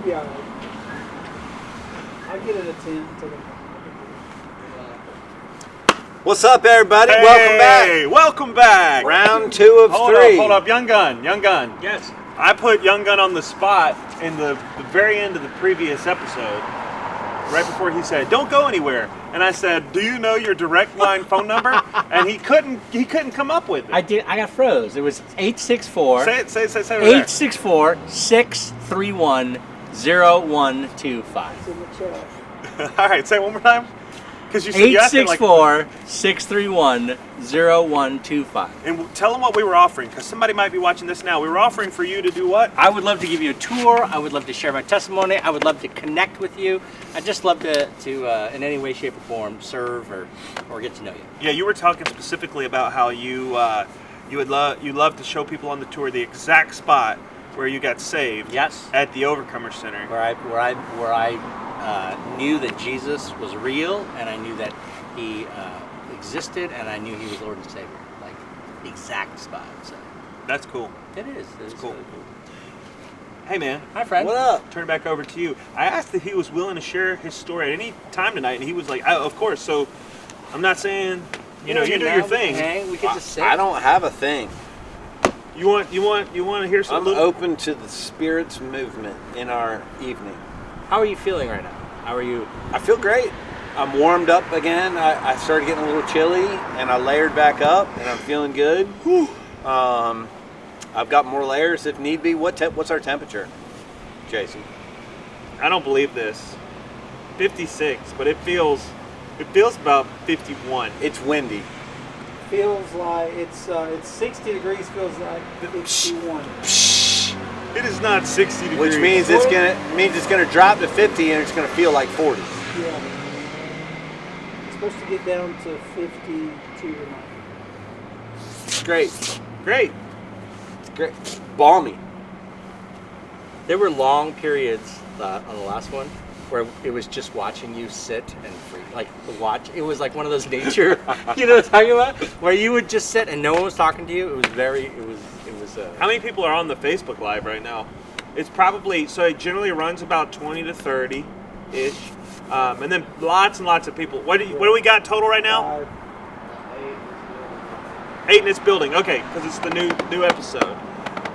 be all right. I'll get it a 10. What's up, everybody? Hey, welcome back. Welcome back. Round 2 of Hold 3. Hold up. Young Gun. Yes. I put Young Gun on the spot in the very end of the previous episode, right before he said, "Don't go anywhere." And I said, "Do you know your direct line phone number?" And he couldn't come up with it. I did. I got froze. It was 864. Say it over there. 864-631-0125. It's in the chat. All right, say it one more time. Because you said you asked it like. 864-631-0125. And tell them what we were offering, because somebody might be watching this now. We were offering for you to do what? I would love to give you a tour. I would love to share my testimony. I would love to connect with you. I'd just love to in any way, shape, or form, serve or get to know you. Yeah, you were talking specifically about how you love to show people on the tour the exact spot where you got saved. Yes. At the Overcomer Center. Where I knew that Jesus was real, and I knew that He existed, and I knew He was Lord and Savior. Like the exact spot. So That's cool. it is. It's cool. Really cool. Hey man. Hi, friend. What up? Turn it back over to you. I asked if he was willing to share his story at any time tonight, and he was like, "Of course." So I'm not saying, you do your thing. We could just sit. I don't have a thing. You want to hear I'm something? open to the Spirit's movement in our evening. How are you feeling right now? How are you? I feel great. I'm warmed up again. I started getting a little chilly, and I layered back up, and I'm feeling good. I've got more layers if need be. What's our temperature, Jason? I don't believe this. 56, but it feels about 51. It's windy. Feels like it's 60 degrees. Feels like 51. It is not 60 degrees. Which means it's gonna drop to 50, and it's gonna feel like 40. Yeah. It's supposed to get down to 52 tonight. It's great. Great. It's great. Balmy. There were long periods on the last one where it was just watching you sit and free, like the watch. It was like one of those nature, you know what I'm talking about, where you would just sit and no one was talking to you. It was very. It was. How many people are on the Facebook Live right now? It's probably, so it generally runs about 20 to 30-ish. And then lots and lots of people. What do we got total right now? 8 in this building. Okay, because it's the new episode.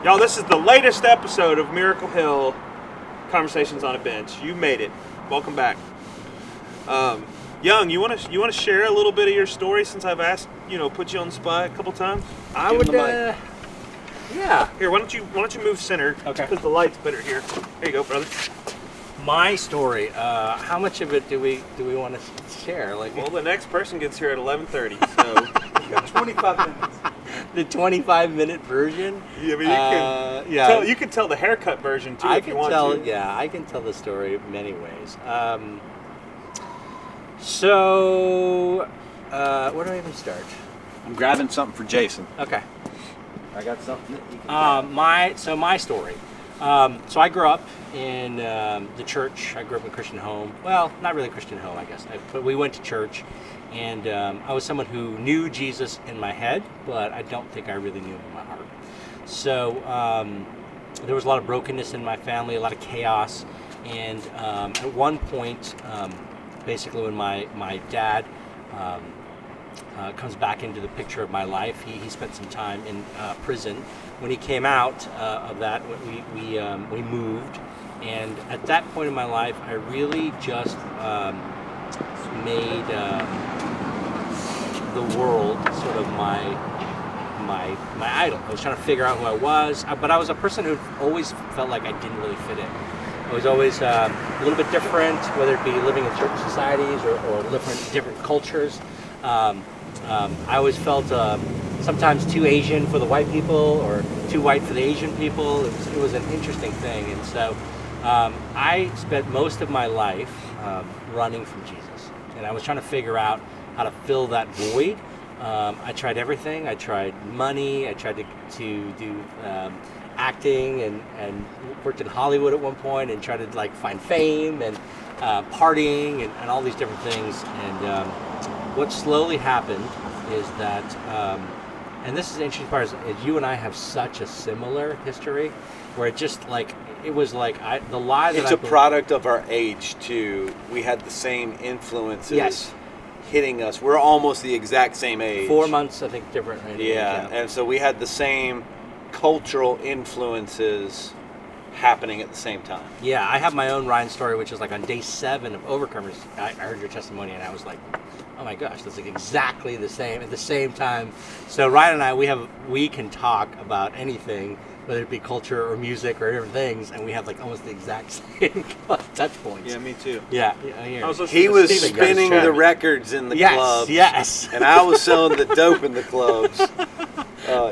Y'all, this is the latest episode of Miracle Hill Conversations on a Bench. You made it. Welcome back. Young, you want to share a little bit of your story, since I've asked, put you on the spot a couple times? I would. Yeah. Here, why don't you move center? Okay. Because the light's better here. There you go, brother. My story. How much of it do we want to share? Like, Well, the next person gets here at 11:30, so You got 25 minutes. the 25-minute version. yeah, I mean, you can tell the haircut version too if you want to. Yeah, I can tell the story many ways. So, where do I even start? I'm grabbing something for Jason. Okay. I got something that you can My story. So I grew up in the church. I grew up in a Christian home. Well, not really a Christian home, I guess. But we went to church, and I was someone who knew Jesus in my head, but I don't think I really knew him in my heart. So there was a lot of brokenness in my family, a lot of chaos, and at one point, basically when my dad comes back into the picture of my life. He spent some time in prison. When he came out of that, we moved, and at that point in my life, I really just made the world sort of my idol. I was trying to figure out who I was, but I was a person who always felt like I didn't really fit in. I was always a little bit different, whether it be living in certain societies or different cultures. I always felt sometimes too Asian for the white people or too white for the Asian people. It was an interesting thing. And so I spent most of my life running from Jesus. And I was trying to figure out how to fill that void. I tried everything. I tried money. I tried to do acting and worked in Hollywood at one point and tried to find fame and partying and all these different things. And what slowly happened is that, and this is the interesting part, is you and I have such a similar history, where it just like it was like the lie that It's I a believed- product of our age too. We had the same influences Yes. hitting us. We're almost the exact same age. 4 months, I think, different. Right? Yeah, and so we had the same cultural influences happening at the same time. Yeah, I have my own Ryan story, which is like on day 7 of Overcomers. I heard your testimony, and I was like, "Oh my gosh, that's like exactly the same at the same time." So Ryan and I, we can talk about anything, whether it be culture or music or different things, and we have like almost the exact same touch points. Yeah, me too. Yeah. I was listening He to was Steven spinning Gunn. the records in the Yes, clubs. yes. And I was selling the dope in the clubs.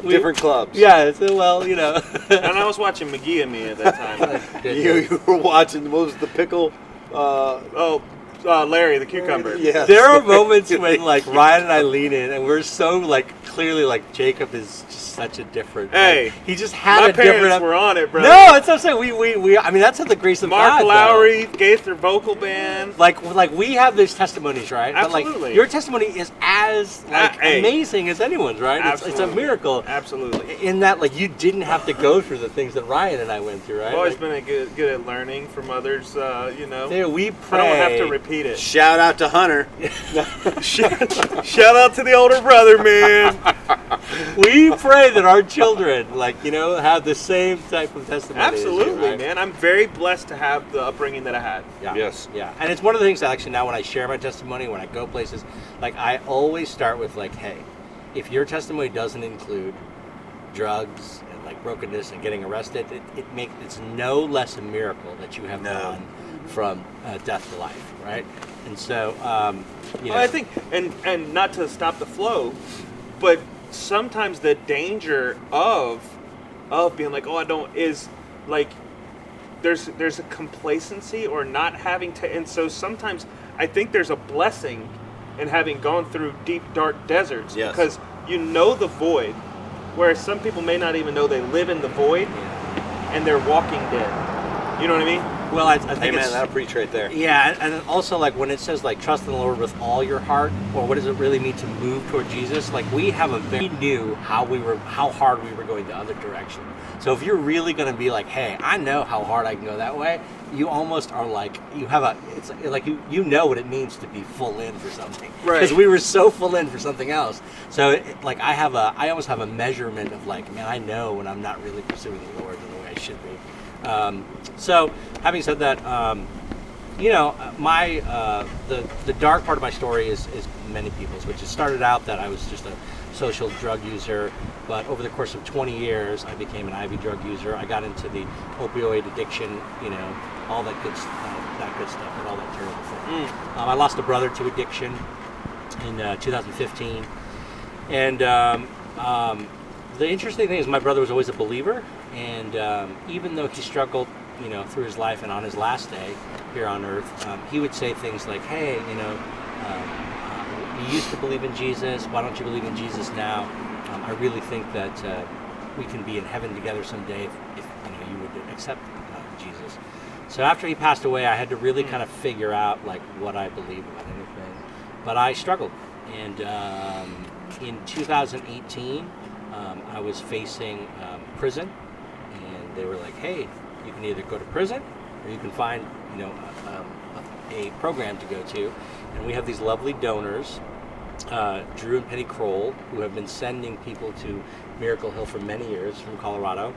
Different clubs. Yeah. So, well, you know. And I was watching McGee and Me at that time. You were watching, what was the pickle? Larry the cucumber. Yes. There are moments when like Ryan and I lean in, and we're so like clearly like Jacob is just such a different. Hey, he just had My a different. parents were on it, bro. No, that's what I'm saying. We I mean, that's at the grace of Mark God. though. Lowry, Gaither vocal band. Like we have those testimonies, right? But Absolutely. like your testimony is as like Hey. amazing as anyone's, right? It's a Absolutely. miracle. Absolutely. In that, like you didn't have to go through the things that Ryan and I went through, right? I've always Like, been good at learning from others, you know. dude, we I pray. don't have to repeat it. Shout out to Hunter. Shout out to the older brother, man. We pray that our children, like have the same type of testimony. as you, Absolutely, right? man. I'm very blessed to have the upbringing that I had. Yeah. Yes. Yeah. And it's one of the things that actually now when I share my testimony, when I go places, like I always start with like, hey, if your testimony doesn't include drugs and like brokenness and getting arrested, it's no less a miracle that you have No. gone from death to life, right? And so, Well, I think, and not to stop the flow, but sometimes the danger of being like, oh, I don't, is like there's a complacency or not having to, and so sometimes I think there's a blessing in having gone through deep dark deserts. Yes. Because you know the void, whereas some people may not even know they live in the void and they're walking dead. You know what I mean? well, I think Hey man, it's, that'll preach right there. yeah, and also like when it says like trust in the Lord with all your heart, or what does it really mean to move toward Jesus? Like we knew how hard we were going the other direction. So if you're really going to be like, hey, I know how hard I can go that way, you almost are like it's like you know what it means to be full in for something, Right. Because we were so full in for something else. So like I almost have a measurement of like, man, I know when I'm not really pursuing the Lord in the way I should be. So having said that, the dark part of my story is many people's, which it started out that I was just a social drug user, but over the course of 20 years, I became an IV drug user. I got into the opioid addiction, all that good stuff, and all that terrible thing. I lost a brother to addiction in 2015, and the interesting thing is my brother was always a believer, and even though he struggled, through his life and on his last day here on earth, he would say things like, hey, you used to believe in Jesus, why don't you believe in Jesus now? I really think that we can be in heaven together someday if you would accept Jesus. So after he passed away, I had to really kind of figure out like what I believe about anything, but I struggled, and in 2018 I was facing prison, and they were like, hey, you can either go to prison or you can find a program to go to, and we have these lovely donors, Drew and Penny Kroll, who have been sending people to Miracle Hill for many years from Colorado.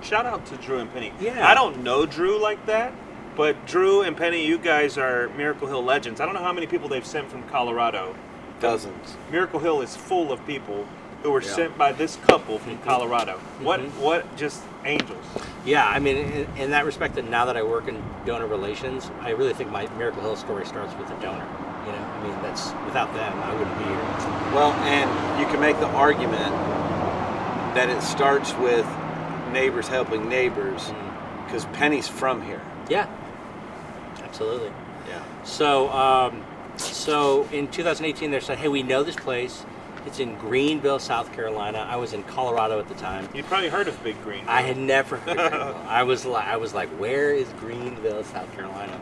Shout out to Drew and Penny. Yeah. I don't know Drew like that, but Drew and Penny, you guys are Miracle Hill legends. I don't know how many people they've sent from Colorado. Dozens. Miracle Hill is full of people who were sent by this couple from Colorado. What just angels. Yeah, I mean, in that respect, that now that I work in donor relations, I really think my Miracle Hill story starts with a donor. I mean, that's without them, I wouldn't be here. Well, and you can make the argument that it starts with neighbors helping neighbors, because Penny's from here. Yeah, absolutely. Yeah. So in 2018, they said, hey, we know this place. It's in Greenville, South Carolina. I was in Colorado at the time. You'd probably heard of Big Green. I had never heard of Greenville. I was like, where is Greenville, South Carolina?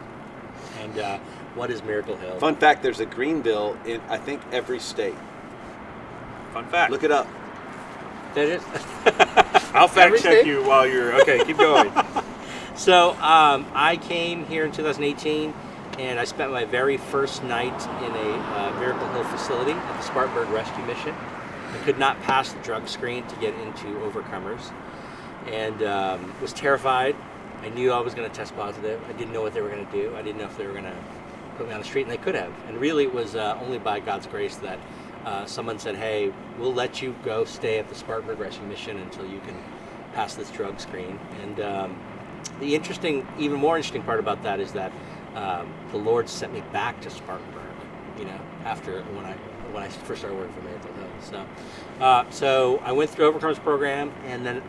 And what is Miracle Hill? Fun fact, there's a Greenville in, I think, every state. Fun fact. Look it up. That is. I'll fact check Everything? you while you're okay. Keep going. So I came here in 2018, and I spent my very first night in a Miracle Hill facility at the Spartanburg Rescue Mission. I could not pass the drug screen to get into Overcomers, and was terrified. I knew I was going to test positive. I didn't know what they were going to do. I didn't know if they were going to put me on the street, and they could have. And really, it was only by God's grace that someone said, "Hey, we'll let you go stay at the Spartanburg Rescue Mission until you can pass this drug screen." And the even more interesting part about that is that the Lord sent me back to Spartanburg. After when I first started working for Miracle Hill. So I went through Overcomers program, and then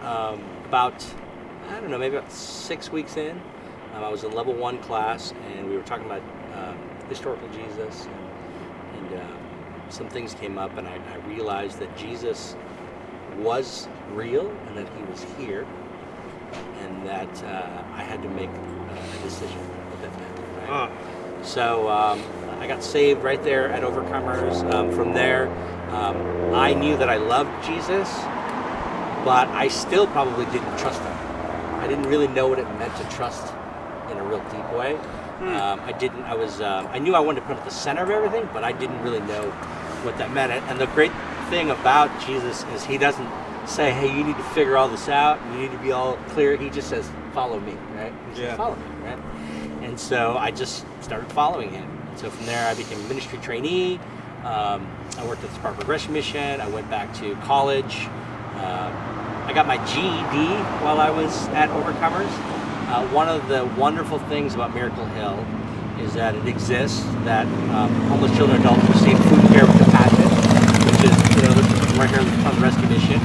maybe about 6 weeks in, I was in level 1 class, and we were talking about historical Jesus, and some things came up, and I realized that Jesus was real, and that he was here, and that I had to make a decision at that time. Right? So I got saved right there at Overcomers. From there, I knew that I loved Jesus, but I still probably didn't trust him. I didn't really know what it meant to trust in a real deep way. I knew I wanted to put him at the center of everything, but I didn't really know what that meant. And the great thing about Jesus is he doesn't say, "Hey, you need to figure all this out. You need to be all clear." He just says, "Follow me," right? He says, "Follow me," right? And so I just started following him. And so from there, I became a ministry trainee. I worked at the Spartanburg Rescue Mission. I went back to college. I got my GED while I was at Overcomers. One of the wonderful things about Miracle Hill is that it exists, that homeless children and adults receive food care with compassion, which is right here on the rescue mission.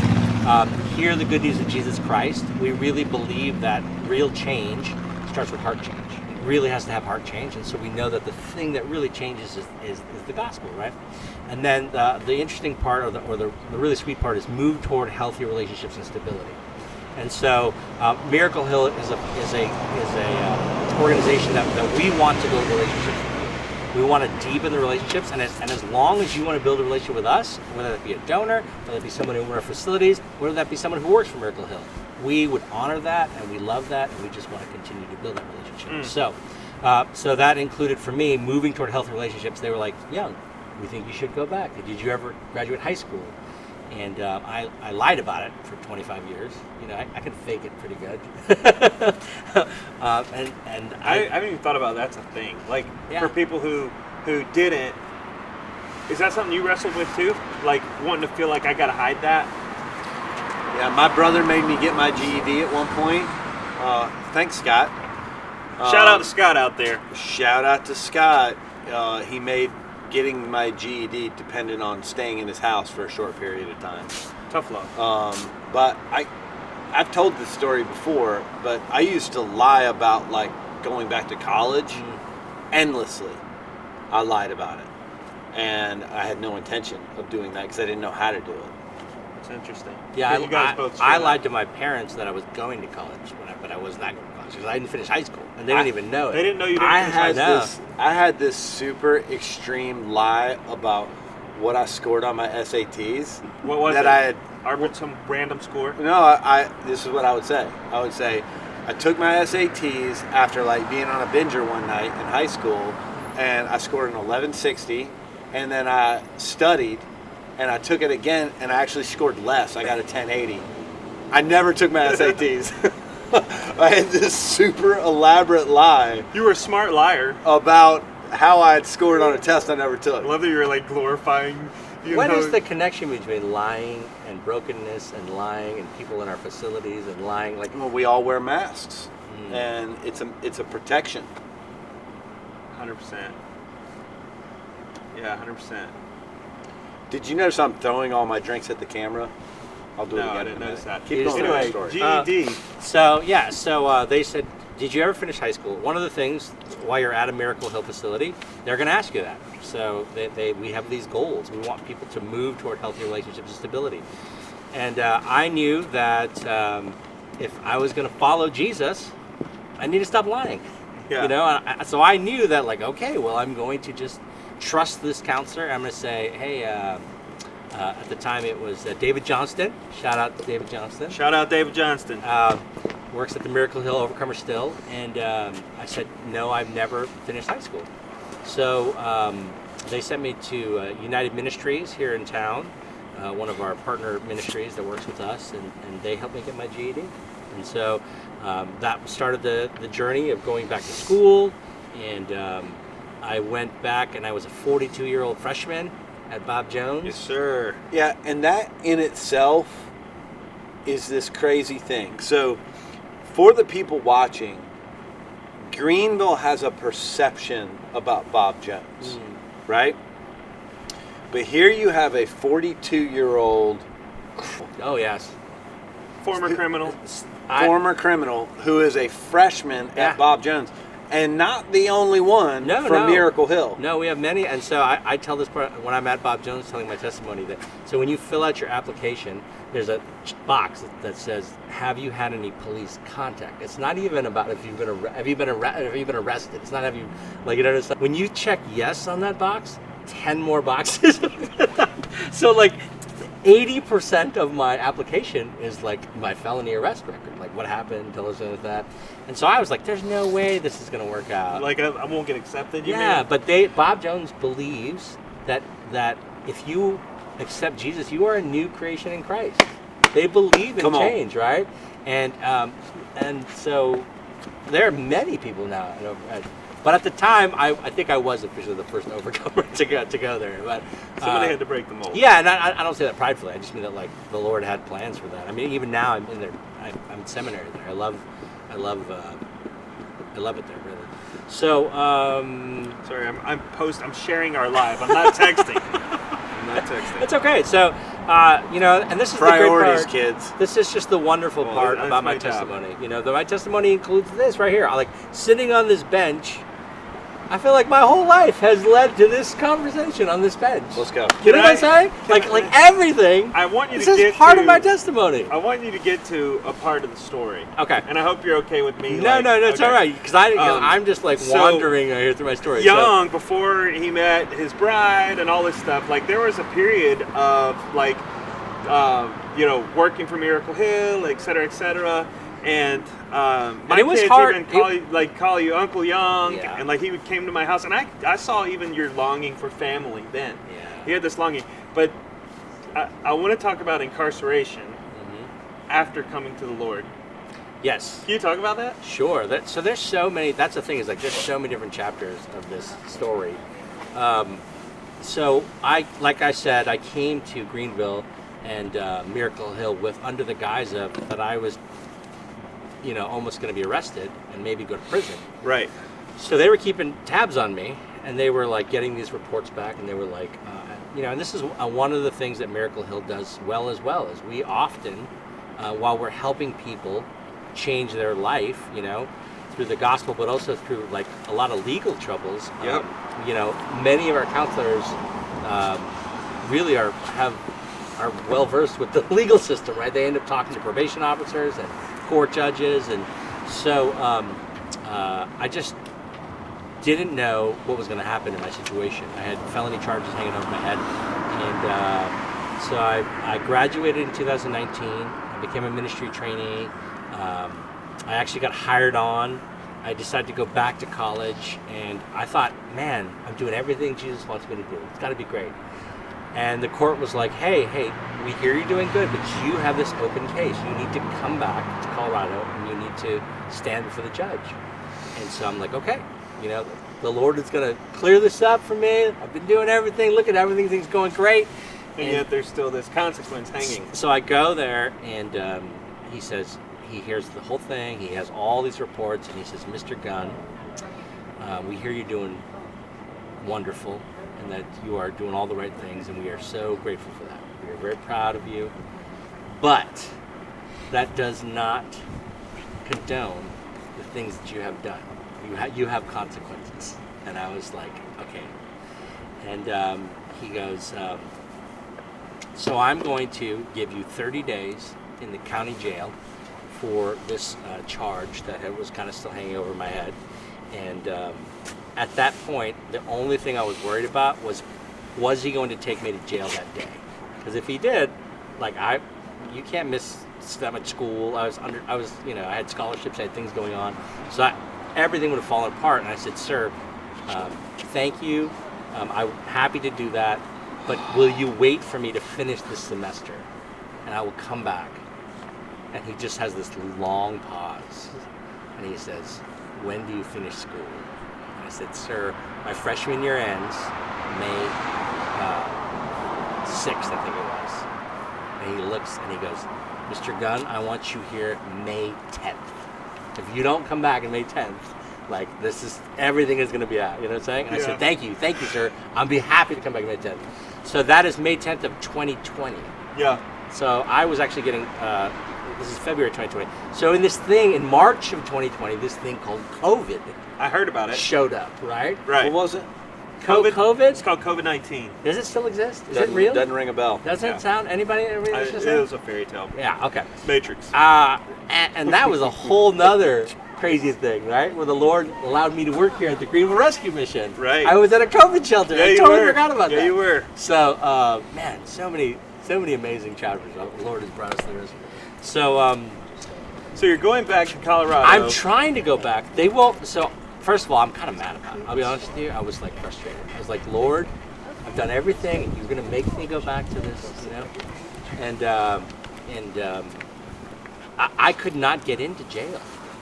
Hear the good news of Jesus Christ. We really believe that real change starts with heart change. It really has to have heart change, and so we know that the thing that really changes is the gospel, right? And then the interesting part, or the really sweet part, is move toward healthy relationships and stability. And so Miracle Hill is a organization that we want to build relationships with. We want to deepen the relationships, and as long as you want to build a relationship with us, whether that be a donor, whether that be someone in our facilities, whether that be someone who works for Miracle Hill, we would honor that, and we love that, and we just want to continue to build that relationship. So that included for me moving toward healthy relationships. They were like, "Young, we think you should go back. Did you ever graduate high school?" And I lied about it for 25 years. I can fake it pretty good. and I haven't even thought about that's a thing. Like, for people who didn't, is that something you wrestled with too? Like, wanting to feel like I gotta hide that? Yeah, my brother made me get my GED at one point. Thanks, Scott. Shout out to Scott out there. Shout out to Scott. He made getting my GED dependent on staying in his house for a short period of time. Tough love. But I've told this story before, but I used to lie about like going back to college endlessly. I lied about it, and I had no intention of doing that because I didn't know how to do it. That's interesting. Yeah, you guys both I lied to my parents that I was going to college, but I was not going to college because I didn't finish high school, and they didn't even know it. They didn't know you didn't finish high school. I had this super extreme lie about what I scored on my SATs. What was it? Some random score? No, this is what I would say. I would say I took my SATs after like being on a binger one night in high school, and I scored an 1160, and then I studied, and I took it again, and I actually scored less. I got a 1080. I never took my SATs. I had this super elaborate lie. You were a smart liar. About how I had scored on a test I never took. I love that you were like glorifying. What is the connection between lying and brokenness and lying and people in our facilities and lying? Like, well, we all wear masks, and it's a protection. 100%. Yeah, 100%. Did you notice I'm throwing all my drinks at the camera? I'll do it again. I didn't notice that. Keep going. Anyway, GED. So they said, "Did you ever finish high school?" One of the things while you're at a Miracle Hill facility, they're going to ask you that. So we have these goals. We want people to move toward healthy relationships and stability. And I knew that if I was going to follow Jesus, I need to stop lying. Yeah. So I knew that, like, okay, well, I'm going to just trust this counselor. I'm going to say, "Hey, At the time, it was David Johnston. Shout out to David Johnston. Shout out David Johnston. Works at the Miracle Hill Overcomer still. And I said, no, I've never finished high school. So they sent me to United Ministries here in town, one of our partner ministries that works with us, and they helped me get my GED. And so that started the journey of going back to school. And I went back, and I was a 42-year-old freshman at Bob Jones. Yes, sir. Yeah, and that in itself is this crazy thing. So, for the people watching, Greenville has a perception about Bob Jones, right? But here you have a 42-year-old Oh, yes. Former criminal. former criminal who is a freshman Yeah. at Bob Jones, and not the only one from Miracle Hill. No, we have many, and so I tell this part when I'm at Bob Jones telling my testimony that so when you fill out your application, there's a box that says, "Have you had any police contact?" It's not even about if you've been have you been arrested. It's not have you when you check yes on that box, 10 more boxes. So like 80% of my application is like my felony arrest record, like what happened, tell us about that. And so I was like, there's no way this is going to work out. Like I won't get accepted. You Yeah, mean? but Bob Jones believes that if you accept Jesus, you are a new creation in Christ. They believe in change, right? And so there are many people now. But at the time, I think I was officially the first overcomer to go there. But Somebody had to break the mold. yeah, and I don't say that pridefully. I just mean that like the Lord had plans for that. I mean, even now I'm in there. I'm in seminary there. I love it there, really. So Sorry, I'm sharing our live. I'm not texting. it's okay. So and this is Priorities, the great part. kids. This is just the wonderful part that's about my my job. testimony. My testimony includes this right here. I like sitting on this bench. I feel like my whole life has led to this conversation on this bench. Let's go. You know what I'm saying? Like everything. I want you This to is get part to, of my testimony. I want you to get to a part of the story. Okay. And I hope you're okay with me. No, it's all right because I'm just like so wandering here through my story. Young, before he met his bride and all this stuff, like there was a period of like, working for Miracle Hill, et cetera, and my it was kids hard. even call you Uncle Young, Yeah. and like he came to my house, and I saw even your longing for family then. Yeah. You had this longing, but I want to talk about incarceration after coming to the Lord. Yes. Can you talk about that? Sure. So there's so many. That's the thing is like there's so many different chapters of this story. So like I said, I came to Greenville and Miracle Hill under the guise of that I was, almost going to be arrested and maybe go to prison. Right. So they were keeping tabs on me, and they were like getting these reports back, and they were like, and this is one of the things that Miracle Hill does well is we often, while we're helping people change their life, through the gospel, but also through like a lot of legal troubles. Yep. Many of our counselors really are well versed with the legal system, right? They end up talking to probation officers and court judges, and so I just didn't know what was going to happen in my situation. I had felony charges hanging over my head, and so I graduated in 2019. I became a ministry trainee. I actually got hired on. I decided to go back to college, and I thought, man, I'm doing everything Jesus wants me to do. It's got to be great. And the court was like, hey, we hear you're doing good, but you have this open case. You need to come back to Colorado, and you need to stand before the judge. And so I'm like, okay, the Lord is going to clear this up for me. I've been doing everything. Look at everything. Things going great. And yet there's still this consequence hanging. So I go there, and he says, he hears the whole thing. He has all these reports, and he says, Mr. Gunn, we hear you're doing wonderful and that you are doing all the right things, and we are so grateful for that. We are very proud of you. But that does not condone the things that you have done. You have consequences. And I was like, okay. And he goes, so I'm going to give you 30 days in the county jail for this charge that was kind of still hanging over my head. And at that point, the only thing I was worried about was he going to take me to jail that day? Because if he did, like you can't miss that much school. I was, I had scholarships, I had things going on, so everything would have fallen apart. And I said, sir, thank you. I'm happy to do that, but will you wait for me to finish this semester, and I will come back. And he just has this long pause, and he says, when do you finish school? And I said, sir, my freshman year ends May 6th, I think it was. And he looks and he goes, Mr. Gunn, I want you here May 10th. If you don't come back on May 10th, like, everything is going to be out. You know what I'm saying? And I said, thank you, sir. I'll be happy to come back on May 10th. So that is May 10th of 2020. Yeah. So I was actually getting, this is February 2020. So in March of 2020, this thing called COVID I heard about it. showed up, right? Right. What was it? COVID? It's called COVID-19. Does it still exist? Is it real? Doesn't ring a bell. Doesn't it sound, anybody? It was a fairy tale. Yeah, okay. Matrix. And that was a whole nother crazy thing, right? Where the Lord allowed me to work here at the Greenville Rescue Mission. Right. I was at a COVID shelter. Yeah, I you totally were. forgot about that. Yeah, you were. So, man, so many amazing chapters. The Lord has brought us through this. So, So you're going back to Colorado. I'm trying to go back. They won't. So, first of all, I'm kind of mad about it. I'll be honest with you. I was like frustrated. I was like, Lord, I've done everything, and you're going to make me go back to this, you know? And I could not get into jail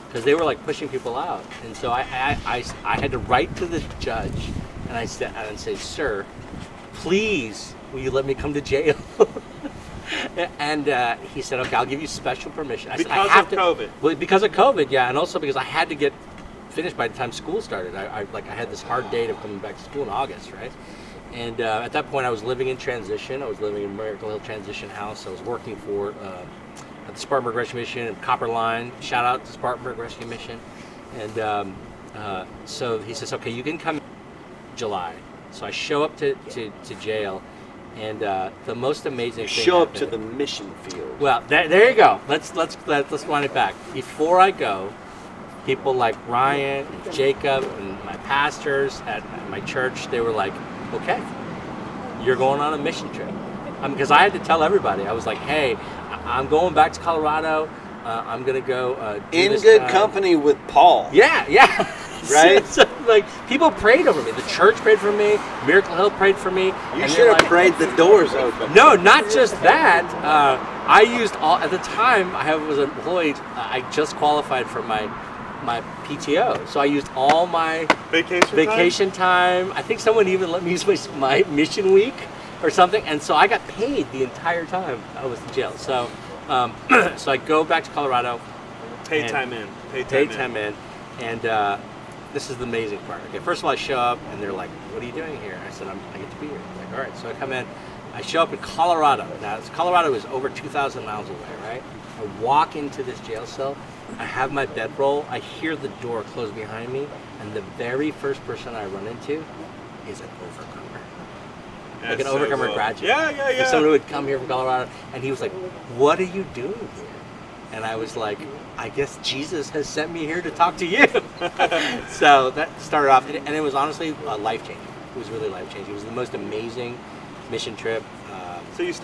because they were like pushing people out. And so I had to write to the judge, and I said, sir, please, will you let me come to jail? And he said, okay, I'll give you special permission. I said, I have to, COVID. Well, because of COVID, yeah, and also because I had to get finished by the time school started. I had this hard date of coming back to school in August, right? And at that point, I was living in transition. I was living in Miracle Hill Transition House. I was working for the Spartanburg Rescue Mission and Copper Line. Shout out to Spartanburg Rescue Mission. And so he says, okay, you can come in July. So I show up to jail. And the most amazing thing Show up to happened. the mission field. Well, there you go. Let's wind it back. Before I go, people like Ryan and Jacob and my pastors at my church, they were like, okay, you're going on a mission trip. Because I had to tell everybody. I was like, hey, I'm going back to Colorado. I'm going to go do In this good time. company with Paul. Yeah. Right? So, like, people prayed over me. The church prayed for me. Miracle Hill prayed for me. You and should have they're like, prayed the doors open. No, not just that. I used at the time I was employed. I just qualified for my PTO, so I used all my vacation time. I think someone even let me use my mission week or something, and so I got paid the entire time I was in jail. So, so I go back to Colorado. Paid time in. And this is the amazing part. Okay, first of all, I show up and they're like, "What are you doing here?" I said, "I get to be here." I'm like, all right, so I come in. I show up in Colorado. Now, Colorado is over 2,000 miles away, right? I walk into this jail cell. I have my bedroll. I hear the door close behind me, and the very first person I run into is an overcomer. Like an overcomer graduate. Yeah. Like someone who would come here from Colorado, and he was like, "What are you doing here?" And I was like, I guess Jesus has sent me here to talk to you. So that started off, and it was honestly life-changing. It was really life-changing. It was the most amazing mission trip. So you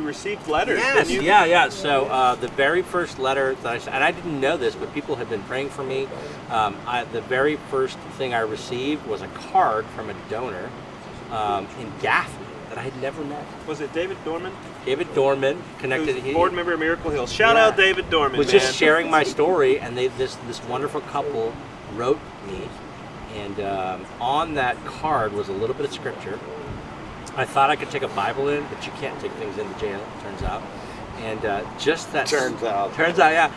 received letters. Yes, didn't you? yeah. So the very first letter that and I didn't know this, but people had been praying for me. The very first thing I received was a card from a donor in Gaffney that I had never met. Was it David Dorman? David Dorman connected. Who's board member of Miracle Hill. Shout out David Dorman. Was just sharing my story, and this wonderful couple wrote me, and on that card was a little bit of scripture. I thought I could take a Bible in, but you can't take things into jail, it turns out. And just that Turns out, yeah.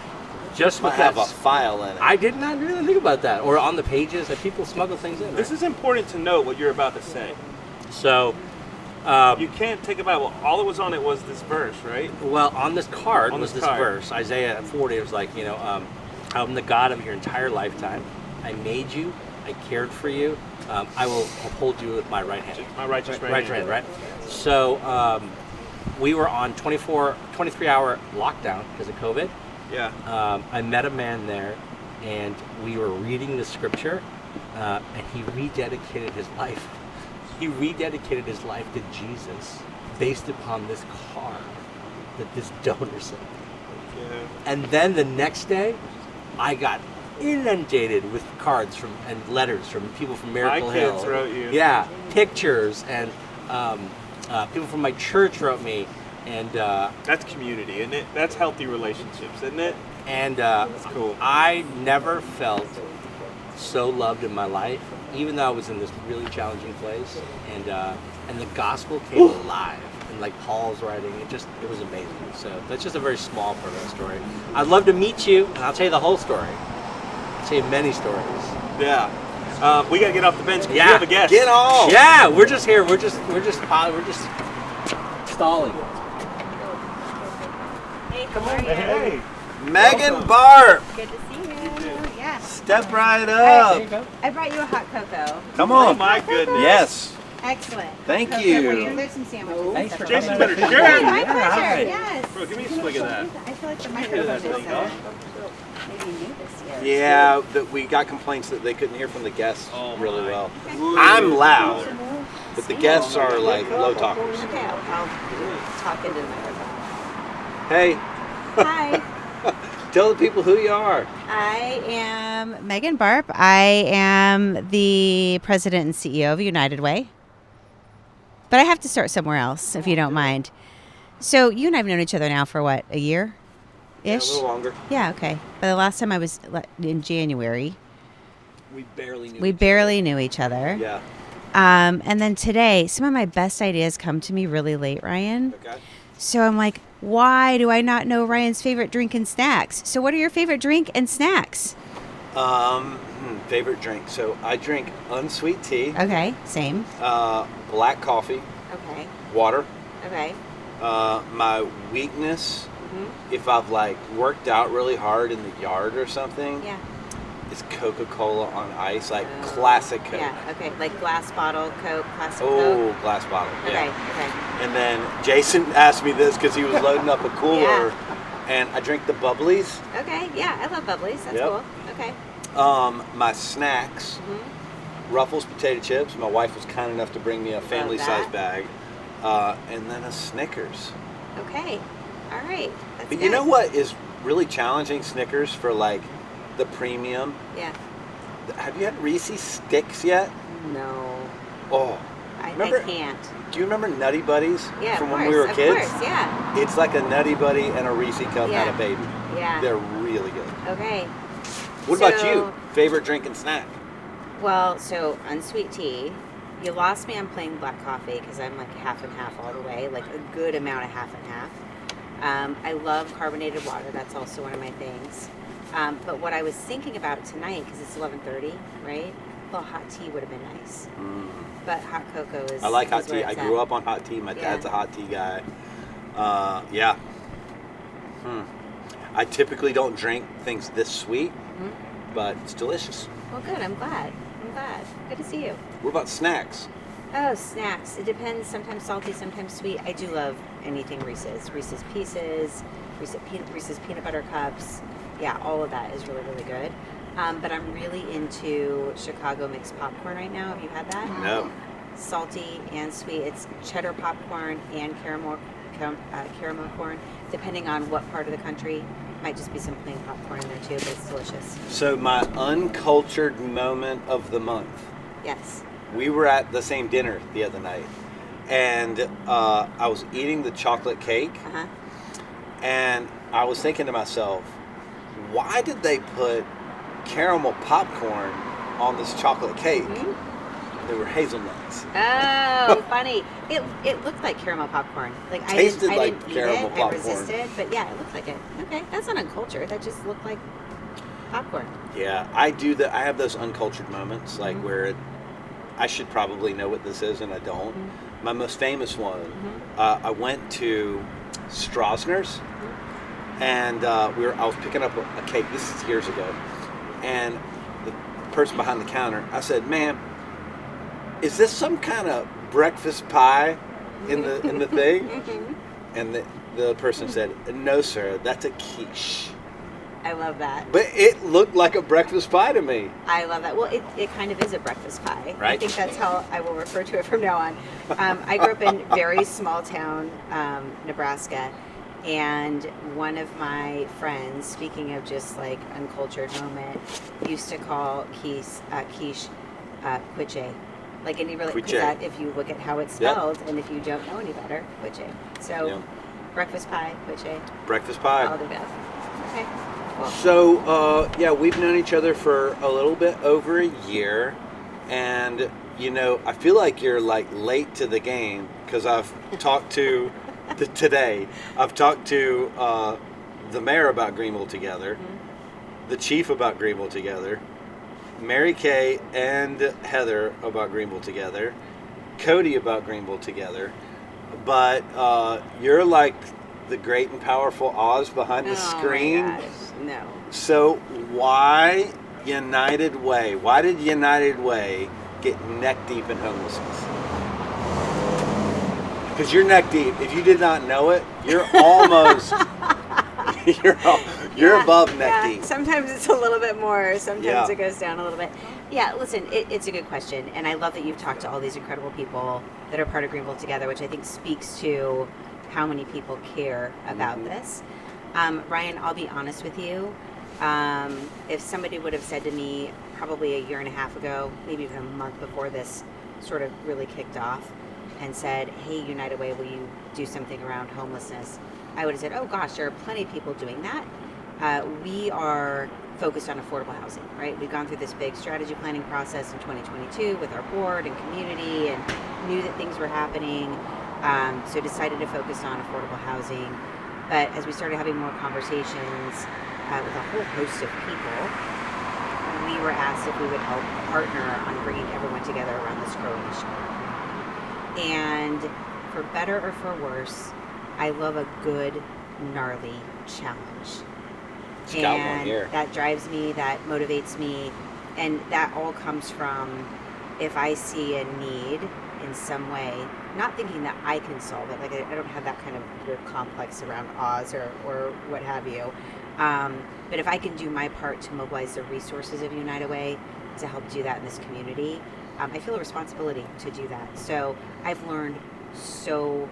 Just with I that, have a file in it. I did not really think about that, or on the pages that people smuggle things in. This is important to note what you're about to say. So. You can't take a Bible. All that was on it was this verse, right? Well, on this card was this verse, Isaiah 40. It was like, I'm the God of your entire lifetime. I made you. I cared for you. I will uphold you with my right hand. My righteous right hand. Right? So we were on 23-hour lockdown because of COVID. Yeah. I met a man there, and we were reading the scripture, and he rededicated his life. He rededicated his life to Jesus based upon this card that this donor sent me. Yeah. And then the next day, I got inundated with cards and letters from people from Miracle Hill. kids wrote you. Yeah, pictures, and people from my church wrote me, and That's community, isn't it? That's healthy relationships, isn't it? that's cool. I never felt so loved in my life, even though I was in this really challenging place, and the gospel came alive. And like Paul's writing, it was amazing. So that's just a very small part of the story. I'd love to meet you, and I'll tell you the whole story. I'll tell you many stories. Yeah. We gotta get off the bench. 'Cause Yeah. we have a guest. Get off! Yeah, we're just here. We're just stalling. Hey, come on. Hey. Megan Barp, Good to see you. Yes. step right up. I brought you a hot cocoa. Come Oh on. my goodness. Yes. Excellent. Thank Cocoa you. for There's some sandwiches. Thanks for Separate. Jason coming. better share. Yeah, my Yeah, pleasure. hi. Yes. Bro, give me a swig of that. I feel like the microphone is maybe new this year. Yeah, that we got complaints that they couldn't hear from the guests Oh really my. well. I'm loud, but the guests are like low talkers. Okay, I'll talk into the microphone. Hey, Hi. tell the people who you are. I am Megan Barp. I am the president and CEO of United Way. But I have to start somewhere else, if you don't mind. So you and I have known each other now for what, a year-ish? Yeah, a little longer. Yeah, okay. But the last time I was in January, We barely knew. we barely knew each other. Yeah. And then today, some of my best ideas come to me really late, Ryan. Okay. So I'm like, why do I not know Ryan's favorite drink and snacks? So what are your favorite drink and snacks? Favorite drink. So I drink unsweet tea, Okay, same. black coffee, Okay, water. okay. My weakness, Mm-hmm. if I've like worked out really hard in the yard or something, Yeah. is Coca-Cola on ice, like classic Coke. Yeah, okay. Like glass bottle, Coke, plastic Oh, Coke. glass bottle. Okay, Yeah. okay. And then Jason asked me this because he was loading up a cooler, and I drink the bubblies. Okay, yeah, I love bubblies. That's Yep. cool. Okay. My snacks, Ruffles potato chips. My wife was kind enough to bring me a family size bag, and then a Snickers. Okay. All right. That's But good. you know what is really challenging Snickers for like the premium? Yeah. Have you had Reese's Sticks yet? No. Oh, I Remember- can't. do you remember Nutty Buddies Yeah, from of when we were course, kids? Of course, yeah. It's like a Nutty Buddy and a Reese cup Yeah. and a baby. Yeah. They're really good. Okay. What about So- you? Favorite drink and snack? Well, so unsweet tea. You lost me on playing black coffee because I'm like half and half all the way, like a good amount of half and half. I love carbonated water. That's also one of my things. But what I was thinking about tonight, because it's 11:30, right? Well, hot tea would have been nice. But hot cocoa is. I like hot is where tea. I it's grew at. up on hot tea. My Yeah. dad's a hot tea guy. Yeah. I typically don't drink things this sweet, but it's delicious. Well, good. I'm glad. Good to see you. What about snacks? Oh, snacks. It depends. Sometimes salty, sometimes sweet. I do love anything Reese's. Reese's Pieces, Reese's Peanut Butter Cups. Yeah, all of that is really, really good. But I'm really into Chicago mixed popcorn right now. Have you had that? No. Salty and sweet. It's cheddar popcorn and caramel corn, depending on what part of the country. Might just be some plain popcorn in there too, but it's delicious. So my uncultured moment of the month. Yes. We were at the same dinner the other night, and I was eating the chocolate cake, Uh-huh. and I was thinking to myself, why did they put caramel popcorn on this chocolate cake? They were hazelnuts. Oh, funny. It looked like caramel popcorn. Like Tasted I like didn't eat caramel it. popcorn. I resisted, but yeah, it looked like it. Okay, that's not uncultured. That just looked like popcorn. Yeah, I do that. I have those uncultured moments, like where I should probably know what this is and I don't. My most famous one, I went to Strasner's, and I was picking up a cake. This is years ago, and the person behind the counter, I said, "Ma'am, is this some kind of breakfast pie in the thing?" And the person said, "No, sir, that's a quiche." I love that. But it looked like a breakfast pie to me. I love that. Well, it kind of is a breakfast pie. I Right. think that's how I will refer to it from now on. I grew up in very small town, Nebraska, and one of my friends, speaking of just like uncultured moment, used to call quiche quiche. Like, and you really, because Quiche. that, if you look at how it's Yep. spelled, and if you don't know any better, quiche. So, Yep. breakfast pie, quiche, Breakfast all pie. the best. Okay. Cool. So, yeah, we've known each other for a little bit over a year. And, you know, I feel like you're like late to the game because I've talked to today. I've talked to the mayor about Greenville Together, the chief about Greenville Together, Mary Kay and Heather about Greenville Together, Cody about Greenville Together. But you're like the great and powerful Oz behind the screen. My gosh, no. So why United Way? Why did United Way get neck deep in homelessness? Because you're neck deep. If you did not know it, you're almost you're above neck deep. Sometimes it's a little bit more. Sometimes Yeah. it goes down a little bit. Yeah, listen, it's a good question, and I love that you've talked to all these incredible people that are part of Greenville Together, which I think speaks to how many people care about this. Ryan, I'll be honest with you. If somebody would have said to me probably a year and a half ago, maybe even a month before this sort of really kicked off, and said, hey, United Way, will you do something around homelessness? I would have said, oh gosh, there are plenty of people doing that. We are focused on affordable housing, right? We've gone through this big strategy planning process in 2022 with our board and community, and knew that things were happening. So decided to focus on affordable housing. But as we started having more conversations with a whole host of people, we were asked if we would help partner on bringing everyone together around this growing issue. And for better or for worse, I love a good, gnarly challenge. Got one And here. that drives me, that motivates me, and that all comes from if I see a need in some way, not thinking that I can solve it. Like I don't have that kind of weird complex around Oz or what have you. But if I can do my part to mobilize the resources of United Way to help do that in this community, I feel a responsibility to do that. So I've learned so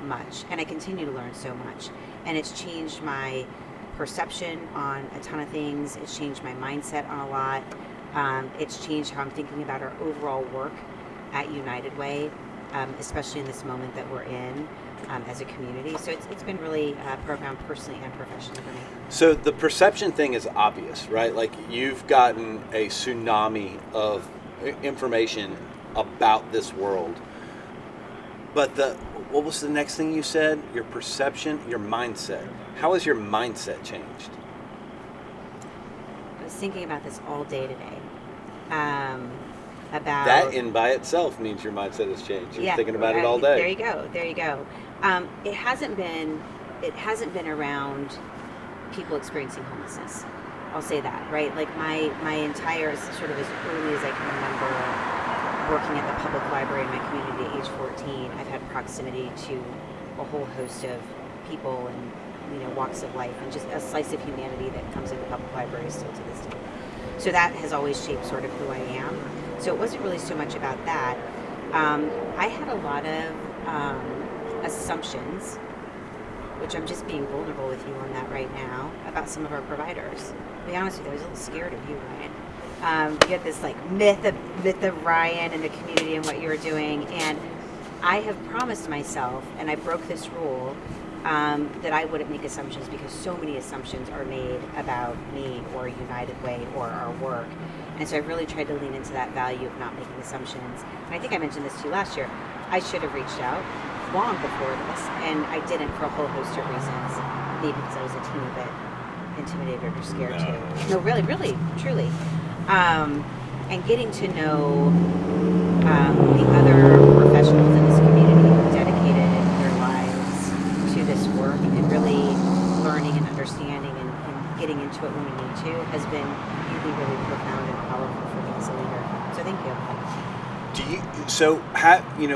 much, and I continue to learn so much, and it's changed my perception on a ton of things. It's changed my mindset on a lot. It's changed how I'm thinking about our overall work at United Way, especially in this moment that we're in as a community. So it's been really profound personally and professionally for me. So the perception thing is obvious, right? Like you've gotten a tsunami of information about this world. But what was the next thing you said? Your perception, your mindset. How has your mindset changed? I was thinking about this all day today. About That in by itself means your mindset has changed. You're thinking about it all day. There you go. It hasn't been around people experiencing homelessness. I'll say that, right? Like my entire, sort of as early as I can remember, working at the public library in my community at age 14, I've had proximity to a whole host of people and walks of life, and just a slice of humanity that comes into public libraries still to this day. So that has always shaped sort of who I am. So it wasn't really so much about that. I had a lot of assumptions, which I'm just being vulnerable with you on that right now, about some of our providers. To be honest with you, I was a little scared of you, Ryan. You get this like myth of Ryan and the community and what you were doing, and I have promised myself, and I broke this rule, that I wouldn't make assumptions, because so many assumptions are made about me or United Way or our work. And so I really tried to lean into that value of not making assumptions. And I think I mentioned this to you last year. I should have reached out long before this, and I didn't for a whole host of reasons. Maybe because I was a teeny bit intimidated or scared too. No, really, truly. And getting to know the other professionals in this community who dedicated their lives to this work, and really learning and understanding and getting into it when we need to, has been really, really profound and powerful for me as a leader. So thank you.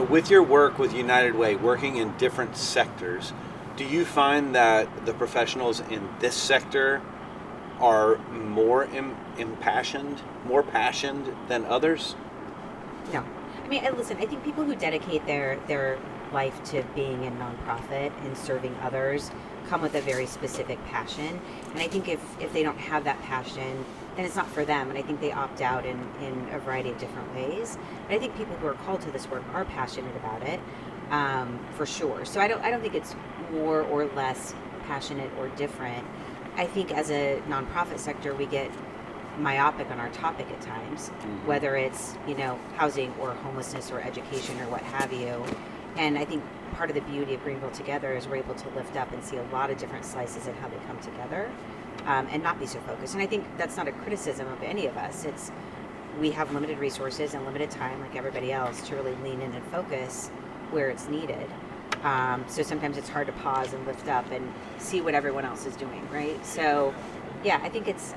With your work with United Way, working in different sectors, do you find that the professionals in this sector are more impassioned, more passioned than others? No. I mean, listen, I think people who dedicate their life to being a nonprofit and serving others come with a very specific passion. And I think if they don't have that passion, then it's not for them. And I think they opt out in a variety of different ways. And I think people who are called to this work are passionate about it, for sure. So I don't think it's more or less passionate or different. I think as a nonprofit sector, we get myopic on our topic at times, whether it's, housing or homelessness or education or what have you. And I think part of the beauty of Greenville Together is we're able to lift up and see a lot of different slices and how they come together, and not be so focused. And I think that's not a criticism of any of us. It's we have limited resources and limited time, like everybody else, to really lean in and focus where it's needed. So sometimes it's hard to pause and lift up and see what everyone else is doing, right? So, yeah, I think it's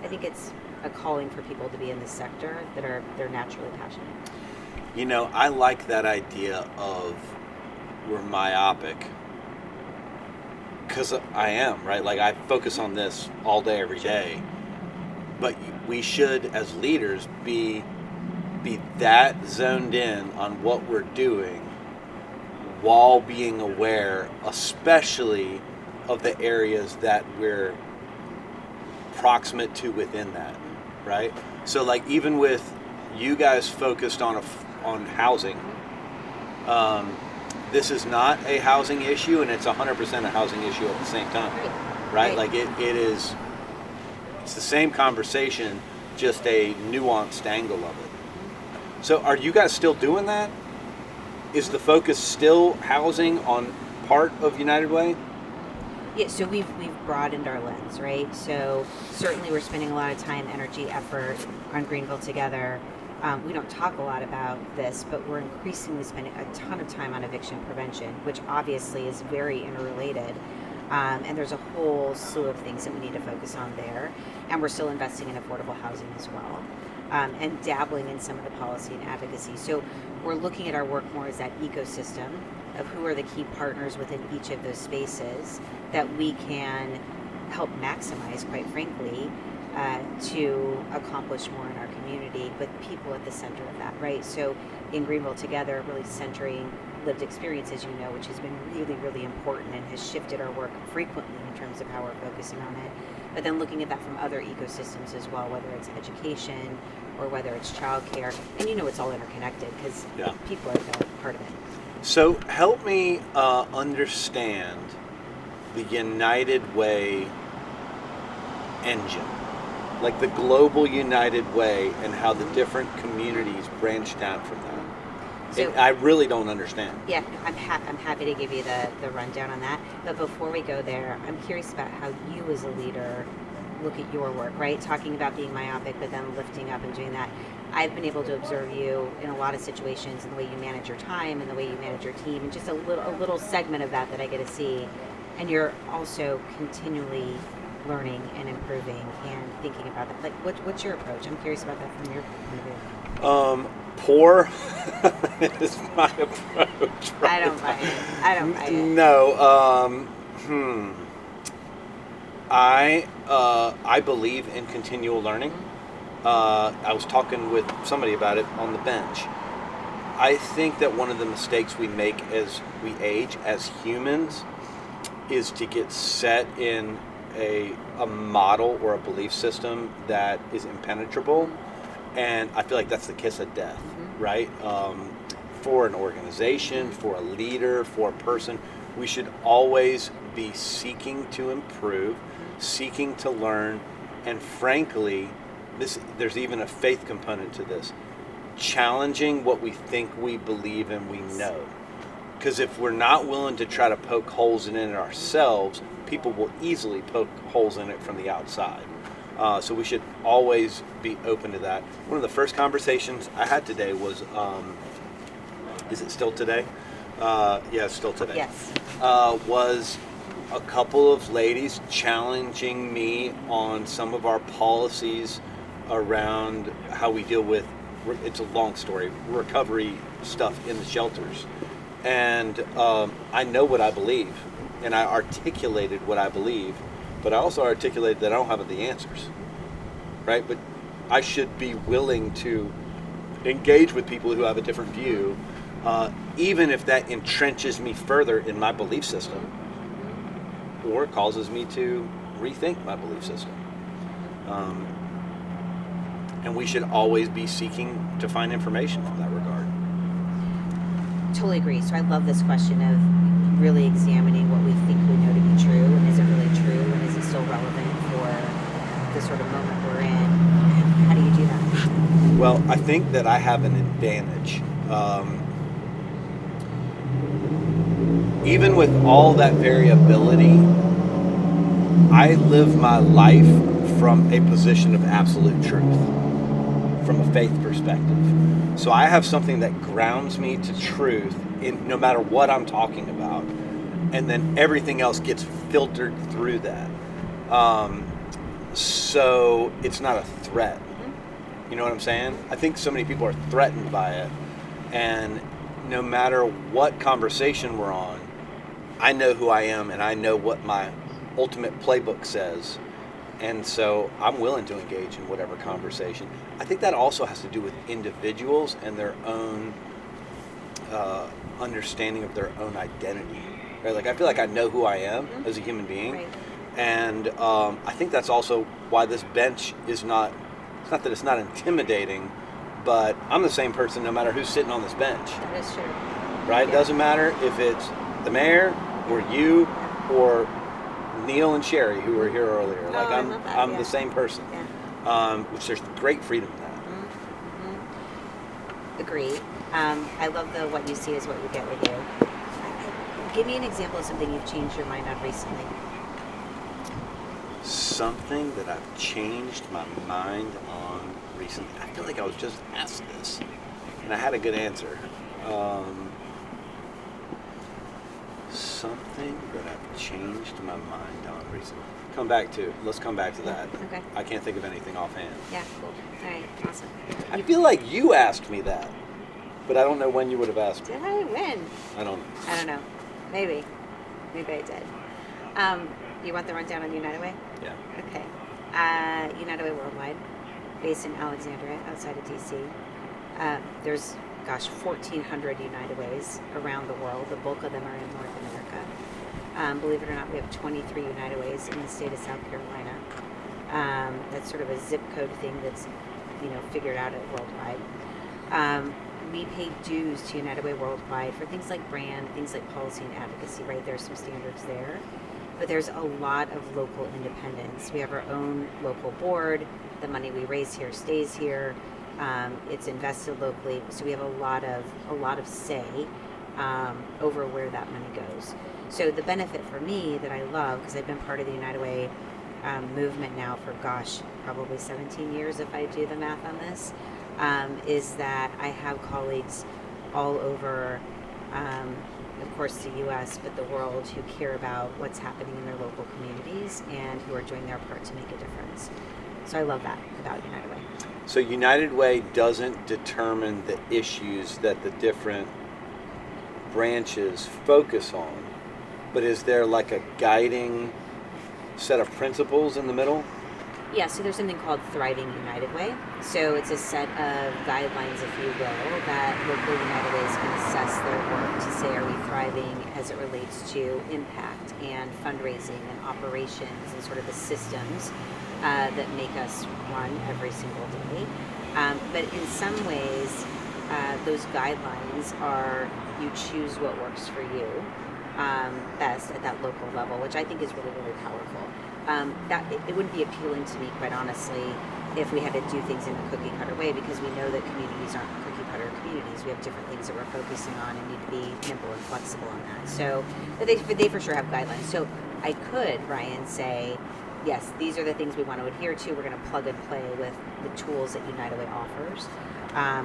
a calling for people to be in this sector they're naturally passionate. I like that idea of we're myopic, because I am, right? Like, I focus on this all day, every day. But we should, as leaders, be that zoned in on what we're doing while being aware, especially of the areas that we're proximate to within that, right? So, like, even with you guys focused on housing, this is not a housing issue, and it's 100% a housing issue at the same time, right? Like, it's the same conversation, just a nuanced angle of it. So are you guys still doing that? Is the focus still housing on part of United Way? Yeah, so we've broadened our lens, right? So certainly we're spending a lot of time, energy, effort on Greenville Together. We don't talk a lot about this, but we're increasingly spending a ton of time on eviction prevention, which obviously is very interrelated. And there's a whole slew of things that we need to focus on there. And we're still investing in affordable housing as well, and dabbling in some of the policy and advocacy. So we're looking at our work more as that ecosystem of who are the key partners within each of those spaces that we can help maximize, quite frankly, to accomplish more in our community, with people at the center of that, right? So in Greenville Together, really centering lived experience, as you know, which has been really, really important and has shifted our work frequently in terms of how we're focusing on it. But then looking at that from other ecosystems as well, whether it's education or whether it's childcare. And it's all interconnected because people are part of it. So help me understand the United Way engine, like the global United Way, and how the different communities branched out from that. So, I really don't understand. Yeah, I'm happy to give you the rundown on that. But before we go there, I'm curious about how you as a leader look at your work, right? Talking about being myopic, but then lifting up and doing that. I've been able to observe you in a lot of situations, and the way you manage your time and the way you manage your team, and just a little segment of that I get to see. And you're also continually learning and improving and thinking about that. Like, what's your approach? I'm curious about that from your point of view. Poor is my approach. Right? I don't buy it. No. I believe in continual learning. I was talking with somebody about it on the bench. I think that one of the mistakes we make as we age as humans is to get set in a model or a belief system that is impenetrable. And I feel like that's the kiss of death, right? For an organization, for a leader, for a person, we should always be seeking to improve, seeking to learn, and frankly, there's even a faith component to this. Challenging what we think we believe and we know. Because if we're not willing to try to poke holes in it ourselves, people will easily poke holes in it from the outside. So we should always be open to that. One of the first conversations I had today was, is it still today? Yeah, it's still today. Yes. Was a couple of ladies challenging me on some of our policies around how we deal with, it's a long story, recovery stuff in the shelters. And I know what I believe, and I articulated what I believe, but I also articulated that I don't have the answers. right? But I should be willing to engage with people who have a different view, even if that entrenches me further in my belief system, or causes me to rethink my belief system. And we should always be seeking to find information from that regard. Totally agree. So I love this question of really examining what we think we know to be true, and is it really true, and is it still relevant for the sort of moment we're in? How do you do that? Well, I think that I have an advantage. Even with all that variability, I live my life from a position of absolute truth, from a faith perspective. So I have something that grounds me to truth in no matter what I'm talking about, and then everything else gets filtered through that. So it's not a threat. You know what I'm saying? I think so many people are threatened by it, and no matter what conversation we're on, I know who I am and I know what my ultimate playbook says, and so I'm willing to engage in whatever conversation. I think that also has to do with individuals and their own understanding of their own identity. Right? Like I feel like I know who I am as a human being, Right. and I think that's also why this bench is not. It's not that it's not intimidating, but I'm the same person no matter who's sitting on this bench. That is true. Right? It Yeah. doesn't matter if it's the mayor or you or Neil and Sherry who were here earlier. Like I love that, I'm yeah. the same person. Yeah. Which there's great freedom in that. Agree. I love the what you see is what you get with you. Give me an example of something you've changed your mind on recently. Something that I've changed my mind on recently. I feel like I was just asked this, and I had a good answer. Something that I've changed my mind on recently. Let's come back to that. Okay. I can't think of anything offhand. Yeah, cool. All right, awesome. I feel like you asked me that, but I don't know when you would have asked me. Did I win? I don't know. I don't know. Maybe I did. You want the rundown on United Way? Yeah. Okay. United Way Worldwide, based in Alexandria, outside of DC. There's, 1,400 United Ways around the world. The bulk of them are in North America. Believe it or not, we have 23 United Ways in the state of South Carolina. That's sort of a zip code thing that's, figured out at worldwide. We pay dues to United Way Worldwide for things like brand, things like policy and advocacy, right? There's some standards there. But there's a lot of local independence. We have our own local board. The money we raise here stays here. It's invested locally, so we have a lot of say over where that money goes. So the benefit for me that I love, because I've been part of the United Way movement now for probably 17 years if I do the math on this, is that I have colleagues all over, of course the U.S., but the world, who care about what's happening in their local communities and who are doing their part to make a difference. So I love that about United Way. So United Way doesn't determine the issues that the different branches focus on, but is there like a guiding set of principles in the middle? Yeah, so there's something called Thriving United Way. So it's a set of guidelines, if you will, that local United Ways can assess their work to say, are we thriving as it relates to impact and fundraising and operations and sort of the systems that make us run every single day. But in some ways, those guidelines are, you choose what works for you best at that local level, which I think is really, really powerful. It wouldn't be appealing to me, quite honestly, if we had to do things in a cookie cutter way, because we know that communities aren't cookie cutter communities. We have different things that we're focusing on and need to be nimble and flexible on that. So but they for sure have guidelines. So I could, Ryan, say, yes, these are the things we want to adhere to. We're going to plug and play with the tools that United Way offers.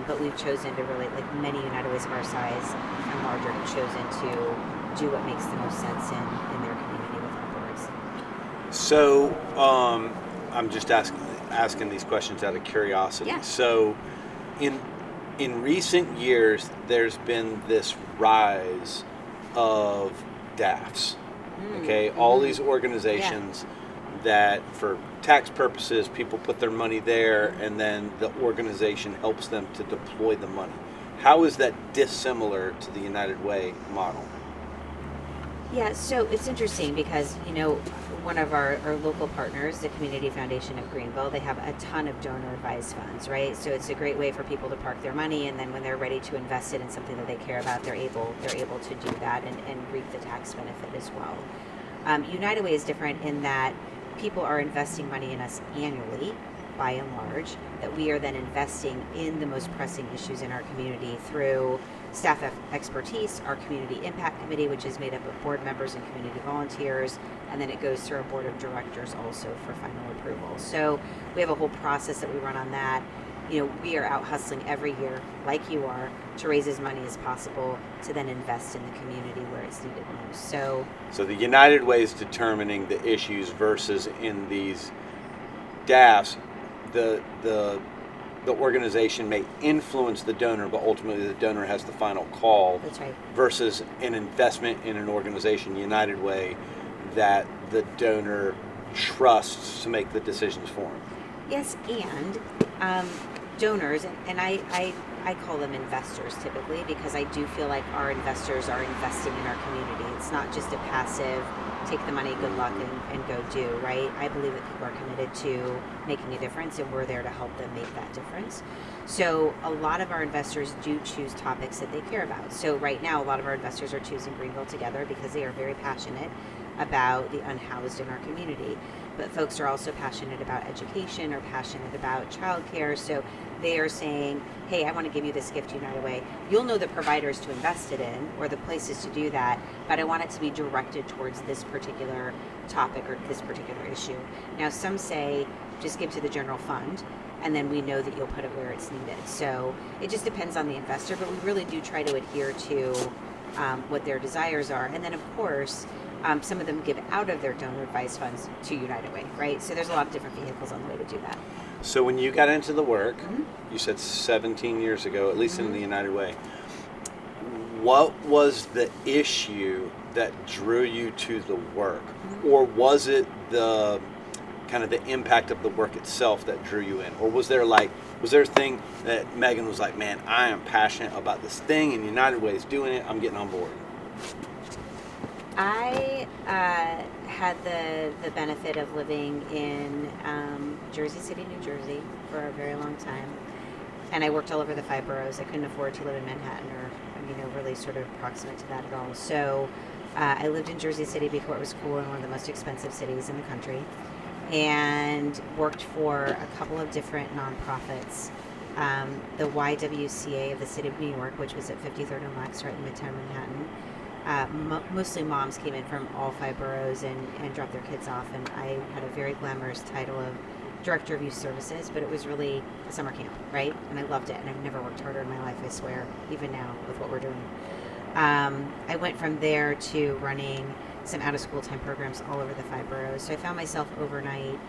But we've chosen to really, like many United Ways of our size and larger, have chosen to do what makes the most sense in their community with our boards. So I'm just asking these questions out of curiosity. Yeah. So in recent years, there's been this rise of DAFs. Okay, all these organizations that for tax purposes, people put their money there, and then the organization helps them to deploy the money. How is that dissimilar to the United Way model? Yeah, so it's interesting because, one of our local partners, the Community Foundation of Greenville, they have a ton of donor advised funds, right? So it's a great way for people to park their money, and then when they're ready to invest it in something that they care about, they're able to do that and reap the tax benefit as well. United Way is different in that people are investing money in us annually, by and large, that we are then investing in the most pressing issues in our community through staff expertise, our community impact committee, which is made up of board members and community volunteers, and then it goes through our board of directors also for final approval. So we have a whole process that we run on that. We are out hustling every year, like you are, to raise as money as possible to then invest in the community where it's needed most. So the United Way is determining the issues versus in these DAFs, the organization may influence the donor, but ultimately the donor has the final call. That's right. Versus an investment in an organization, United Way, that the donor trusts to make the decisions for him. Yes, and donors, and I call them investors typically, because I do feel like our investors are investing in our community. It's not just a passive, take the money, good luck, and go do, right? I believe that people are committed to making a difference, and we're there to help them make that difference. So a lot of our investors do choose topics that they care about. So right now, a lot of our investors are choosing Greenville Together because they are very passionate about the unhoused in our community. But folks are also passionate about education or passionate about childcare. So they are saying, hey, I want to give you this gift, United Way. You'll know the providers to invest it in or the places to do that, but I want it to be directed towards this particular topic or this particular issue. Now, some say just give to the general fund, and then we know that you'll put it where it's needed. So it just depends on the investor, but we really do try to adhere to what their desires are. And then, of course, some of them give out of their donor advised funds to United Way, right? So there's a lot of different vehicles on the way to do that. So when you got into the work, you said 17 years ago, at least in the United Way, what was the issue that drew you to the work? Or was it the kind of the impact of the work itself that drew you in? Or was there a thing that Megan was like, man, I am passionate about this thing and United Way is doing it, I'm getting on board? I had the benefit of living in Jersey City, New Jersey for a very long time. And I worked all over the 5 boroughs. I couldn't afford to live in Manhattan or, really sort of proximate to that at all. So I lived in Jersey City before it was cool and one of the most expensive cities in the country. And worked for a couple of different nonprofits. The YWCA of the City of New York, which was at 53rd and Lex, right in Midtown Manhattan. Mostly moms came in from all 5 boroughs and dropped their kids off, and I had a very glamorous title of Director of Youth Services, but it was really a summer camp, right? And I loved it, and I've never worked harder in my life, I swear, even now with what we're doing. I went from there to running some out-of-school time programs all over the 5 boroughs, so I found myself overnight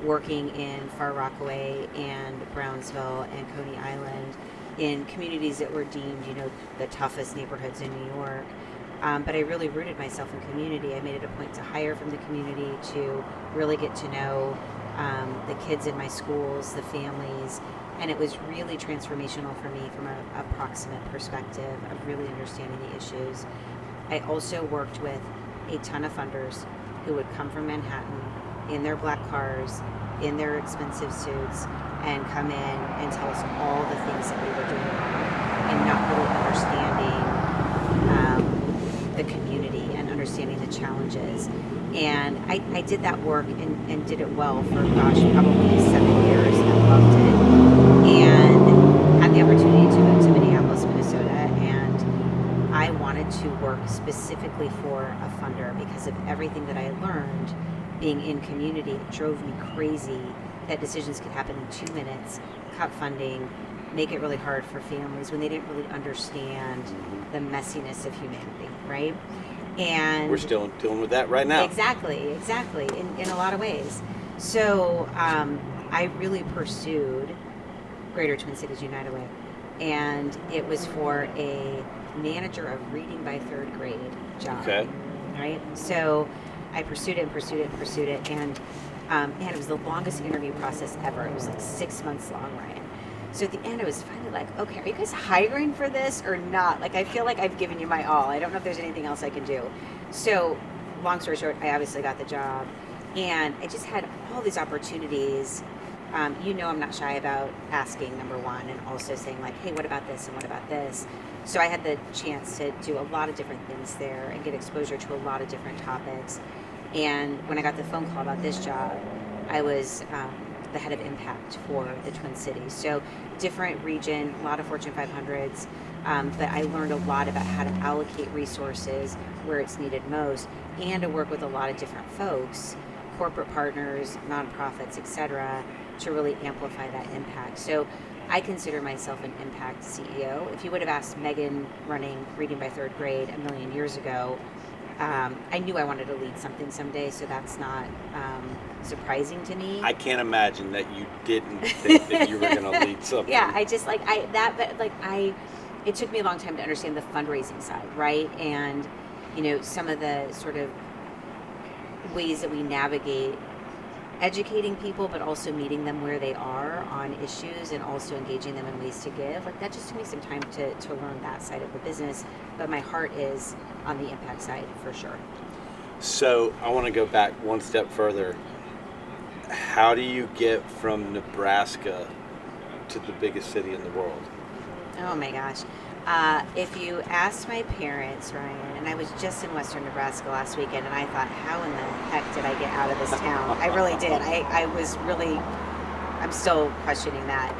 working in Far Rockaway and Brownsville and Coney Island in communities that were deemed, the toughest neighborhoods in New York. But I really rooted myself in community. I made it a point to hire from the community, to really get to know the kids in my schools, the families, and it was really transformational for me from a proximate perspective of really understanding the issues. I also worked with a ton of funders who would come from Manhattan in their black cars, in their expensive suits, and come in and tell us all the things that we were doing wrong and not really understanding the community and understanding the challenges. And I did that work and did it well for, probably 7 years. I loved it. And had the opportunity to move to Minneapolis, Minnesota. And I wanted to work specifically for a funder because of everything that I had learned being in community. It drove me crazy that decisions could happen in 2 minutes, cut funding, make it really hard for families when they didn't really understand the messiness of humanity, right? And we're still dealing with that right now. Exactly, in a lot of ways. So I really pursued Greater Twin Cities United Way, and it was for a manager of reading by 3rd grade job. Okay. Right? So I pursued it, and And it was the longest interview process ever. It was like 6 months long, Ryan. So at the end, I was finally like, okay, are you guys hiring for this or not? Like, I feel like I've given you my all. I don't know if there's anything else I can do. So long story short, I obviously got the job. And I just had all these opportunities. I'm not shy about asking, number one, and also saying like, hey, what about this and what about this? So I had the chance to do a lot of different things there and get exposure to a lot of different topics. And when I got the phone call about this job, I was the head of impact for the Twin Cities. So different region, a lot of Fortune 500s, but I learned a lot about how to allocate resources where it's needed most and to work with a lot of different folks, corporate partners, nonprofits, etc., to really amplify that impact. So I consider myself an impact CEO. If you would have asked Megan running Reading by Third Grade a million years ago, I knew I wanted to lead something someday, so that's not surprising to me. I can't imagine that you didn't think that you were going to lead something. Yeah, I just it took me a long time to understand the fundraising side, right? And, some of the sort of ways that we navigate educating people, but also meeting them where they are on issues and also engaging them in ways to give. Like, that just took me some time to learn that side of the business, but my heart is on the impact side for sure. So I want to go back one step further. How do you get from Nebraska to the biggest city in the world? Oh my gosh. If you asked my parents, Ryan, and I was just in Western Nebraska last weekend, and I thought, how in the heck did I get out of this town? I really did. I'm still questioning that.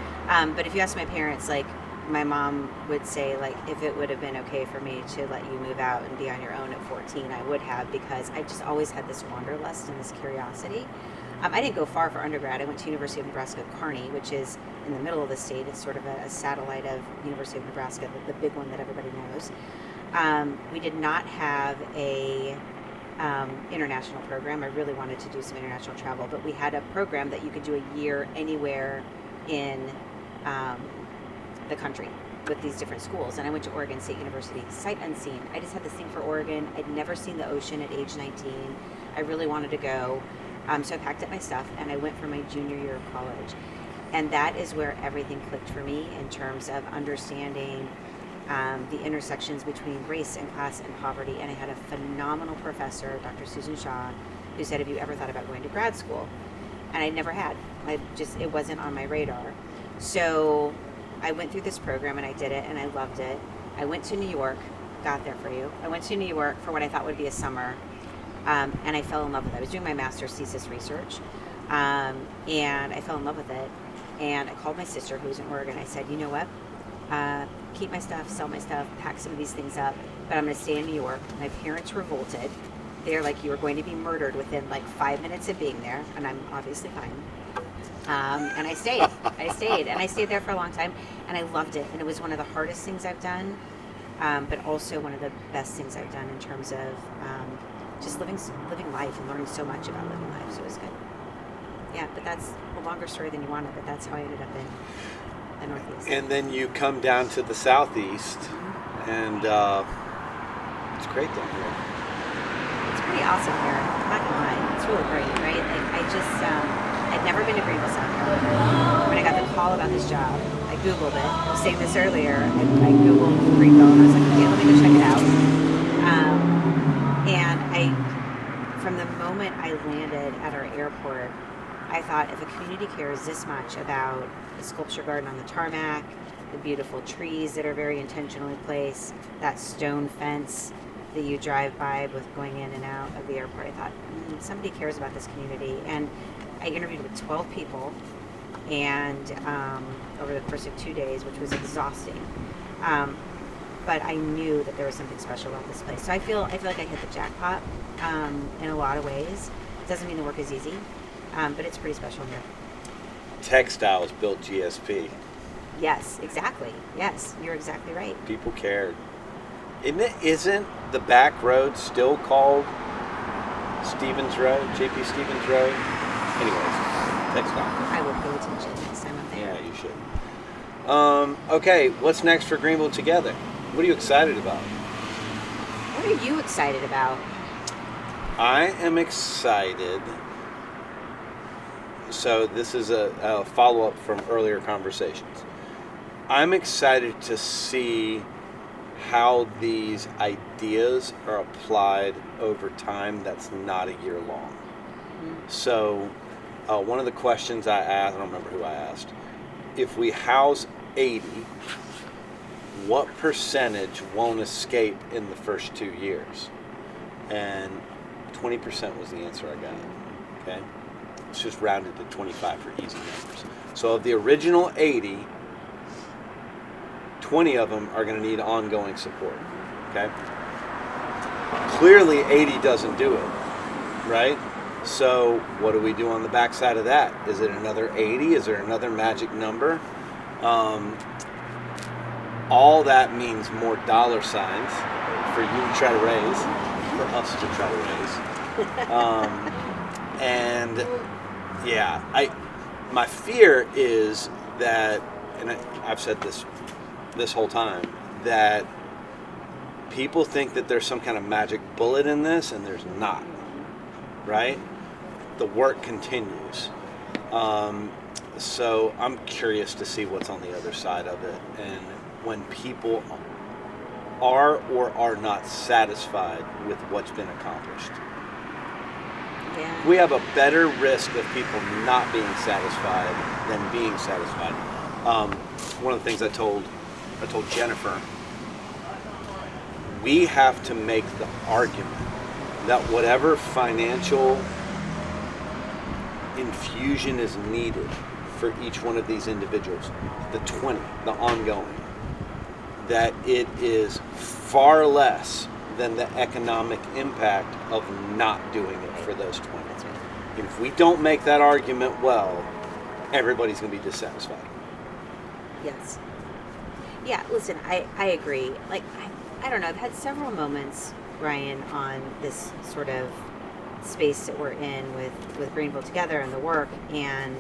But if you ask my parents, like, my mom would say, like, if it would have been okay for me to let you move out and be on your own at 14, I would have, because I just always had this wanderlust and this curiosity. I didn't go far for undergrad. I went to University of Nebraska Kearney, which is in the middle of the state. It's sort of a satellite of University of Nebraska, the big one that everybody knows. We did not have a international program. I really wanted to do some international travel, but we had a program that you could do a year anywhere in the country with these different schools. And I went to Oregon State University, sight unseen. I just had this thing for Oregon. I'd never seen the ocean at age 19. I really wanted to go. So I packed up my stuff and I went for my junior year of college. And that is where everything clicked for me in terms of understanding the intersections between race and class and poverty. And I had a phenomenal professor, Dr. Susan Shaw, who said, have you ever thought about going to grad school? And I never had. It wasn't on my radar. So I went through this program and I did it and I loved it. I went to New York, got there for you. I went to New York for what I thought would be a summer. And I fell in love with it. I was doing my master's thesis research, and I fell in love with it. And I called my sister, who was in Oregon. I said, you know what? Keep my stuff, sell my stuff, pack some of these things up, but I'm going to stay in New York. My parents revolted. They're like, you were going to be murdered within like 5 minutes of being there, and I'm obviously fine. And I stayed. And I stayed there for a long time, and I loved it. And it was one of the hardest things I've done, but also one of the best things I've done in terms of just living life and learning so much about living life. So it was good. Yeah, but that's a longer story than you wanted, but that's how I ended up in the Northeast. And then you come down to the Southeast, and it's great down here. It's pretty awesome here. I'm not gonna lie. It's really great, right? Like, I'd never been to Greenville, South Carolina. When I got the call about this job, I Googled it. I was saying this earlier. I Googled Greenville, and I was like, okay, let me go check it out. And from the moment I landed at our airport, I thought, if a community cares this much about the sculpture garden on the tarmac, the beautiful trees that are very intentionally placed, that stone fence that you drive by with going in and out of the airport, I thought, somebody cares about this community. And I interviewed with 12 people, and over the course of 2 days, which was exhausting. But I knew that there was something special about this place. So I feel like I hit the jackpot in a lot of ways. It doesn't mean the work is easy, but it's pretty special here. Textiles built GSP. Yes, exactly. Yes, you're exactly right. People cared. Isn't the back road still called Stevens Road, JP Stevens Road? Anyways, textiles. I will pay attention next time I'm there. Yeah, you should. Okay, what's next for Greenville Together? What are you excited about? What are you excited about? I am excited so this is a follow-up from earlier conversations. I'm excited to see how these ideas are applied over time that's not a year long. So one of the questions I asked, I don't remember who I asked, if we house 80, what percentage won't escape in the first 2 years? And 20% was the answer I got. Okay? It's just rounded to 25 for easy numbers. So of the original 80, 20 of them are going to need ongoing support. Okay? Clearly 80 doesn't do it, right? So what do we do on the backside of that? Is it another 80? Is there another magic number? All that means more dollar signs for you to try to raise, for us to try to raise. And yeah, my fear is that, and I've said this whole time, that people think that there's some kind of magic bullet in this, and there's not, right? The work continues. So I'm curious to see what's on the other side of it, and when people are or are not satisfied with what's been accomplished. Yeah. We have a better risk of people not being satisfied than being satisfied. One of the things I told Jennifer, we have to make the argument that whatever financial infusion is needed for each one of these individuals, the 20, the ongoing, that it is far less than the economic impact of not doing it for those 20. That's right. And if we don't make that argument well, everybody's going to be dissatisfied. Yes. Yeah, listen, I agree. Like, I don't know, I've had several moments, Ryan, on this sort of space that we're in with Greenville Together and the work, and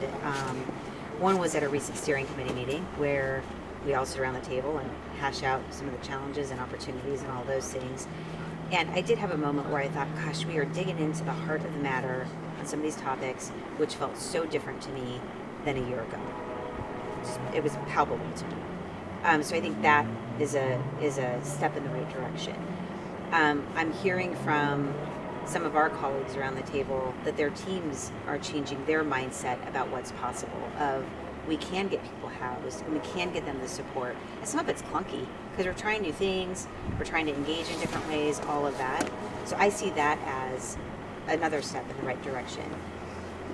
one was at a recent steering committee meeting where we all sit around the table and hash out some of the challenges and opportunities and all those things. And I did have a moment where I thought, gosh, we are digging into the heart of the matter on some of these topics, which felt so different to me than a year ago. It was palpable to me. So I think that is a step in the right direction. I'm hearing from some of our colleagues around the table that their teams are changing their mindset about what's possible, of we can get people housed and we can get them the support. And some of it's clunky because we're trying new things, we're trying to engage in different ways, all of that. So I see that as another step in the right direction.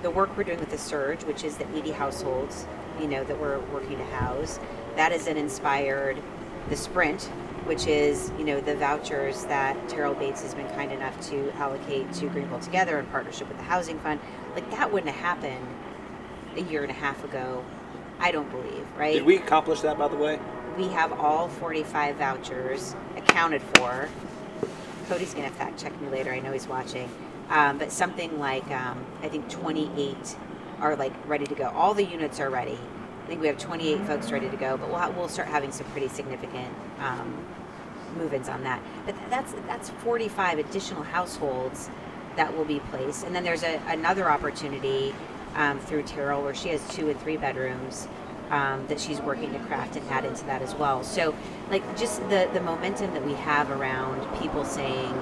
The work we're doing with the Surge, which is the 80 households, that we're working to house, that is inspired the Sprint, which is, the vouchers that Terrell Bates has been kind enough to allocate to Greenville Together in partnership with the Housing Fund. Like, that wouldn't have happened a year and a half ago, I don't believe, right? Did we accomplish that, by the way? We have all 45 vouchers accounted for. Cody's going to fact check me later. I know he's watching. But something like, I think 28 are like ready to go. All the units are ready. I think we have 28 folks ready to go, but we'll start having some pretty significant move-ins on that. But that's 45 additional households that will be placed. And then there's another opportunity through Terrell where she has 2 and 3 bedrooms that she's working to craft and add into that as well. So, like, just the momentum that we have around people saying,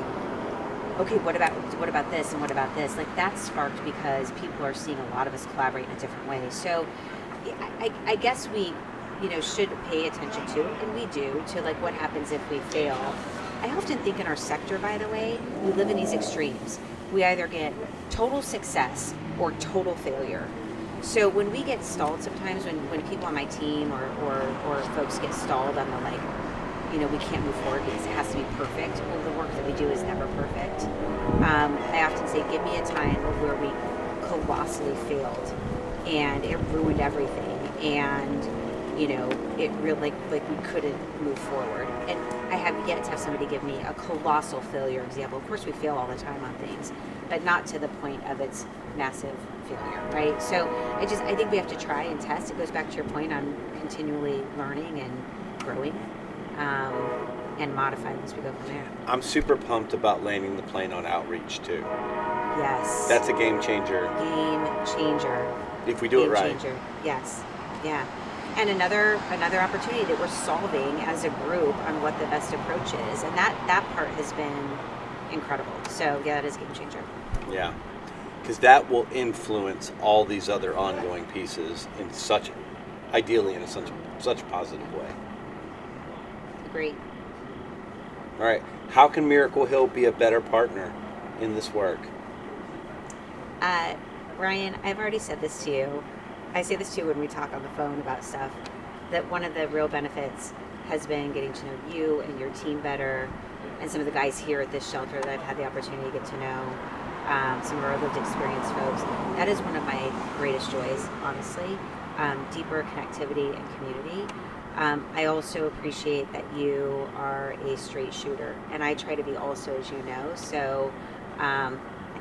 okay, what about this and what about this? Like, that's sparked because people are seeing a lot of us collaborate in a different way. So I guess we, should pay attention to, and we do, to like what happens if we fail. I often think in our sector, by the way, we live in these extremes. We either get total success or total failure. So when we get stalled sometimes, when people on my team or folks get stalled on the like, we can't move forward because it has to be perfect. Well, the work that we do is never perfect. I often say, give me a time where we colossally failed and it ruined everything, and it really like we couldn't move forward. And I have yet to have somebody give me a colossal failure example. Of course, we fail all the time on things, but not to the point of its massive failure, right? So I think we have to try and test. It goes back to your point on continually learning and growing. And modifying as we go from there. I'm super pumped about landing the plane on outreach too. Yes. That's a game changer. Game changer. if we do it Game right. changer. Yes. Yeah. And another opportunity that we're solving as a group on what the best approach is. And that part has been incredible. So yeah, that is a game changer. Yeah, because that will influence all these other ongoing pieces in ideally in such a positive way. Great. All right, how can Miracle Hill be a better partner in this work? Ryan, I've already said this to you. I say this to you when we talk on the phone about stuff, that one of the real benefits has been getting to know you and your team better, and some of the guys here at this shelter that I've had the opportunity to get to know, some of our lived experience folks. That is one of my greatest joys, honestly. Deeper connectivity and community. I also appreciate that you are a straight shooter, and I try to be also, as you know, so I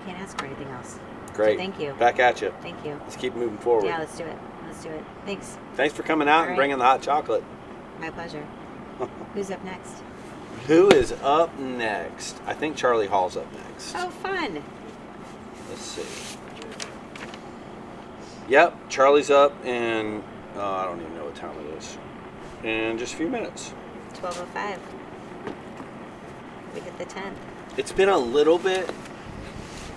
can't ask for anything else. Great. So thank you. Back at you. Thank you. Let's keep moving forward. Yeah, let's do it. Let's do it. Thanks. Thanks for coming out All and right. bringing the hot chocolate. My pleasure. Who's up next? Who is up next? I think Charlie Hall's up next. Oh, fun. Let's see. Yep, Charlie's up in, I don't even know what time it is, in just a few minutes. 12:05. We hit the 10th. It's been a little bit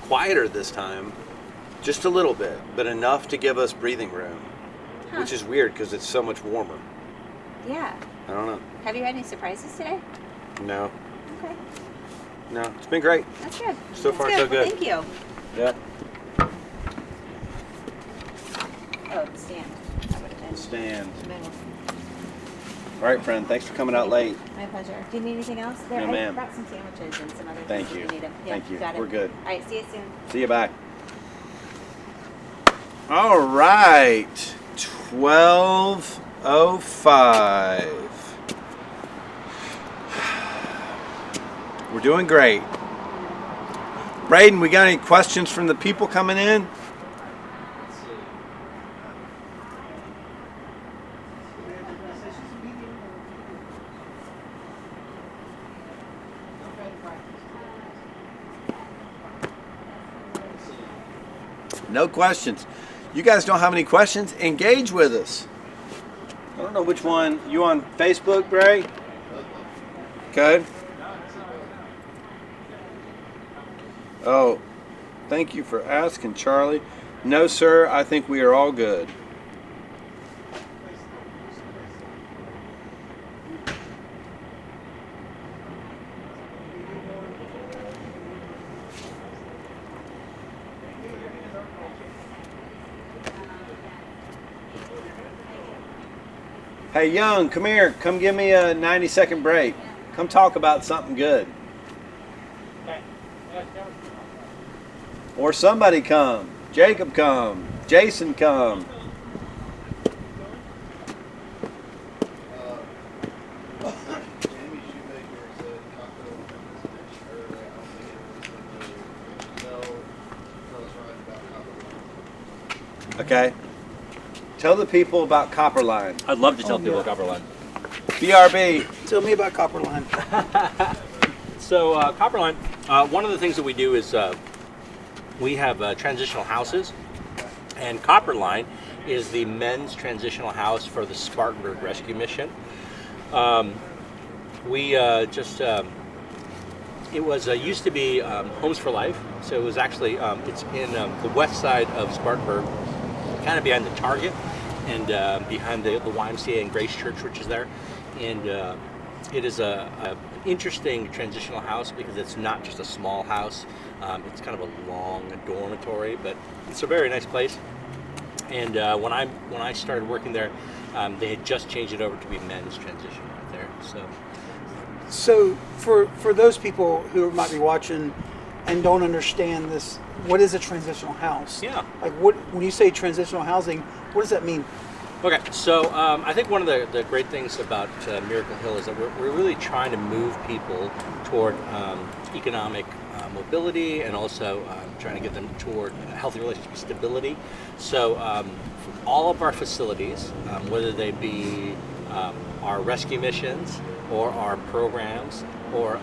quieter this time, just a little bit, but enough to give us breathing room, which is weird because it's so much warmer. Yeah. I don't know. Have you had any surprises today? No, Okay. no, it's been great. That's good. So far, That's so good. Well, thank you. Yep. Oh, the stand. That would have been Stand. the middle. All right, friend. Thanks for coming out late. My pleasure. Do you need anything else? There, No, I ma'am. brought some sandwiches and some other Thank things you. if you need them. Yeah, Thank you. Got it. We're good. All right, see you soon. See you back. All right. 12:05. We're doing great. Braden, we got any questions from the people coming in? No questions. You guys don't have any questions? Engage with us. I don't know which one. You on Facebook, Bray? Okay. Oh, thank you for asking, Charlie. No, sir, I think we are all good. Hey, Young, come here. Come give me a 90-second break. Come talk about something good. Or somebody come. Jacob come. Jason come. Okay. Tell the people about Copperline. I'd love to tell people about Copperline. BRB. Tell me about Copperline. So Copperline, one of the things that we do is we have transitional houses, and Copperline is the men's transitional house for the Spartanburg Rescue Mission. It was used to be Homes for Life, so it was actually it's in the west side of Spartanburg, kind of behind the Target and behind the YMCA and Grace Church, which is there. And it is an interesting transitional house because it's not just a small house. It's kind of a long dormitory, but it's a very nice place. And when I started working there, they had just changed it over to be men's transition right there. So for those people who might be watching and don't understand this, what is a transitional house? Yeah. Like when you say transitional housing, what does that mean? Okay, so I think one of the great things about Miracle Hill is that we're really trying to move people toward economic mobility and also trying to get them toward a healthy relationship with stability. So for all of our facilities, whether they be our rescue missions or our programs or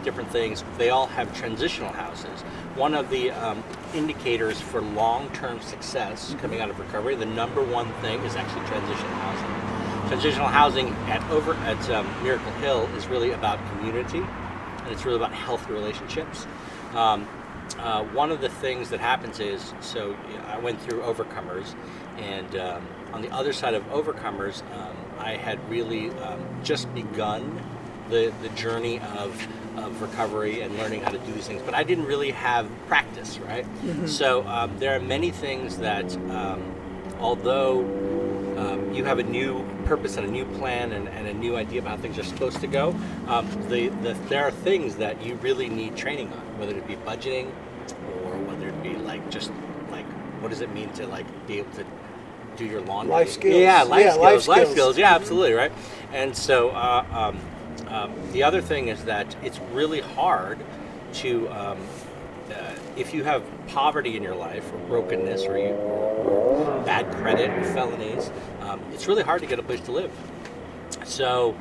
different things. They all have transitional houses. One of the indicators for long-term success coming out of recovery, the number one thing is actually transitional housing. Transitional housing at Miracle Hill is really about community, and it's really about healthy relationships. One of the things that happens is, so I went through Overcomers, and on the other side of Overcomers, I had really just begun the journey of recovery and learning how to do these things, but I didn't really have practice, right? So there are many things that, although you have a new purpose and a new plan and a new idea about how things are supposed to go, there are things that you really need training on, whether it be budgeting or whether it be like just like what does it mean to like be able to do your laundry? Life skills. Yeah, life skills. skills. Yeah, absolutely, right? And so the other thing is that it's really hard to if you have poverty in your life or brokenness or bad credit or felonies, it's really hard to get a place to live. So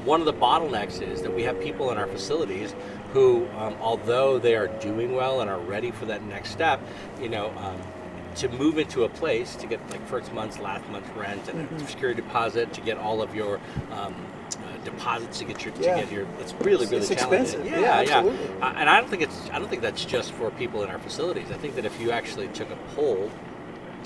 one of the bottlenecks is that we have people in our facilities who, although they are doing well and are ready for that next step, to move into a place to get like first month's, last month's rent and a security deposit, to get all of your deposits to get your it's really it's challenging. expensive. Yeah, absolutely. And I don't think that's just for people in our facilities. I think that if you actually took a poll,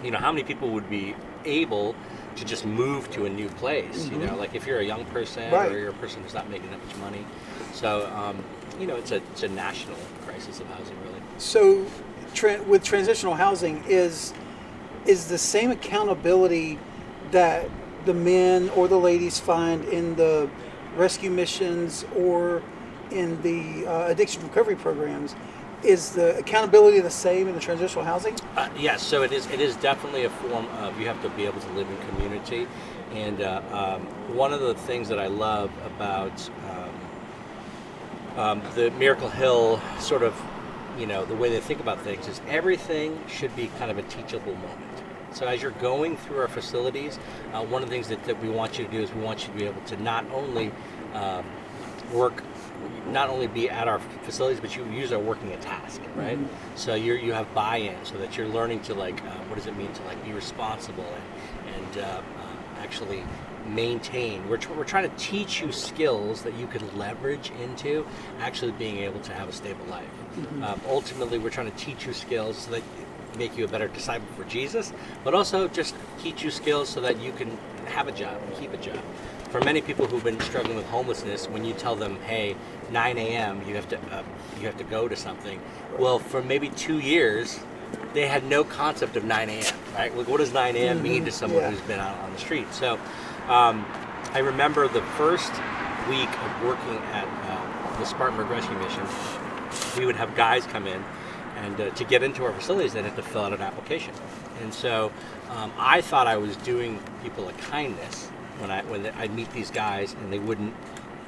how many people would be able to just move to a new place? Like if you're a young person Right. or you're a person who's not making that much money. So it's a national crisis of housing, really. So, with transitional housing, is the same accountability that the men or the ladies find in the rescue missions or in the addiction recovery programs, is the accountability the same in the transitional housing? Yes, so it is definitely a form of, you have to be able to live in community. And one of the things that I love about the Miracle Hill sort of, the way they think about things is everything should be kind of a teachable moment. So as you're going through our facilities, one of the things that we want you to do is we want you to be able to not only be at our facilities, but you use our working a task, right? So you have buy-in, so that you're learning to what does it mean to be responsible and actually maintain. We're trying to teach you skills that you can leverage into actually being able to have a stable life. Ultimately, we're trying to teach you skills so that make you a better disciple for Jesus, but also just teach you skills so that you can have a job and keep a job. For many people who've been struggling with homelessness, when you tell them, hey, 9 a.m. you have to go to something, well, for maybe 2 years, they had no concept of 9 a.m., right? Like, what does 9 a.m. mean to someone who's been out on the street? So I remember the first week of working at the Spartanburg Rescue Mission, we would have guys come in, and to get into our facilities, they'd have to fill out an application. And so I thought I was doing people a kindness when I'd meet these guys and they wouldn't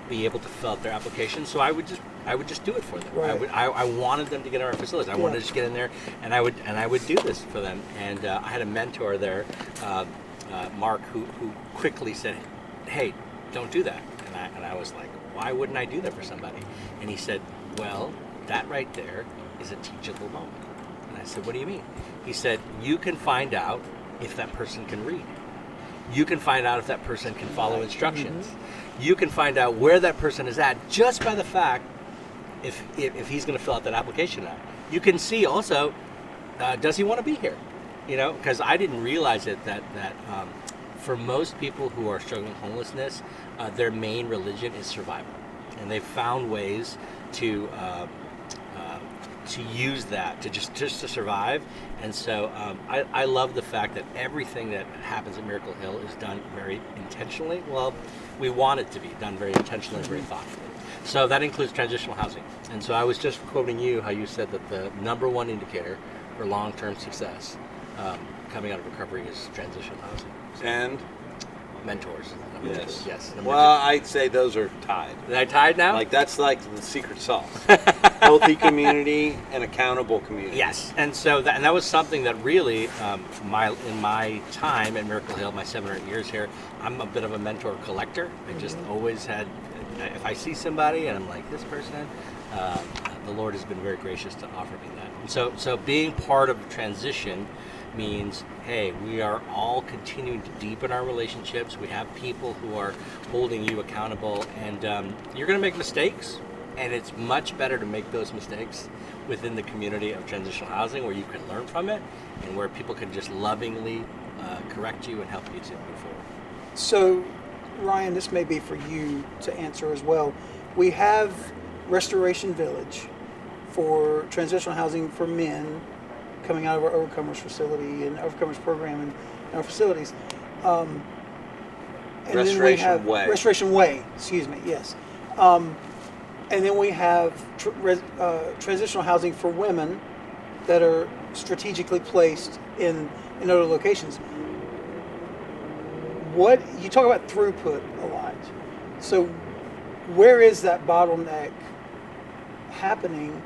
be able to fill out their application. So I would just do it for them. Right. I wanted them to get in our facilities. I wanted to just get in there, and I would do this for them. And I had a mentor there, Mark, who quickly said, "Hey, don't do that." And I was like, "Why wouldn't I do that for somebody?" And he said, "Well, that right there is a teachable moment." And I said, "What do you mean?" He said, "You can find out if that person can read. You can find out if that person can follow instructions. You can find out where that person is at just by the fact if he's going to fill out that application out. You can see also, does he want to be here? Because I didn't realize it that for most people who are struggling with homelessness, their main religion is survival, and they've found ways to use that to just to survive. And so I love the fact that everything that happens at Miracle Hill is done very intentionally. Well, we want it to be done very intentionally and very thoughtfully. So that includes transitional housing. And so I was just quoting you how you said that the number one indicator for long-term success coming out of recovery is transitional housing. And mentors. yes, Yes. Well, I'd say those are tied. Are they tied now? Like that's like the secret sauce. Healthy community and accountable community. Yes, and so that was something that really, in my time at Miracle Hill, my 7 or 8 years here, I'm a bit of a mentor collector. I just always had if I see somebody and I'm like, this person, the Lord has been very gracious to offer me that. And so being part of the transition means, hey, we are all continuing to deepen our relationships. We have people who are holding you accountable, and you're going to make mistakes, and it's much better to make those mistakes within the community of transitional housing where you can learn from it and where people can just lovingly correct you and help you to move forward. So, Ryan, this may be for you to answer as well. We have Restoration Village for transitional housing for men coming out of our Overcomers facility and Overcomers program in our facilities. And Restoration Way. Restoration Way, excuse me, yes. And then we have transitional housing for women that are strategically placed in other locations. What you talk about throughput a lot. So where is that bottleneck happening,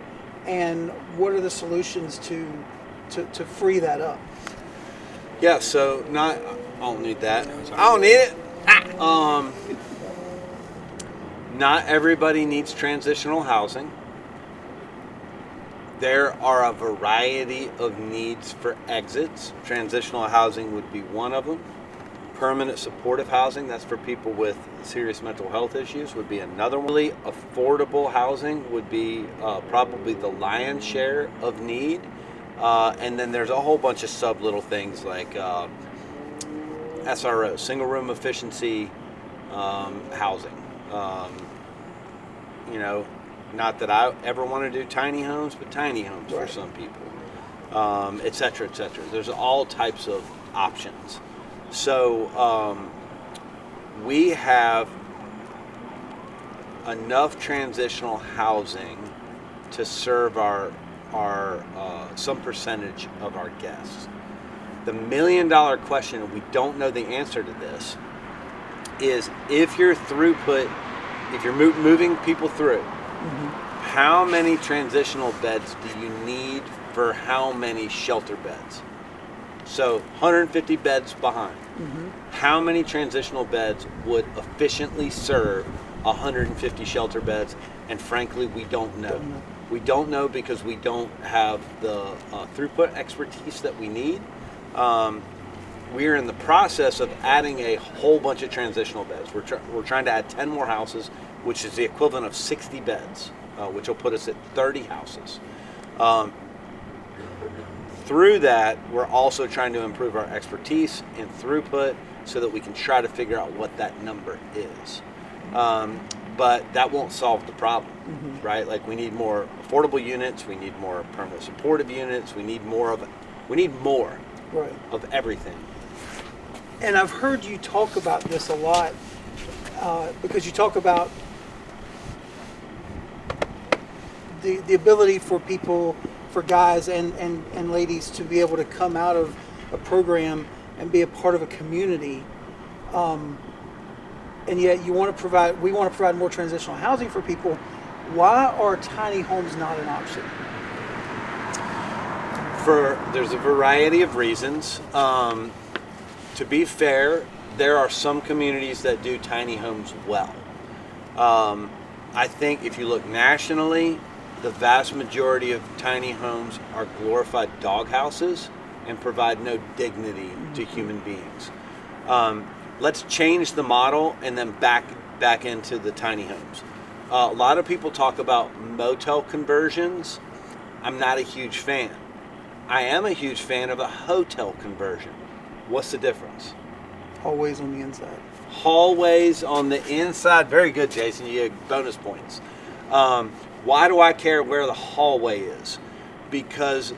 and what are the solutions to free that up? Yeah, so I don't need that. I don't need it. Not everybody needs transitional housing. There are a variety of needs for exits. Transitional housing would be one of them. Permanent supportive housing, that's for people with serious mental health issues, would be another one. Really affordable housing would be probably the lion's share of need. And then there's a whole bunch of sub little things like SRO, single room efficiency housing. Not that I ever want to do tiny homes, but tiny homes for some people, et cetera, et cetera. There's all types of options. So we have enough transitional housing to serve our some percentage of our guests. The $1 million question, and we don't know the answer to this, is if your throughput, if you're moving people through, how many transitional beds do you need for how many shelter beds? So 150 beds behind. How many transitional beds would efficiently serve 150 shelter beds? And frankly, we don't know. We don't know because we don't have the throughput expertise that we need. We're in the process of adding a whole bunch of transitional beds. We're trying to add 10 more houses, which is the equivalent of 60 beds, which will put us at 30 houses. Through that, we're also trying to improve our expertise in throughput so that we can try to figure out what that number is. But that won't solve the problem, right? Like, we need more affordable units, we need more permanent supportive units, we need more of everything. And I've heard you talk about this a lot because you talk about the ability for people, for guys and ladies to be able to come out of a program and be a part of a community. And yet we want to provide more transitional housing for people. Why are tiny homes not an option? There's a variety of reasons. To be fair, there are some communities that do tiny homes well. I think if you look nationally, the vast majority of tiny homes are glorified doghouses and provide no dignity to human beings. Let's change the model and then back into the tiny homes. A lot of people talk about motel conversions. I'm not a huge fan. I am a huge fan of a hotel conversion. What's the difference? Hallways on the inside. Hallways on the inside. Very good, Jason. You get bonus points. Why do I care where the hallway is? Because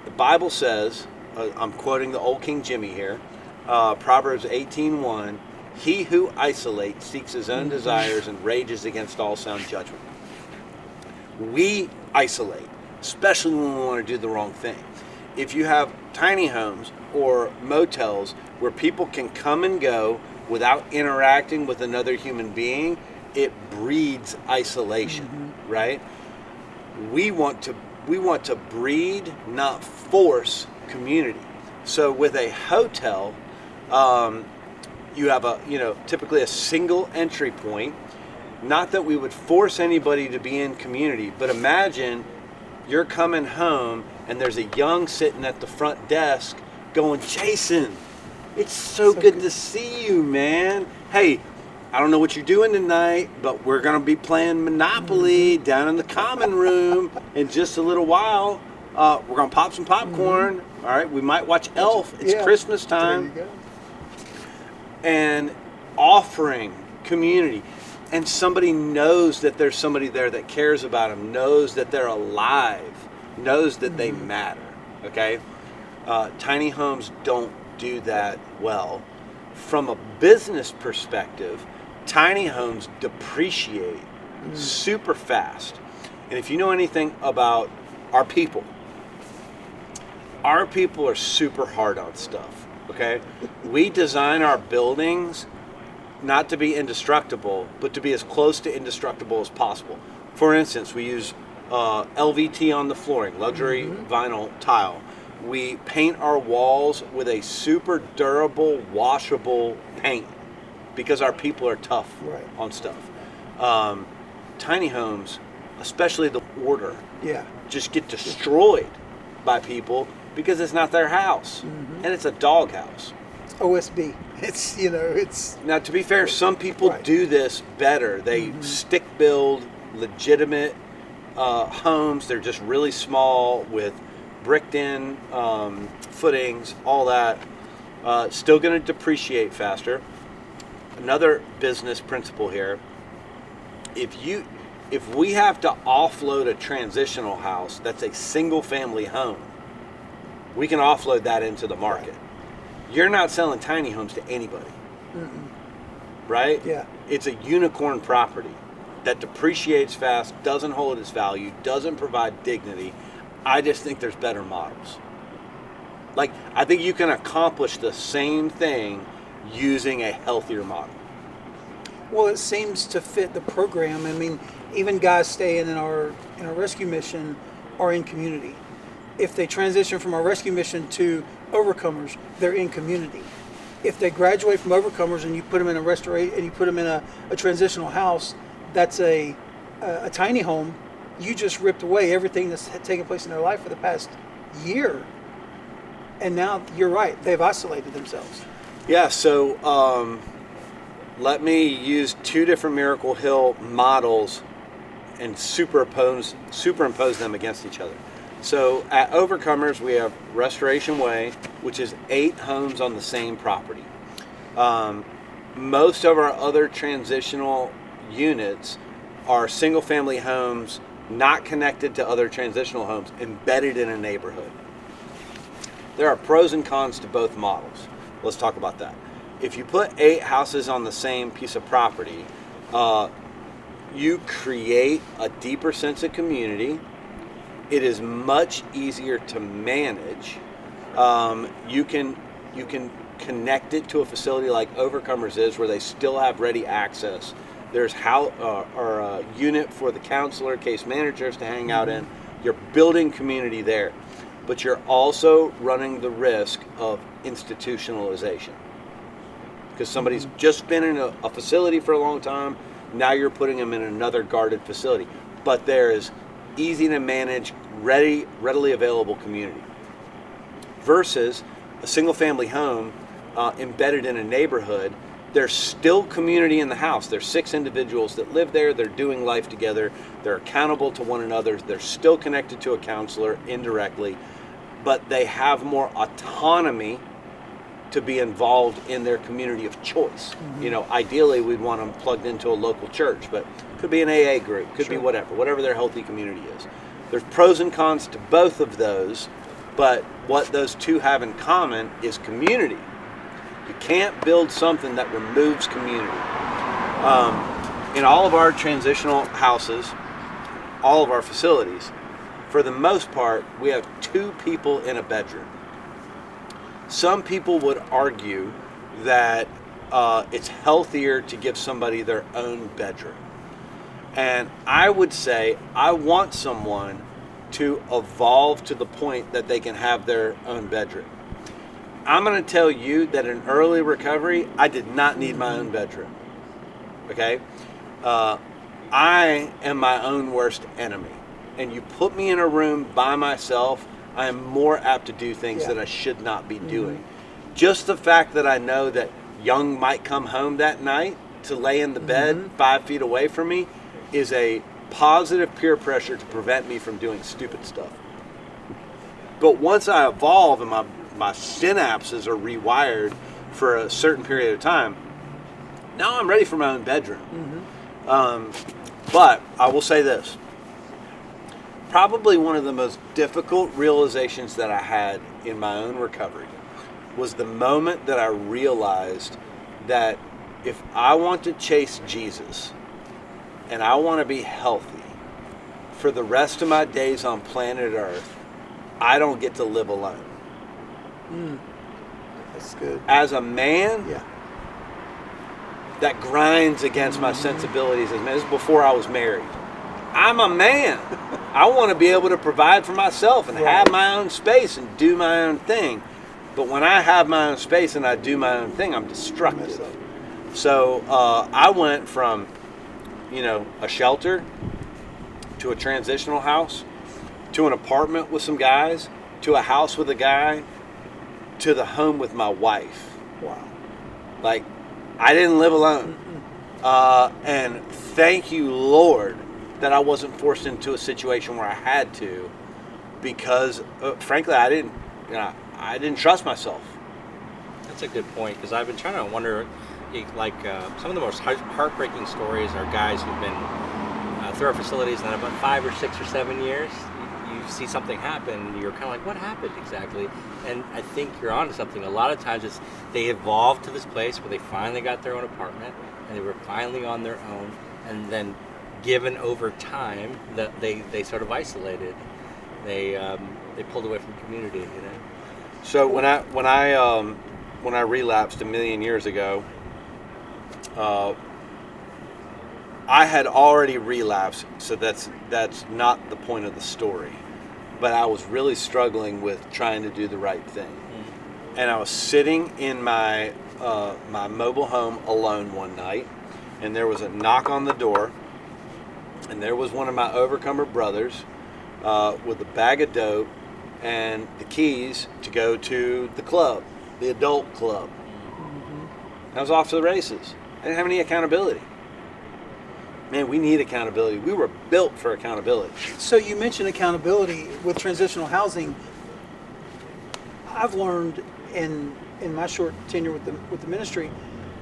the Bible says, I'm quoting the old King Jimmy here, Proverbs 18:1, he who isolates seeks his own desires and rages against all sound judgment. We isolate, especially when we want to do the wrong thing. If you have tiny homes or motels where people can come and go without interacting with another human being, it breeds isolation, right? We want to breed, not force, community. So with a hotel, You have typically a single entry point. Not that we would force anybody to be in community, but imagine you're coming home and there's a young sitting at the front desk going, Jason, it's so good to see you, man. Hey, I don't know what you're doing tonight, but we're going to be playing Monopoly down in the common room in just a little while. We're going to pop some popcorn. All right, we might watch Elf. It's Christmas time. There you go. And offering community. And somebody knows that there's somebody there that cares about them, knows that they're alive, knows that they matter, okay? Tiny homes don't do that well. From a business perspective, tiny homes depreciate super fast. And if you know anything about our people are super hard on stuff, okay? We design our buildings not to be indestructible, but to be as close to indestructible as possible. For instance, we use LVT on the flooring, luxury vinyl tile. We paint our walls with a super durable, washable paint because our people are tough on stuff. Tiny homes, especially the order, just get destroyed by people because it's not their house, and it's a dog house. OSB. It's Now, to be fair, some people do this better. They stick build legitimate homes. They're just really small with bricked in footings, all that. Still going to depreciate faster. Another business principle here: if we have to offload a transitional house that's a single family home, we can offload that into the market. You're not selling tiny homes to anybody, right? Yeah. It's a unicorn property that depreciates fast, doesn't hold its value, doesn't provide dignity. I just think there's better models. Like, I think you can accomplish the same thing using a healthier model. Well, it seems to fit the program. I mean, even guys staying in our rescue mission are in community. If they transition from our rescue mission to Overcomers, they're in community. If they graduate from Overcomers and you put them in a transitional house, that's a tiny home. You just ripped away everything that's taken place in their life for the past year, and now you're right, they've isolated themselves. Yeah. So let me use two different Miracle Hill models and superimpose them against each other. So at Overcomers, we have Restoration Way, which is 8 homes on the same property. Most of our other transitional units are single family homes not connected to other transitional homes, embedded in a neighborhood. There are pros and cons to both models. Let's talk about that. If you put 8 houses on the same piece of property, you create a deeper sense of community. It is much easier to manage. You can connect it to a facility like Overcomers is, where they still have ready access. There's a unit for the counselor, case managers to hang out in. You're building community there, but you're also running the risk of institutionalization because somebody's just been in a facility for a long time. Now you're putting them in another guarded facility, but there is easy to manage, readily available community versus a single family home embedded in a neighborhood. There's still community in the house. There's 6 individuals that live there. They're doing life together. They're accountable to one another. They're still connected to a counselor indirectly, but they have more autonomy to be involved in their community of choice. Ideally we'd want them plugged into a local church, but could be an AA group, could be whatever their healthy community is. There's pros and cons to both of those, but what those two have in common is community. You can't build something that removes community. In all of our transitional houses, all of our facilities, for the most part, we have 2 people in a bedroom. Some people would argue that it's healthier to give somebody their own bedroom. And I would say I want someone to evolve to the point that they can have their own bedroom. I'm going to tell you that in early recovery, I did not need my own bedroom. Okay? I am my own worst enemy. And you put me in a room by myself, I am more apt to do things that I should not be doing. Just the fact that I know that Young might come home that night to lay in the bed 5 feet away from me is a positive peer pressure to prevent me from doing stupid stuff. But once I evolve and my synapses are rewired for a certain period of time, now I'm ready for my own bedroom. But I will say this. Probably one of the most difficult realizations that I had in my own recovery was the moment that I realized that if I want to chase Jesus and I want to be healthy for the rest of my days on planet Earth, I don't get to live alone. That's good. As a man, Yeah. that grinds against my sensibilities as a man. This is before I was married. I'm a man. I want to be able to provide for myself and have my own space and do my own thing. But when I have my own space and I do my own thing, I'm destructive. So I went from, a shelter to a transitional house to an apartment with some guys to a house with a guy to the home with my wife. Wow. Like, I didn't live alone. And thank you, Lord, that I wasn't forced into a situation where I had to, because frankly, I didn't trust myself. That's a good point, because I've been trying to wonder, some of the most heartbreaking stories are guys who've been through our facilities, and in about 5 or 6 or 7 years, you see something happen, and you're kind of like, what happened exactly? And I think you're onto something. A lot of times they evolved to this place where they finally got their own apartment, and they were finally on their own, and then given over time that they sort of isolated. They pulled away from community, So when I relapsed a million years ago, I had already relapsed, so that's not the point of the story. But I was really struggling with trying to do the right thing, and I was sitting in my my mobile home alone one night, and there was a knock on the door, and there was one of my Overcomer brothers with a bag of dope and the keys to go to the club, the adult club. I was off to the races. I didn't have any accountability. Man, we need accountability. We were built for accountability. So you mentioned accountability with transitional housing. I've learned in my short tenure with the ministry,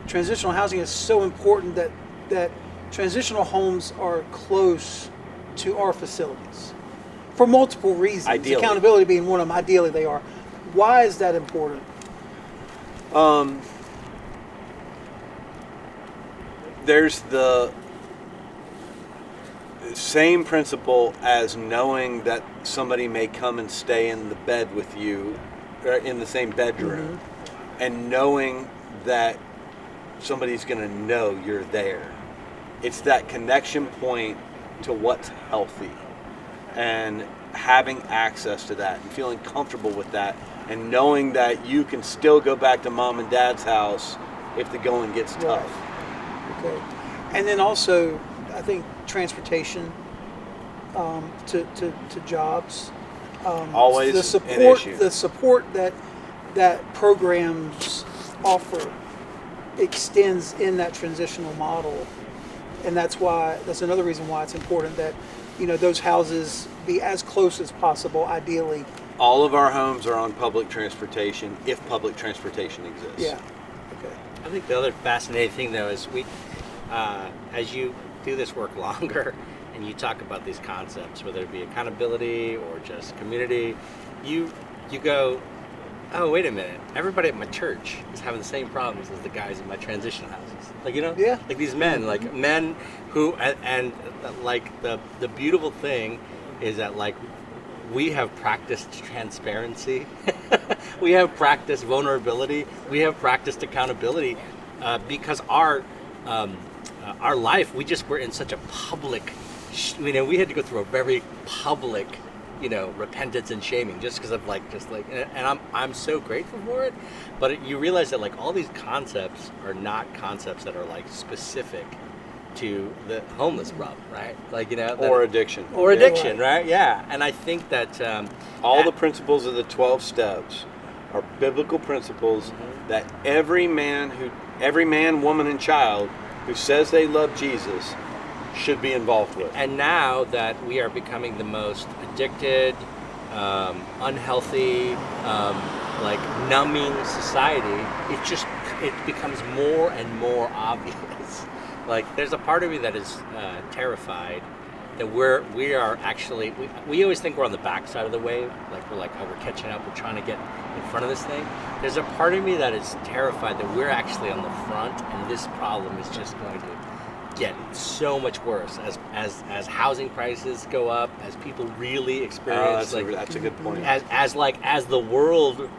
transitional housing is so important that transitional homes are close to our facilities for multiple reasons. Ideally. Accountability being one of them. Ideally, they are. Why is that important? There's the same principle as knowing that somebody may come and stay in the bed with you, or in the same bedroom, and knowing that somebody's going to know you're there. It's that connection point to what's healthy, and having access to that and feeling comfortable with that, and knowing that you can still go back to mom and dad's house if the going gets tough. Okay. And then also, I think transportation to jobs. Always the support, an issue. The support that programs offer extends in that transitional model, and that's another reason why it's important that those houses be as close as possible, ideally. All of our homes are on public transportation if public transportation exists. Yeah. Okay. I think the other fascinating thing, though, is as you do this work longer and you talk about these concepts, whether it be accountability or just community, you go, oh, wait a minute, everybody at my church is having the same problems as the guys in my transition houses. Yeah. Like these men, like men who, and like the beautiful thing is that, like, we have practiced transparency. We have practiced vulnerability. We have practiced accountability because our life, we just were in such a public, we had to go through a very public repentance and shaming, just because of and I'm so grateful for it. But you realize that all these concepts are not concepts that are specific to the homeless problem, right? Or addiction. Or addiction, right? Yeah. And I think that all the principles of the 12 steps are biblical principles that every man, woman, and child who says they love Jesus should be involved with. And now that we are becoming the most addicted, unhealthy, numbing society, it becomes more and more obvious. There's a part of me that is terrified that we are actually, we always think we're on the backside of the wave, we're catching up, we're trying to get in front of this thing. There's a part of me that is terrified that we're actually on the front, and this problem is just going to get so much worse as housing prices go up, as people really experience. That's a good point. As the world,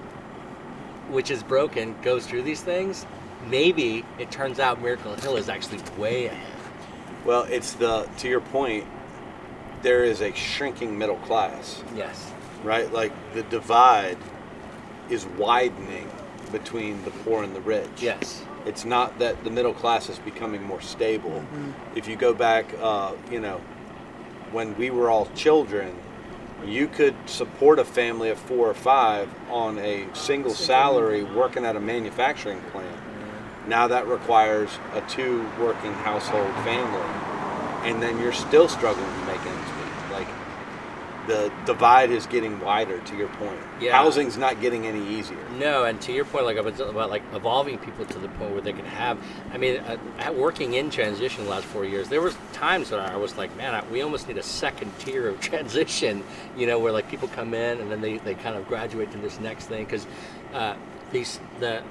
which is broken, goes through these things, maybe it turns out Miracle Hill is actually way ahead. Well, to your point, there is a shrinking middle class. Yes. Right? The divide is widening between the poor and the rich. Yes. It's not that the middle class is becoming more stable. If you go back, when we were all children, you could support a family of 4 or 5 on a single salary working at a manufacturing plant. Now that requires a 2 working household family, and then you're still struggling to make ends meet. The divide is getting wider, to your point. Yeah. Housing's not getting any easier. No, and to your point, about evolving people to the point where they can have. Working in transition the last 4 years, there was times where I was man, we almost need a second tier of transition. Where people come in and then they kind of graduate to this next thing, because the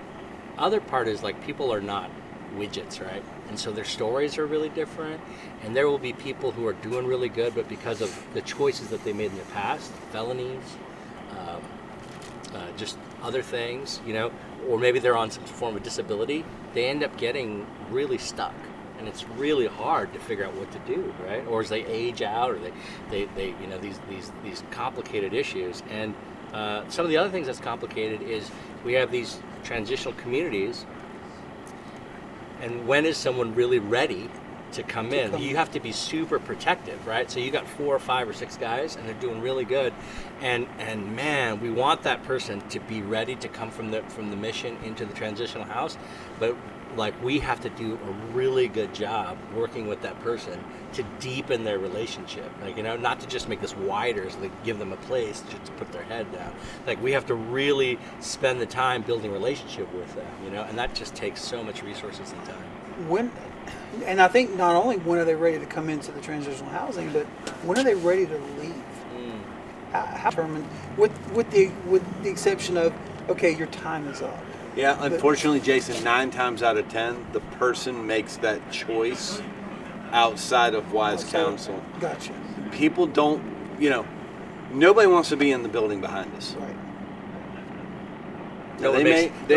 other part is people are not widgets, right? And so their stories are really different, and there will be people who are doing really good, but because of the choices that they made in the past, felonies, just other things, or maybe they're on some form of disability, they end up getting really stuck, and it's really hard to figure out what to do, right? Or as they age out, or they these complicated issues. And some of the other things that's complicated is we have these transitional communities. And when is someone really ready to come in? You have to be super protective, right? So you got 4 or 5 or 6 guys, and they're doing really good, and man, we want that person to be ready to come from the mission into the transitional house, but we have to do a really good job working with that person to deepen their relationship, not to just make this wider so they give them a place just to put their head down. We have to really spend the time building a relationship with them, and that just takes so much resources and time. And I think not only when are they ready to come into the transitional housing, but when are they ready to leave? How determined, with the exception of, okay, your time is up. Yeah, unfortunately, Jason, 9 times out of 10, the person makes that choice outside of wise counsel. Gotcha. People don't, nobody wants to be in the building behind us. Right. No one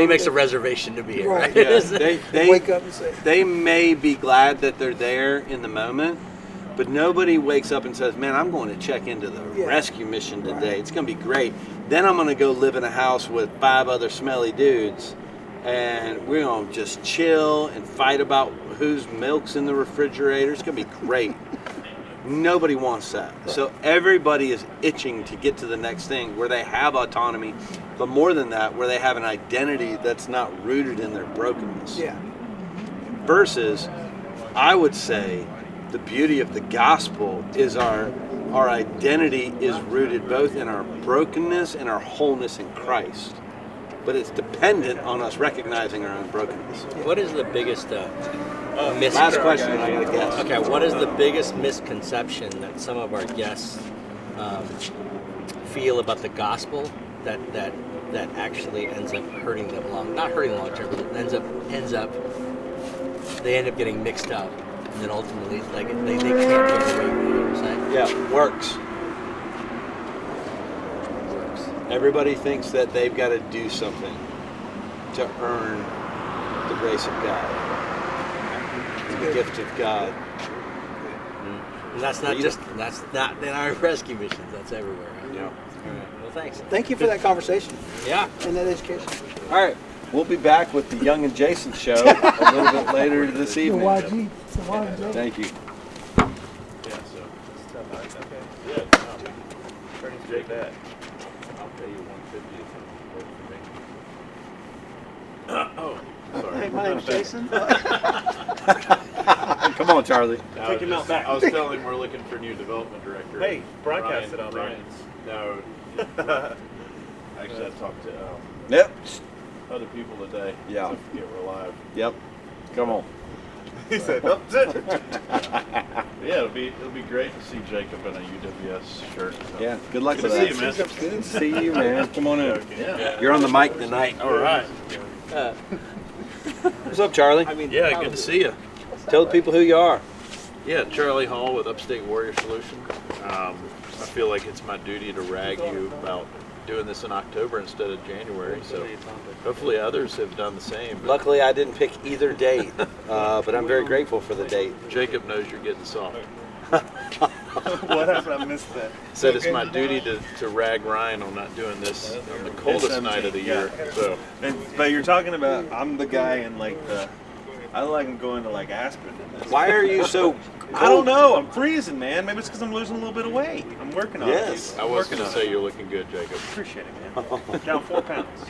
makes a reservation to be here, right? Yeah, they wake up and say. They may be glad that they're there in the moment, but nobody wakes up and says, man, I'm going to check into the rescue mission today. Right. It's going to be great. Then I'm going to go live in a house with 5 other smelly dudes, and we're going to just chill and fight about whose milk's in the refrigerator. It's going to be great. Nobody wants that. Right. So everybody is itching to get to the next thing where they have autonomy, but more than that, where they have an identity that's not rooted in their brokenness. Yeah. Versus, I would say, the beauty of the gospel is our identity is rooted both in our brokenness and our wholeness in Christ. But it's dependent on us recognizing our own brokenness. What is the biggest last question, I gotta guess. Okay, what is the biggest misconception that some of our guests feel about the gospel that actually ends up hurting them not hurting long term, but it they end up getting mixed up, and then ultimately they can't get away. You know what I'm saying? Yeah, works. Everybody thinks that they've got to do something to earn the grace of God, the gift of God. That's not in our rescue missions. That's everywhere. Huh? Yeah. All right. Well, thanks. Thank you for that conversation Yeah. and that education. All right. We'll be back with the Young and Jason show a little bit later this evening. Thank you. Yeah, so. Okay. Yeah. Turning Jake that. I'll pay you $150 if it works for me. Oh, sorry. Hey, my name's Jason. Come on, Charlie. Take him out back. I was telling him we're looking for a new development director. Hey, broadcast it on there. No. Actually, I talked to Yep. other people today. Yeah. So I forget we're live. Yep. Come on. He said, "Nope, that's it." Yeah, it'll be great to see Jacob in a UWS shirt. So. Yeah. Good luck Good with to that. see you, man. Good to see you, man. Come on in. Yeah. You're on the mic tonight. All right. What's up, Charlie? Yeah, good to see you. Tell the people who you are. Yeah, Charlie Hall with Upstate Warrior Solution. I feel like it's my duty to rag you about doing this in October instead of January. So hopefully others have done the same. But Luckily, I didn't pick either date, but I'm very grateful for the date. Jacob knows you're getting soft. What happened? I missed that. Said it's my duty to rag Ryan on not doing this on the coldest night of the year. So But you're talking about I'm the guy in like the. I like him going to like Aspen. Why are you so? I don't know. I'm freezing, man. Maybe it's because I'm losing a little bit of weight. I'm working on Yes. it. I was going to say you're looking good, Jacob. Appreciate it, man. Down 4 pounds.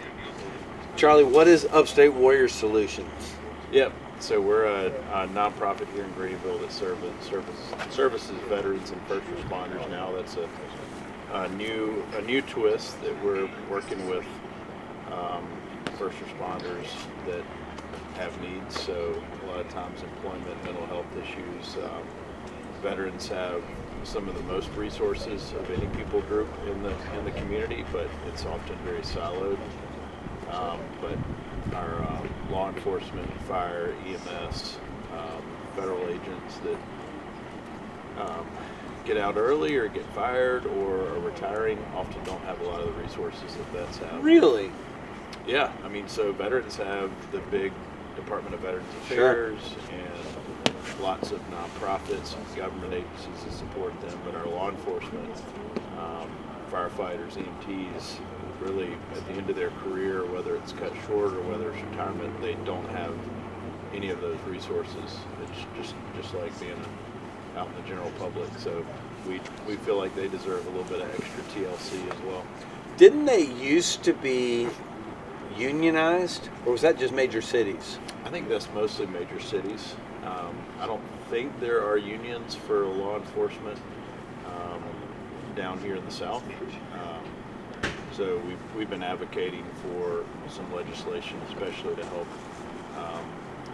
Charlie, what is Upstate Warrior Solutions? Yep. So we're a nonprofit here in Greenville that services veterans and first responders. Now that's a new twist that we're working with first responders that have needs. So a lot of times employment, mental health issues. Veterans have some of the most resources of any people group in the community, but it's often very siloed. But our law enforcement, fire, EMS, federal agents that get out early or get fired or are retiring often don't have a lot of the resources that vets have. Really? Yeah, I mean, so veterans have the big Department of Veterans Sure. Affairs and lots of nonprofits and government agencies that support them, but our law enforcement, firefighters, EMTs, really at the end of their career, whether it's cut short or whether it's retirement, they don't have any of those resources. It's just like being out in the general public. So we feel like they deserve a little bit of extra TLC as well. Didn't they used to be unionized, or was that just major cities? I think that's mostly major cities. I don't think there are unions for law enforcement down here in the South. So we've been advocating for some legislation, especially to help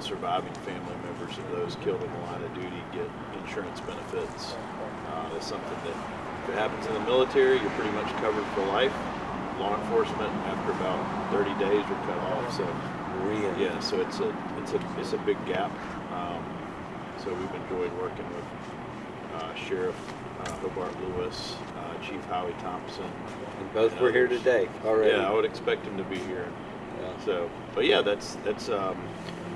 surviving family members of those killed in the line of duty get insurance benefits. That's something that if it happens in the military, you're pretty much covered for life. Law enforcement, after about 30 days, you're cut off. So Really? yeah, so it's a big gap. So we've enjoyed working with Sheriff Hobart Lewis, Chief Howie Thompson. And both were here today already. Yeah, I would expect him to be here. Yeah. So, but yeah, that's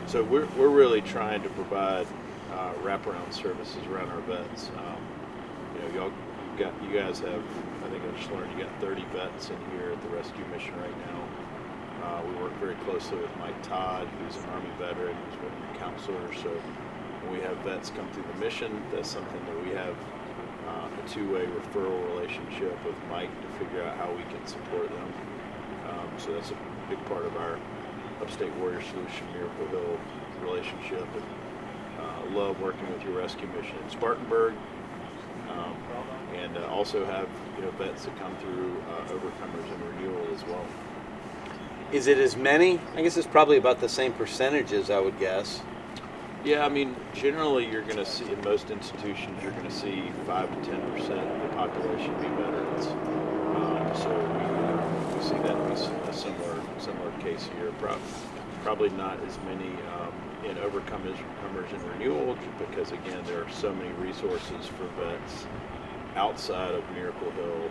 so we're really trying to provide wraparound services around our vets. You guys have, I think I just learned you got 30 vets in here at the rescue mission right now. We work very closely with Mike Todd, who's an Army veteran, who's been a counselor. So when we have vets come through the mission, that's something that we have a two-way referral relationship with Mike to figure out how we can support them. So that's a big part of our Upstate Warrior Solution Miracle Hill relationship. And love working with your rescue mission in Spartanburg. And also have vets that come through Overcomers and Renewal as well. Is it as many? I guess it's probably about the same percentages, I would guess. Yeah, I mean, generally you're going to see, in most institutions, you're going to see 5 to 10% of the population be veterans. So we see that to be a similar case here. Probably not as many in Overcomers and Renewal, because again, there are so many resources for vets outside of Miracle Hill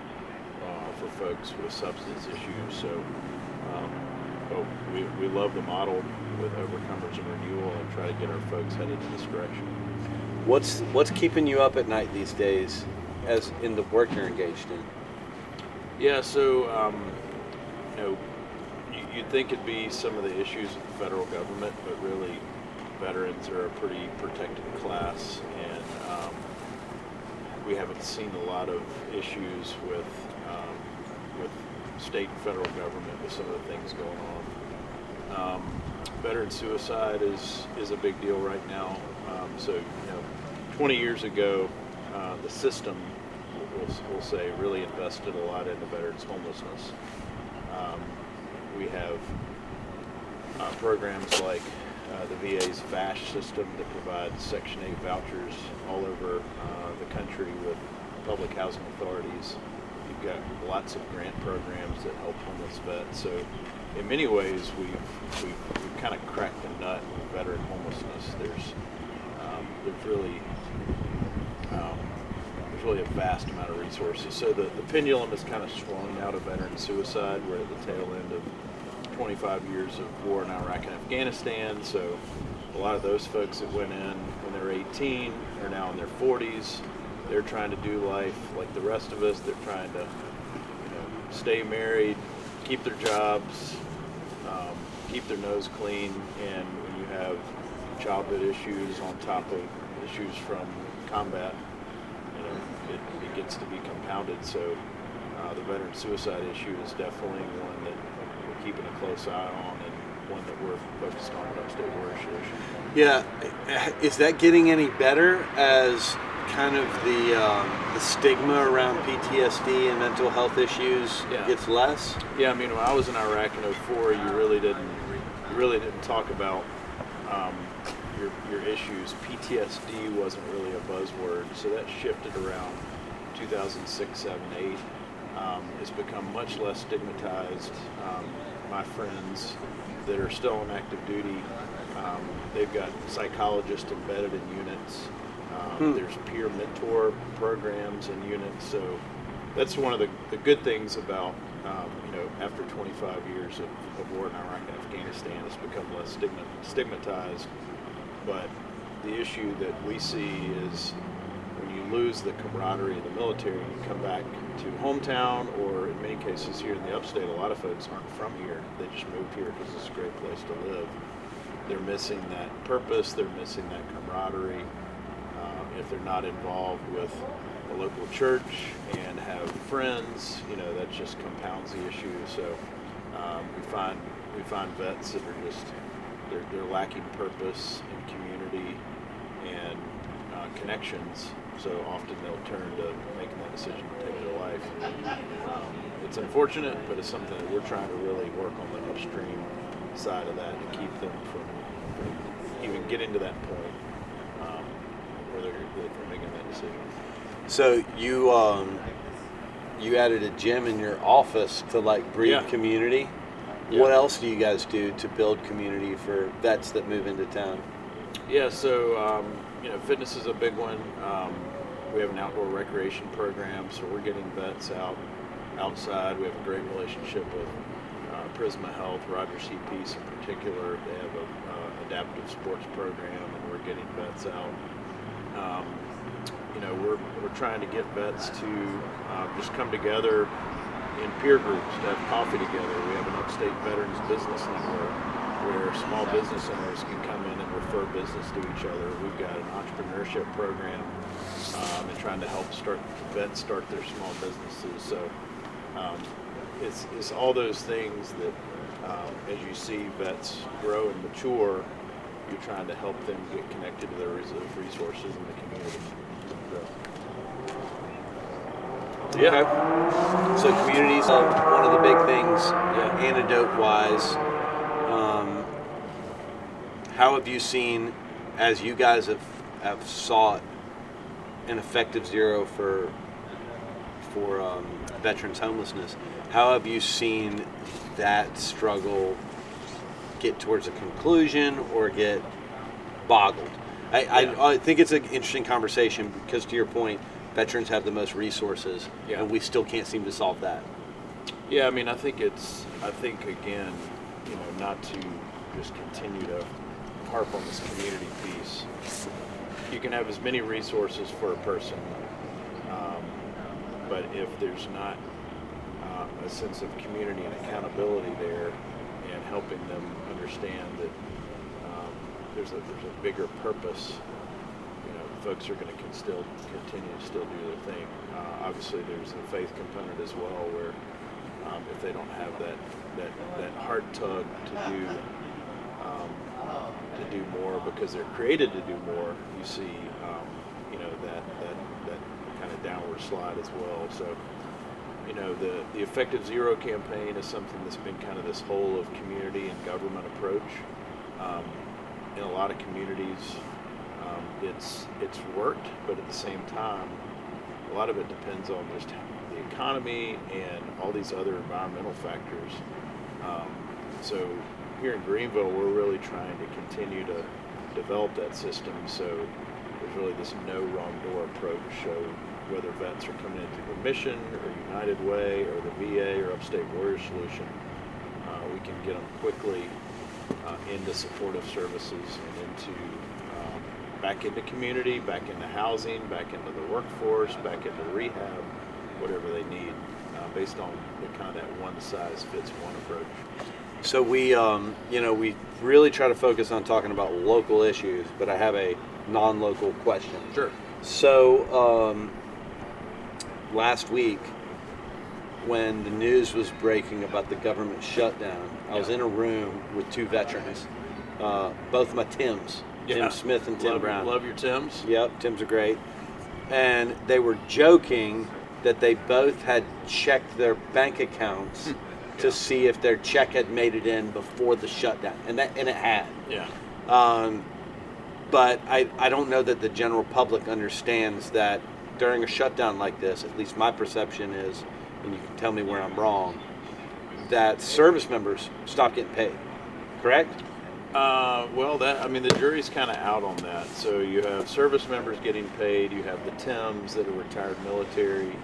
for folks with substance issues. So but we love the model with Overcomers and Renewal and try to get our folks headed in this direction. What's keeping you up at night these days, as in the work you're engaged in? Yeah, so you'd think it'd be some of the issues with the federal government, but really, veterans are a pretty protected class, and we haven't seen a lot of issues with state and federal government with some of the things going on. Veteran suicide is a big deal right now. So 20 years ago, the system, we'll say, really invested a lot into veterans homelessness. We have programs like the VA's VASH system that provides Section 8 vouchers all over the country with public housing authorities. You've got lots of grant programs that help homeless vets. So in many ways, we've kind of cracked the nut with veteran homelessness. There's really a vast amount of resources. So the pendulum is kind of swung out of veteran suicide. We're at the tail end of 25 years of war in Iraq and Afghanistan. So a lot of those folks that went in when they were 18 are now in their 40s. They're trying to do life like the rest of us. They're trying to stay married, keep their jobs, keep their nose clean, and when you have childhood issues on top of issues from combat, it gets to be compounded. So the veteran suicide issue is definitely one that we're keeping a close eye on, and one that we're focused on at Upstate Warrior. Yeah, is that getting any better as kind of the stigma around PTSD and mental health issues gets less? Yeah, I mean, when I was in Iraq in '04, you really didn't talk about your issues. PTSD wasn't really a buzzword, so that shifted around 2006, 7, 8. It's become much less stigmatized. My friends that are still on active duty, they've got psychologists embedded in units. There's peer mentor programs and units. So that's one of the good things about, after 25 years of war in Iraq and Afghanistan, it's become less stigmatized. But the issue that we see is when you lose the camaraderie of the military, you come back to hometown, or in many cases here in the upstate, a lot of folks aren't from here. They just moved here because it's a great place to live. They're missing that purpose. They're missing that camaraderie. If they're not involved with a local church and have friends, that just compounds the issue. So we find vets that are just they're lacking purpose and community and connections. So often they'll turn to making that decision to take their life. It's unfortunate, but it's something that we're trying to really work on the upstream side of that to keep them from even getting to that point where they're making that decision. So you added a gym in your office to breed community. Yeah. What else do you guys do to build community for vets that move into town? Yeah, so fitness is a big one. We have an outdoor recreation program, so we're getting vets outside. We have a great relationship with Prisma Health, Roger C. Peace in particular. They have an adaptive sports program, and we're getting vets out. We're trying to get vets to just come together in peer groups, to have coffee together. We have an Upstate Veterans Business Network where small business owners can come in and refer business to each other. We've got an entrepreneurship program and trying to help vets start their small businesses. So it's all those things that as you see vets grow and mature, you're trying to help them get connected to those resources in the community. Yeah. So communities are one of the big things, antidote-wise. How have you seen, as you guys have sought an effective zero for veterans homelessness, how have you seen that struggle get towards a conclusion or get boggled? I think it's an interesting conversation because, to your point, veterans have the most resources, and we still can't seem to solve that. Yeah, I mean, I think again, not to just continue to harp on this community piece. you can have as many resources for a person, but if there's not a sense of community and accountability there, and helping them understand that there's a bigger purpose, folks are going to continue to still do their thing. Obviously, there's a faith component as well, where if they don't have that heart tug to do more because they're created to do more, you see, that kind of downward slide as well. So, the Effective Zero campaign is something that's been kind of this whole of community and government approach. In a lot of communities, it's worked, but at the same time, a lot of it depends on just the economy and all these other environmental factors. So here in Greenville, we're really trying to continue to develop that system. So there's really this no wrong door approach. So whether vets are coming in through the Mission or United Way or the VA or Upstate Warrior Solution, we can get them quickly into supportive services and into back into community, back into housing, back into the workforce, back into rehab, whatever they need, based on the kind of that one size fits one approach. So we really try to focus on talking about local issues, but I have a non-local question. Sure. So last week, when the news was breaking about the government shutdown, I was in a room with two veterans, both my Tims, Tim Smith and Tim Brown. Love your Tims. Yep, Tims are great. And they were joking that they both had checked their bank accounts to see if their check had made it in before the shutdown, and it had. Yeah. But I don't know that the general public understands that during a shutdown like this, at least my perception is, and you can tell me where I'm wrong, that service members stop getting paid, correct? Well, the jury's kind of out on that. So you have service members getting paid, you have the Tims that are retired military,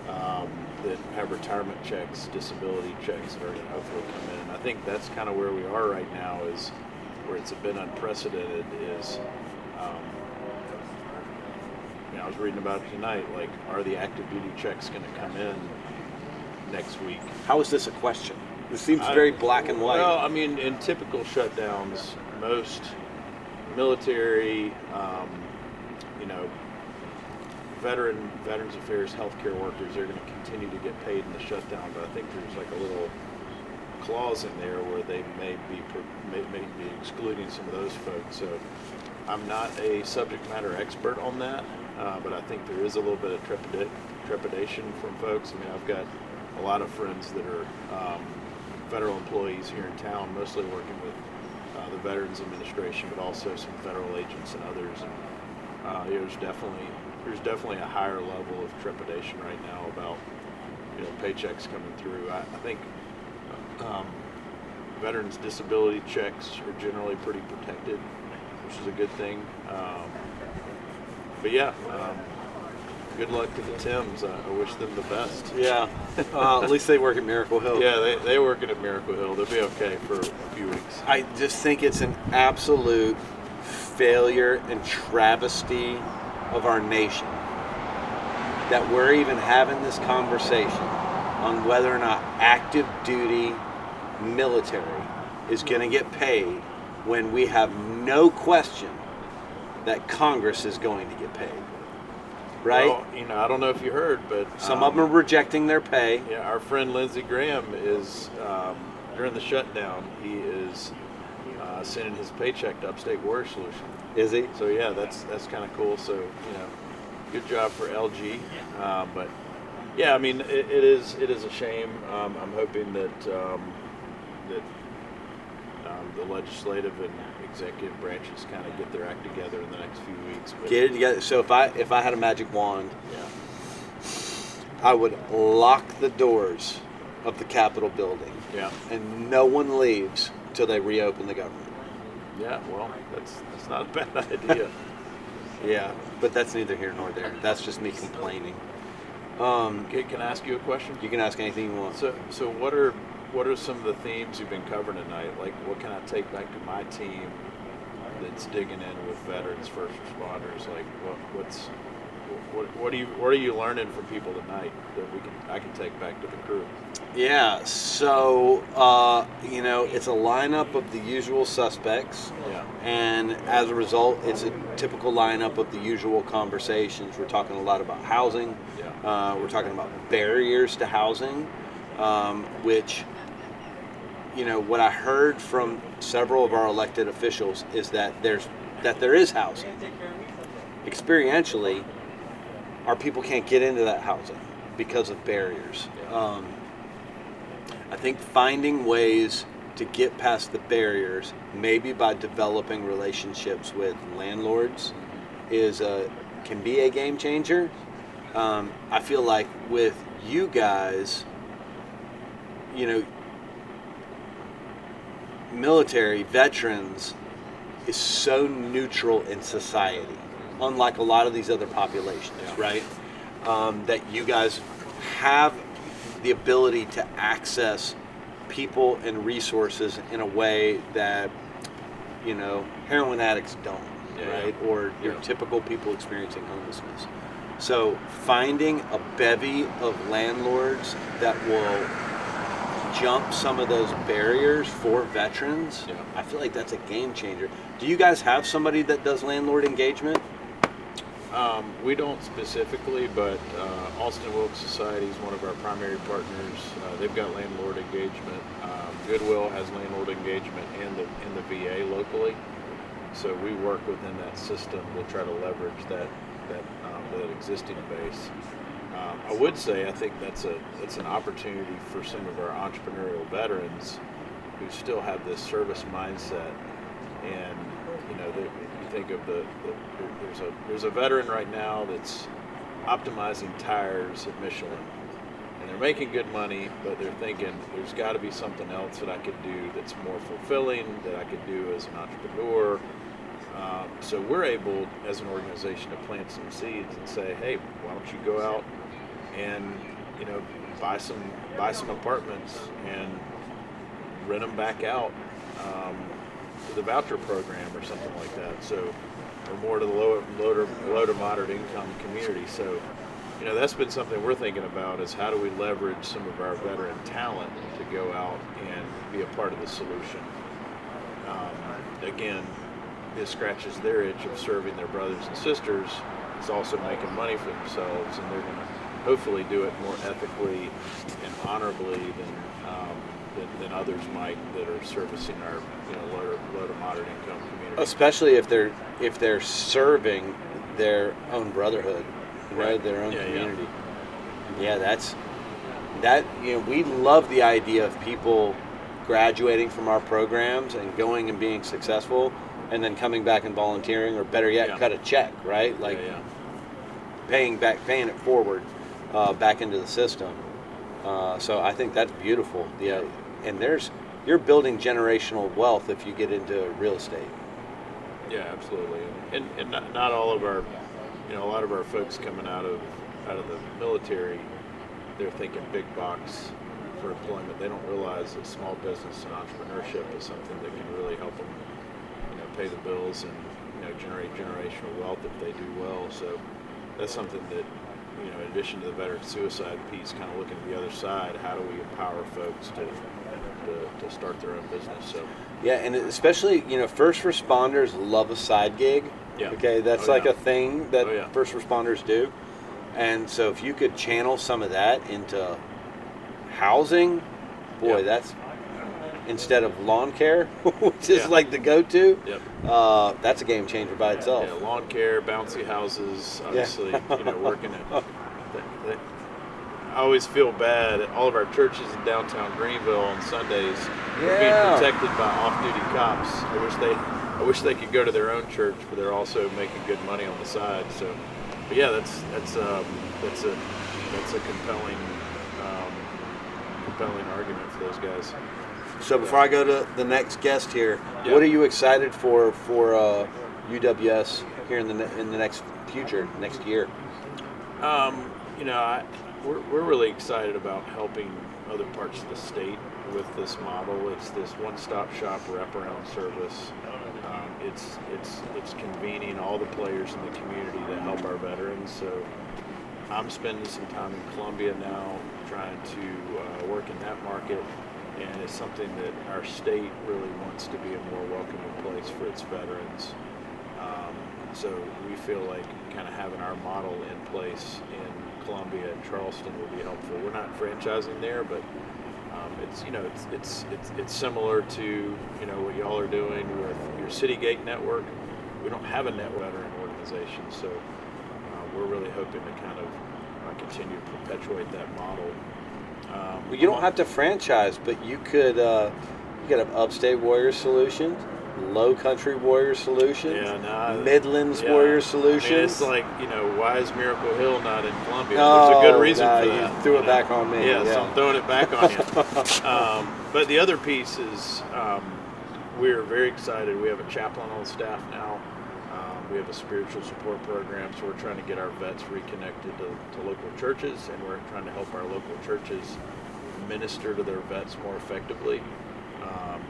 that have retirement checks, disability checks that are going to hopefully come in. I think that's kind of where we are right now, is where it's been unprecedented is, I was reading about it tonight, like, are the active duty checks going to come in next week? How is this a question? This seems very black and white. Well, in typical shutdowns, most military, Veterans Affairs healthcare workers are going to continue to get paid in the shutdown, but I think there's like a little clause in there where they may be excluding some of those folks. So I'm not a subject matter expert on that, but I think there is a little bit of trepidation from folks. I've got a lot of friends that are federal employees here in town, mostly working with the Veterans Administration, but also some federal agents and others. And there's definitely a higher level of trepidation right now about paychecks coming through. I think veterans' disability checks are generally pretty protected, which is a good thing. But yeah. Good luck to the Tims. I wish them the best. Yeah. At least they work at Miracle Hill. Yeah, they work at Miracle Hill. They'll be okay for a few weeks. I just think it's an absolute failure and travesty of our nation that we're even having this conversation on whether or not active duty military is going to get paid when we have no question that Congress is going to get paid. Right? Well, I don't know if you heard, but some of them are rejecting their pay. Yeah, our friend Lindsey Graham is during the shutdown. He is sending his paycheck to Upstate Warrior Solution. Is he? So yeah, that's kind of cool. So good job for LG. But yeah, it is a shame. I'm hoping that the legislative and executive branches kind of get their act together in the next few weeks. But, get it together. So if I had a magic wand, yeah, I would lock the doors of the Capitol building. Yeah. And no one leaves till they reopen the government. Yeah, well, that's not a bad idea. Yeah, but that's neither here nor there. That's just me complaining. Okay, can I ask you a question? You can ask anything you want. So what are some of the themes you've been covering tonight? Like, what can I take back to my team that's digging in with veterans, first responders? Like, what are you learning from people tonight that I can take back to the crew? Yeah, so it's a lineup of the usual suspects, and as a result, it's a typical lineup of the usual conversations. We're talking a lot about housing. We're talking about barriers to housing, which, what I heard from several of our elected officials is that there is housing. Experientially, our people can't get into that housing because of barriers. I think finding ways to get past the barriers, maybe by developing relationships with landlords, can be a game changer. I feel like with you guys, military veterans is so neutral in society, unlike a lot of these other populations, right? That you guys have the ability to access people and resources in a way that, heroin addicts don't, right? Or your typical people experiencing homelessness. So finding a bevy of landlords that will jump some of those barriers for veterans, I feel like that's a game changer. Do you guys have somebody that does landlord engagement? We don't specifically, but Austin Wilkes Society is one of our primary partners. They've got landlord engagement. Goodwill has landlord engagement in the VA locally. So we work within that system to try to leverage that existing base. I would say I think it's an opportunity for some of our entrepreneurial veterans who still have this service mindset, and you think of there's a veteran right now that's optimizing tires at Michelin, and they're making good money, but they're thinking there's got to be something else that I could do that's more fulfilling, that I could do as an entrepreneur. So we're able, as an organization, to plant some seeds and say, hey, why don't you go out and buy some apartments and rent them back out to the voucher program or something like that. So, or more to the low to moderate income community. So, that's been something we're thinking about, is how do we leverage some of our veteran talent to go out and be a part of the solution. Again, this scratches their itch of serving their brothers and sisters. It's also making money for themselves, and they're going to hopefully do it more ethically and honorably than others might that are servicing our low to moderate income community. Especially if they're serving their own brotherhood, right? Their own community. We love the idea of people graduating from our programs and going and being successful, and then coming back and volunteering, or better yet, cut a check, right? Like paying it forward back into the system. So I think that's beautiful. And you're building generational wealth if you get into real estate. Yeah, absolutely. And not all of our, a lot of our folks coming out of the military, they're thinking big box for employment. They don't realize that small business and entrepreneurship is something that can really help them, pay the bills and generate generational wealth if they do well. So that's something that, in addition to the veteran suicide piece, kind of looking at the other side, how do we empower folks to start their own business? So and especially first responders love a side gig. Okay, that's a thing that first responders do. And so if you could channel some of that into housing, boy, that's, instead of lawn care, which is like the go-to, that's a game changer by itself. Yeah, lawn care, bouncy houses, obviously, working at. I always feel bad at all of our churches in downtown Greenville on Sundays are being protected by off-duty cops. I wish they could go to their own church, but they're also making good money on the side. So, but that's a compelling argument for those guys. So before I go to the next guest here, what are you excited for UWS here in the next future, next year? We're really excited about helping other parts of the state with this model. It's this one-stop shop wraparound service. it's convening all the players in the community that help our veterans. So I'm spending some time in Columbia now, trying to work in that market, and it's something that our state really wants to be a more welcoming place for its veterans. So we feel like kind of having our model in place in Columbia and Charleston will be helpful. We're not franchising there, but it's similar to what y'all are doing with your City Gate network. We don't have a network veteran organization, so we're really hoping to kind of continue to perpetuate that model. Well, you don't have to franchise, but you could have Upstate Warrior Solutions, Low Country Warrior Solutions, Midlands Warrior Solutions. I mean, it's like, why is Miracle Hill not in Columbia? There's a good reason for that. You threw it back on me. Yeah, so I'm throwing it back on you. But the other piece is we're very excited. We have a chaplain on staff now. We have a spiritual support program, so we're trying to get our vets reconnected to local churches, and we're trying to help our local churches minister to their vets more effectively.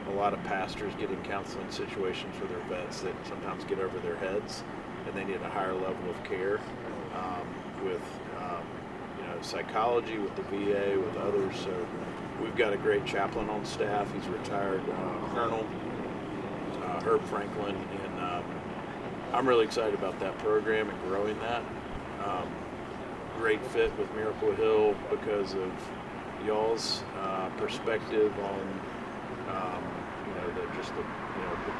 A lot of pastors get in counseling situations for their vets that sometimes get over their heads, and they need a higher level of care with psychology, with the VA, with others. So we've got a great chaplain on staff. He's a retired colonel, Herb Franklin, and I'm really excited about that program and growing that. Great fit with Miracle Hill because of y'all's perspective on the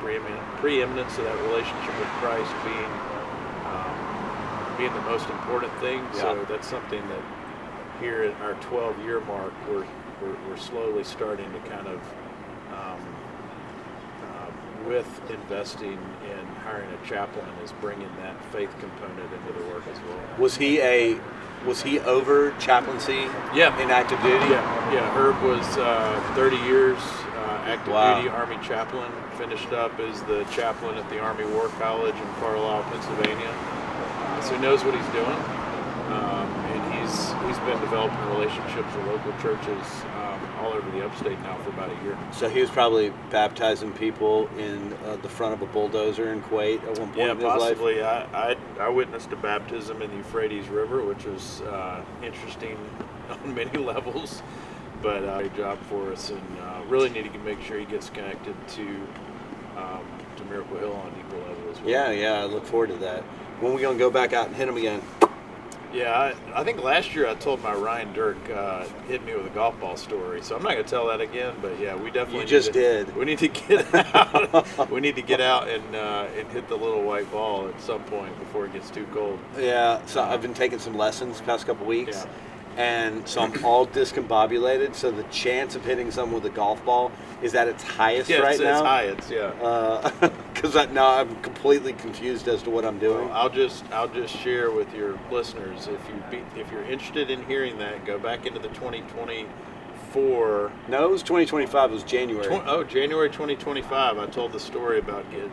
preeminence of that relationship with Christ being the most important thing. Yeah. So that's something that here at our 12-year mark, we're slowly starting to kind of with investing in hiring a chaplain is bringing that faith component into the work as well. Was he over chaplaincy in active duty? Yeah. Herb was 30 years active duty Army chaplain, finished up as the chaplain at the Army War College in Carlisle, Pennsylvania. So he knows what he's doing. And he's been developing relationships with local churches all over the upstate now for about a year. So he was probably baptizing people in the front of a bulldozer in Kuwait at one point in his possibly. life? I witnessed a baptism in the Euphrates River, which was interesting on many levels, but a job for us, and really need to make sure he gets connected to Miracle Hill on a deeper level as well. Yeah, I look forward to that. When are we going to go back out and hit him again? Yeah, I think last year I told my Ryan Dirk hit me with a golf ball story, so I'm not going to tell that again. But yeah, we definitely did. We need to get out. We need to get out and hit the little white ball at some point before it gets too cold. Yeah, so I've been taking some lessons the past couple weeks. Yeah. And so I'm all discombobulated, so the chance of hitting someone with a golf ball is at its highest right now. It's highest, because now I'm completely confused as to what I'm doing. Well, I'll just share with your listeners, if you're interested in hearing that, go back into the 2024. No, it was 2025. It was January. January 2025. I told the story about getting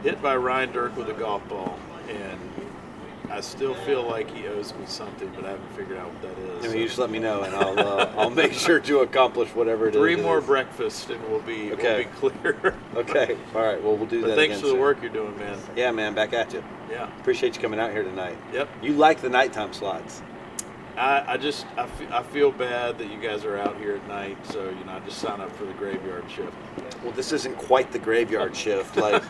hit by Ryan Dirk with a golf ball, and I still feel like he owes me something, but I haven't figured out what that is. I mean, you just let me know, and I'll make sure to accomplish whatever it is. 3 more breakfasts, and we'll be clear. Okay. All right. Well, we'll do that. Thanks for the soon. work you're doing, man. Yeah, man. Back at you. Yeah. Appreciate you coming out here tonight. Yep. You like the nighttime slots. I feel bad that you guys are out here at night, so I just sign up for the graveyard shift. Well, this isn't quite the graveyard shift. Like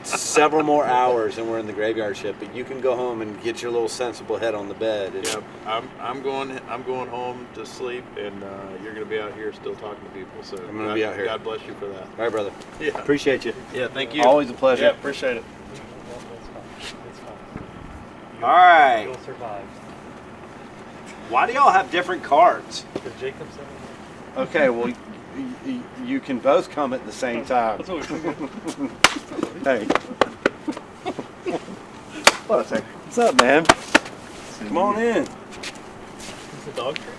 several more hours, and we're in the graveyard shift. But you can go home and get your little sensible head on the bed. Yep. I'm going home to sleep, and you're going to be out here still talking to people. So I'm going to be out here. God bless you for that. All right, brother. Yeah. Appreciate you. Yeah. Thank you. Always a pleasure. Yeah. Appreciate it. All right. You'll survive. Why do y'all have different cards? Because Jacob said Okay, well, you can both come at the same time. that's what we Hey. What's up, man? Come on in. It's a dog treat.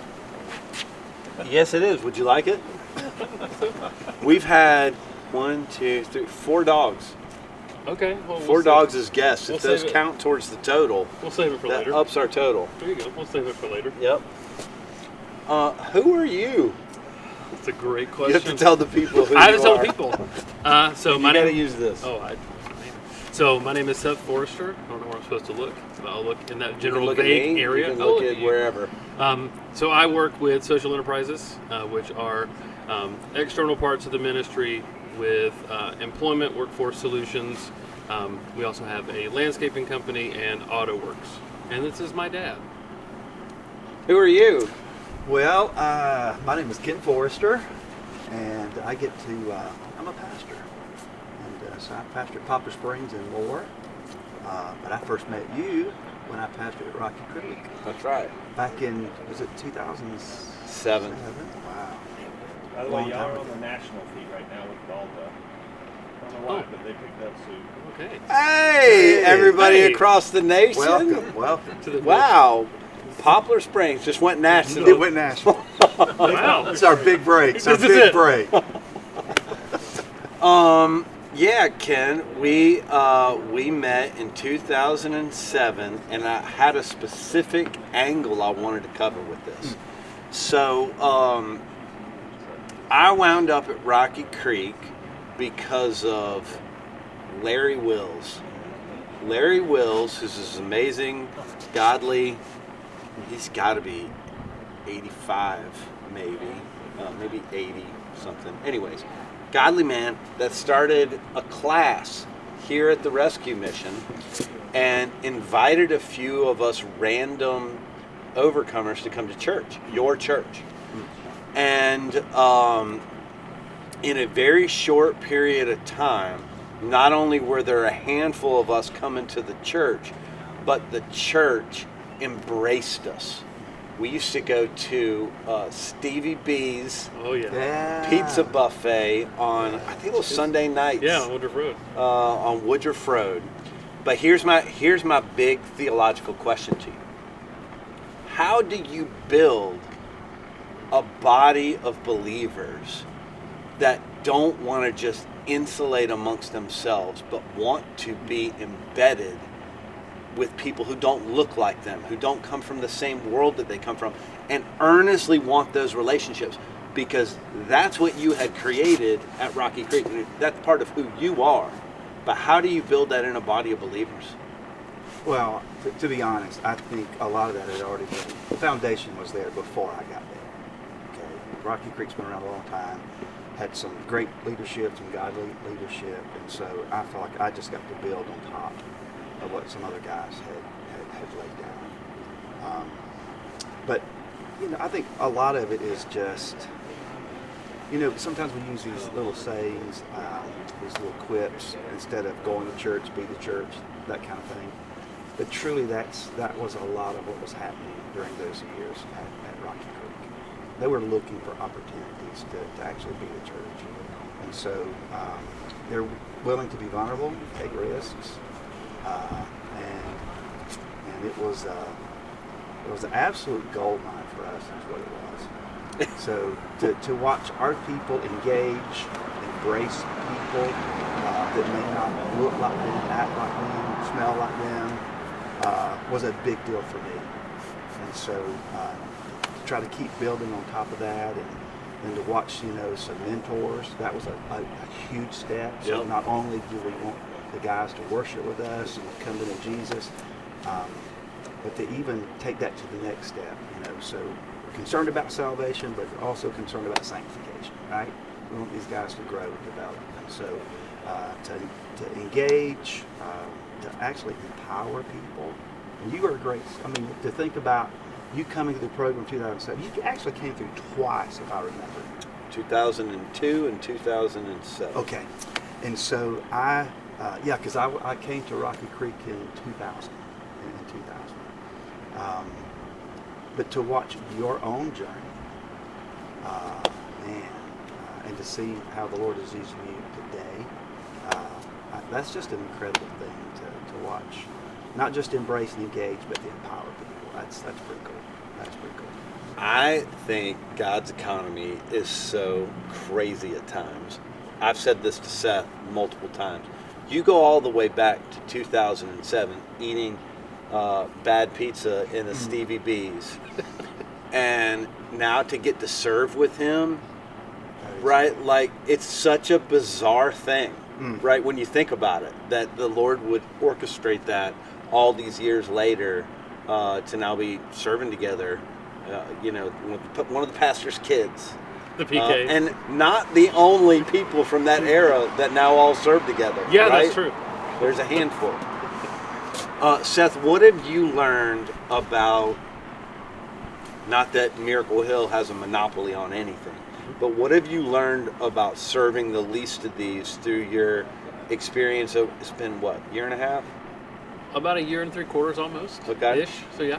Yes, it is. Would you like it? We've had 4 dogs. Okay. Well, 4 dogs as guests. we'll If those save it. count towards the total, We'll save it for that later. ups our total. There you go. We'll save it for later. Yep. Who are you? That's a great You question. have to tell the people who I have you to tell are. people. So You my gotta name. use this. So my name is Seth Forrester. I don't know where I'm supposed to look, but I'll look in that You can general look at vague me, area. You can I'll look look at you. wherever. So I work with social enterprises, which are external parts of the ministry with employment, workforce solutions. We also have a landscaping company and auto works. And this is my dad. Who are you? Well, my name is Ken Forrester, and I get to, I'm a pastor. And so I pastor Poplar Springs and more. But I first met you when I pastored at Rocky Creek That's right. back in, was it 2007? 7. Wow. By the Long way, y'all time are ago. on the national feed right now with Balta. I don't know why, but they picked up soon. Okay. Hey, everybody Hey. across the nation. Welcome. To the Wow. Poplar Springs just went national. It went national. Wow. It's our big break. It's our This is big it. break. Yeah, Ken, we met in 2007, and I had a specific angle I wanted to cover with this. So I wound up at Rocky Creek because of Larry Wills. Larry Wills, who's this amazing, godly, he's got to be 85, maybe 80 something. Anyways, godly man that started a class here at the rescue mission and invited a few of us random overcomers to come to church, your church. And in a very short period of time, not only were there a handful of us coming to the church, but the church embraced us. We used to go to Stevie B's Oh yeah. Yeah. pizza buffet on, I think it was Sunday nights. Yeah, on Woodruff Road. On Woodruff Road. But here's my big theological question to you. How do you build a body of believers that don't want to just insulate amongst themselves, but want to be embedded with people who don't look like them, who don't come from the same world that they come from, and earnestly want those relationships? Because that's what you had created at Rocky Creek. That's part of who you are. But how do you build that in a body of believers? Well, to be honest, I think a lot of that had already been, the foundation was there before I got there. Okay, Rocky Creek's been around a long time, had some great leadership, some godly leadership, and so I felt like I just got to build on top of what some other guys had laid down. But, I think a lot of it is just, sometimes we use these little sayings, these little quips, instead of going to church, be the church, that kind of thing. But truly, that was a lot of what was happening during those years at Rocky Creek. They were looking for opportunities to actually be the church. And so they're willing to be vulnerable, take risks, and it was an absolute gold mine for us, is what it was. So to watch our people engage, embrace people that may not look like them, act like them, smell like them, was a big deal for me. And so to try to keep building on top of that, and to watch, some mentors, that was a huge step. So Yep. not only do we want the guys to worship with us and come to know Jesus, but to even take that to the next step, so we're concerned about salvation, but we're also concerned about sanctification, right? We want these guys to grow and develop. And so to engage, to actually empower people. And you are great, to think about you coming to the program in 2007, you actually came through twice, if I remember. 2002 and 2007. Okay. And so because I came to Rocky Creek in 2000. But to watch your own journey, and to see how the Lord is using you today, that's just an incredible thing to watch. Not just embrace and engage, but to empower people. That's pretty cool. That's pretty cool. I think God's economy is so crazy at times. I've said this to Seth multiple times. You go all the way back to 2007, eating bad pizza in a Stevie B's, and now to get to serve with him right? Like, it's such a bizarre thing, Mm. right? When you think about it, that the Lord would orchestrate that all these years later to now be serving together, with one of the pastor's kids. The PKs. And not the only people from that era that now all serve together. Yeah, right? that's true. There's a handful. Seth, what have you learned about, not that Miracle Hill has a monopoly on anything, but what have you learned about serving the least of these through your experience of, it's been what, year and a half? About a year and 3/4 almost. Okay. Ish. So yeah.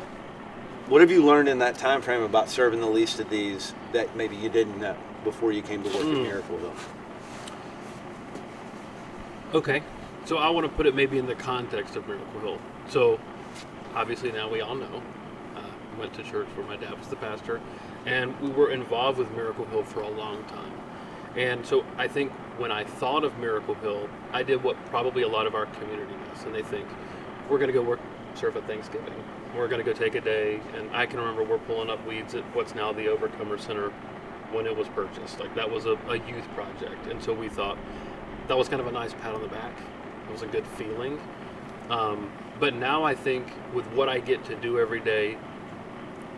What have you learned in that time frame about serving the least of these that maybe you didn't know before you came to work at Miracle Hill? Okay. So I want to put it maybe in the context of Miracle Hill. So obviously now we all know. Went to church where my dad was the pastor, and we were involved with Miracle Hill for a long time. And so I think when I thought of Miracle Hill, I did what probably a lot of our community does, and they think, we're going to go serve at Thanksgiving. We're going to go take a day, and I can remember we're pulling up weeds at what's now the Overcomer Center when it was purchased. Like, that was a youth project, and so we thought that was kind of a nice pat on the back. It was a good feeling. But now I think with what I get to do every day,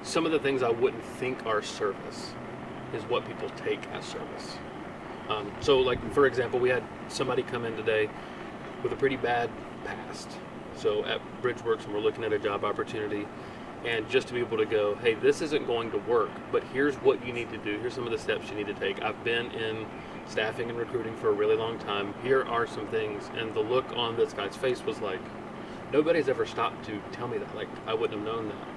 some of the things I wouldn't think are service is what people take as service. So, like, for example, we had somebody come in today with a pretty bad past. So at Bridgeworks, and we're looking at a job opportunity, and just to be able to go, hey, this isn't going to work, but here's what you need to do. Here's some of the steps you need to take. I've been in staffing and recruiting for a really long time. Here are some things. And the look on this guy's face was like, nobody's ever stopped to tell me that. Like, I wouldn't have known that.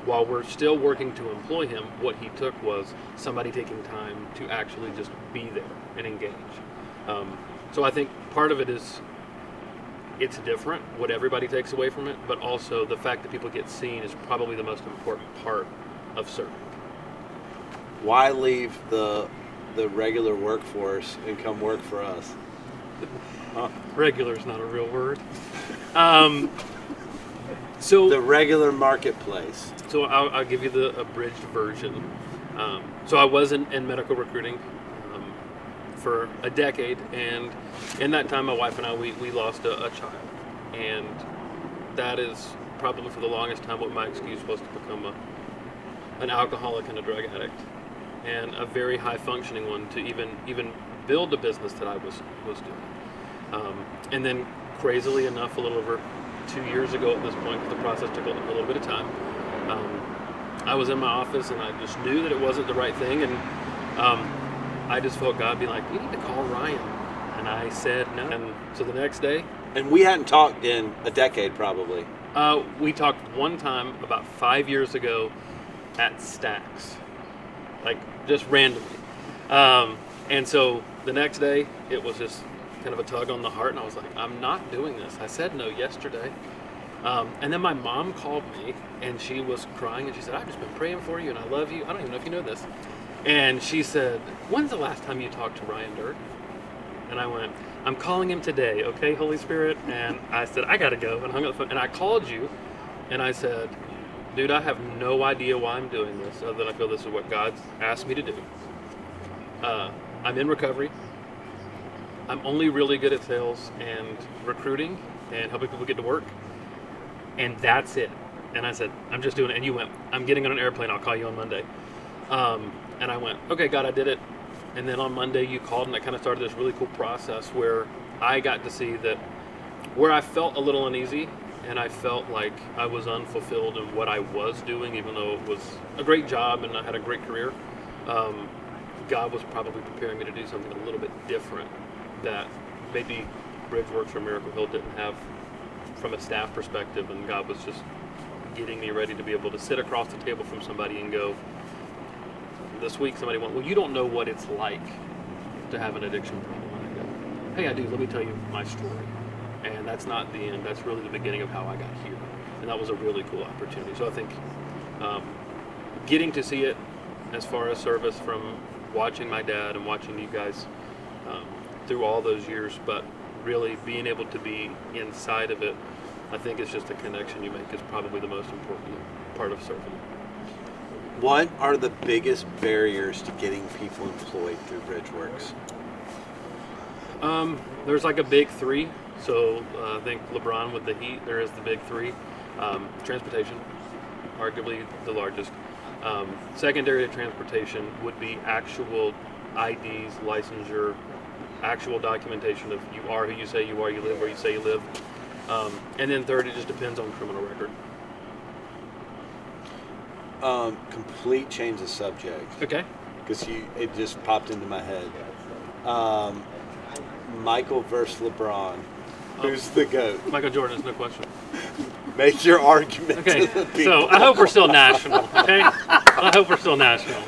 While we're still working to employ him, what he took was somebody taking time to actually just be there and engage. So I think part of it is it's different, what everybody takes away from it, but also the fact that people get seen is probably the most important part of serving. Why leave the regular workforce and come work for us? Regular is not a real word. So the regular marketplace. So I'll give you the abridged version. So I was in medical recruiting for a decade, and in that time my wife and I, we lost a child. And that is probably for the longest time what my excuse was to become an alcoholic and a drug addict, and a very high functioning one to even build a business that I was doing. And then crazily enough, a little over 2 years ago at this point, because the process took a little bit of time, I was in my office and I just knew that it wasn't the right thing, and I just felt God be like, you need to call Ryan. And I said no. And so the next day, and we hadn't talked in a decade probably. We talked one time about 5 years ago at Stax, like just randomly. And so the next day, it was just kind of a tug on the heart, and I was like, I'm not doing this. I said no yesterday. And then my mom called me, and she was crying, and she said, I've just been praying for you, and I love you. I don't even know if you know this. And she said, when's the last time you talked to Ryan Dirk? And I went, I'm calling him today, okay, Holy Spirit? And I said, I gotta go, and hung up the phone. And I called you, and I said, dude, I have no idea why I'm doing this, other than I feel this is what God's asked me to do. I'm in recovery. I'm only really good at sales and recruiting and helping people get to work. And that's it. And I said, I'm just doing it. And you went, I'm getting on an airplane. I'll call you on Monday. And I went, okay, God, I did it. And then on Monday you called, and I kind of started this really cool process where I got to see that where I felt a little uneasy and I felt like I was unfulfilled in what I was doing, even though it was a great job and I had a great career. God was probably preparing me to do something a little bit different that maybe Bridgeworks or Miracle Hill didn't have from a staff perspective, and God was just getting me ready to be able to sit across the table from somebody and go, this week somebody went, well, you don't know what it's like to have an addiction problem. And I go, hey, I do. Let me tell you my story. And that's not the end. That's really the beginning of how I got here. And that was a really cool opportunity. So I think getting to see it as far as service from watching my dad and watching you guys through all those years, but really being able to be inside of it, I think it's just a connection you make is probably the most important part of serving. What are the biggest barriers to getting people employed through Bridgeworks? There's like a big three. So I think LeBron with the Heat, there is the big three. Transportation, arguably the largest. Secondary to transportation would be actual IDs, licensure, actual documentation of you are who you say you are, you live where you say you live. And then third, it just depends on criminal record. Complete change of subject. Okay. Because it just popped into my head. Michael versus LeBron. Who's the GOAT? Michael Jordan is no question. Make your argument. Okay, to the people. so I hope we're still national, okay? I hope we're still national.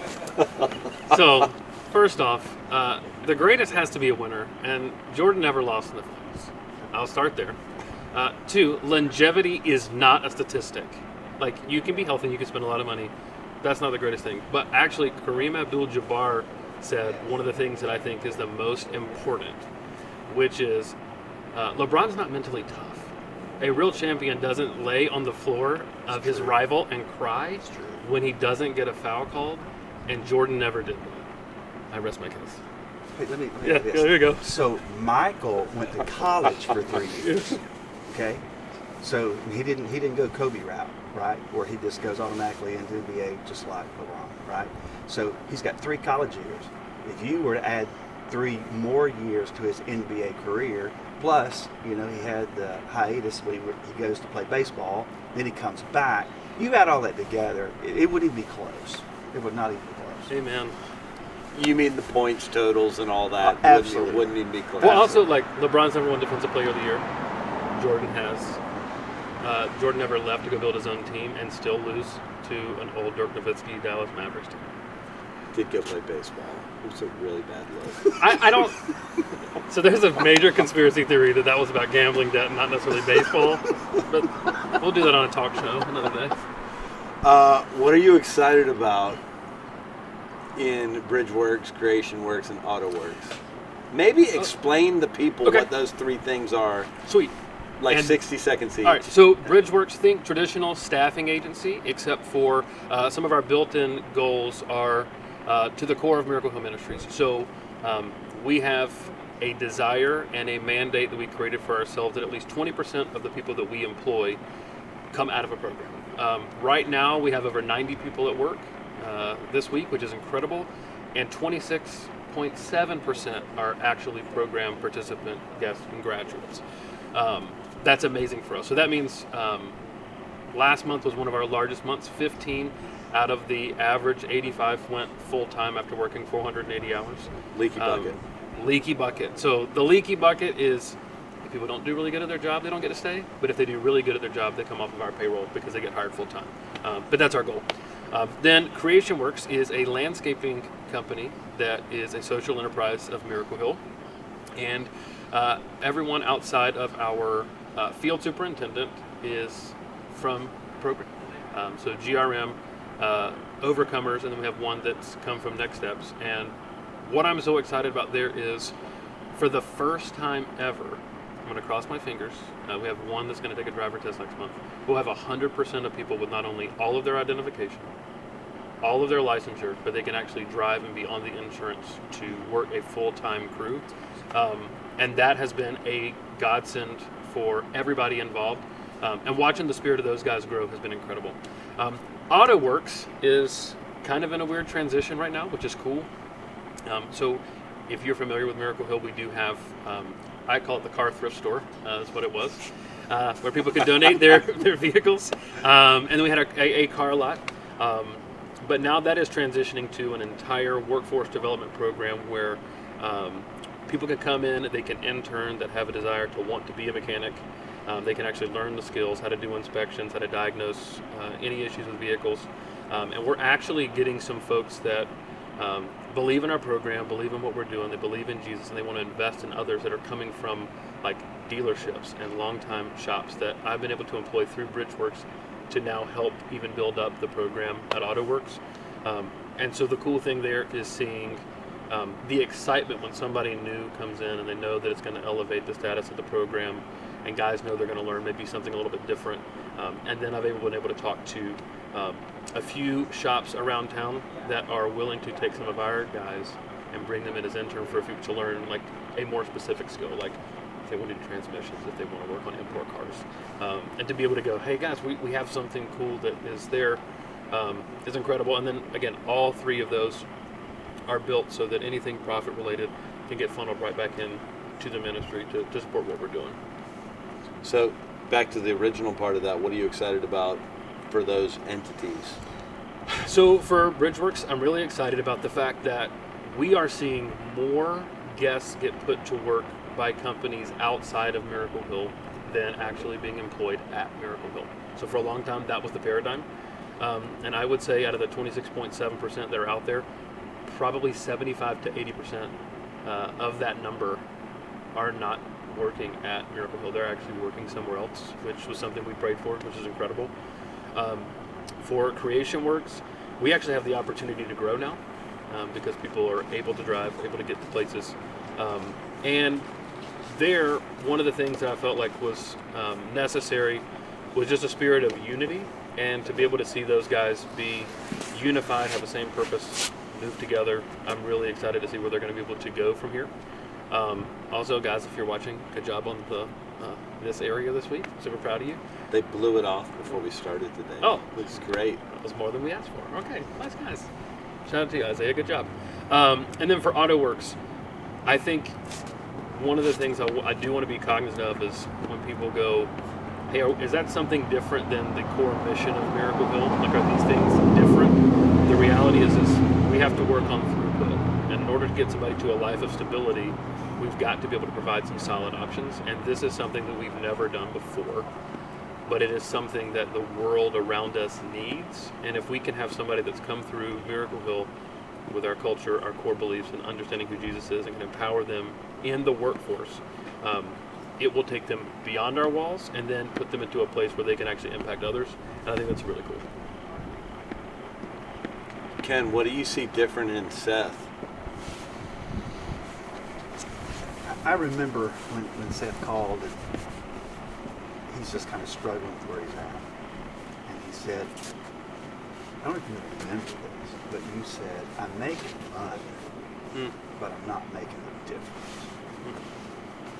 So, first off, the greatest has to be a winner, and Jordan never lost in the finals. I'll start there. Two, longevity is not a statistic. Like, you can be healthy, you can spend a lot of money. That's not the greatest thing. But actually, Kareem Abdul-Jabbar said one of the things that I think is the most important, which is LeBron's not mentally tough. A real champion doesn't lay on the floor of his rival and cry when he doesn't get a foul called, and Jordan never did that. I rest my case. Hey, let me Yeah, this. there you go. So Michael went to college for 3 years. Okay, so he didn't go Kobe route, right? Where he just goes automatically into the NBA just like LeBron, right? So he's got 3 college years. If you were to add 3 more years to his NBA career, plus he had the hiatus when he goes to play baseball, then he comes back. You add all that together, it wouldn't even be close. It would not even be close. Amen. You mean the points totals and all that? Absolutely. Wouldn't even be close. Well, also, like, LeBron's #1 defensive player of the year. Jordan has. Jordan never left to go build his own team and still lose to an old Dirk Nowitzki Dallas Mavericks team. Did go play baseball. It was a really bad look. I don't. So there's a major conspiracy theory that was about gambling debt and not necessarily baseball. But we'll do that on a talk show another day. What are you excited about in Bridgeworks, CreationWorks, and AutoWorks? Maybe explain to people what those 3 things are. Sweet. Like And- 60 seconds each. All right, so Bridgeworks, think traditional staffing agency, except for some of our built-in goals are to the core of Miracle Hill Ministries. So we have a desire and a mandate that we created for ourselves that at least 20% of the people that we employ come out of a program. Right now, we have over 90 people at work this week, which is incredible, and 26.7% are actually program participant guests and graduates. That's amazing for us. So that means last month was one of our largest months. 15 out of the average 85 went full-time after working 480 hours. Leaky bucket. Leaky bucket. So the leaky bucket is if people don't do really good at their job, they don't get to stay. But if they do really good at their job, they come off of our payroll because they get hired full-time. But that's our goal. Then CreationWorks is a landscaping company that is a social enterprise of Miracle Hill. And everyone outside of our field superintendent is from program. So GRM, Overcomers, and then we have one that's come from Next Steps. And what I'm so excited about there is, for the first time ever, I'm going to cross my fingers. We have one that's going to take a driver test next month. We'll have 100% of people with not only all of their identification, all of their licensure, but they can actually drive and be on the insurance to work a full-time crew. And that has been a godsend for everybody involved. And watching the spirit of those guys grow has been incredible. AutoWorks is kind of in a weird transition right now, which is cool. So if you're familiar with Miracle Hill, we do have, I call it the car thrift store, that's what it was, where people could donate their vehicles. And then we had a car lot. But now that is transitioning to an entire workforce development program where people can come in, they can intern that have a desire to want to be a mechanic. They can actually learn the skills, how to do inspections, how to diagnose any issues with vehicles. And we're actually getting some folks that believe in our program, believe in what we're doing, they believe in Jesus, and they want to invest in others that are coming from like dealerships and longtime shops that I've been able to employ through Bridgeworks to now help even build up the program at AutoWorks. And so the cool thing there is seeing the excitement when somebody new comes in and they know that it's going to elevate the status of the program. and guys know they're going to learn maybe something a little bit different. And then I've been able to talk to a few shops around town that are willing to take some of our guys and bring them in as intern for a few to learn like a more specific skill, like if they want to do transmissions, if they want to work on import cars, and to be able to go, hey guys, we have something cool that is there, is incredible. And then again, all three of those are built so that anything profit related can get funneled right back in to the ministry to support what we're doing. So back to the original part of that, what are you excited about for those entities? So for Bridgeworks, I'm really excited about the fact that we are seeing more guests get put to work by companies outside of Miracle Hill than actually being employed at Miracle Hill. So for a long time, that was the paradigm. And I would say out of the 26.7% that are out there, probably 75 to 80% of that number are not working at Miracle Hill. They're actually working somewhere else, which was something we prayed for, which is incredible. For Creation Works, we actually have the opportunity to grow now because people are able to drive, able to get to places. And there, one of the things that I felt like was necessary was just a spirit of unity, and to be able to see those guys be unified, have the same purpose, move together. I'm really excited to see where they're going to be able to go from here. Also, guys, if you're watching, good job on the this area this week. Super proud of you. They blew it off before we started today. Oh, looks great. That was more than we asked for. Okay, nice guys. Shout out to you, Isaiah. Good job. And then for AutoWorks, I think one of the things I do want to be cognizant of is when people go, hey, is that something different than the core mission of Miracle Hill? Like, are these things different? The reality is we have to work on throughput. And in order to get somebody to a life of stability, we've got to be able to provide some solid options. And this is something that we've never done before. But it is something that the world around us needs. And if we can have somebody that's come through Miracle Hill with our culture, our core beliefs, and understanding who Jesus is, and can empower them in the workforce, it will take them beyond our walls and then put them into a place where they can actually impact others. And I think that's really cool. Ken, what do you see different in Seth? I remember when Seth called, and he's just kind of struggling with where he's at. And he said, I don't know if you remember this, but you said, I'm making money, but I'm not making a difference.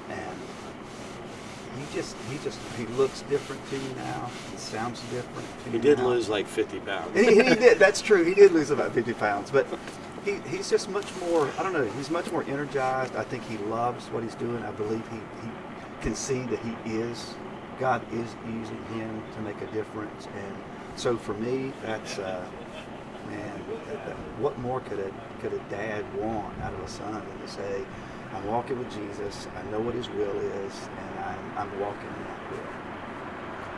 And he looks different to you now. He sounds different to you. He did now. lose like 50 pounds. He did. That's true. He did lose about 50 pounds, but he's just much more, I don't know, he's much more energized. I think he loves what he's doing. I believe he can see that God is using him to make a difference. And so for me, that's, man, what more could a dad want out of a son than to say, I'm walking with Jesus, I know what his will is, and I'm walking in that will.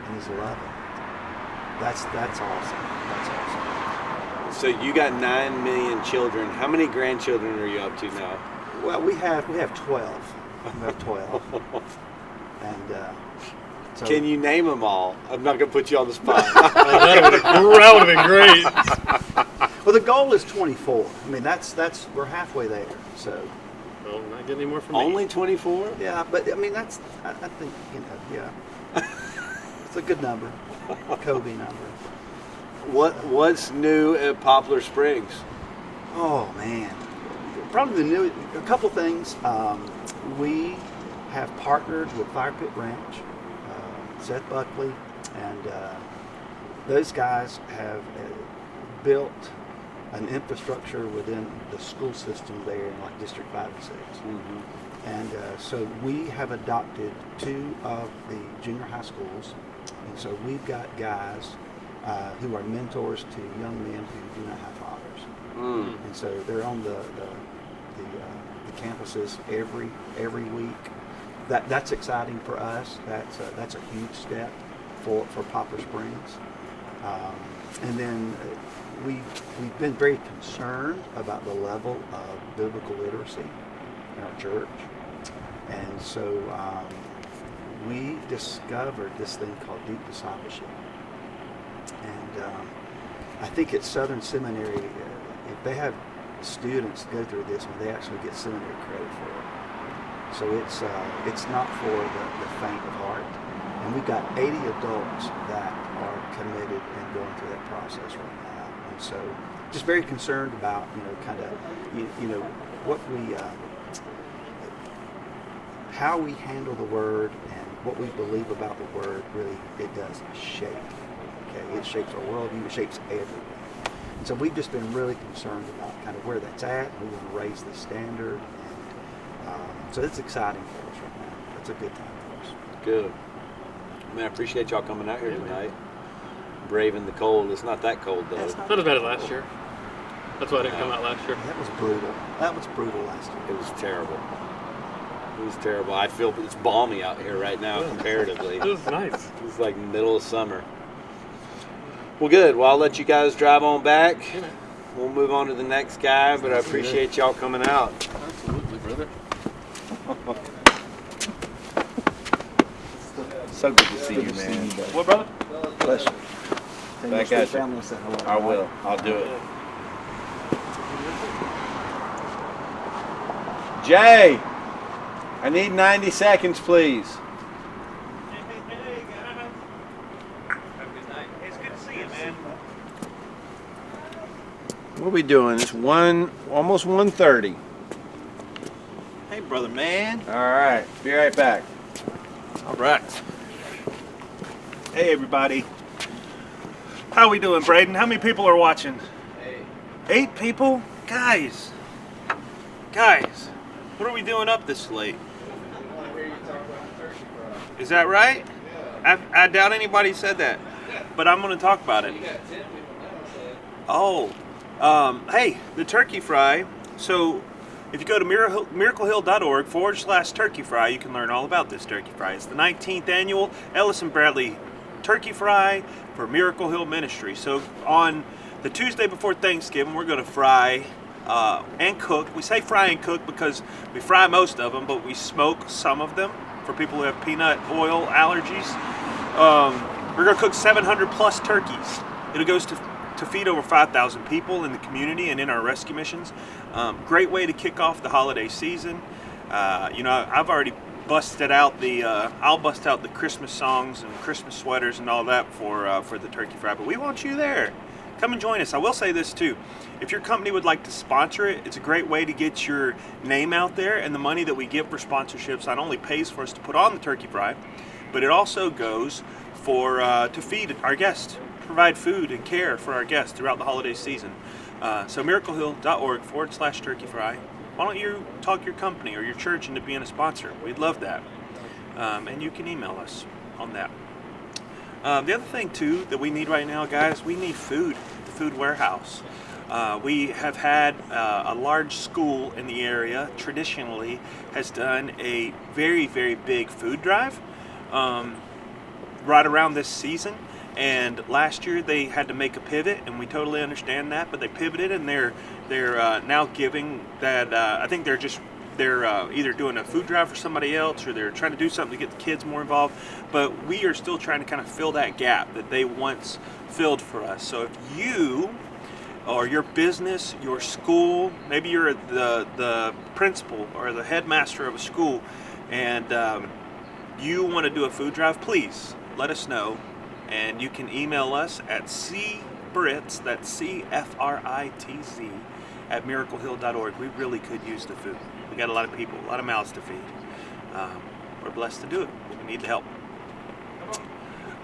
And he's loving it. That's awesome. That's awesome. So you got 9 million children. How many grandchildren are you up to now? Well, we have 12. We have 12. And so, can you name them all? I'm not going to put you on the spot. That would have been great. well, the goal is 24. I mean, that's we're halfway there. So. Well, not getting any more from me. Only 24? Yeah, but I mean I think yeah, it's a good number, a Kobe number. What's new at Poplar Springs? Oh man, probably a couple things. We have partnered with Fire Pit Ranch, Seth Buckley, and those guys have built an infrastructure within the school system there in like District 5 and 6. Mm-hmm. And so we have adopted 2 of the junior high schools. And so we've got guys who are mentors to young men who do not have fathers. Mm. And so they're on the campuses every week. That's exciting for us. That's a huge step for Poplar Springs. And then we've been very concerned about the level of biblical literacy in our church. And so we discovered this thing called deep discipleship. And I think at Southern Seminary, if they have students go through this, they actually get seminary credit for it. So it's not for the faint of heart. And we've got 80 adults that are committed and going through that process right now. And so just very concerned about, kind of, what we, how we handle the word and what we believe about the word, really, it does shape. Okay, it shapes our worldview, it shapes everything. So we've just been really concerned about kind of where that's at. We want to raise the standard. And so it's exciting for us right now. It's a good time for us. Good. Man, I appreciate y'all coming out here tonight. Braving the cold. It's not that cold, though. Not as bad as last year. That's why I didn't come out last year. That was brutal. That was brutal last year. It was terrible. It was terrible. I feel it's balmy out here right now, comparatively. It was nice. It's like middle of summer. Well, good. Well, I'll let you guys drive on back. We'll move on to the next guy, but I appreciate y'all coming out. Absolutely, brother. So good to see you, man. What, brother? Bless you. Back at you. Family said hello. I will. I'll do it. Jay, I need 90 seconds, please. It's good to see you, man. What are we doing? It's almost 1:30. Hey, brother, man. All right. Be right back. All right. Hey, everybody. How we doing, Braden? How many people are watching? 8 people? Guys, what are we doing up this late? Is that right? I doubt anybody said that, but I'm going to talk about it. Oh, hey, the turkey fry. So if you go to miraclehill.org/turkey fry, you can learn all about this turkey fry. It's the 19th annual Ellis and Bradley Turkey Fry for Miracle Hill Ministry. So on the Tuesday before Thanksgiving, we're going to fry and cook. We say fry and cook because we fry most of them, but we smoke some of them for people who have peanut oil allergies. We're going to cook 700 plus turkeys. It goes to feed over 5,000 people in the community and in our rescue missions. Great way to kick off the holiday season. I've already busted out I'll bust out the Christmas songs and Christmas sweaters and all that for the turkey fry, but we want you there. Come and join us. I will say this too. If your company would like to sponsor it, it's a great way to get your name out there, and the money that we give for sponsorships not only pays for us to put on the turkey fry, but it also goes for to feed our guests, provide food and care for our guests throughout the holiday season. So miraclehill.org/turkey fry. Why don't you talk your company or your church into being a sponsor? We'd love that. And you can email us on that. The other thing too that we need right now, guys, we need food. The food warehouse. We have had a large school in the area traditionally has done a very, very big food drive right around this season. And last year they had to make a pivot, and we totally understand that. But they pivoted, and they're now giving that. I think they're either doing a food drive for somebody else, or they're trying to do something to get the kids more involved. But we are still trying to kind of fill that gap that they once filled for us. So if you or your business, your school, maybe you're the principal or the headmaster of a school, and you want to do a food drive, please let us know. And you can email us at cfritz, that's CFRITZ, at miraclehill.org. We really could use the food. We got a lot of people, a lot of mouths to feed. We're blessed to do it. We need the help.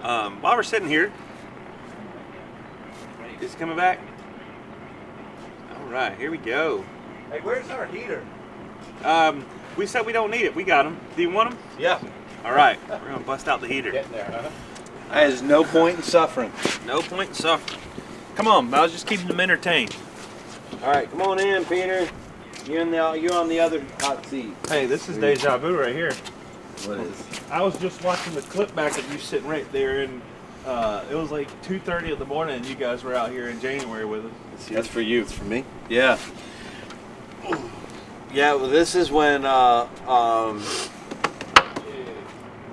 While we're sitting here, is it coming back? All right, here we go. Hey, where's our heater? We said we don't need it. We got them. Do you want them? Yeah. All right, we're going to bust out the heater. Getting there, huh? There's no point in suffering. No point in suffering. Come on, I was just keeping them entertained. All right, come on in, Peter. You're on the other hot seat. Hey, this is deja vu right here. What is? I was just watching the clip back of you sitting right there, and it was like 2:30 in the morning, and you guys were out here in January with us. That's for you. It's for me. Yeah. Yeah, well, this is when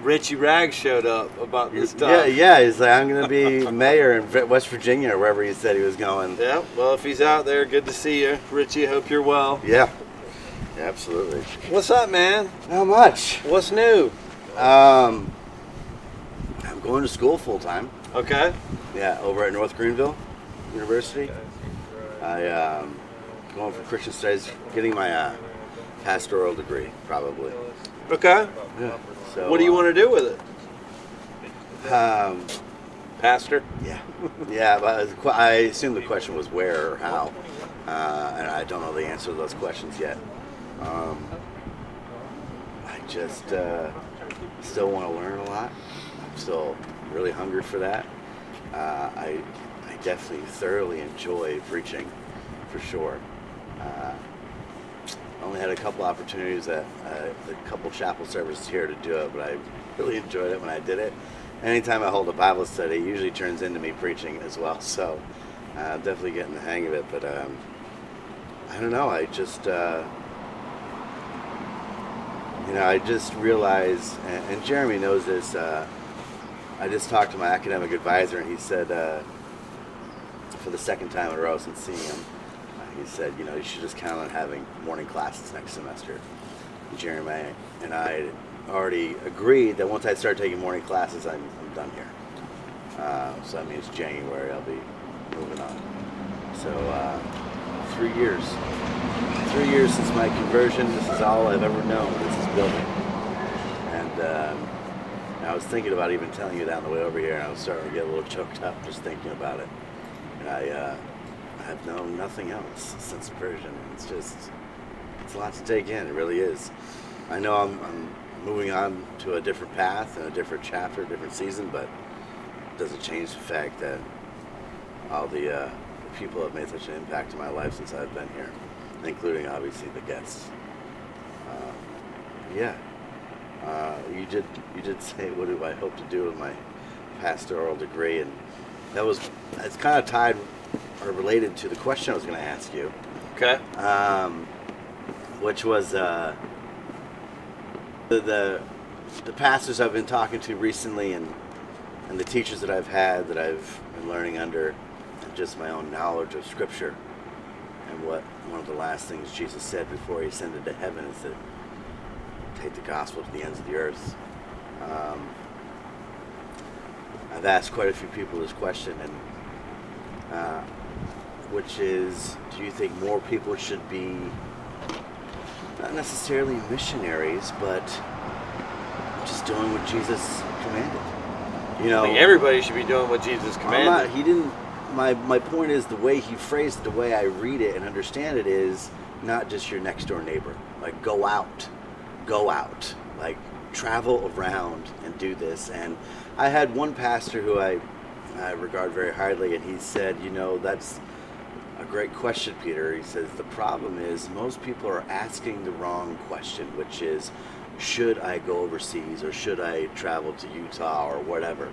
Richie Raggs showed up about this stuff. Yeah, he's like, I'm going to be mayor in West Virginia or wherever he said he was going. Yeah, well, if he's out there, good to see you. Richie, hope you're well. Yeah. Absolutely. What's up, man? Not much. What's new? I'm going to school full time. Okay. Yeah, over at North Greenville University. I going for Christian Studies, getting my pastoral degree, probably. Okay. Yeah. So What do you want to do with it? Pastor? Yeah, yeah. But I assume the question was where or how, and I don't know the answer to those questions yet. I just still want to learn a lot. I'm still really hungry for that. I definitely thoroughly enjoy preaching, for sure. I only had a couple opportunities at a couple chapel services here to do it, but I really enjoyed it when I did it. Anytime I hold a Bible study, it usually turns into me preaching as well. So definitely getting the hang of it. But I don't know. I just I just realized, and Jeremy knows this. I just talked to my academic advisor, and he said, for the second time in a row since seeing him, he said, you should just count on having morning classes next semester. Jeremy and I already agreed that once I start taking morning classes, I'm done here. So that means January I'll be moving on. So 3 years. 3 years since my conversion. This is all I've ever known. This is building. And I was thinking about even telling you down the way over here, and I was starting to get a little choked up just thinking about it. And I have known nothing else since conversion. It's a lot to take in. It really is. I know I'm moving on to a different path and a different chapter, a different season, but it doesn't change the fact that all the people have made such an impact in my life since I've been here, including obviously the guests. You did say, what do I hope to do with my pastoral degree, and it's kind of tied or related to the question I was going to ask you. Okay. Which was the pastors I've been talking to recently, and the teachers that I've had that I've been learning under, and just my own knowledge of Scripture, and what one of the last things Jesus said before he ascended to heaven is to take the gospel to the ends of the earth. I've asked quite a few people this question, and which is, do you think more people should be not necessarily missionaries, but just doing what Jesus commanded? I think everybody should be doing what Jesus commanded. He didn't. My point is, the way he phrased it, the way I read it and understand it, is not just your next door neighbor. Like, go out, like travel around and do this. And I had one pastor who I regard very highly, and he said, that's a great question, Peter. He says, the problem is most people are asking the wrong question, which is, should I go overseas, or should I travel to Utah, or whatever?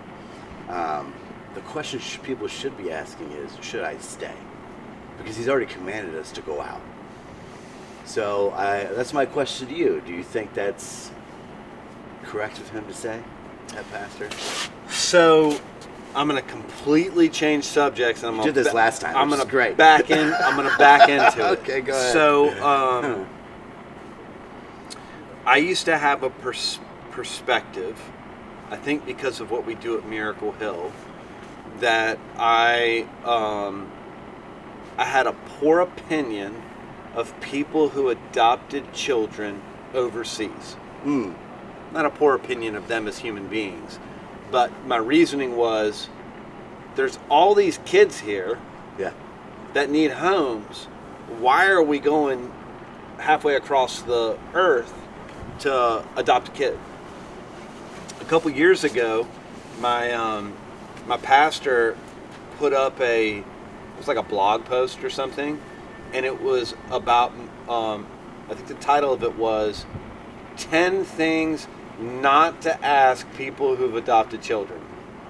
The question people should be asking is, should I stay? Because he's already commanded us to go out. So that's my question to you. Do you think that's correct of him to say, that pastor? So I'm going to completely change subjects. You did this last time. I'm going to great. back in. I'm going to back into it. Okay, go ahead. So I used to have a perspective, I think because of what we do at Miracle Hill, that I had a poor opinion of people who adopted children overseas. Not a poor opinion of them as human beings, but my reasoning was, there's all these kids here that need homes. Why are we going halfway across the earth to adopt a kid? A couple years ago, my pastor put up it was like a blog post or something, and it was about, I think the title of it was 10 things not to ask people who've adopted children.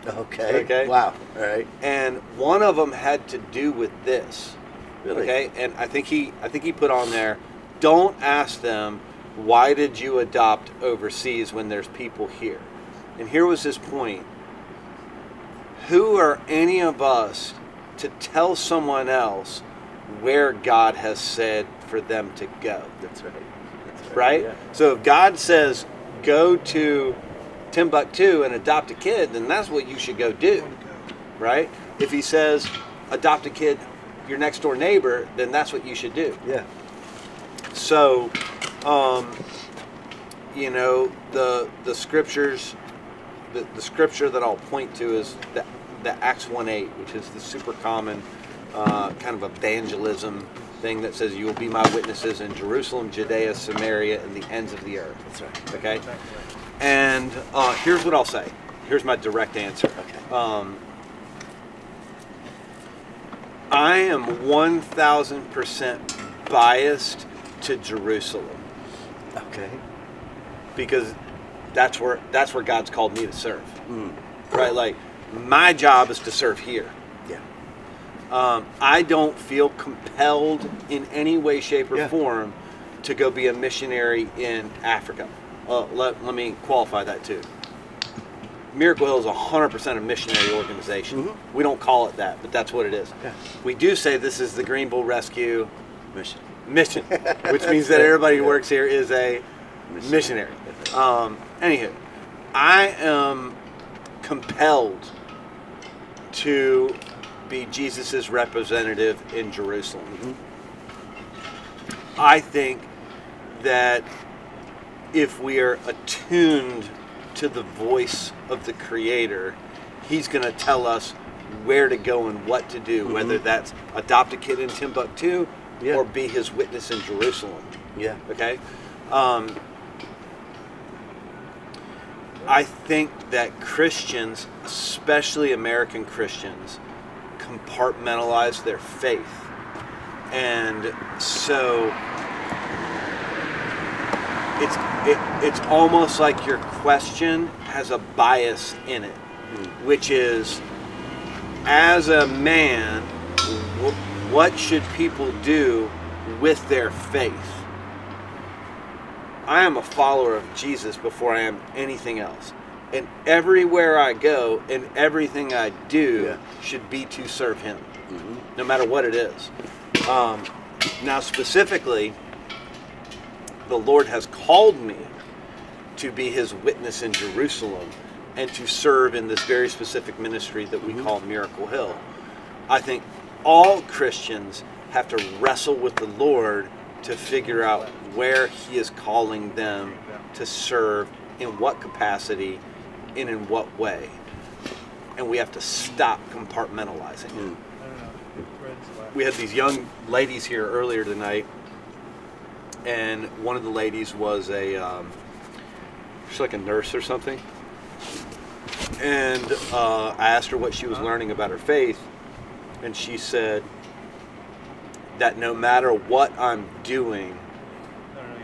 Okay. Wow. All right. And one of them had to do with this. Really? Okay. And I think he put on there, don't ask them, why did you adopt overseas when there's people here? And here was his point. Who are any of us to tell someone else where God has said for them to go. That's right. That's Right? Yeah. So if God says, go to Timbuktu and adopt a kid, then that's what you should go do. Right? If he says, adopt a kid, your next door neighbor, then that's what you should do. Yeah. So, you know, the scriptures, the scripture that I'll point to is the Acts 1:8, which is the super common kind of evangelism thing that says, you will be my witnesses in Jerusalem, Judea, Samaria, and the ends of the earth. That's right. Okay? And here's what I'll say. Here's my direct answer. Okay. I am 1,000% biased to Jerusalem Okay. because that's where God's called me to serve. Mm. Right? Like, my job is to serve here. Yeah. I don't feel compelled in any way, shape, or Yeah. form to go be a missionary in Africa. Let me qualify that too. Miracle Hill is 100% a missionary organization. Mm-hmm. We don't call it that, but that's what it is. Yeah. We do say this is the Green Bull Rescue Mission. mission, which means that everybody who works here is a missionary. Missionary. Anywho, I am compelled to be Jesus's representative in Jerusalem. Mm-hmm. I think that if we are attuned to the voice of the Creator, He's going to tell us where to go and what to do, whether that's adopt a kid in Timbuktu or be His witness in Jerusalem. Yeah. Okay? I think that Christians, especially American Christians, compartmentalize their faith. And so it's almost like your question has a bias in it, which is, as a man, what should people do with their faith? I am a follower of Jesus before I am anything else. And everywhere I go and everything I do should be to serve Him, no matter what it is. Now, specifically, the Lord has called me to be His witness in Jerusalem and to serve in this very specific ministry that we call Miracle Hill. I think all Christians have to wrestle with the Lord to figure out where He is calling them to serve, in what capacity, and in what way. And we have to stop compartmentalizing. We had these young ladies here earlier tonight, and one of the ladies was she's like a nurse or something. And I asked her what she was learning about her faith, and she said that no matter what I'm doing,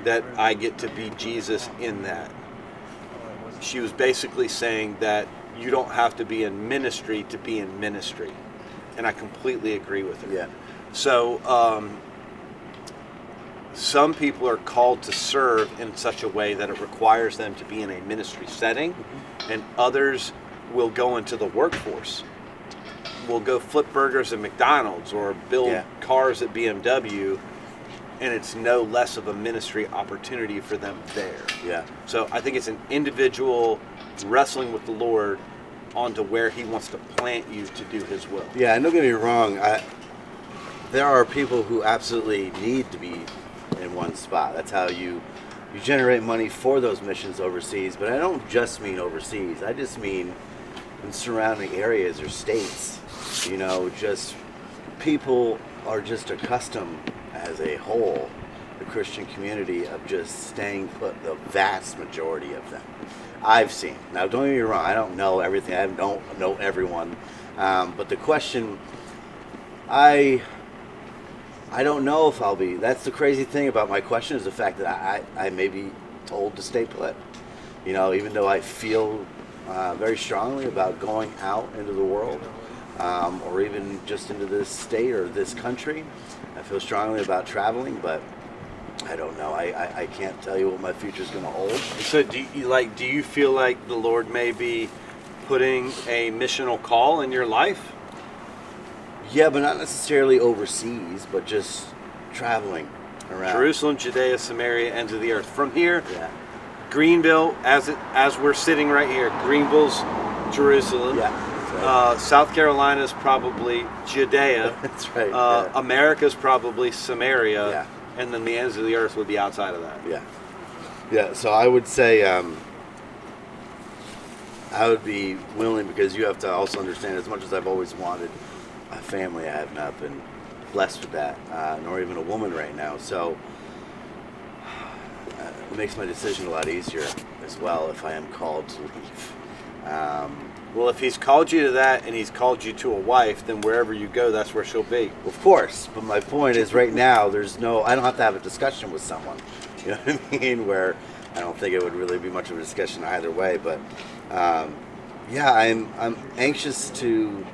that I get to be Jesus in that. She was basically saying that you don't have to be in ministry to be in ministry. And I completely agree with her. Yeah. So some people are called to serve in such a way that it requires them to be in a ministry setting, and others will go into the workforce. Will go flip burgers at McDonald's or build cars at BMW, and it's no less of a ministry opportunity for them there. Yeah. So I think it's an individual wrestling with the Lord onto where He wants to plant you to do His will. Yeah, and don't get me wrong, there are people who absolutely need to be in one spot. That's how you generate money for those missions overseas. But I don't just mean overseas. I just mean in surrounding areas or states. You know, just people are just accustomed as a whole, the Christian community, of just staying put, the vast majority of them. I've seen. Now, don't get me wrong, I don't know everything. I don't know everyone. But the question, I don't know if I'll be. That's the crazy thing about my question, is the fact that I may be told to stay put. You know, even though I feel very strongly about going out into the world, or even just into this state or this country. I feel strongly about traveling, but I don't know. I can't tell you what my future is going to hold. So do you feel like the Lord may be putting a missional call in your life? Yeah, but not necessarily overseas, but just traveling. Around. Jerusalem, Judea, Samaria, ends of the earth. From here, Yeah. Greenville, as we're sitting right here, Greenville's Jerusalem. Yeah. That's right. South Carolina's probably Judea. That's right. Yeah. America's probably Samaria. Yeah. And then the ends of the earth would be outside of that. Yeah. Yeah. So I would say I would be willing, because you have to also understand, as much as I've always wanted a family, I have not been blessed with that, nor even a woman right now. So it makes my decision a lot easier as well if I am called to leave. Well, if he's called you to that and he's called you to a wife, then wherever you go, that's where she'll be. Of course, but my point is right now I don't have to have a discussion with someone, you know what I mean, where I don't think it would really be much of a discussion either way, but yeah, I'm anxious to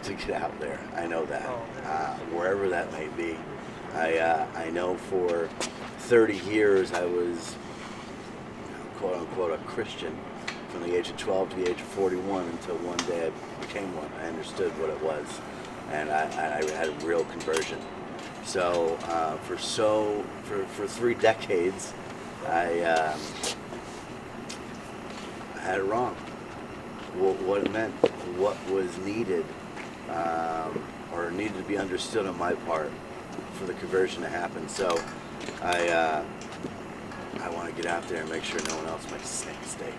get out there. I know that, wherever that may be. I know for 30 years I was, quote unquote, a Christian from the age of 12 to the age of 41 until one day I became one. I understood what it was, and I had a real conversion. So for 3 decades, I had it wrong. What it meant, what was needed, or needed to be understood on my part for the conversion to happen. So I want to get out there and make sure no one else makes the same mistake.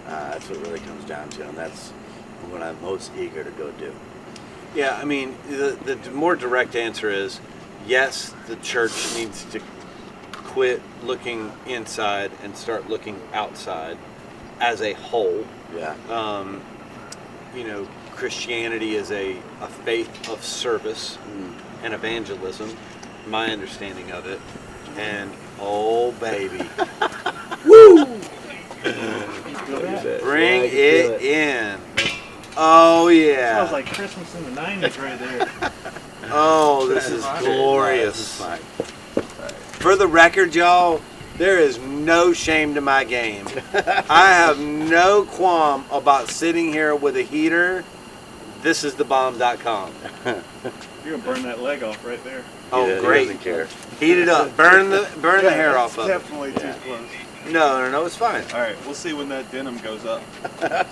That's what it really comes down to, and that's what I'm most eager to go do. Yeah, I mean, the more direct answer is yes, the church needs to quit looking inside and start looking outside as a whole. Yeah. Christianity is a faith of service and evangelism, my understanding of it. And oh baby, woo! Bring it in. Oh yeah. Smells like Christmas in the 90s right there. Oh, this is glorious. For the record, y'all, there is no shame to my game. I have no qualm about sitting here with a heater. Thisisthebomb.com. You're gonna burn that leg off right there. Oh, Yeah, great. He doesn't care. Heat it up. Burn the hair off of it. Definitely too close. No, it's fine. All right, we'll see when that denim goes up. Okay.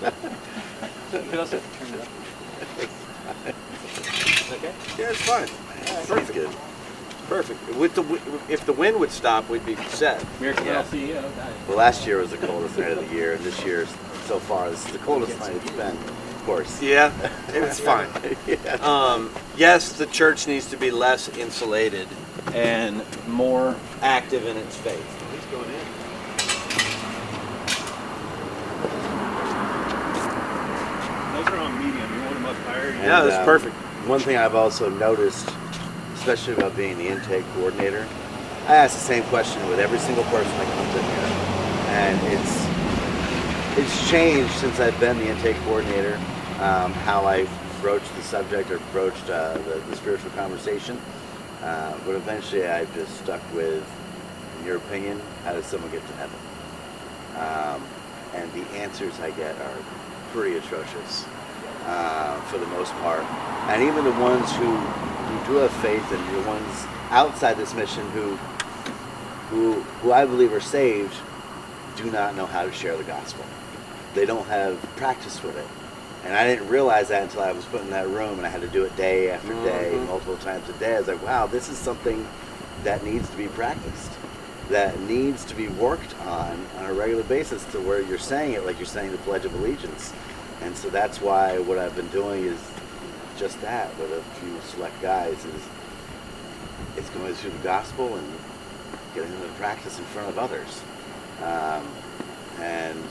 Yeah, it's fine. Sounds good. Perfect. If the wind would stop, we'd be set. Yeah. Well, last year was the coldest night of the year, and this year, so far, this is the coldest night it's been, of course. Yeah, it's fine. Yeah. Yes, the church needs to be less insulated and more active in its faith. He's going in. Those are on medium. You want them up higher? Yeah, that's perfect. One thing I've also noticed, especially about being the intake coordinator, I ask the same question with every single person that comes in here, and it's changed since I've been the intake coordinator, how I broached the subject or broached the spiritual conversation, but eventually I've just stuck with, in your opinion, how does someone get to heaven? And the answers I get are pretty atrocious for the most part, and even the ones who do have faith and the ones outside this mission who I believe are saved do not know how to share the gospel. They don't have practice with it. And I didn't realize that until I was put in that room and I had to do it day after day, multiple times a day. I was like, wow, this is something that needs to be practiced, that needs to be worked on a regular basis, to where you're saying it like you're saying the Pledge of Allegiance. And so that's why what I've been doing is just that with a few select guys, is it's going through the gospel and getting them to practice in front of others. And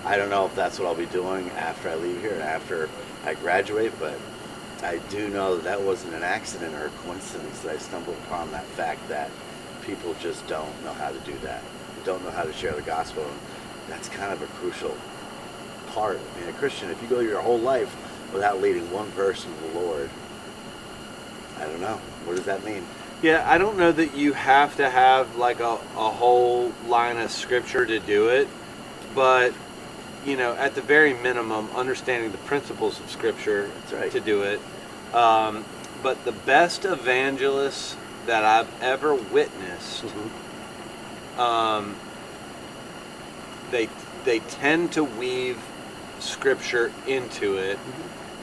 I don't know if that's what I'll be doing after I leave here and after I graduate, but I do know that wasn't an accident or a coincidence that I stumbled upon that fact that people just don't know how to do that. They don't know how to share the gospel. And that's kind of a crucial part of being a Christian. If you go your whole life without leading one person to the Lord, I don't know. What does that mean? Yeah, I don't know that you have to have like a whole line of scripture to do it, but at the very minimum, understanding the principles of scripture That's right. to do it. But the best evangelists that I've ever witnessed, they tend to weave scripture into it,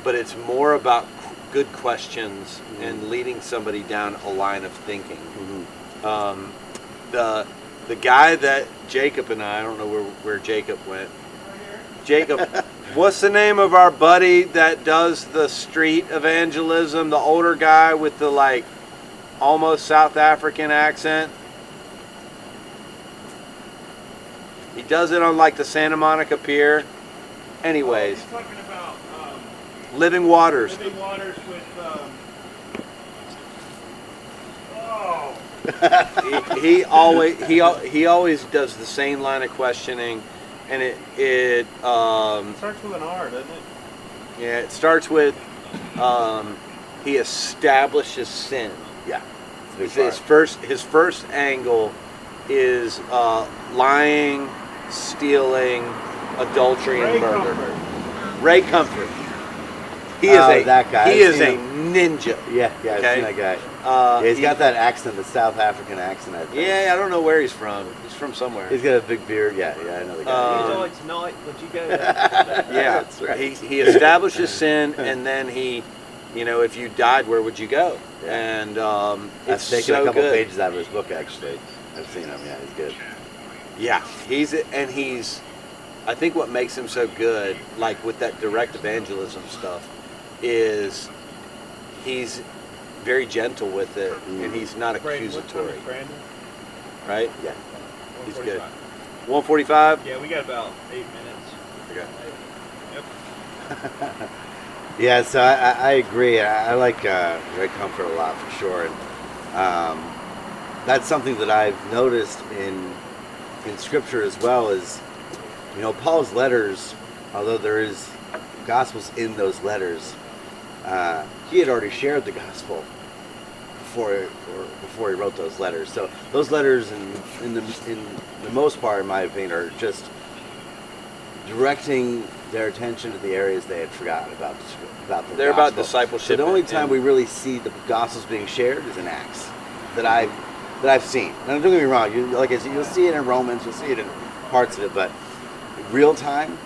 but it's more about good questions and leading somebody down a line of thinking. The guy that Jacob and I don't know where Jacob went. Jacob, what's the name of our buddy that does the street evangelism? The older guy with the like almost South African accent. He does it on like the Santa Monica Pier. Anyways, He's talking about Living Waters. Living Waters with. he always does the same line of questioning, and it Starts with an R, doesn't it? yeah, it starts with he establishes sin. Yeah. His first angle is lying, stealing, adultery, and murder. Ray Comfort. He is that guy. He I've is a seen ninja. Yeah, Okay? I've seen that guy. He's got that accent, the South African accent, I think. Yeah, I don't know where he's from. He's from somewhere. He's got a big beard. Yeah, I know the guy. Tonight, would you go? Yeah, That's right. He establishes sin, and then he, if you died, where would you go? Yeah. And I've it's taken so a couple good. pages out of his book, actually. I've seen him. Yeah, he's good. Yeah, he's. I think what makes him so good, like with that direct evangelism stuff, is he's very gentle with it, and he's not accusatory, right? Yeah. He's good. 145. Yeah, we got about 8 minutes. Okay. Yeah, so I agree. I like Ray Comfort a lot for sure, and that's something that I've noticed in Scripture as well. Is Paul's letters, although there is gospels in those letters, he had already shared the gospel before he wrote those letters. So those letters, in the most part, in my opinion, are just directing their attention to the areas they had forgotten about the They're gospel. about discipleship. So the only time and- we really see the gospels being shared is in Acts that I've seen. Now, don't get me wrong. You'll see it in Romans, you'll see it in parts of it, but real time,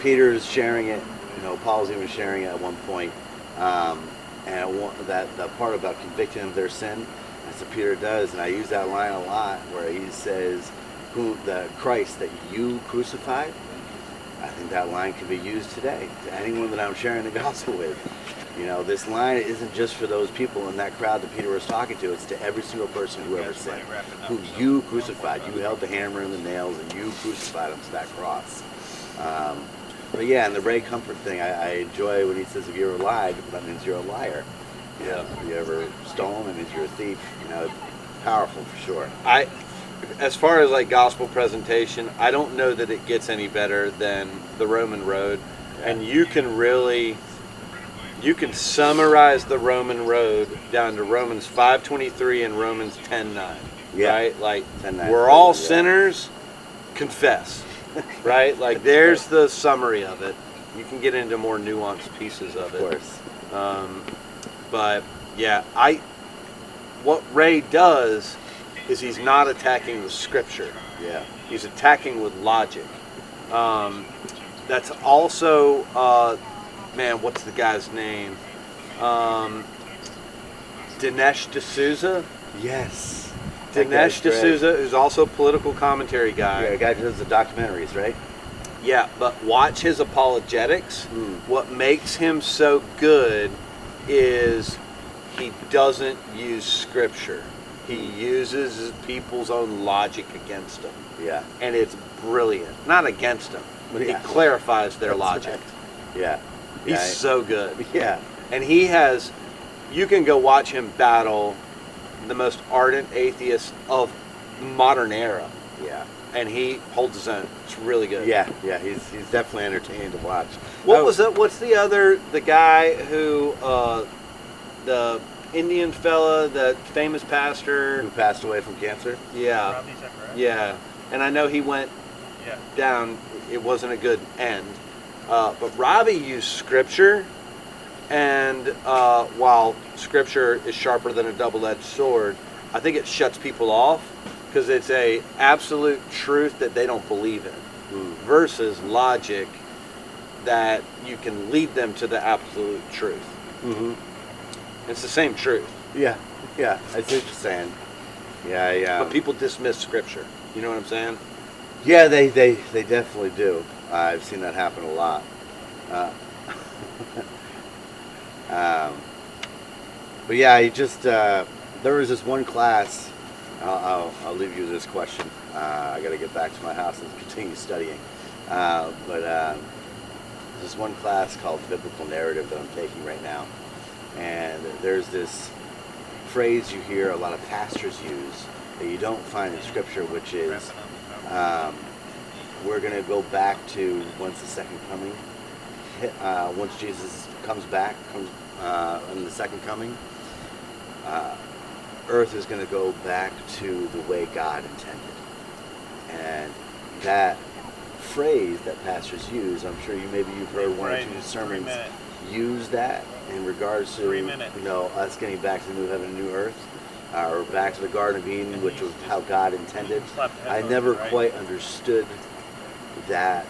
Peter's sharing it. Paul's even sharing it at one point. That part about convicting of their sin, that's what Peter does, and I use that line a lot where he says, "Who the Christ that you crucified." I think that line can be used today to anyone that I'm sharing the gospel with. This line isn't just for those people in that crowd that Peter was talking to. It's to every single person who ever sinned, who you crucified. You held the hammer and the nails, and you crucified him to that cross. But yeah, and the Ray Comfort thing, I enjoy when he says, "If you ever lied, that means you're a liar." Yeah. If you ever stolen, that means you're a thief. Powerful for sure. As far as like gospel presentation, I don't know that it gets any better than the Roman Road, and you can summarize the Roman Road down to Romans 5:23 and Romans 10:9. Yeah. Right? Like 10:9. we're all Yeah. sinners, confess. Right? Like there's the summary of it. You can get into more nuanced pieces of it. Of course. But yeah, what Ray does is he's not attacking the scripture. Yeah. He's attacking with logic. That's also, what's the guy's name? Dinesh D'Souza. Yes. That guy's Dinesh great. D'Souza, who's also a political commentary guy. Yeah, a guy who does the documentaries, right? Yeah, but watch his apologetics. What makes him so good is he doesn't use scripture. He uses people's own logic against them. Yeah. And it's brilliant. Not against them, but Yeah. he clarifies their That's logic. right. Yeah. He's Yeah. so good. Yeah. And you can go watch him battle the most ardent atheist of modern era. Yeah. And he holds his own. It's really good. Yeah. He's definitely entertaining to watch. What's the guy who, the Indian fella, the famous pastor? Who passed away from cancer? Yeah. Robbie Zachariah? Yeah. And I know he went Yeah. down. It wasn't a good end. But Robbie used scripture, and while scripture is sharper than a double-edged sword, I think it shuts people off because it's a absolute truth that they don't believe in versus logic that you can lead them to the absolute truth. Mm-hmm. It's the same truth. Yeah, I see what you're saying. Yeah. But people dismiss scripture. You know what I'm saying? Yeah, they definitely do. I've seen that happen a lot. But yeah, I just there was this one class. I'll leave you with this question. I got to get back to my house and continue studying. But this one class called Biblical Narrative that I'm taking right now, and there's this phrase you hear a lot of pastors use that you don't find in Scripture, which is we're going to go back to once the second coming, once Jesus comes back, in the second coming, earth is going to go back to the way God intended. And that phrase that pastors use, I'm sure you've heard one or two sermons use that in regards to us getting back to the new heaven and new earth, or back to the Garden of Eden, which was how God intended. I never quite understood that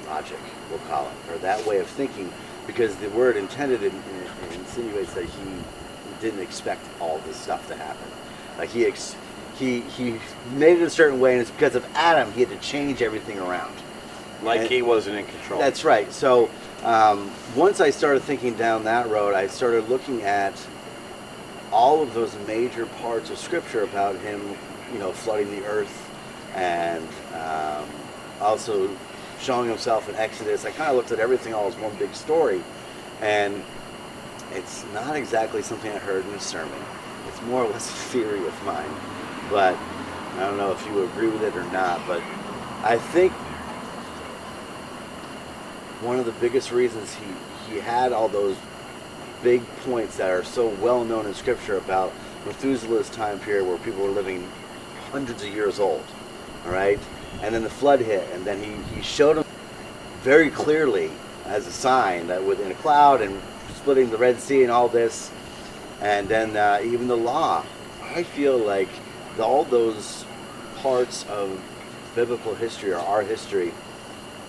logic, we'll call it, or that way of thinking, because the word intended insinuates that he didn't expect all this stuff to happen. Like he made it a certain way, and it's because of Adam he had to change everything around. Like he wasn't in control. That's right. So once I started thinking down that road, I started looking at all of those major parts of Scripture about him, flooding the earth, and also showing himself in Exodus. I kind of looked at everything all as one big story, and it's not exactly something I heard in a sermon. It's more or less a theory of mine, but I don't know if you agree with it or not, but I think one of the biggest reasons he had all those big points that are so well known in Scripture about Methuselah's time period where people were living hundreds of years old, all right? And then the flood hit, and then he showed them very clearly as a sign that within a cloud and splitting the Red Sea and all this, and then even the law. I feel like all those parts of biblical history, or our history,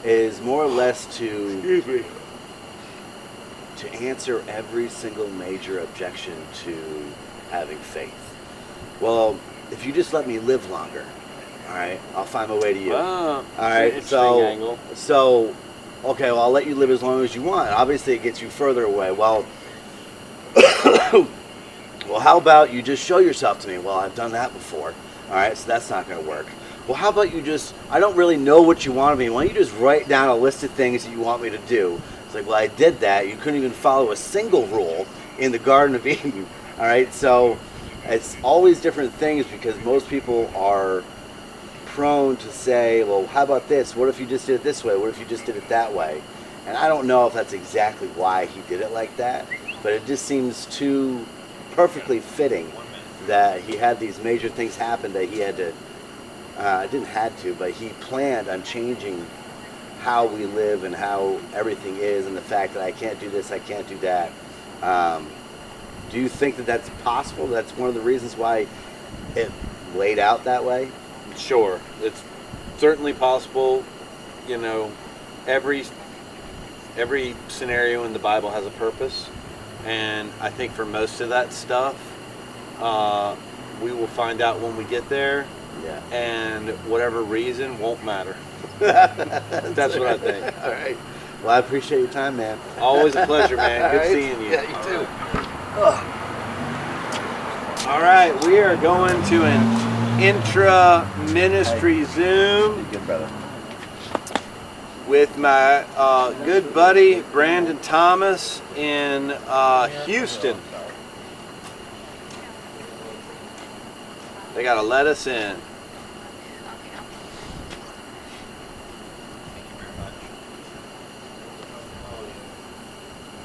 is more or less to answer every single major objection to having faith. Well, if you just let me live longer, all right, I'll find my way to you. All right, so okay, well, I'll let you live as long as you want. Obviously, it gets you further away. Well, well, how about you just show yourself to me? Well, I've done that before. All right, so that's not going to work. Well, how about you just, I don't really know what you want of me. Why don't you just write down a list of things that you want me to do? It's like, well, I did that. You couldn't even follow a single rule in the Garden of Eden. All right, so it's always different things because most people are prone to say, well, how about this? What if you just did it this way? What if you just did it that way? And I don't know if that's exactly why he did it like that, but it just seems too perfectly fitting that he had these major things happen that he had to, didn't had to, but he planned on changing how we live and how everything is, and the fact that I can't do this, I can't do that. Do you think that that's possible? That's one of the reasons why it laid out that way? Sure, it's certainly possible. Every scenario in the Bible has a purpose, and I think for most of that stuff, we will find out when we get there. Yeah. And whatever reason won't matter. That's what I think. All right. Well, I appreciate your time, man. Always a pleasure, man. Good seeing you. Yeah, you too. All right, we are going to an intra-ministry Zoom Good brother. with my good buddy Brandon Thomas in Houston. They gotta let us in.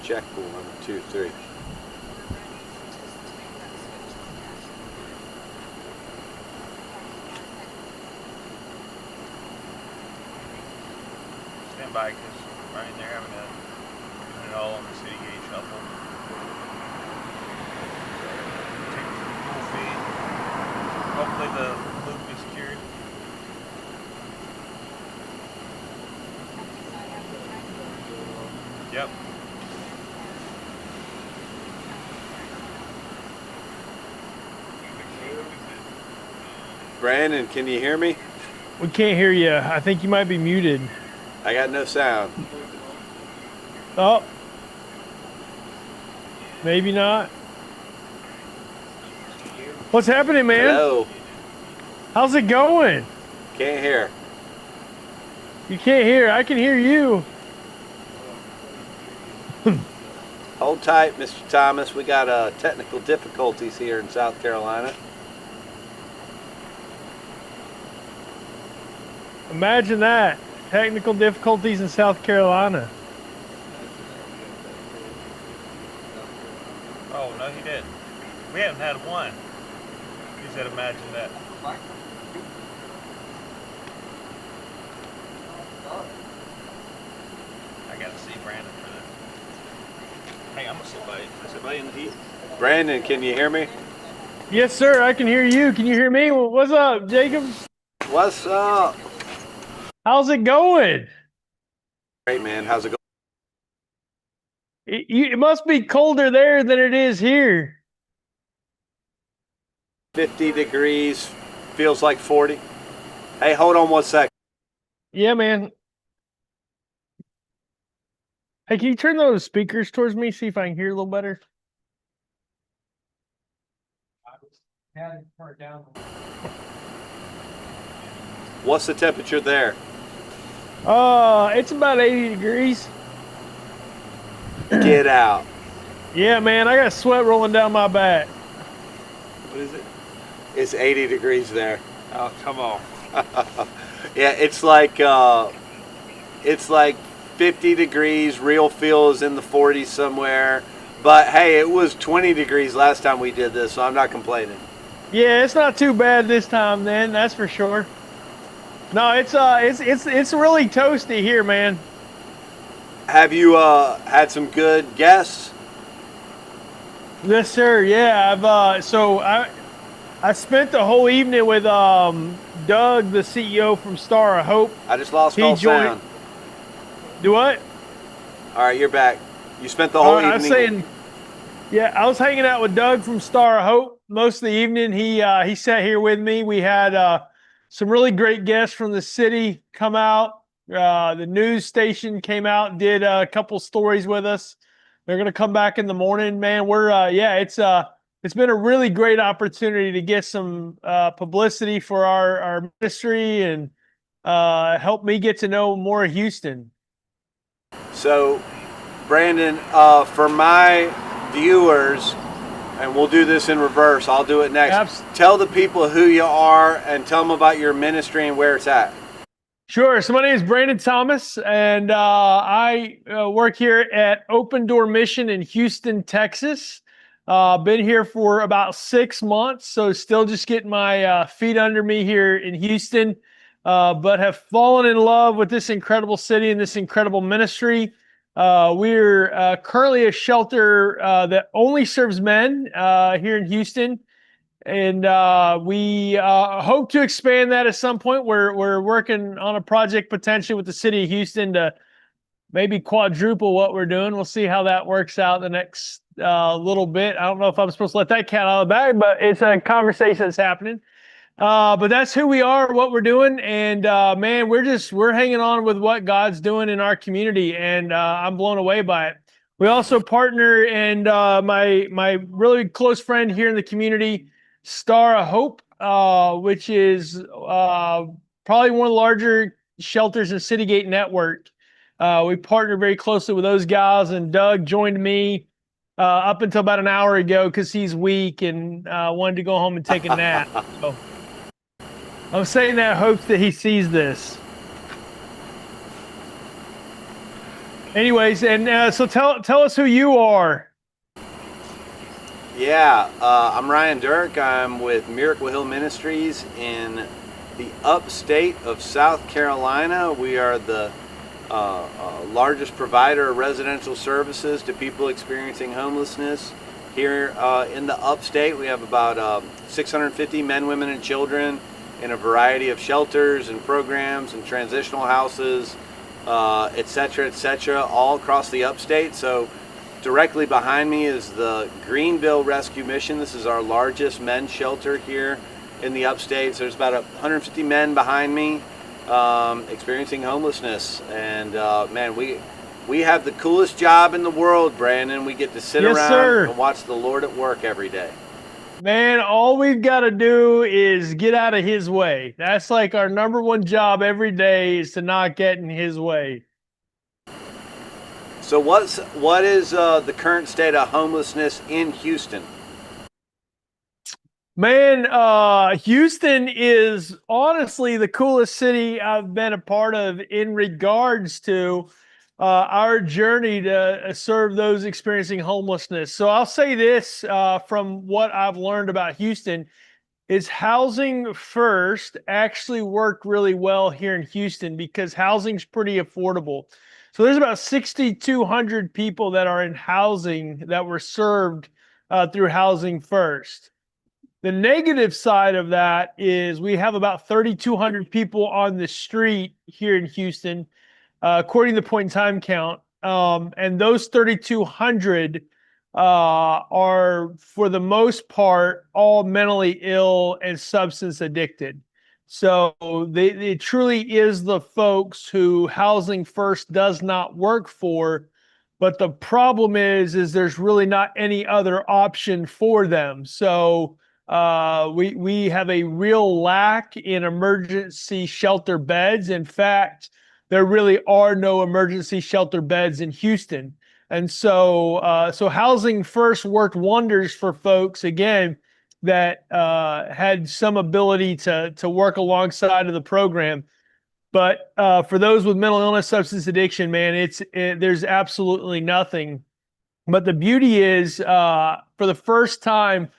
Check 1, 2, 3. Stand by, because right in there having to doing it all on the city gate shuffle. Take the full feed. the loop is secured. Yep. Brandon, can you hear me? We can't hear you. I think you might be muted. I got no sound. Oh. Maybe not. What's happening, man? Hello. How's it going? Can't hear. You can't hear. I can hear you. Hold tight, Mr. Thomas. We got technical difficulties here in South Carolina. Imagine that. Technical difficulties in South Carolina. Oh, no, he didn't. We haven't had one. He said, imagine that. I gotta see Brandon for this. Hey, I'm gonna sit by you. I sit by you in the heat. Brandon, can you hear me? Yes, sir. I can hear you. Can you hear me? What's up, Jacob? What's up? How's it going? Great, man. How's it going? It must be colder there than it is here. 50 degrees. Feels like 40. Hey, hold on 1 sec. Yeah, man. Hey, can you turn those speakers towards me? See if I can hear a little better. What's the temperature there? It's about 80 degrees. Get out. Yeah, man, I got sweat rolling down my back. What is it? It's 80 degrees there. Oh, come on. Yeah, it's like 50 degrees. Real feel is in the 40s somewhere. But hey, it was 20 degrees last time we did this, so I'm not complaining. Yeah, it's not too bad this time, then. That's for sure. No, it's really toasty here, man. Have you had some good guests? Yes, sir. Yeah, I spent the whole evening with Doug, the CEO from Star of Hope. I just lost He all joined- sound. Do what? All right, you're back. You spent the whole evening. I was saying, yeah, I was hanging out with Doug from Star of Hope most of the evening. He sat here with me. We had some really great guests from the city come out. The news station came out and did a couple stories with us. They're gonna come back in the morning, man. It's been a really great opportunity to get some publicity for our ministry and help me get to know more of Houston. So, Brandon, for my viewers, and we'll do this in reverse. I'll do it next. Tell the people who you are and tell them about your ministry and where it's at. Sure. So my name is Brandon Thomas, and I work here at Open Door Mission in Houston, Texas. Been here for about 6 months, so still just getting my feet under me here in Houston, but have fallen in love with this incredible city and this incredible ministry. We're currently a shelter that only serves men here in Houston. And we hope to expand that at some point. We're working on a project potentially with the city of Houston to maybe quadruple what we're doing. We'll see how that works out the next little bit. I don't know if I'm supposed to let that cat out of the bag, but it's a conversation that's happening. But that's who we are, what we're doing, and man, we're hanging on with what God's doing in our community, and I'm blown away by it. We also partner, and my really close friend here in the community, Star of Hope, which is probably one of the larger shelters in Citygate network. We partner very closely with those guys, and Doug joined me up until about an hour ago because he's weak and wanted to go home and take a nap. So I'm saying that in hopes that he sees this. Anyways, and so tell us who you are. Yeah, I'm Ryan Dirk. I'm with Miracle Hill Ministries in the upstate of South Carolina. We are the largest provider of residential services to people experiencing homelessness Here in the upstate, we have about 650 men, women, and children in a variety of shelters and programs and transitional houses, et cetera, all across the upstate. So directly behind me is the Greenville Rescue Mission. This is our largest men's shelter here in the upstate. So there's about 150 men behind me experiencing homelessness. And man, we have the coolest job in the world, Brandon. We get to sit Yes, around sir. and watch the Lord at work every day. Man, all we've got to do is get out of his way. That's like our number one job every day, is to not get in his way. So what is the current state of homelessness in Houston? Man, Houston is honestly the coolest city I've been a part of in regards to our journey to serve those experiencing homelessness. So I'll say this from what I've learned about Houston is housing first actually worked really well here in Houston because housing's pretty affordable. So there's about 6,200 people that are in housing that were served through Housing First. The negative side of that is we have about 3,200 people on the street here in Houston, according to the point in time count. And those 3,200 are, for the most part, all mentally ill and substance addicted. So it truly is the folks who Housing First does not work for. But the problem is there's really not any other option for them. So we have a real lack in emergency shelter beds. In fact, there really are no emergency shelter beds in Houston. And so Housing First worked wonders for folks, again, that had some ability to work alongside of the program. But for those with mental illness, substance addiction, man, there's absolutely nothing. But the beauty is, for the first time,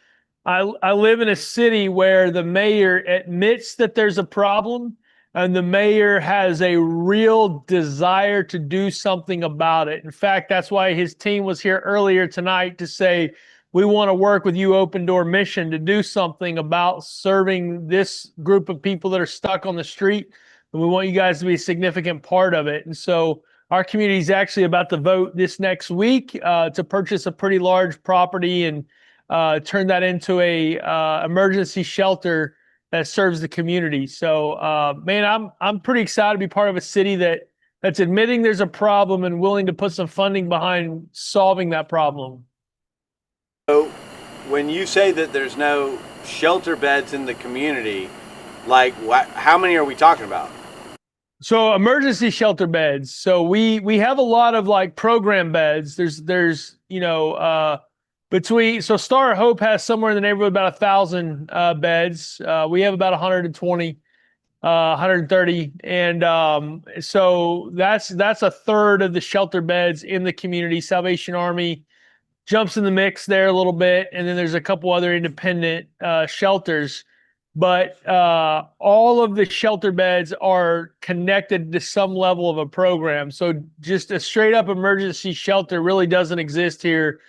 I live in a city where the mayor admits that there's a problem, and the mayor has a real desire to do something about it. In fact, that's why his team was here earlier tonight to say, we want to work with you, Open Door Mission, to do something about serving this group of people that are stuck on the street. And we want you guys to be a significant part of it. And so our community is actually about to vote this next week to purchase a pretty large property and turn that into a emergency shelter that serves the community. So, man, I'm pretty excited to be part of a city that's admitting there's a problem and willing to put some funding behind solving that problem. So when you say that there's no shelter beds in the community, like how many are we talking about? So emergency shelter beds. So we have a lot of like program beds. There's so Star of Hope has somewhere in the neighborhood about 1,000 beds. We have about 120, 130, and so that's a third of the shelter beds in the community. Salvation Army jumps in the mix there a little bit, and then there's a couple other independent shelters. But all of the shelter beds are connected to some level of a program. So just a straight up emergency shelter really doesn't exist here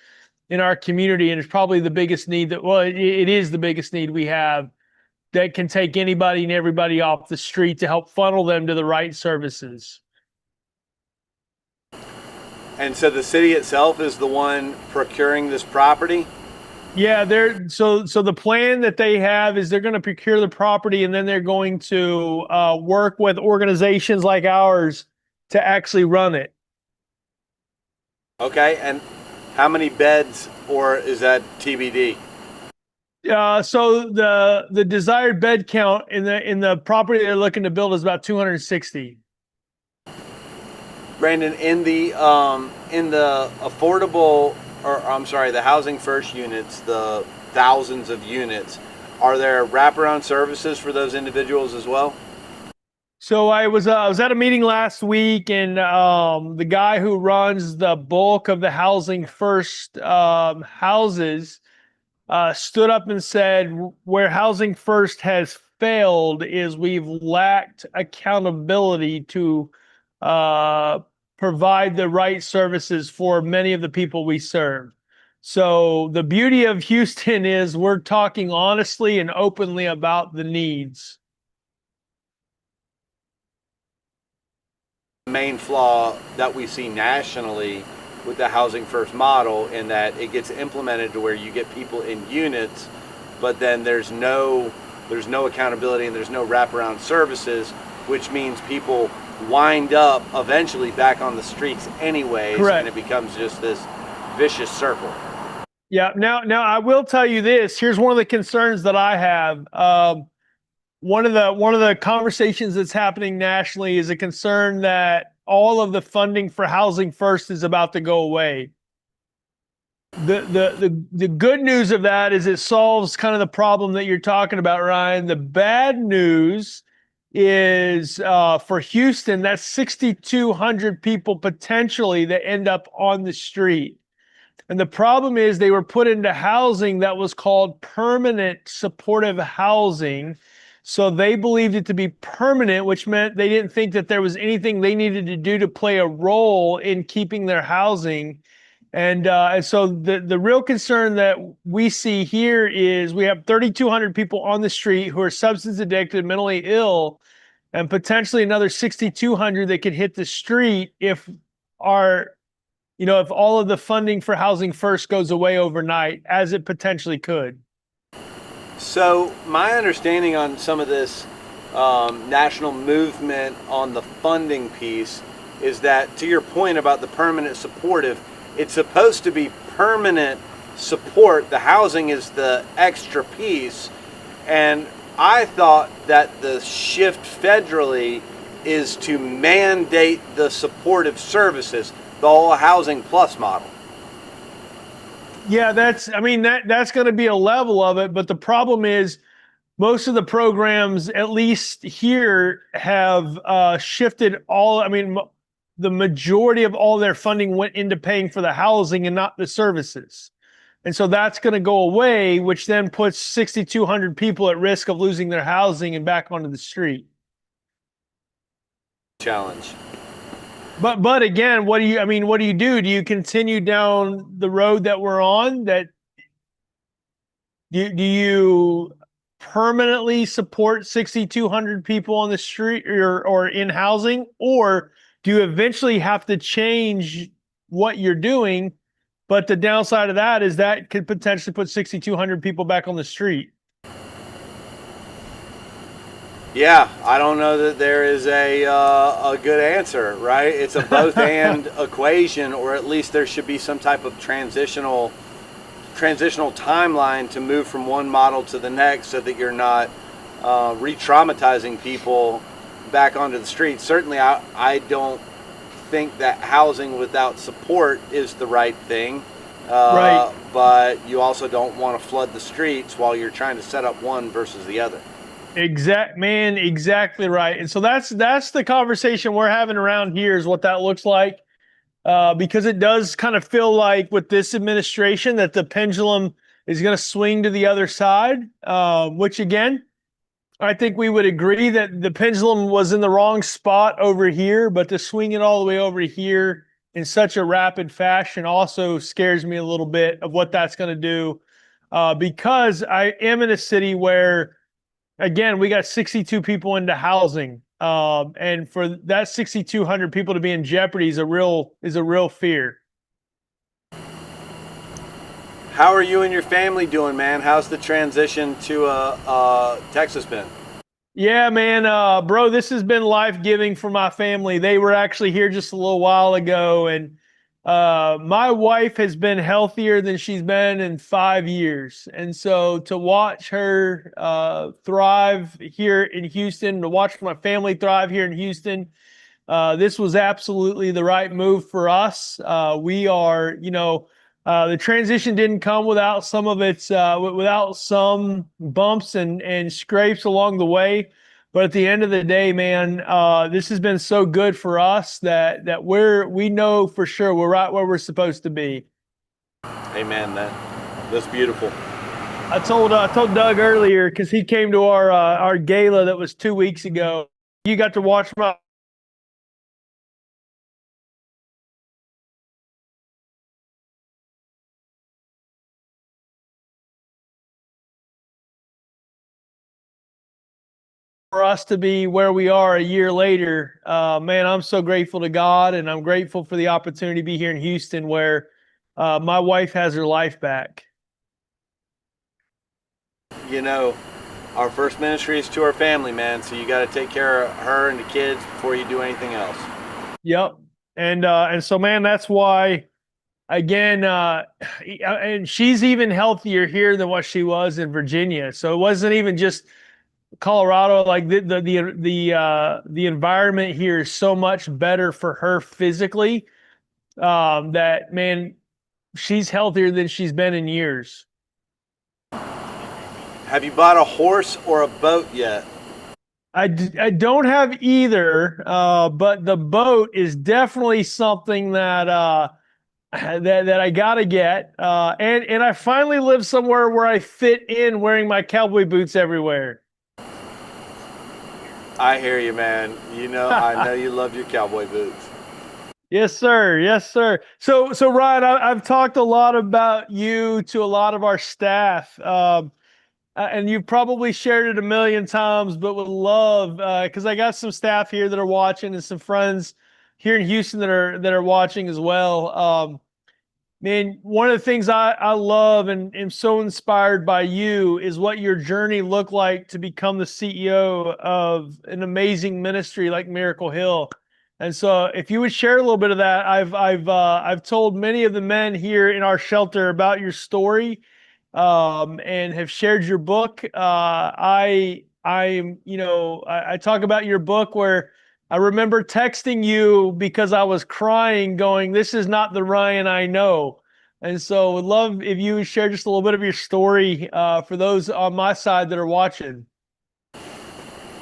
in our community, and it's probably the biggest need it is the biggest need we have that can take anybody and everybody off the street to help funnel them to the right services. And so the city itself is the one procuring this property? Yeah, so the plan that they have is they're going to procure the property, and then they're going to work with organizations like ours to actually run it. Okay, and how many beds, or is that TBD? So the desired bed count in the property they're looking to build is about 260. Brandon, in the affordable, or I'm sorry, the Housing First units, the thousands of units, are there wraparound services for those individuals as well? So I was at a meeting last week, and the guy who runs the bulk of the Housing First houses stood up and said, where Housing First has failed is we've lacked accountability to provide the right services for many of the people we serve. So the beauty of Houston is we're talking honestly and openly about the needs. Main flaw that we see nationally with the housing first model in that it gets implemented to where you get people in units, but then there's no accountability and there's no wraparound services, which means people wind up eventually back on the streets anyways. Correct. And it becomes just this vicious circle. Yeah. Now I will tell you this. Here's one of the concerns that I have. One of the conversations that's happening nationally is a concern that all of the funding for Housing First is about to go away. The good news of that is it solves kind of the problem that you're talking about, Ryan. The bad news is for Houston, that's 6,200 people potentially that end up on the street. And the problem is they were put into housing that was called permanent supportive housing. So they believed it to be permanent, which meant they didn't think that there was anything they needed to do to play a role in keeping their housing. And so the real concern that we see here is we have 3,200 people on the street who are substance addicted, mentally ill, and potentially another 6,200 that could hit the street if if all of the funding for Housing First goes away overnight, as it potentially could. So my understanding on some of this national movement on the funding piece is that, to your point about the permanent supportive, it's supposed to be permanent support. The housing is the extra piece. And I thought that the shift federally is to mandate the supportive services, the whole Housing Plus model. Yeah, that's going to be a level of it. But the problem is most of the programs, at least here, have shifted the majority of all their funding went into paying for the housing and not the services. And so that's going to go away, which then puts 6,200 people at risk of losing their housing and back onto the street. Challenge. But again, what do you do? Do you continue down the road that we're on? That do you permanently support 6,200 people on the street or in housing, or do you eventually have to change what you're doing? But the downside of that is that could potentially put 6,200 people back on the street. Yeah, I don't know that there is a good answer, right? It's a both and equation, or at least there should be some type of transitional timeline to move from one model to the next, so that you're not re-traumatizing people back onto the streets. Certainly, I don't think that housing without support is the right thing. Right. But you also don't want to flood the streets while you're trying to set up one versus the other. Exactly right. And so that's the conversation we're having around here, is what that looks like. Because it does kind of feel like with this administration that the pendulum is going to swing to the other side, which again, I think we would agree that the pendulum was in the wrong spot over here, but to swing it all the way over here in such a rapid fashion also scares me a little bit of what that's going to do. Because I am in a city where, again, we got 62 people into housing. And for that 6,200 people to be in jeopardy is a real fear. How are you and your family doing, man? How's the transition to Texas been? Yeah, man, bro, this has been life-giving for my family. They were actually here just a little while ago, and my wife has been healthier than she's been in 5 years. And so to watch her thrive here in Houston, to watch my family thrive here in Houston, this was absolutely the right move for us. We are, the transition didn't come without some of its, without some bumps and scrapes along the way. But at the end of the day, man, this has been so good for us that we know for sure we're right where we're supposed to be. Amen. That's beautiful. I told Doug earlier, because he came to our gala that was 2 weeks ago. You got to watch my for us to be where we are a year later, man, I'm so grateful to God, and I'm grateful for the opportunity to be here in Houston, where my wife has her life back. You know, our first ministry is to our family, man. So you got to take care of her and the kids before you do anything else. Yep. And so, man, that's why, again, and she's even healthier here than what she was in Virginia. So it wasn't even just Colorado. Like the environment here is so much better for her physically, that, man, she's healthier than she's been in years. Have you bought a horse or a boat yet? I don't have either, but the boat is definitely something that that I gotta get. And I finally live somewhere where I fit in wearing my cowboy boots everywhere. I hear you, man. You know, I know you love your cowboy boots. Yes, sir. Yes, sir. So Ryan, I've talked a lot about you to a lot of our staff. And you've probably shared it a million times, but would love, because I got some staff here that are watching and some friends here in Houston that are watching as well. Man, one of the things I love and am so inspired by you is what your journey looked like to become the CEO of an amazing ministry like Miracle Hill. And so, if you would share a little bit of that, I've told many of the men here in our shelter about your story, and have shared your book. I talk about your book where I remember texting you because I was crying, going, "This is not the Ryan I know." And so, would love if you would share just a little bit of your story for those on my side that are watching.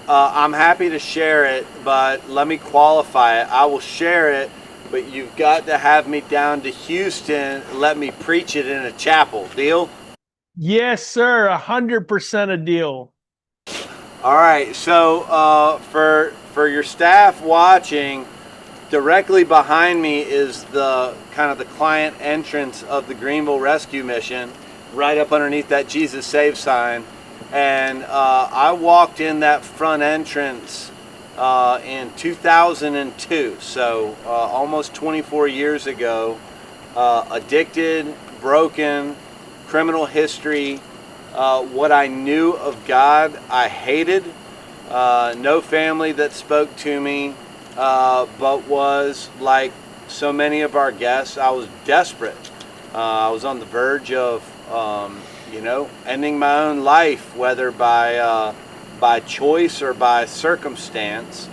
I'm happy to share it, but let me qualify it. I will share it, but you've got to have me down to Houston. Let me preach it in a chapel. Deal? Yes, sir. 100% a deal. All right. So for your staff watching, directly behind me is the kind of the client entrance of the Greenville Rescue Mission, right up underneath that Jesus Save sign. And I walked in that front entrance in 2002, so almost 24 years ago. Addicted, broken, criminal history. What I knew of God, I hated. No family that spoke to me, but was like so many of our guests, I was desperate. I was on the verge of ending my own life, whether by choice or by circumstance.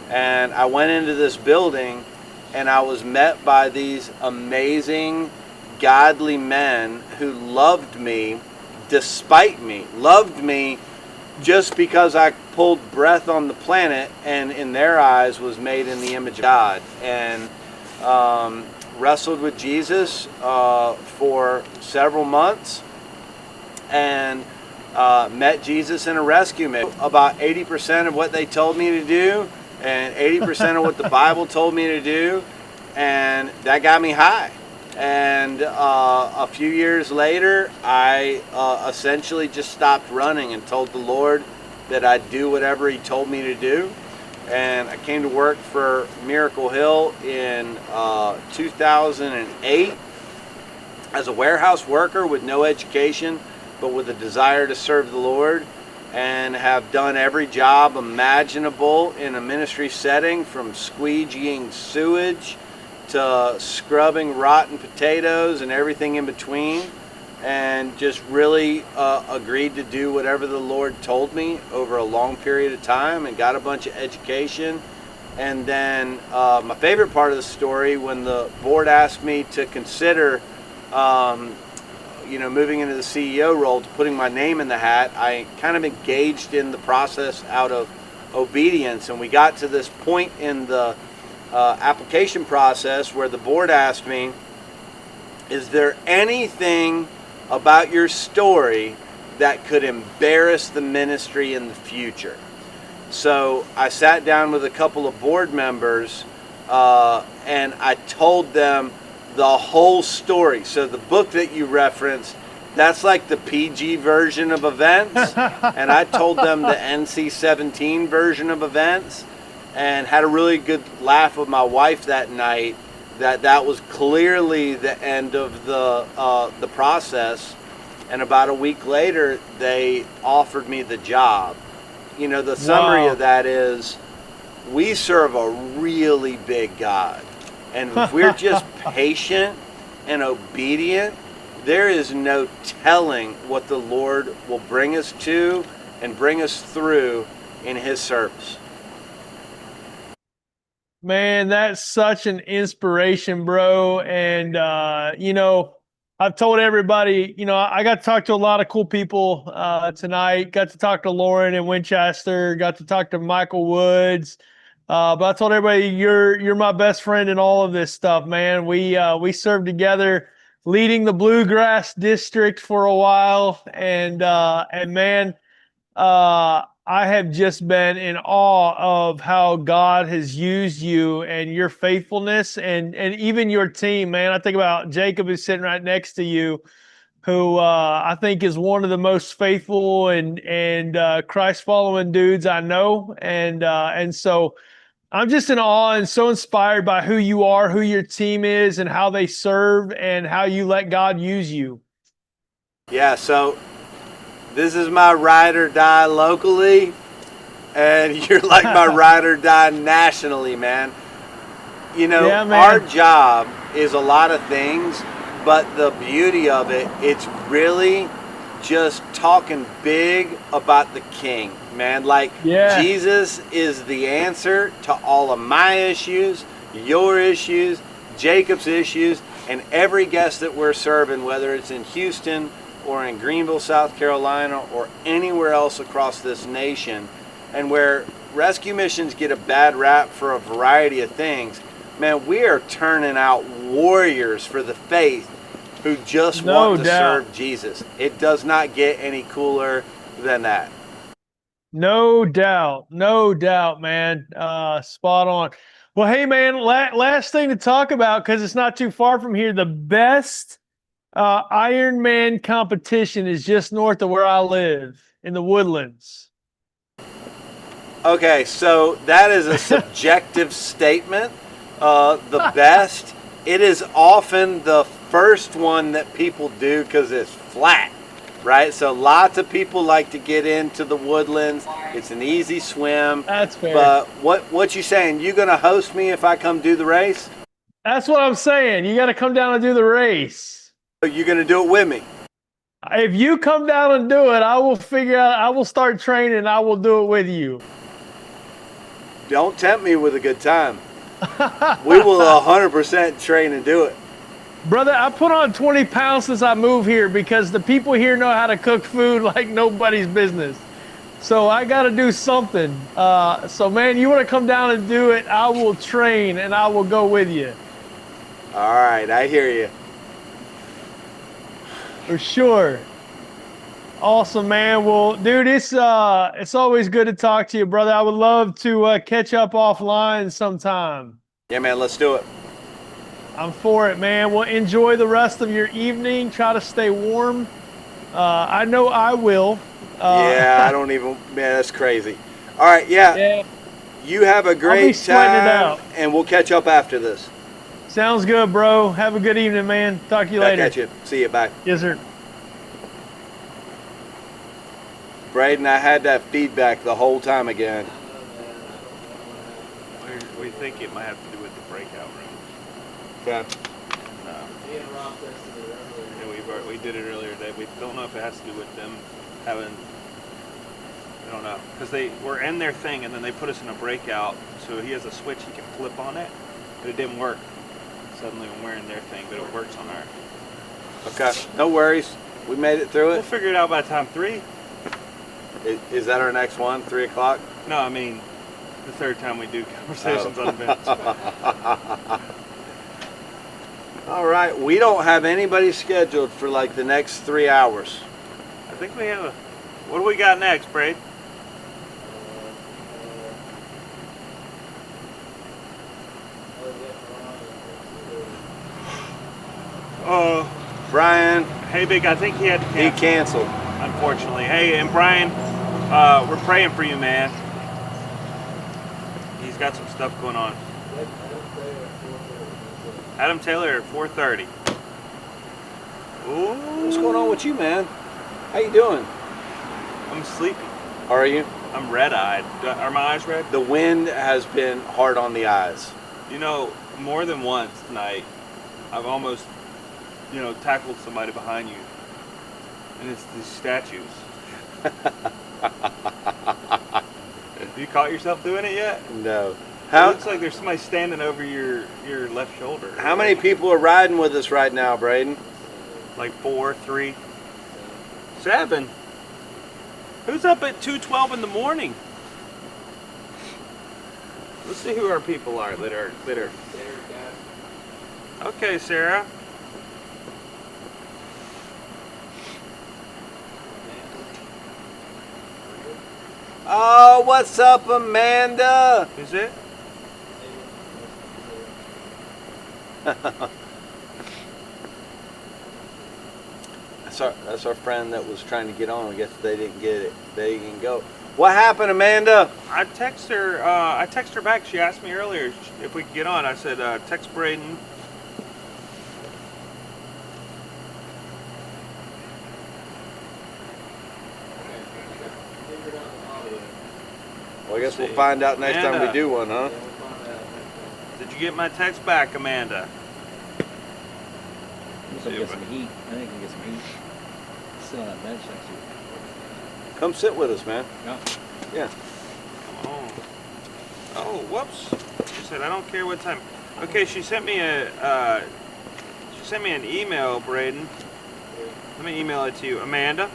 And I went into this building and I was met by these amazing, godly men who loved me despite me, loved me just because I pulled breath on the planet, and in their eyes was made in the image of God. And wrestled with Jesus for several months, and met Jesus in a rescue mission. About 80% of what they told me to do, and 80% of what the Bible told me to do, and that got me high. And a few years later, I essentially just stopped running and told the Lord that I'd do whatever He told me to do. And I came to work for Miracle Hill in 2008 as a warehouse worker with no education, but with a desire to serve the Lord, and have done every job imaginable in a ministry setting, from squeegeeing sewage to scrubbing rotten potatoes and everything in between, and just really agreed to do whatever the Lord told me over a long period of time, and got a bunch of education. And then my favorite part of the story, when the board asked me to consider moving into the CEO role, to putting my name in the hat, I kind of engaged in the process out of obedience. And we got to this point in the application process where the board asked me, is there anything about your story that could embarrass the ministry in the future? So I sat down with a couple of board members and I told them the whole story. So the book that you referenced That's like the PG version of events. And I told them the NC-17 version of events, and had a really good laugh with my wife that night. That was clearly the end of the process. And about a week later, they offered me the job. You know, the summary of that is, we serve a really big God. And if we're just patient and obedient, there is no telling what the Lord will bring us to and bring us through in His service. Man, that's such an inspiration, bro. And, you know, I've told everybody, you know, I got to talk to a lot of cool people tonight. Got to talk to Lauren in Winchester. Got to talk to Michael Woods. But I told everybody, you're my best friend in all of this stuff, man. We served together, leading the Bluegrass District for a while, and man, I have just been in awe of how God has used you and your faithfulness, and even your team, man. I think about Jacob, who's sitting right next to you, who I think is one of the most faithful and Christ following dudes I know, and so I'm just in awe and so inspired by who you are, who your team is, and how they serve, and how you let God use you. Yeah, so this is my ride or die locally, and you're like my ride or die nationally, man. You know, Yeah, man. our job is a lot of things, but the beauty of it, it's really just talking big about the King, man. Like, Yeah. Jesus is the answer to all of my issues, your issues, Jacob's issues, and every guest that we're serving, whether it's in Houston or in Greenville, South Carolina, or anywhere else across this nation. And where rescue missions get a bad rap for a variety of things, man, we are turning out warriors for the faith who just No want to doubt. serve Jesus. It does not get any cooler than that. No doubt, man. Spot on. Well, hey, man. Last thing to talk about, because it's not too far from here. The best Ironman competition is just north of where I live in the Woodlands. Okay, so that is a subjective statement. The best, it is often the first one that people do because it's flat, right? So lots of people like to get into the Woodlands. It's an easy swim. That's fair. But what you saying? You gonna host me if I come do the race? That's what I'm saying. You got to come down and do the race. You gonna do it with me? If you come down and do it, I will figure out. I will start training. And I will do it with you. Don't tempt me with a good time. We will 100% train and do it. Brother, I put on 20 pounds since I moved here because the people here know how to cook food like nobody's business. So I got to do something. So, man, you want to come down and do it, I will train and I will go with you. All right, I hear you. For sure. Awesome, man. Well, dude, it's always good to talk to you, brother. I would love to catch up offline sometime. Yeah, man, let's do it. I'm for it, man. Well, enjoy the rest of your evening. Try to stay warm. I know I will. Yeah, I don't even, man, that's crazy. All right, yeah. You have a great time, and we'll catch up after this. Sounds good, bro. Have a good evening, man. Talk to you later. Back at you. See you. Bye. Yes, sir. Braden, I had that feedback the whole time again. We think it might have to do with the breakout room. Okay. Yeah, we did it earlier today. We don't know if it has to do with them having. I don't know, because they were in their thing and then they put us in a breakout. So he has a switch he can flip on it, but it didn't work. Suddenly when we're in their thing, but it works on our. Okay. No worries. We made it through it. We'll figure it out by time 3. Is that our next one? 3 o'clock? No, I mean the third time we do conversations on events. All right. We don't have anybody scheduled for like the next 3 hours. I think we have a. What do we got next, Braid? Brian, Hey, Big, I think he had to He cancel, canceled. unfortunately. Hey, and Brian, we're praying for you, man. He's got some stuff going on. Adam Taylor at 4:30. Ooh. What's going on with you, man? How you doing? I'm sleepy. Are you? I'm red-eyed. Are my eyes red? The wind has been hard on the eyes. You know, more than once tonight, I've almost, tackled somebody behind you. And it's these statues. Have you caught yourself doing it yet? No. It How looks like there's somebody standing over your left shoulder. how many people are riding with us right now, Braden? Like 4, 3, 7. Who's up at 2:12 in the morning? Let's see who our people are that are. Okay, Sarah. Oh, what's up, Amanda? Is it? That's our friend that was trying to get on. I guess they didn't get it. They didn't go. What happened, Amanda? I text her back. She asked me earlier if we could get on. I said, text Braden. Well, I guess we'll find out next time we Amanda. do one, huh? Did you get my text back, Amanda? Come get some heat. I think we can get some heat. Sit on that bench next to you. Come sit with us, man. Yeah. Yeah. Oh, whoops. She said, I don't care what time. Okay, she sent me an email, Braden. Let me email it to you. Amanda?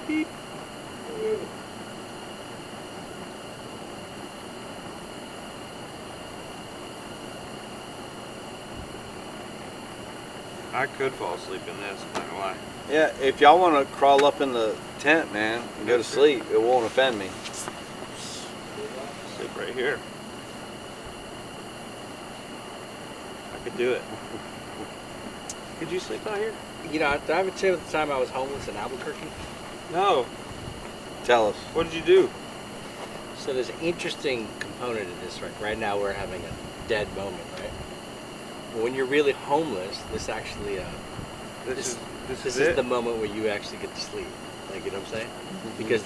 Beep. I could fall asleep in this, not gonna lie. Yeah, if y'all want to crawl up in the tent, man, and go to sleep, it won't offend me. Sleep right here. I could do it. Could you sleep out here? You know, did I ever tell you the time I was homeless in Albuquerque? No. Tell us. What did you do? So there's an interesting component to this, right? Right now we're having a dead moment, right? When you're really homeless, this actually, this is the moment where you actually get to sleep. Like, you know what I'm saying? Mm-hmm. Because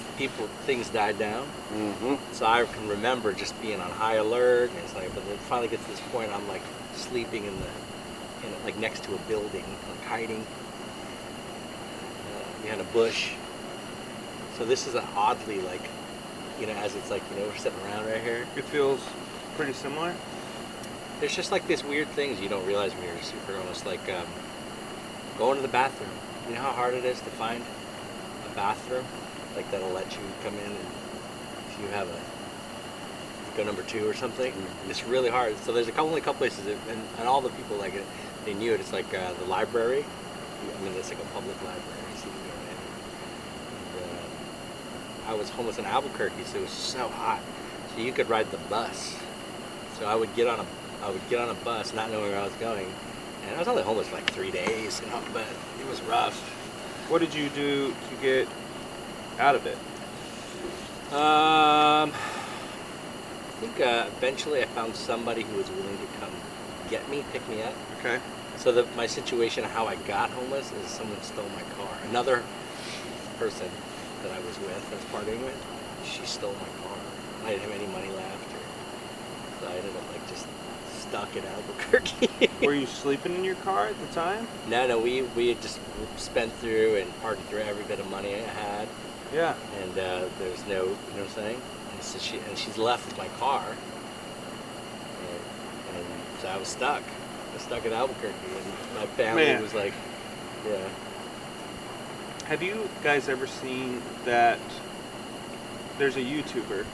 things died down. Mm-hmm. So I can remember just being on high alert. And it's like, but then it finally gets to this point, I'm like sleeping like next to a building, like hiding behind a bush. So this is an oddly like, as it's like, we're sitting around right here. It feels pretty similar. There's just like these weird things you don't realize when you're super homeless, like going to the bathroom. You know how hard it is to find a bathroom, like that'll let you come in, and if you have go number 2 or something, it's really hard. So there's only a couple places, and all the people like it, they knew it. It's like the library. I mean, it's like a public library. So you go in. And, I was homeless in Albuquerque, so it was so hot. So you could ride the bus. So I would get on a bus, not knowing where I was going, and I was only homeless for like 3 days, but it was rough. What did you do to get out of it? I think eventually I found somebody who was willing to come get me, pick me up. Okay. So my situation, how I got homeless, is someone stole my car. Another person that I was with, I was partying with, she stole my car. I didn't have any money left, so I ended up like just stuck in Albuquerque. Were you sleeping in your car at the time? No, we had just spent through and partied through every bit of money I had. Yeah. And there's no, you know what I'm saying? And so she's left with my car, and so I was stuck. I was stuck in Albuquerque, and my family was like, yeah. Have you guys ever seen that? There's a YouTuber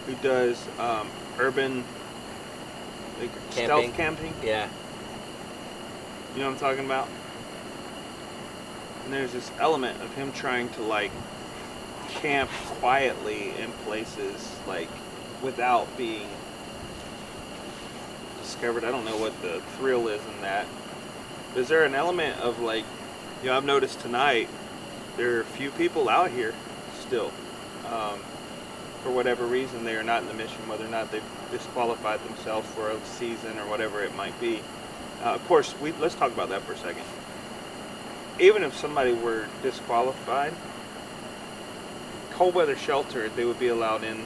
who does urban stealth camping. Yeah. You know what I'm talking about? And there's this element of him trying to camp quietly in places like without being discovered. I don't know what the thrill is in that. Is there an element of like, I've noticed tonight there are a few people out here still. For whatever reason, they are not in the mission, whether or not they've disqualified themselves for a season or whatever it might be. Of course, let's talk about that for a second. Even if somebody were disqualified, cold weather shelter, they would be allowed in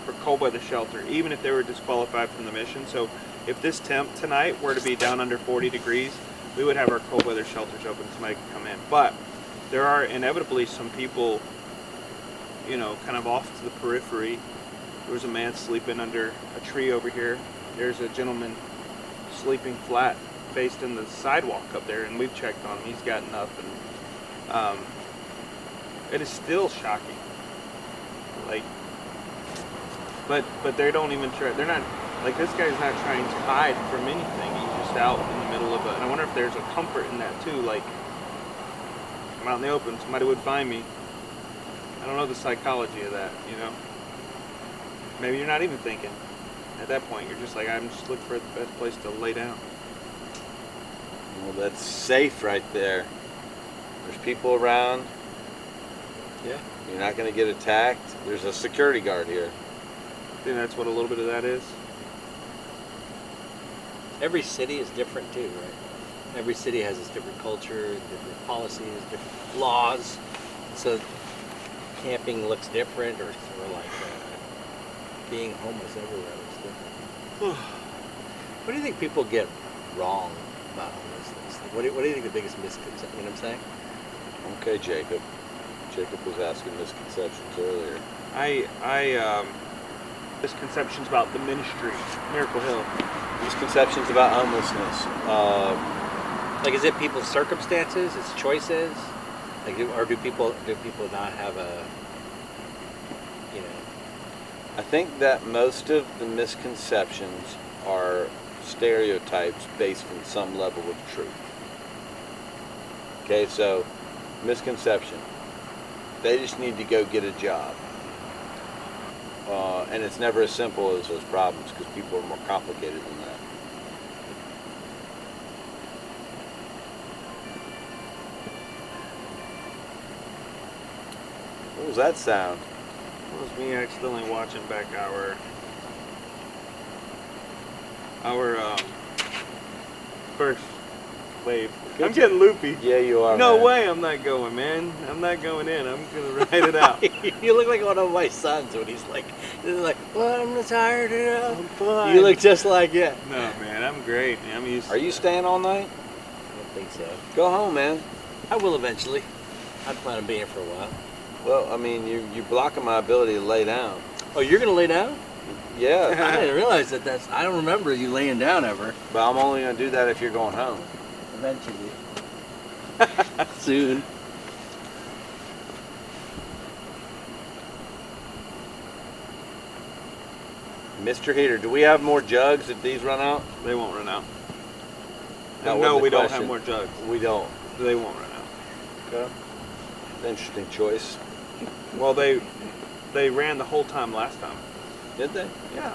for cold weather shelter, even if they were disqualified from the mission. So if this temp tonight were to be down under 40 degrees, we would have our cold weather shelters open, somebody could come in. But there are inevitably some people, kind of off to the periphery. There was a man sleeping under a tree over here. There's a gentleman sleeping flat faced in the sidewalk up there, and we've checked on him. He's gotten up, and it is still shocking. Like, but they don't even try. They're not like, this guy's not trying to hide from anything. He's just out in the middle of it. And I wonder if there's a comfort in that too. Like, I'm out in the open. Somebody would find me. I don't know the psychology of that, Maybe you're not even thinking. At that point, you're just like, I'm just looking for the best place to lay down. Well, that's safe right there. There's people around. Yeah. You're not going to get attacked. There's a security guard here. I think that's what a little bit of that is. Every city is different too, right? Every city has its different culture, different policies, different laws. So camping looks different, or like being homeless everywhere looks different. What do you think people get wrong about homelessness? Like, what do you think the biggest misconception? You know what I'm saying? Okay, Jacob. Jacob was asking misconceptions earlier. Misconceptions about the ministry, Miracle Hill. Misconceptions about homelessness. Like, is it people's circumstances? It's choices? Like, or do people not have a, I think that most of the misconceptions are stereotypes based on some level of truth. Okay, so misconception. They just need to go get a job. And it's never as simple as those problems, because people are more complicated than that. What was that sound? It was me accidentally watching back our first wave. I'm getting loopy. Yeah, you are. No man. way I'm not going, man. I'm not going in. I'm going to ride it out. You look like one of my sons when he's like, well, I'm retired now. I'm fine. You look just like it. No, man, I'm great. I'm used to Are you staying all night? I don't think so. Go home, man. I will eventually. I plan on being here for a while. Well, I mean, you're blocking my ability to lay down. Oh, you're going to lay down? Yeah. I didn't realize I don't remember you laying down ever. But I'm only going to do that if you're going home. Eventually. Soon. Mr. Heater, do we have more jugs if these run out? They won't run out. That No, wasn't we the don't question. have more jugs. We don't. They won't run out. Okay. Interesting choice. Well, they ran the whole time last time. Did they? Yeah.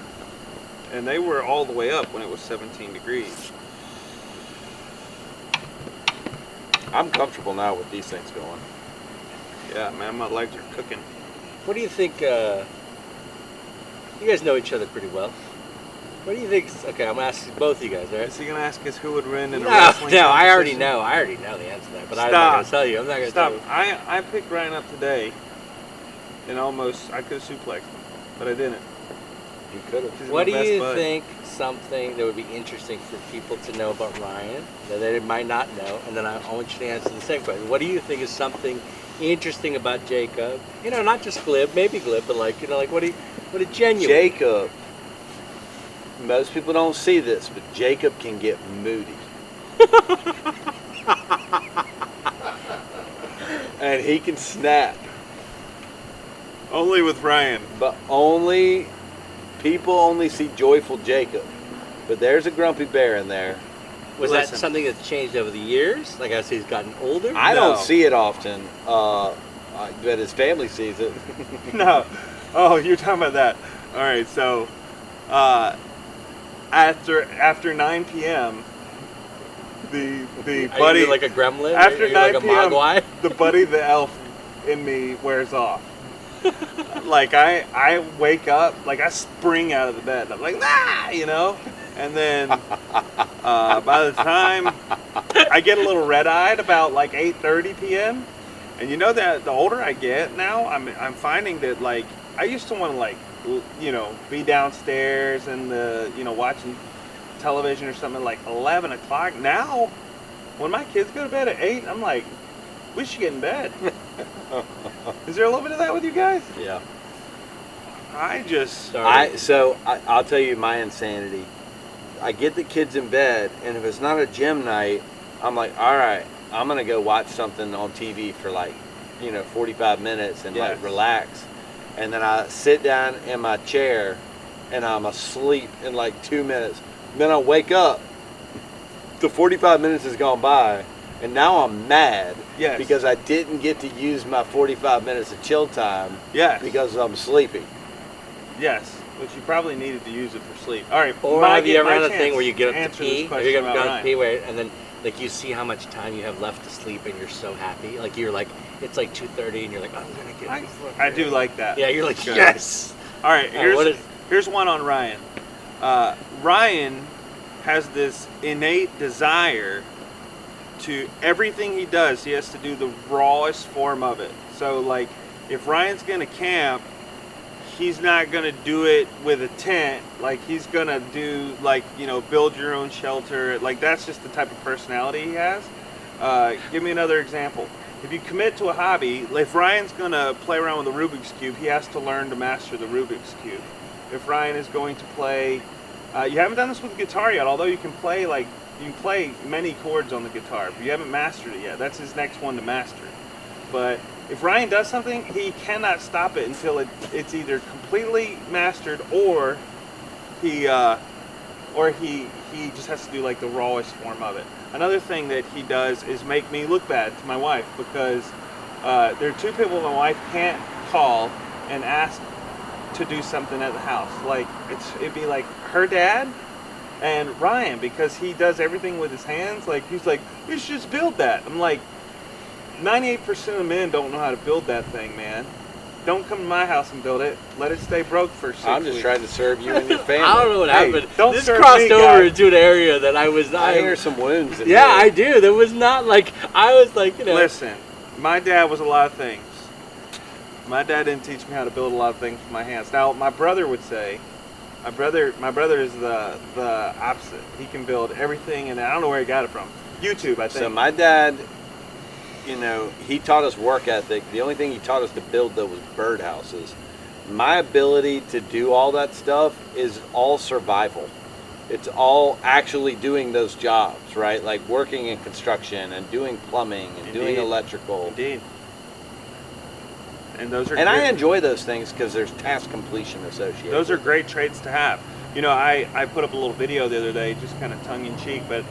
And they were all the way up when it was 17 degrees. I'm comfortable now with these things going. Yeah, man, my legs are cooking. What do you think, you guys know each other pretty well. What do you think, okay, I'm going to ask both of you guys, all right? Is he going to ask us who would win in a No, wrestling I already competition? know. I already know the answer to that, but Stop. I'm not going to tell you. I'm not going to Stop. tell you. I picked Ryan up today, and I could have suplexed him, but I didn't. You could have. What do you think something that would be interesting for people to know about Ryan that they might not know? And then I want you to answer the same question. What do you think is something interesting about Jacob? Not just glib, maybe glib, but like what a genuine. Jacob. Most people don't see this, but Jacob can get moody. And he can snap. Only with Ryan. But people only see joyful Jacob. But there's a grumpy bear in there. Was that something that's changed over the years? Like as he's gotten older? I don't see it often. but his family sees it. No. Oh, you're talking about that. All right. So, after 9 p.m., the Are buddy you like a gremlin? after Are you 9 like a p.m. mogwai? the buddy, the elf in me wears off. Like I wake up, like I spring out of the bed. I'm like, ah, you know, and then by the time I get a little red-eyed about like 8:30 p.m. And you know that the older I get now, I'm finding that like I used to want to like be downstairs and watching television or something like 11 o'clock. Now, when my kids go to bed at 8, I'm like, we should get in bed. Is there a little bit of that with you guys? Yeah. I'll tell you my insanity. I get the kids in bed, and if it's not a gym night, I'm like, all right, I'm gonna go watch something on TV for like 45 minutes and like relax, and then I sit down in my chair and I'm asleep in like 2 minutes. Then I wake up, the 45 minutes has gone by, and now I'm mad because I didn't get to use my 45 minutes of chill time because I'm sleepy. Yes, but you probably needed to use it for sleep. All right. Or have you ever had a thing where you get up to pee? Have you ever gone to pee and then like you see how much time you have left to sleep and you're so happy? Like you're like, it's like 2:30 and you're like, I'm gonna get. I do like that. Yeah, you're like, good. yes. All right. Here's one on Ryan. Ryan has this innate desire to everything he does. He has to do the rawest form of it. So like, if Ryan's gonna camp, he's not gonna do it with a tent. Like he's gonna do like build your own shelter. Like that's just the type of personality he has. Give me another example. If you commit to a hobby, if Ryan's gonna play around with the Rubik's Cube, he has to learn to master the Rubik's Cube. If Ryan is going to play, you haven't done this with the guitar yet, although you can play many chords on the guitar, but you haven't mastered it yet. That's his next one to master. But if Ryan does something, he cannot stop it until it's either completely mastered or he just has to do like the rawest form of it. Another thing that he does is make me look bad to my wife because there are two people my wife can't call and ask to do something at the house. Like it'd be like her dad and Ryan, because he does everything with his hands. Like he's like, you should just build that. I'm like, 98% of men don't know how to build that thing, man. Don't come to my house and build it. Let it stay broke for 6 weeks. I'm just trying to serve you and your family. I don't know what happened. This serve crossed me, over guy. into an area that I was not. I hear some wounds. In Yeah, here. I do. There was not like I was like Listen, my dad was a lot of things. My dad didn't teach me how to build a lot of things with my hands. Now, my brother would say, my brother is the opposite. He can build everything, and I don't know where he got it from. YouTube, I think. So my dad, he taught us work ethic. The only thing he taught us to build, though, was birdhouses. My ability to do all that stuff is all survival. It's all actually doing those jobs, right? Like working in construction and doing plumbing and doing electrical. Indeed. And those are. And I enjoy those things because there's task completion associated. Those are great traits to have. I put up a little video the other day, just kind of tongue in cheek, but.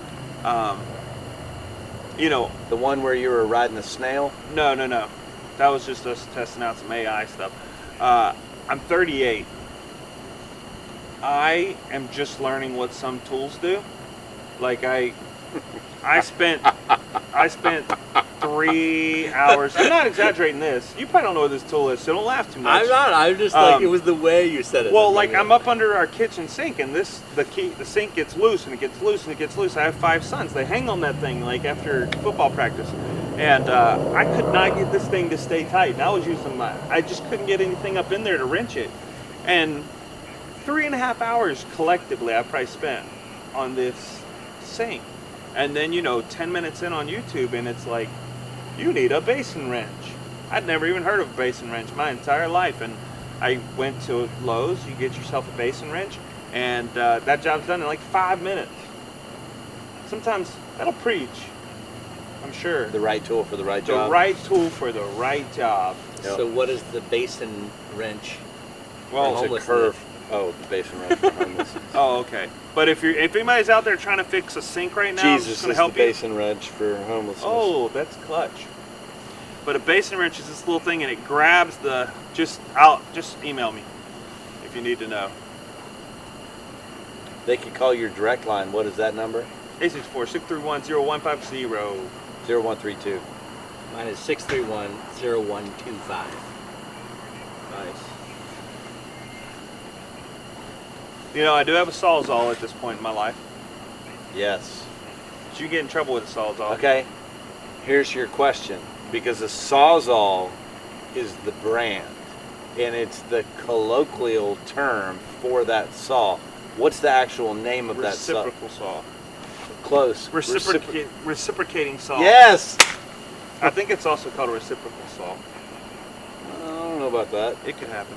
The one where you were riding a snail? No. That was just us testing out some AI stuff. I'm 38. I am just learning what some tools do. Like I spent 3 hours. I'm not exaggerating this. You probably don't know what this tool is, so don't laugh too much. I'm not. I'm just like it was the way you said it. Well, like I'm up under our kitchen sink, and the sink gets loose, and it gets loose, and it gets loose. I have 5 sons. They hang on that thing like after football practice, and I could not get this thing to stay tight. And I was using I just couldn't get anything up in there to wrench it, and 3.5 hours collectively I probably spent on this sink. And then 10 minutes in on YouTube, and it's like, you need a basin wrench. I'd never even heard of a basin wrench my entire life, and I went to Lowe's. You get yourself a basin wrench, and that job's done in like 5 minutes. Sometimes that'll preach, I'm sure. The right tool for the right job. The right tool for the right job. Yep. So what is the basin wrench? Well, it's a curve. Oh, the basin wrench for homelessness. Oh, okay. But if anybody's out there trying to fix a sink right now, I'm Jesus just going is to help the you. basin wrench for homelessness. Oh, that's clutch. But a basin wrench is this little thing, and it grabs the. Just email me if you need to know. They could call your direct line. What is that number? 864-631-0150. 0132. Mine is 631-0125. Nice. You know, I do have a Sawzall at this point in my life. Yes. But you get in trouble with a Sawzall. Okay. Here's your question. Because a Sawzall is the brand, and it's the colloquial term for that saw. What's the actual name of that saw? Reciprocal saw. Close. Reciprocating saw. Yes! I think it's also called a reciprocal saw. I don't know about that. It could happen.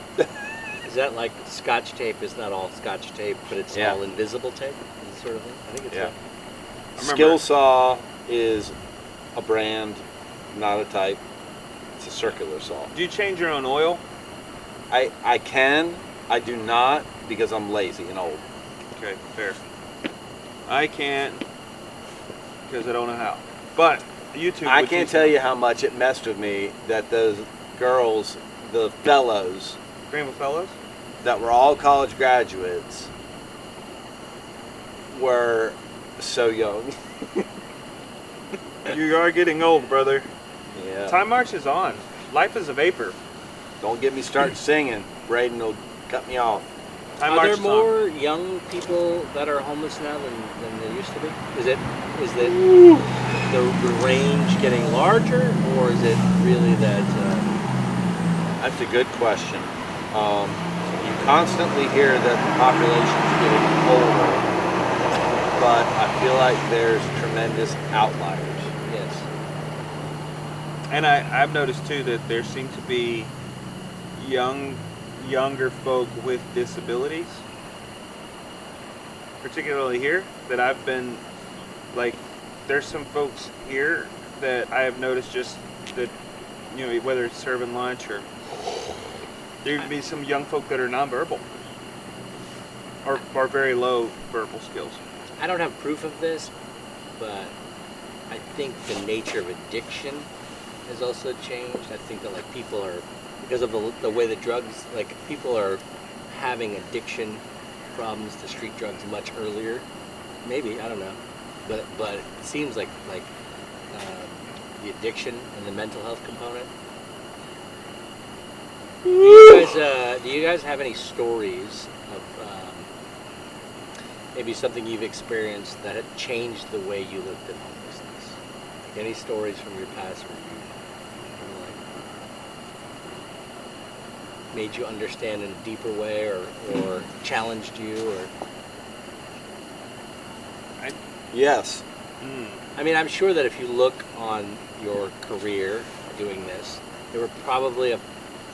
Is that like Scotch tape is not all Scotch tape, but it's all invisible tape? Is sort of thing? I think it's Skill saw is a brand, not a type. It's a circular saw. Do you change your own oil? I can. I do not because I'm lazy and old. Okay, fair. I can't because I don't know how. But YouTube. I can't tell you how much it messed with me that those girls, the fellows, Greenville fellows, that were all college graduates, were so young. You are getting old, brother. Yeah. Time marches on. Life is a vapor. Don't get me started singing. Braden will cut me off. Time Are there marches more young people that are homeless now than there used to be? Is the range getting larger, or is it really that? That's a good question. You constantly hear that the population's getting older, but I feel like there's tremendous outliers. Yes. And I've noticed too that there seem to be younger folk with disabilities, particularly here, that I've been like, there's some folks here that I have noticed just that, you know, whether it's serving lunch or there could be some young folk that are nonverbal or very low verbal skills. I don't have proof of this, but I think the nature of addiction has also changed. I think that like people are, because of the way the drugs, like people are having addiction problems to street drugs much earlier. Maybe, I don't know, but it seems like the addiction and the mental health component. Do you guys have any stories of maybe something you've experienced that had changed the way you looked at homelessness? Like any stories from your past where you made you understand in a deeper way, or challenged you, or? Yes. I mean, I'm sure that if you look on your career doing this, there were probably a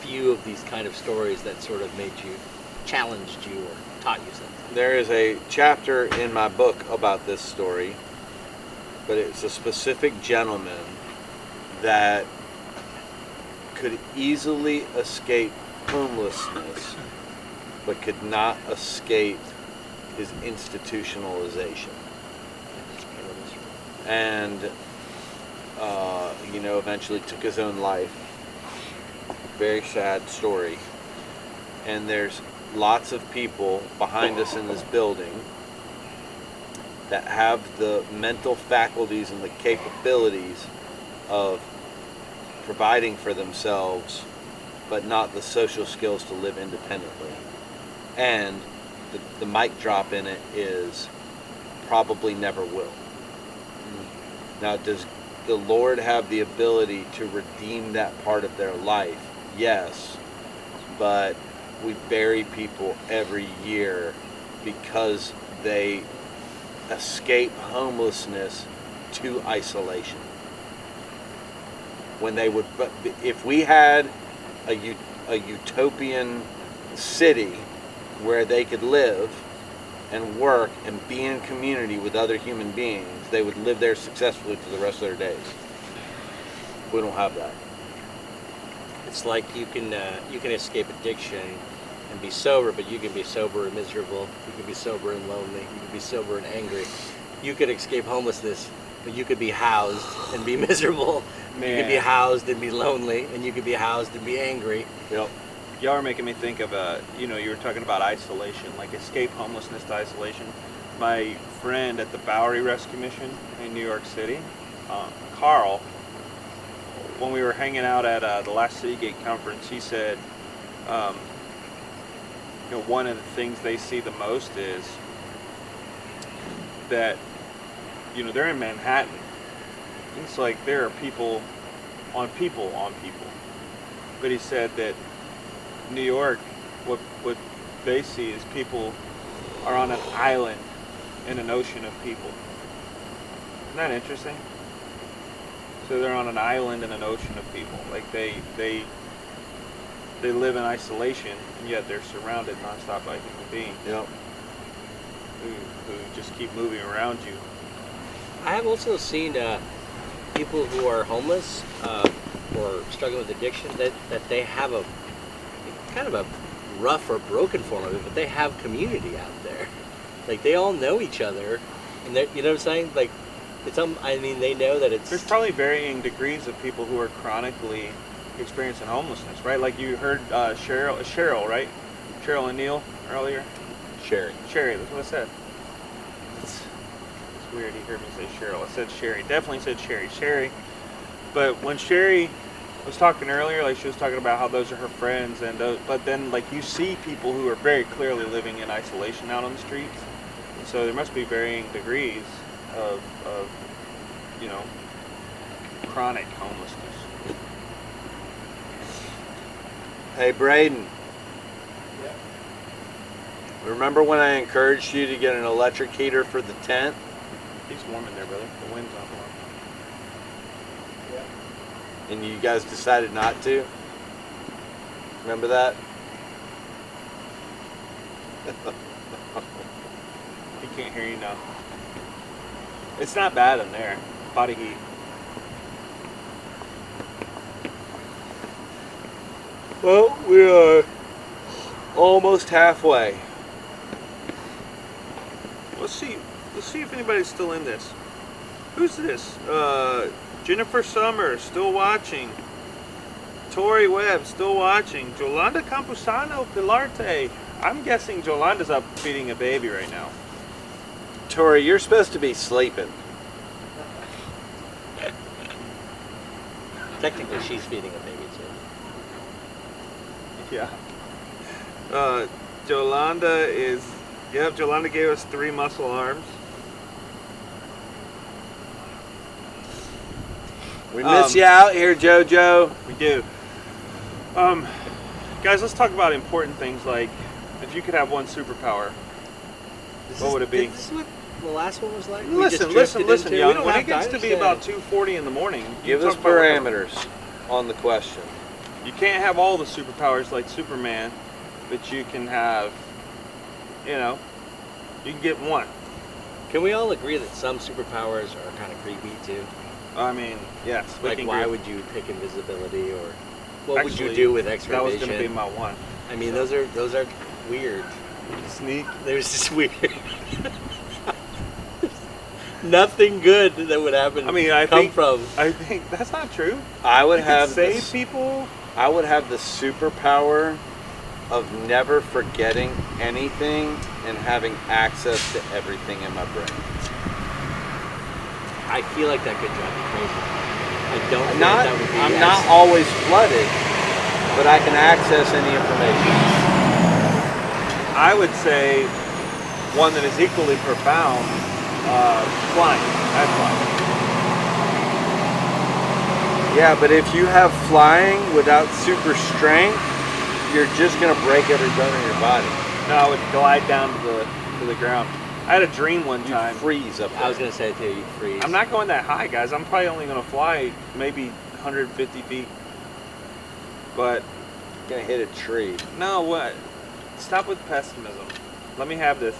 few of these kind of stories that sort of made you, challenged you, or taught you something. There is a chapter in my book about this story, but it's a specific gentleman that could easily escape homelessness, but could not escape his institutionalization. And, eventually took his own life. Very sad story. And there's lots of people behind us in this building that have the mental faculties and the capabilities of providing for themselves, but not the social skills to live independently. And the mic drop in it is probably never will. Now, does the Lord have the ability to redeem that part of their life? Yes, but we bury people every year because they escape homelessness to isolation. When they would, if we had a utopian city where they could live and work and be in community with other human beings, they would live there successfully for the rest of their days. We don't have that. It's like you can escape addiction and be sober, but you can be sober and miserable. You can be sober and lonely. You can be sober and angry. You could escape homelessness but you could be housed and be miserable. You could be Man. housed and be lonely, and you could be housed and be angry. Yep. Y'all are making me think of, you were talking about isolation, like escape homelessness to isolation. My friend at the Bowery Rescue Mission in New York City, Carl, when we were hanging out at the last Citygate conference, he said, one of the things they see the most is that, they're in Manhattan. It's like there are people on people. But he said that New York, what they see is people are on an island in an ocean of people. Isn't that interesting? So they're on an island in an ocean of people. Like they live in isolation, and yet they're surrounded nonstop by human beings. Yep. Who just keep moving around you. I have also seen people who are homeless or struggling with addiction that they have a kind of a rough or broken form of it, but they have community out there. Like they all know each other, and you know what I'm saying? Like it's they know that it's. There's probably varying degrees of people who are chronically experiencing homelessness, right? Like you heard Cheryl, right? Cheryl and Neil earlier. Sherry, that's what I said. It's weird. You heard me say Cheryl. I said Sherry. Definitely said Sherry. But when Sherry was talking earlier, like she was talking about how those are her friends, but then like you see people who are very clearly living in isolation out on the streets, and so there must be varying degrees of chronic homelessness. Hey, Braden. Remember when I encouraged you to get an electric heater for the tent? It's warm in there, brother. The wind's not warm. And you guys decided not to? Remember that? He can't hear you now. It's not bad in there. Body heat. Well, we are almost halfway. Let's see if anybody's still in this. Who's this? Jennifer Summers, still watching. Tori Webb, still watching. Jolanda Campusano Pilarte. I'm guessing Jolanda's up feeding a baby right now. Tori, you're supposed to be sleeping. Technically, she's feeding a baby too. Yeah. Jolanda gave us 3 muscle arms. We miss you out here, JoJo. We do. Guys, let's talk about important things like if you could have one superpower, what would it be? This is what the last one was like? Listen, young. When it gets to be about 2:40 in the morning, give us parameters on the question. You can't have all the superpowers like Superman, but you can have, you can get one. Can we all agree that some superpowers are kind of creepy too? I mean, yes. Like, why would you pick invisibility, or what would you do with X-ray vision? That was vision? going to be my one. I mean, those are weird. Sneak. They're just weird. Nothing good that would happen. I mean, I think that's not true. I would you have save people. I would have the superpower of never forgetting anything and having access to everything in my brain. I feel like that could drive me crazy. I don't feel not, like that would be I'm not always flooded, but I can access any information. I would say one that is equally profound, flying. That's flying. Yeah, but if you have flying without super strength, you're just gonna break every bone in your body. No, I would glide down to the ground. I had a dream one time. You freeze up there. I was gonna say too, you freeze. I'm not going that high, guys. I'm probably only gonna fly maybe 150 feet. But you're gonna hit a tree. No, what? Stop with pessimism. Let me have this.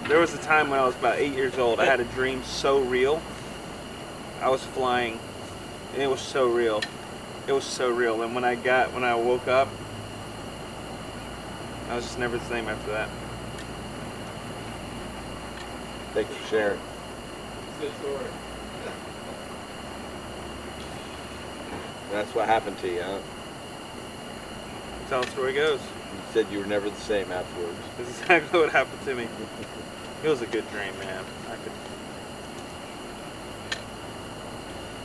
There was a time when I was about 8 years old. I had a dream so real. I was flying, and it was so real. It was so real. And when I woke up, I was just never the same after that. Thank you for sharing. good story. That's what happened to you, huh? That's how the story goes. You said you were never the same afterwards. That's exactly what happened to me. It was a good dream, man.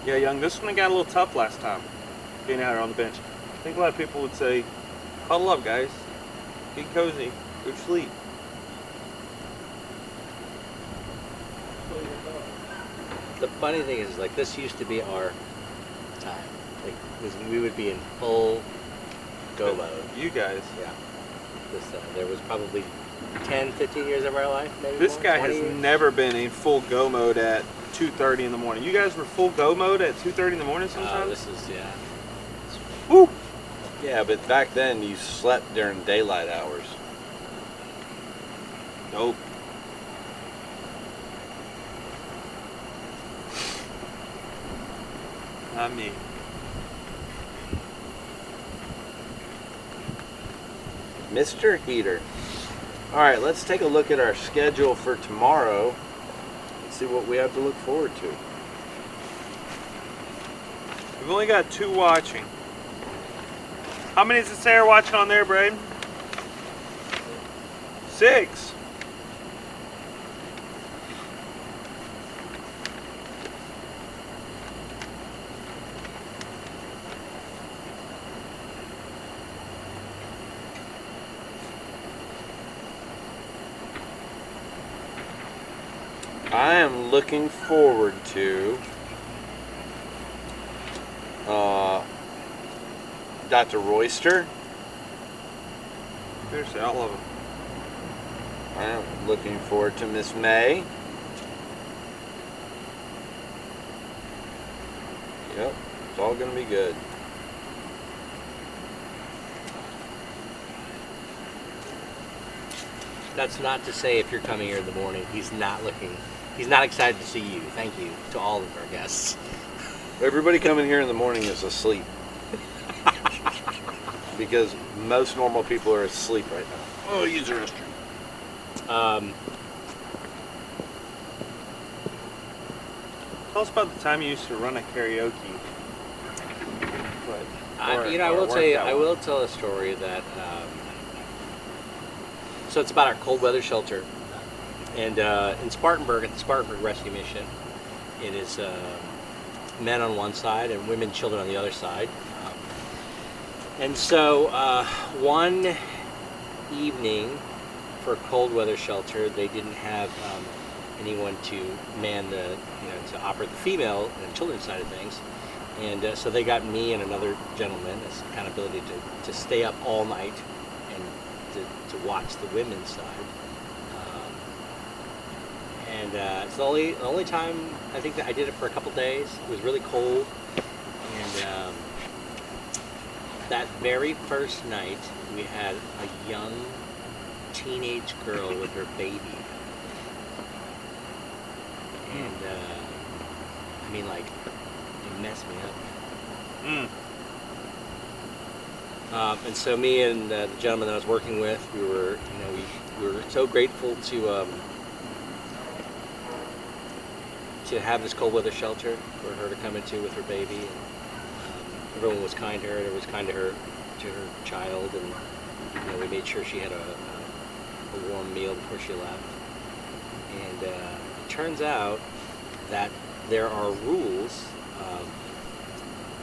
Yeah, Young, this one got a little tough last time. Being out here on the bench. I think a lot of people would say, huddle up, guys. Get cozy. Go to sleep. The funny thing is, like, this used to be our time. Like, we would be in full go mode. You guys. Yeah. There was probably 10, 15 years of our life, maybe This more, guy 20 has years. never been in full go mode at 2:30 in the morning. You guys were full go mode at 2:30 in the morning sometimes? This is, yeah. Woo! Yeah, but back then you slept during daylight hours. Nope. Not me. Mr. Heater. All right, let's take a look at our schedule for tomorrow and see what we have to look forward to. We've only got 2 watching. How many is it Sarah watching on there, Braden? 6. I am looking forward to Dr. Royster. Seriously, I love them. I am looking forward to Miss May. Yep, it's all going to be good. That's not to say if you're coming here in the morning, he's not excited to see you. Thank you to all of our guests. Everybody coming here in the morning is asleep. Because most normal people are asleep right now. Oh, use the restroom. Tell us about the time you used to run a karaoke. I will tell a story that. So it's about our cold weather shelter, and in Spartanburg, at the Spartanburg Rescue Mission, it is men on one side and women, children on the other side. And so one evening for a cold weather shelter, they didn't have anyone to man to operate the female and children's side of things. And so they got me and another gentleman, this accountability to stay up all night and to watch the women's side. It's the only time I think that I did it for a couple days. It was really cold, and that very first night we had a young teenage girl with her baby, and I mean, like, it messed me up. And so me and the gentleman that I was working with, we were so grateful to have this cold weather shelter for her to come into with her baby. And, everyone was kind to her. Everyone was kind to her child, and we made sure she had a warm meal before she left. And it turns out that there are rules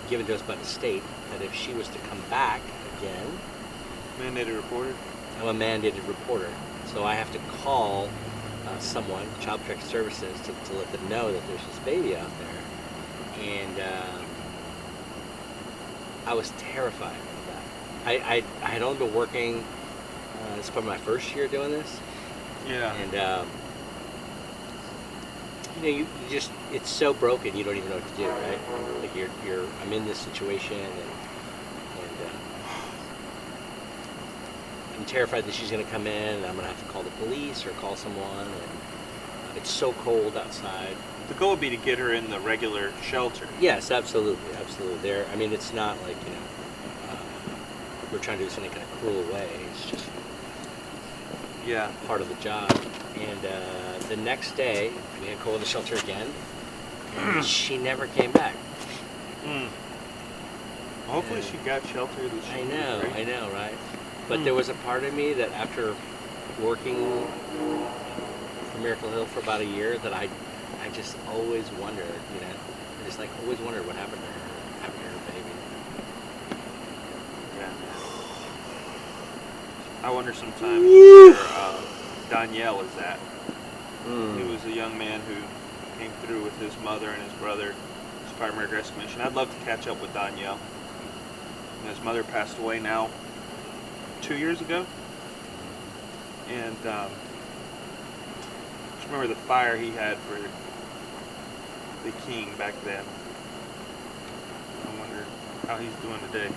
given to us by the state that if she was to come back again, mandated reporter. I'm a mandated reporter, so I have to call someone, Child Protective Services, to let them know that there's this baby out there. And I was terrified of that. I had only been working. This is probably my first year doing this. Yeah. And you just, it's so broken, you don't even know what to do, right? Like I'm in this situation, and I'm terrified that she's going to come in, and I'm going to have to call the police or call someone, and it's so cold outside. The goal would be to get her in the regular shelter. Yes, absolutely. It's not like, we're trying to do this in any kind of cruel way. It's just, Yeah. part of the job. And the next day, we had to go to the shelter again, and she never came back. Hopefully she got shelter this I year. know, right? I know, right? But there was a part of me that after working for Miracle Hill for about a year, that I just always wondered, I just always wondered what happened to her, baby. Yeah. I wonder sometimes where Danielle is at. He was a young man who came through with his mother and his brother, his primary rescue mission. I'd love to catch up with Danielle. And his mother passed away now 2 years ago. And just remember the fire he had for the king back then. I wonder how he's doing today.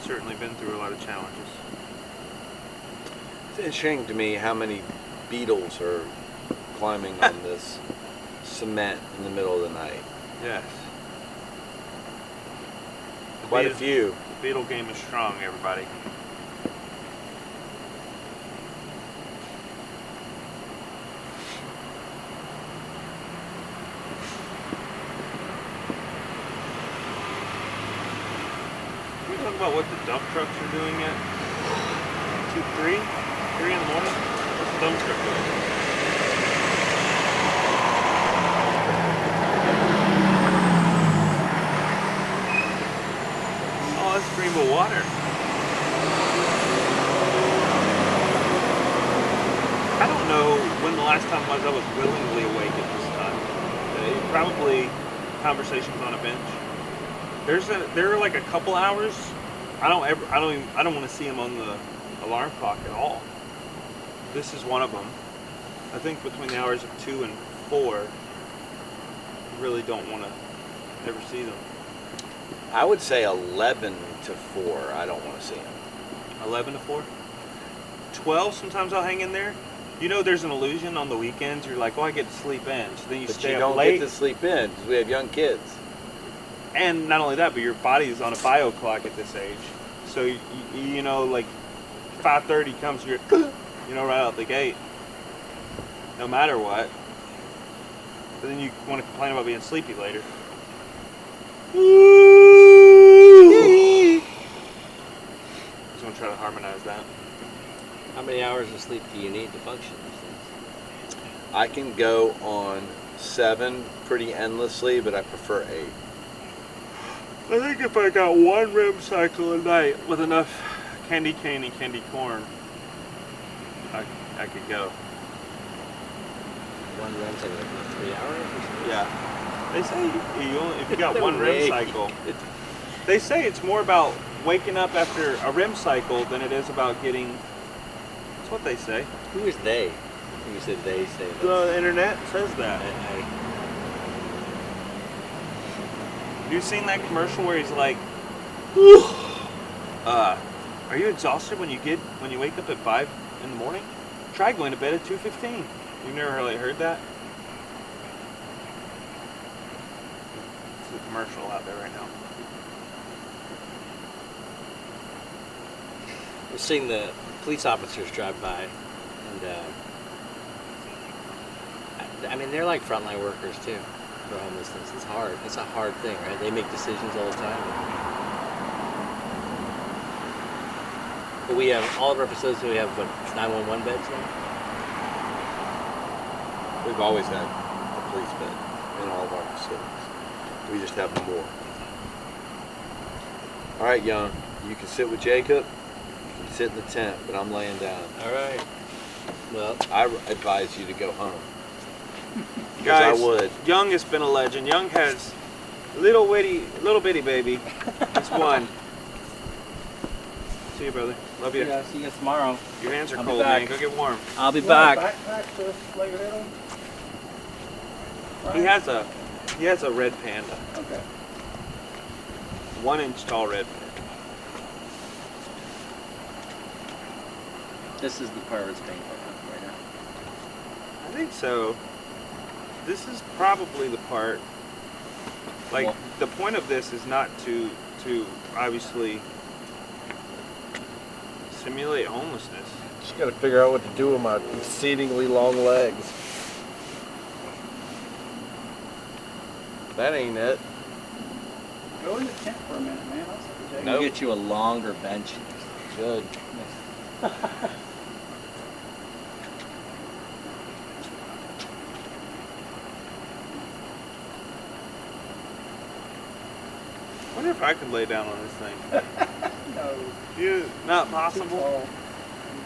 Certainly been through a lot of challenges. It's interesting to me how many beetles are climbing on this cement in the middle of the night. Yes. Quite a few. The beetle game is strong, everybody. Can we talk about what the dump trucks are doing at 3 in the morning? What's the dump truck doing? Oh, that's Greenville water. I don't know when the last time was I was willingly awake at this time. Probably conversations on a bench. There are like a couple hours. I don't want to see them on the alarm clock at all. This is one of them. I think between the hours of 2 and 4, I really don't want to ever see them. I would say 11 to 4. I don't want to see them. 11 to 4? 12, sometimes I'll hang in there. There's an illusion on the weekends. You're like, oh, I get to sleep in. So then you But stay you up don't late. get to sleep in because we have young kids. And not only that, but your body is on a bio clock at this age. So, like 5:30 comes, you're, right out the gate. No matter what. But then you want to complain about being sleepy later. Just want to try to harmonize that. How many hours of sleep do you need to function these days? I can go on 7 pretty endlessly, but I prefer 8. I think if I got one REM cycle a night with enough candy cane and candy corn, I could go. One REM cycle, like 3 hours or something? Yeah. They say if you got No one way. REM cycle, they say it's more about waking up after a REM cycle than it is about getting. That's what they say. Who is they? You said they say that. The internet says that. Have you seen that commercial where he's like, are you exhausted when you wake up at 5 in the morning? Try going to bed at 2:15. You've never really heard that? It's a commercial out there right now. We're seeing the police officers drive by, and they're like frontline workers too for homelessness. It's hard. It's a hard thing, right? They make decisions all the time. But we have all of our facilities. We have 911 beds now. We've always had a police bed in all of our facilities. We just have more. All right, Young, you can sit with Jacob. You can sit in the tent, but I'm laying down. All right. Well, I advise you to go home. Guys, I would. Young has been a legend. Young has little bitty baby. It's one. See you, brother. Love you. Yeah, see you guys tomorrow. Your hands are I'll be cold, back. man. Go get warm. I'll be back. Backpack to lay your head on? He has a red panda. Okay. 1 inch tall red panda. This is the part that's painful right now. I think so. This is probably the part. Like, Well- the point of this is not to obviously simulate homelessness. Just got to figure out what to do with my exceedingly long legs. That ain't it. Go in the tent for a minute, man. I'll take We'll get you a longer bench. Good. I wonder if I could lay down on this thing. No. You, not possible.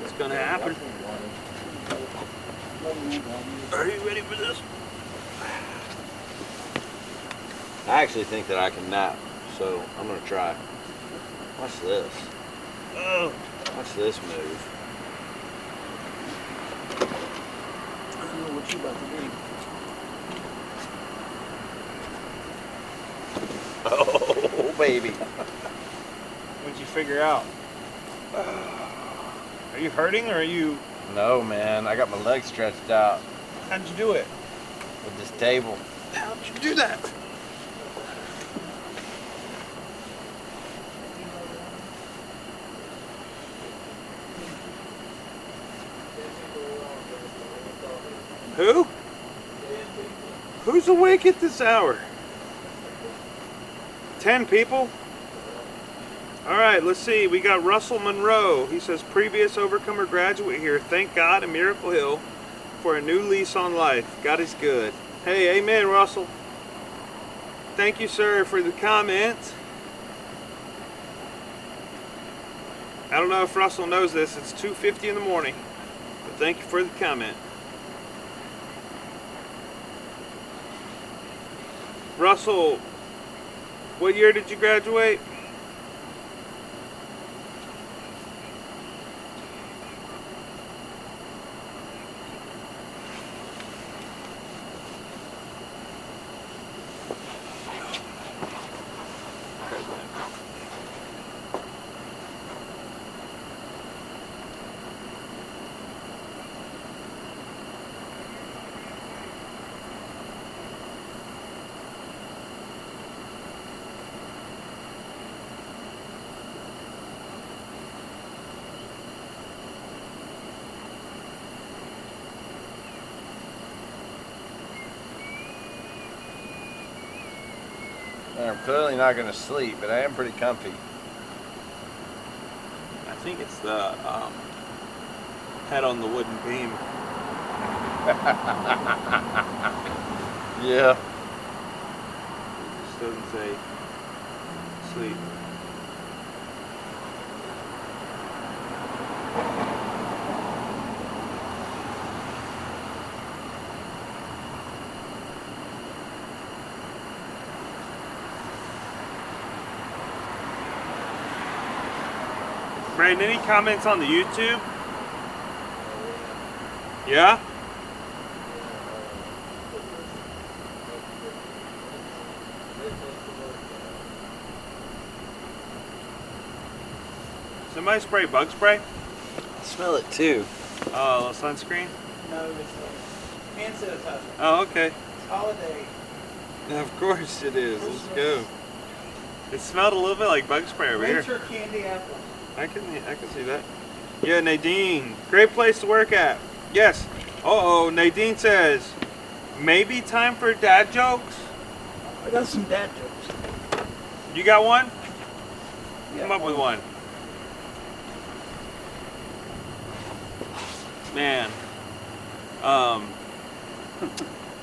It's gonna happen. Are you ready for this? I actually think that I can nap, so I'm gonna try. Watch this. Oh. Watch this move. I don't know what you about to do. Oh, baby. What'd you figure out? Are you hurting or are you? No, man. I got my legs stretched out How'd you do it? with this table. How'd you do that? Who? Who's awake at this hour? 10 people? All right, let's see. We got Russell Monroe. He says, previous Overcomer graduate here. Thank God in Miracle Hill for a new lease on life. God is good. Hey, amen, Russell. Thank you, sir, for the comments. I don't know if Russell knows this. It's 2:50 in the morning. But thank you for the comment. Russell, what year did you graduate? I'm clearly not going to sleep, but I am pretty comfy. I think it's the head on the wooden beam. Yeah. It just doesn't say sleep. Brandon, any comments on the YouTube? Yeah? Somebody spray bug spray? I smell it too. Oh, a little sunscreen? No, it's hand sanitizer. Oh, okay. It's holiday. Of course it is. Let's go. It smelled a little bit like bug spray over here. Winter candy apple. I can see that. Yeah, Nadine. Great place to work at. Yes. Uh-oh, Nadine says, maybe time for dad jokes? I got some dad jokes. You got one? Yeah. Come up with one. Man. I'm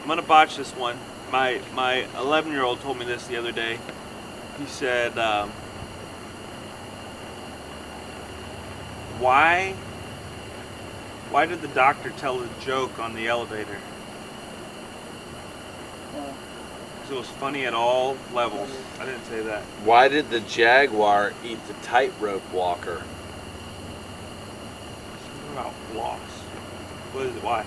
gonna botch this one. My 11-year-old told me this the other day. He said, why did the doctor tell a joke on the elevator? Because it was funny at all levels. I didn't say that. Why did the jaguar eat the tightrope walker? Something about loss. What is it? Why?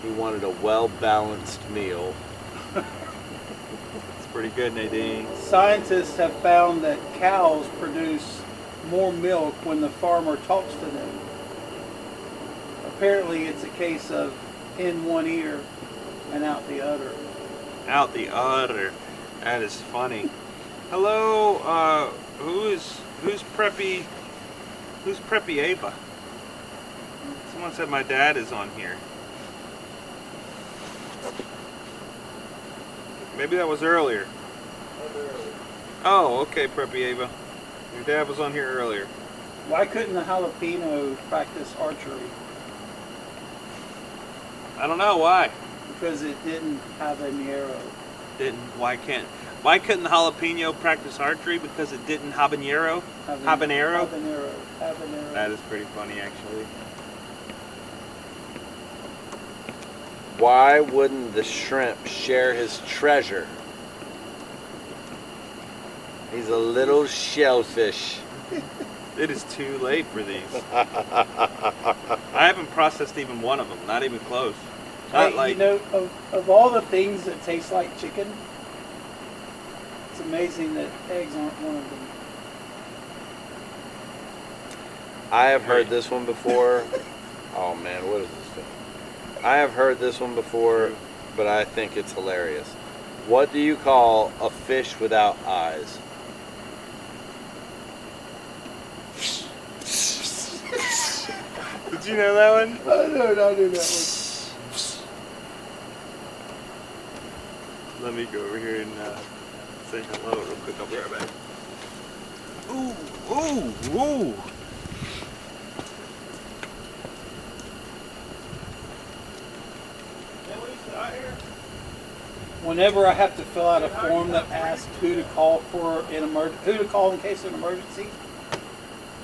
He wanted a well-balanced meal. It's pretty good, Nadine. Scientists have found that cows produce more milk when the farmer talks to them. Apparently it's a case of in one ear and out the other. Out the udder. That is funny. Hello, who's Preppy Ava? Someone said my dad is on here. Maybe that was earlier. Oh, okay, Preppy Ava. Your dad was on here earlier. Why couldn't the jalapeno practice archery? I don't know why. Because it didn't have an arrow. Why couldn't the jalapeno practice archery? Because it didn't habanero? Habanero? Habanero. That is pretty funny, actually. Why wouldn't the shrimp share his treasure? He's a little shellfish. It is too late for these. I haven't processed even one of them, not even close. Not Hey, like, you know, of all the things that taste like chicken, it's amazing that eggs aren't one of them. I have heard this one before. Oh man, what is this thing? I have heard this one before, but I think it's hilarious. What do you call a fish without eyes? Did you know that one? I knew that Let me go over here and say hello real quick. I'll be right back. Ooh. Whenever I have to fill out a form that asks who to call in case of an emergency,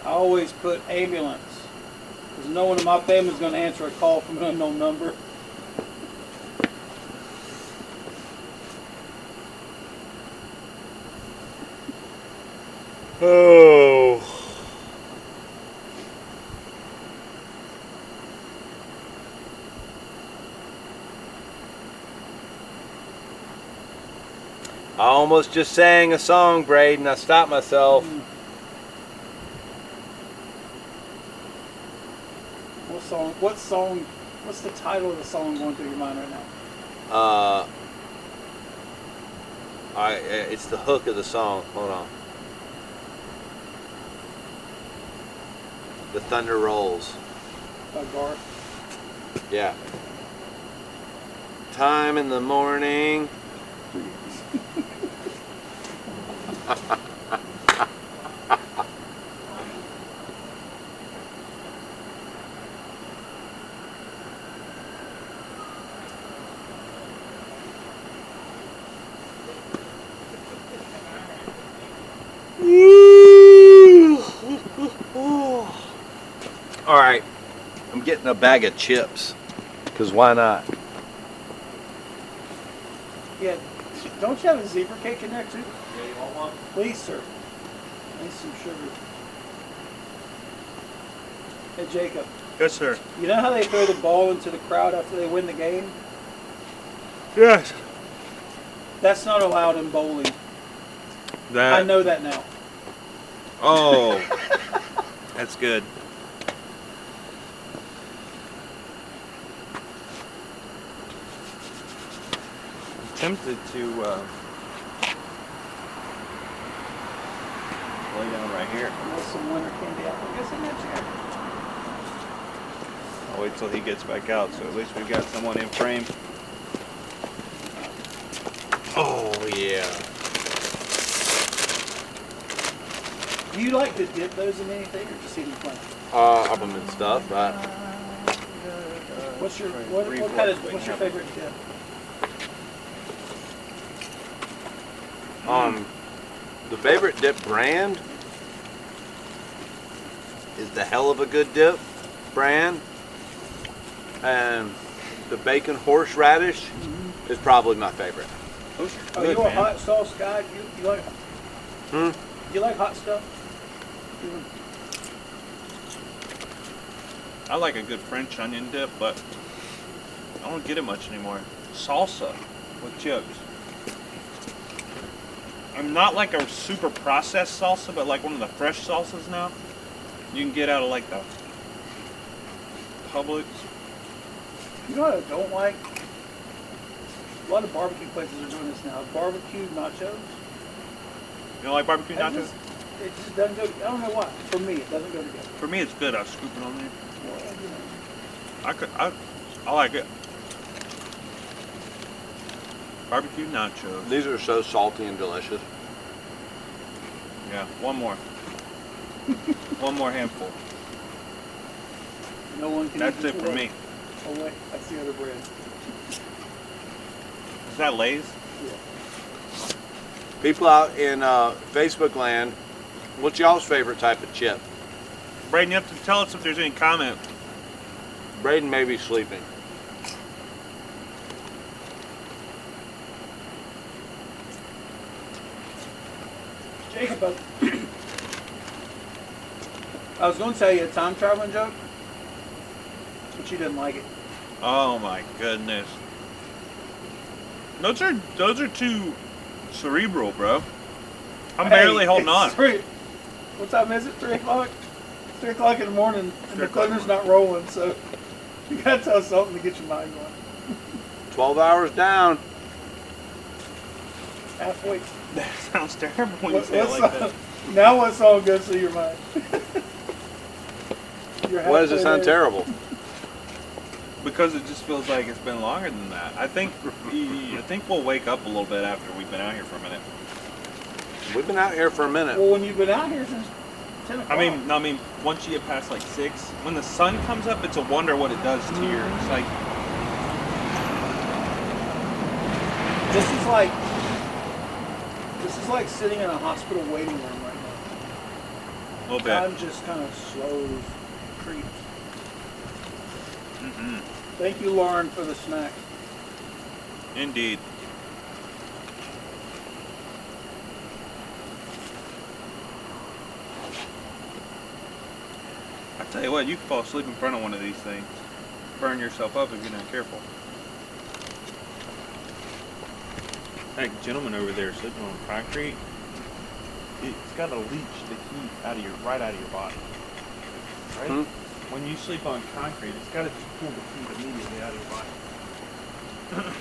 I always put ambulance, because no one in my family is going to answer a call from an unknown number. Oh. I almost just sang a song, Braden. I stopped myself. What song? What's the title of the song going through your mind right now? It's the hook of the song. Hold on. The thunder rolls. By Garth. Yeah. Time in the morning. All right, I'm getting a bag of chips, because why not? Yeah. Don't you have a zebra cake in there too? Yeah, you want one? Please, sir. I need some sugar. Hey, Jacob. Yes, sir. You know how they throw the ball into the crowd after they win the game? Yes. That's not allowed in bowling. That. I know that now. Oh. That's good. Tempted to lay down right here. There's some winter candy apples in that chair. I'll wait till he gets back out, so at least we've got someone in frame. Oh yeah. Do you like to dip those in anything or just eat them plain? Up them and stuff, right? What's your favorite dip? The favorite dip brand is the Hell of a Good Dip brand, and the bacon horseradish is probably my favorite. Are you a hot sauce guy? You like? You like hot stuff? I like a good French onion dip, but I don't get it much anymore. Salsa with chips. I'm not like a super processed salsa, but like one of the fresh salsas now. You can get out of like the Publix. You know what I don't like? A lot of barbecue places are doing this now. Barbecue nachos. You don't like barbecue nachos? It just doesn't go. I don't know why. For me, it doesn't go together. For me, it's good. I scoop it on there. Well, you know. I like it. Barbecue nachos. These are so salty and delicious. Yeah, one more. One more handful. No one can. That's eat it this for away. me. Oh wait, that's the other bread. Is that Lay's? Yeah. People out in Facebook land, what's y'all's favorite type of chip? Braden, you have to tell us if there's any comment. Braden may be sleeping. Jacob, I was going to tell you a time traveling joke, but you didn't like it. Oh my goodness. Those are too cerebral, bro. I'm barely holding on. What time is it? 3 o'clock? 3 o'clock in the morning, and the 3 o'clock in the thunder's not rolling, so you got to tell us something to get your mind going. 12 hours down. Halfway. That sounds terrible when you What, say it what like song, that. now what song goes through your mind? You're Why does it halfway sound there. terrible? Because it just feels like it's been longer than that. I think we'll wake up a little bit after we've been out here for a minute. We've been out here for a minute. Well, when you've been out here since 10 o'clock. I mean, once you get past like 6, when the sun comes up, it's a wonder what it does to your. It's like This is like sitting in a hospital waiting room right now. a little bit. Time just kind of slows, creeps. Thank you, Lauren, for the snack. Indeed. I tell you what, you can fall asleep in front of one of these things. Burn yourself up if you're not careful. That gentleman over there sleeping on concrete, it's got to leach the heat right out of your body. Right? When you sleep on concrete, it's got to just pull the heat immediately out of your body.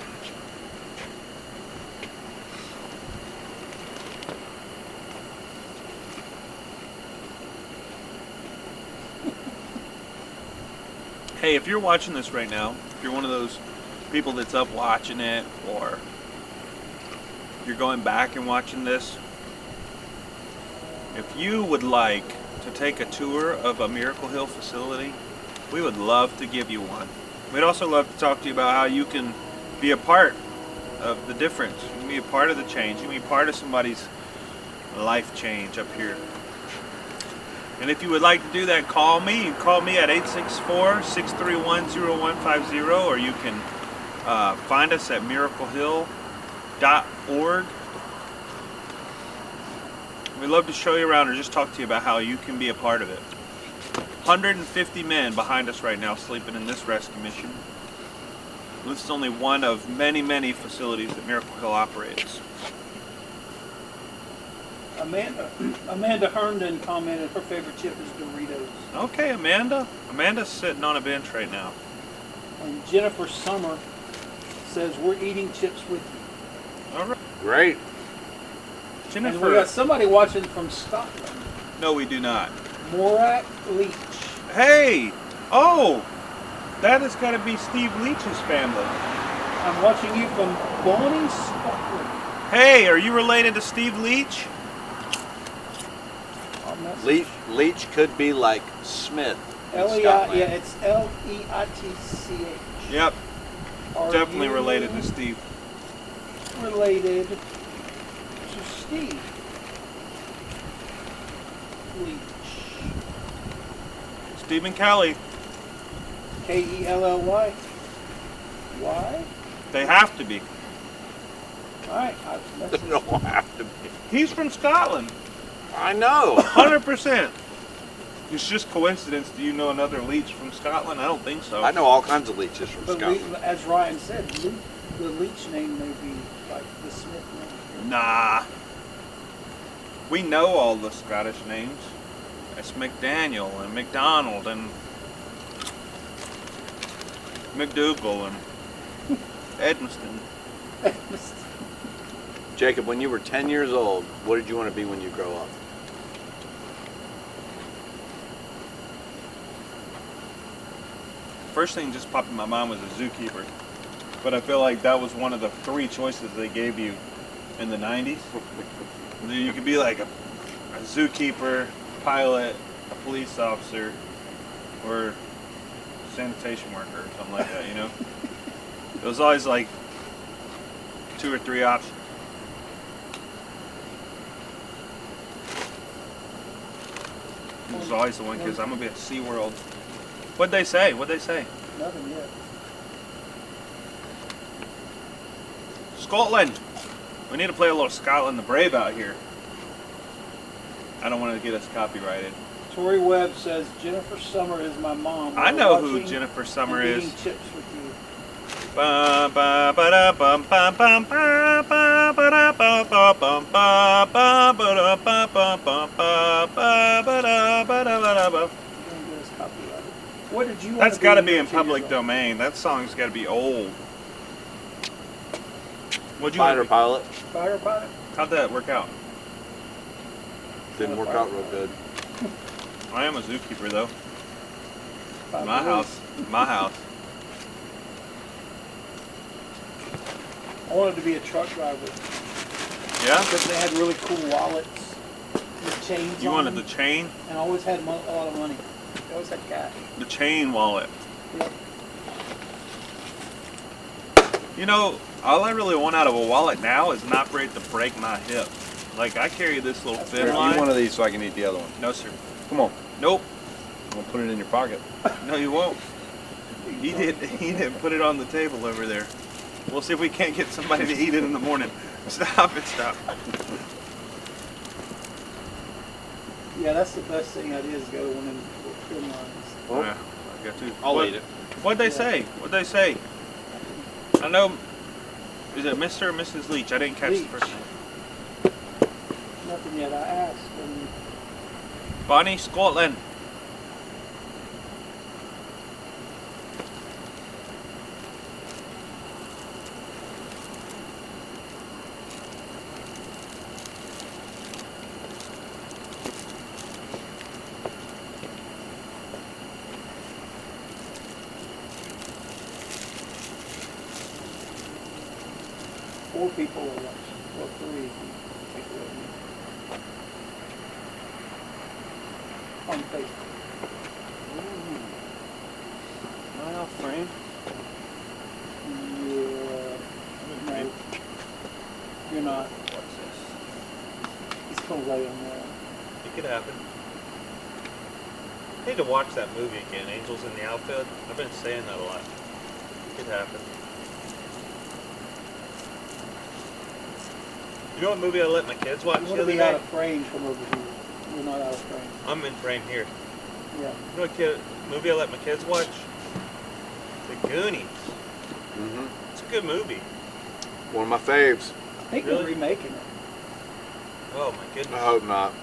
Hey, if you're watching this right now, if you're one of those people that's up watching it, or you're going back and watching this, if you would like to take a tour of a Miracle Hill facility, we would love to give you one. We'd also love to talk to you about how you can be a part of the difference. You can be a part of the change. You can be part of somebody's life change up here. And if you would like to do that, call me. You can call me at 864-631-0150, or you can find us at miraclehill.org. We'd love to show you around or just talk to you about how you can be a part of it. 150 men behind us right now sleeping in this rescue mission. This is only one of many, many facilities that Miracle Hill operates. Amanda Herndon commented her favorite chip is Doritos. Okay, Amanda. Amanda's sitting on a bench right now. And Jennifer Summer says we're eating chips with you. All right. Great. And we got Jennifer. somebody watching from Scotland. No, we do not. Morak Leach. Hey! Oh! That has got to be Steve Leach's family. I'm watching you from Bonnie, Scotland. Hey, are you related to Steve Leach? Leach could be like Smith. in L-E-I, Scotland. yeah, it's L-E-I-T-C-H. Yep. Are Definitely you related to Steve. Related to Steve Leach. Stephen Kelly. K-E-L-L-Y. Why? They have to be. All right. They don't have to be. He's from Scotland. I know. 100%. It's just coincidence. Do you know another Leach from Scotland? I don't think so. I know all kinds of leeches from But Scotland. as Ryan said, the Leach name may be like the Smith name. Nah. We know all the Scottish names. It's McDaniel and McDonald and McDougal and Edmiston. Jacob, when you were 10 years old, what did you want to be when you grow up? first thing just popped in my mind was a zookeeper. But I feel like that was one of the 3 choices they gave you in the 90s. You could be like a zookeeper, pilot, a police officer, or sanitation worker or something like that, you know? It was always like 2 or 3 options. It was always the one because I'm gonna be at SeaWorld. What'd they say? Nothing yet. Scotland! We need to play a little Scotland the Brave out here. I don't want to get us copyrighted. Tori Webb says Jennifer Summer is my mom. I We're know who watching Jennifer Summer and is. eating chips with you. Bum, ba, ba, da, bum, bum, bum, ba, ba, ba, da, bum, bum, bum, ba, ba, ba, da, bum, bum, bum, ba, ba, ba, da, ba, da, ba, da, ba. You're gonna get us copyrighted. What did you? That's got to be in public though. domain. That song's got to be old. What'd you Fighter want? pilot. Fire pilot. How'd that work out? Didn't work out real good. I am a zookeeper though. Five My boys. house. My house. I wanted to be a truck driver Yeah? because they had really cool wallets with chains You on wanted them, the chain? and always had a lot of money. They always had cash. The chain wallet. Yep. You know, all I really want out of a wallet now is not for it to break my hip. Like, I carry this little thin Here, line. eat one of these so I can eat the other one. No, sir. Come on. Nope. I'm gonna put it in your pocket. No, you won't. He didn't put it on the table over there. We'll see if we can't get somebody to eat it in the morning. Stop it, stop. Yeah, that's the best thing I did is go to one of them thin lines. Yeah, I got to. I'll eat it. What'd they say? What'd they say? I know. Is it Mr. or Mrs. Leach? I didn't catch Leach. the first name. Nothing yet. I asked, and Bonnie, Scotland. four people are watching. Well, 3 if you take away me. On Facebook. Am I off frame? Yeah. No. You're not. What's this? It's gonna lay on there. It could happen. I need to watch that movie again, Angels in the Outfield. I've been saying that a lot. It could happen. You know what movie I let my kids watch You the want to other be out day? of frame from over here. You're not out of frame. I'm in frame here. Yeah. You know what movie I let my kids watch? The Goonies. Mm-hmm. It's a good movie. One of my faves. I think they're remaking it. Oh my goodness. I hope not.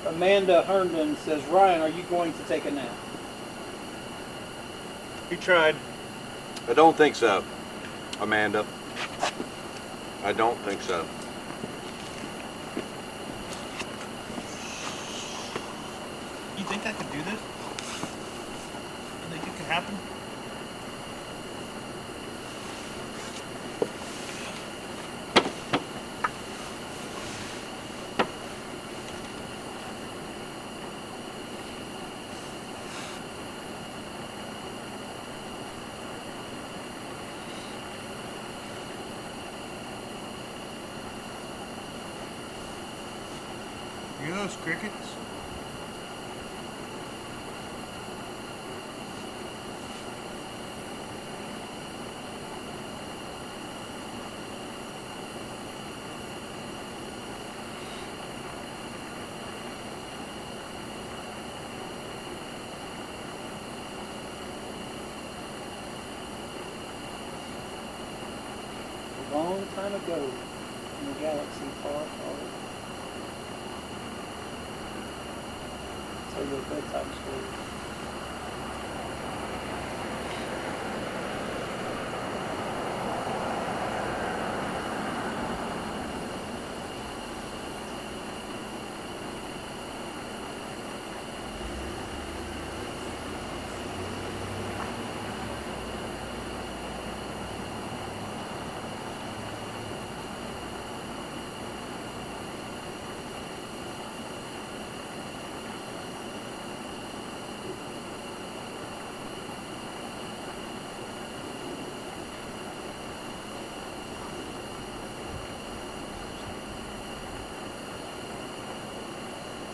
Amanda Herndon says, Ryan, are you going to take a nap? He tried. I don't think so, Amanda. I don't think so. You think I could do this? You think it could happen? You hear those crickets? A long time ago, in a galaxy far, far away. Tell you a bedtime story.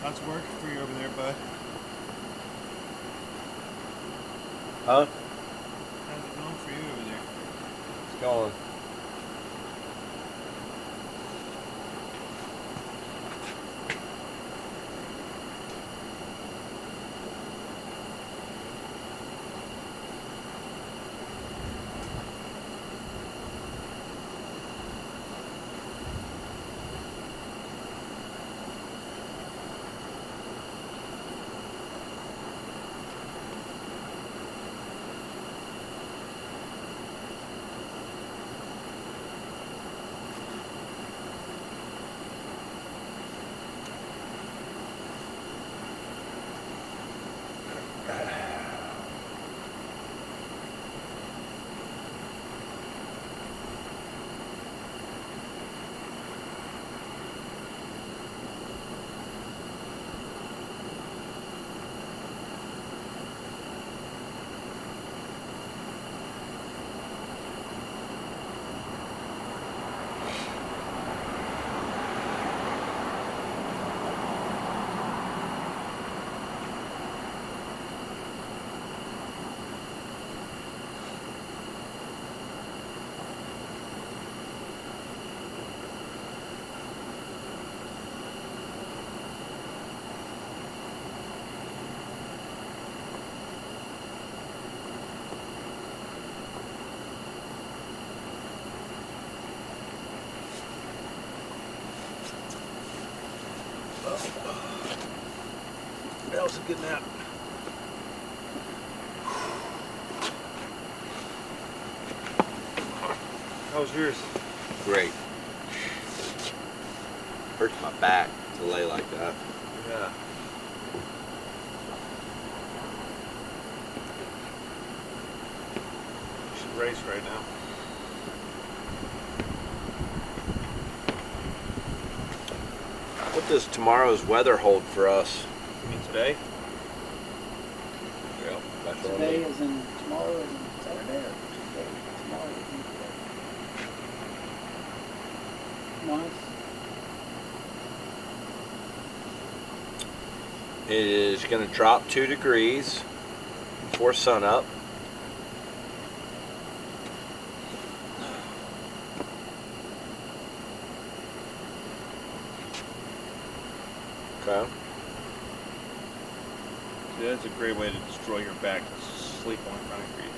How's work for you over there, bud? Huh? How's it going for you over there? It's going. That was a good nap. How was yours? Great. Hurts my back to lay like that. Yeah. You should race right now. What does tomorrow's weather hold for us? You mean today? Yeah, that's what I Today mean. is in tomorrow is in Saturday or today? Tomorrow is in today. Nice. It is going to drop 2 degrees before sunup. Okay. See, that's a great way to destroy your back, to sleep on concrete.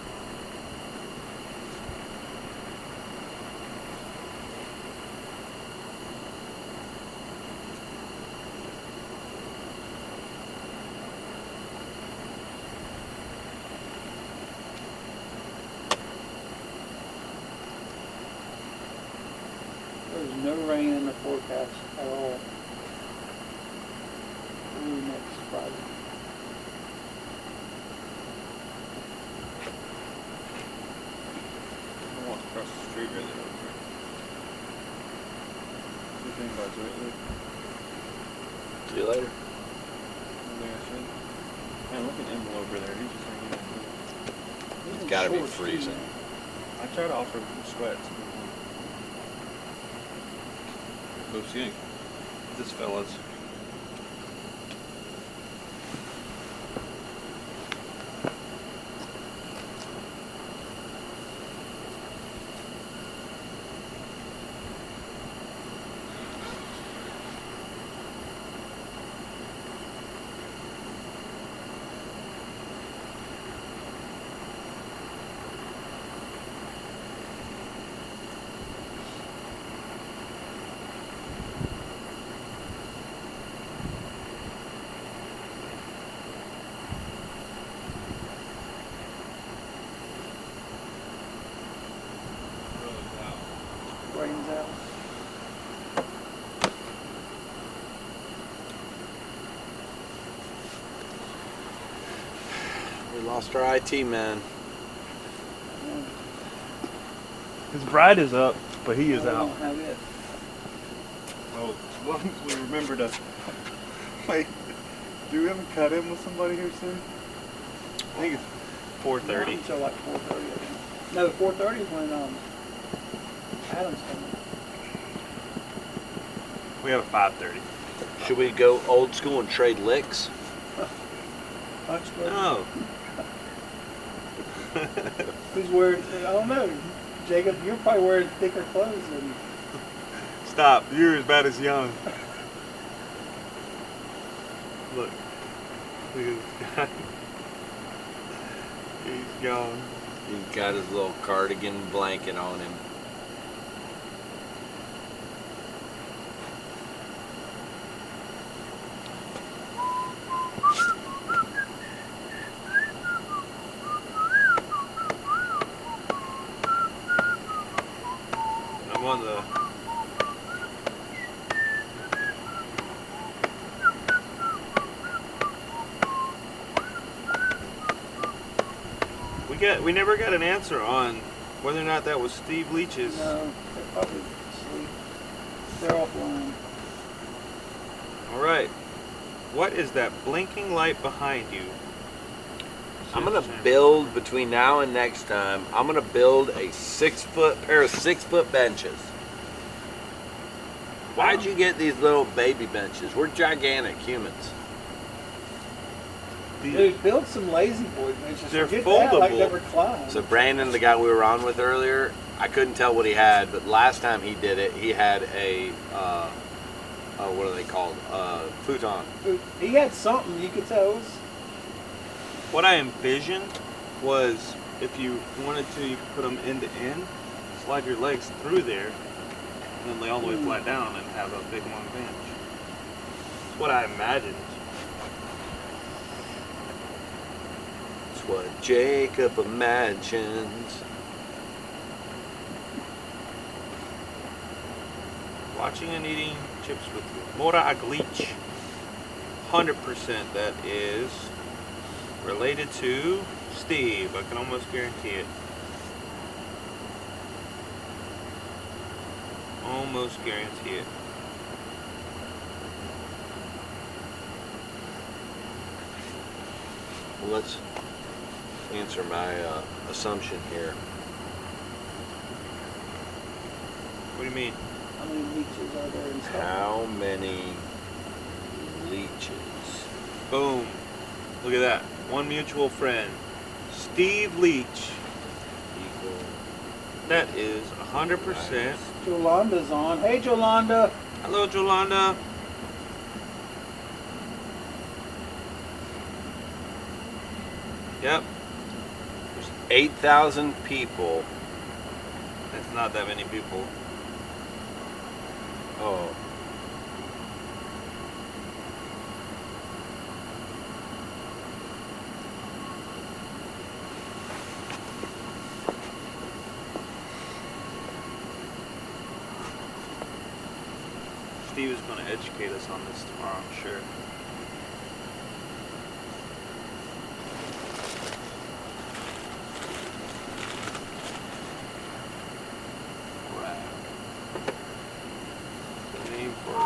There's no rain in the forecast at all. Through next Friday. I walk across the street right there. What do you think about it, Luke? See you later. You think I should? Man, look at Emil over there. He's just hanging out. It's got to be freezing. I try to offer him sweats. Go see this fella's. Rains out. We lost our IT man. His bride is up, but he is I out. don't have it. Oh, as long as we remember to. Wait, do we have a cut in with somebody here soon? I think it's 4:30. Until like 4:30. I think. No, 4:30 is when Adam's coming. We have a 5:30. Should we go old school and trade licks? No. Who's wearing? I don't know. Jacob, you're probably wearing thicker clothes than. Stop. You're as bad as Young. Look. Look at this guy. He's gone. He's got his little cardigan blanket on him. I'm on the. We never got an answer on whether or not that was Steve Leach's. No, they're probably asleep. They're offline. All right. What is that blinking light behind you? I'm gonna build between now and next time. I'm gonna build a 6-foot pair of 6-foot benches. Why'd you get these little baby benches? We're gigantic humans. Dude, build some lazy boy benches. They're Forget that, like foldable. they recline. So Brandon, the guy we were on with earlier, I couldn't tell what he had, but last time he did it, he had a what are they called? Futon. He had something you could tell. It was, What I envisioned was if you wanted to, you could put them end to end, slide your legs through there, and then lay all the way flat down and have a big long bench. That's what I imagined. It's what Jacob imagines. Watching and eating chips with Mora Aglich. 100% that is related to Steve. I can almost guarantee it. Almost guarantee it. Well, let's answer my assumption here. What do you mean? how many leeches are there in stuff? How many leeches? Boom. Look at that. One mutual friend. Steve Leach. Equal. That is 100%. Jolanda's on. Hey, Jolanda. Hello, Jolanda. Yep. There's 8,000 people. That's not that many people. Oh. Steve is going to educate us on this tomorrow, I'm sure. Rag. The name for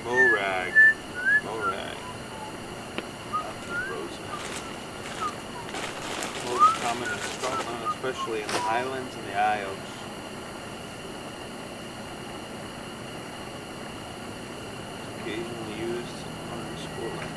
Morag. Morag. That's the rosemary. Most common in Scotland, especially in the Highlands and the Isles. Occasionally used on sport.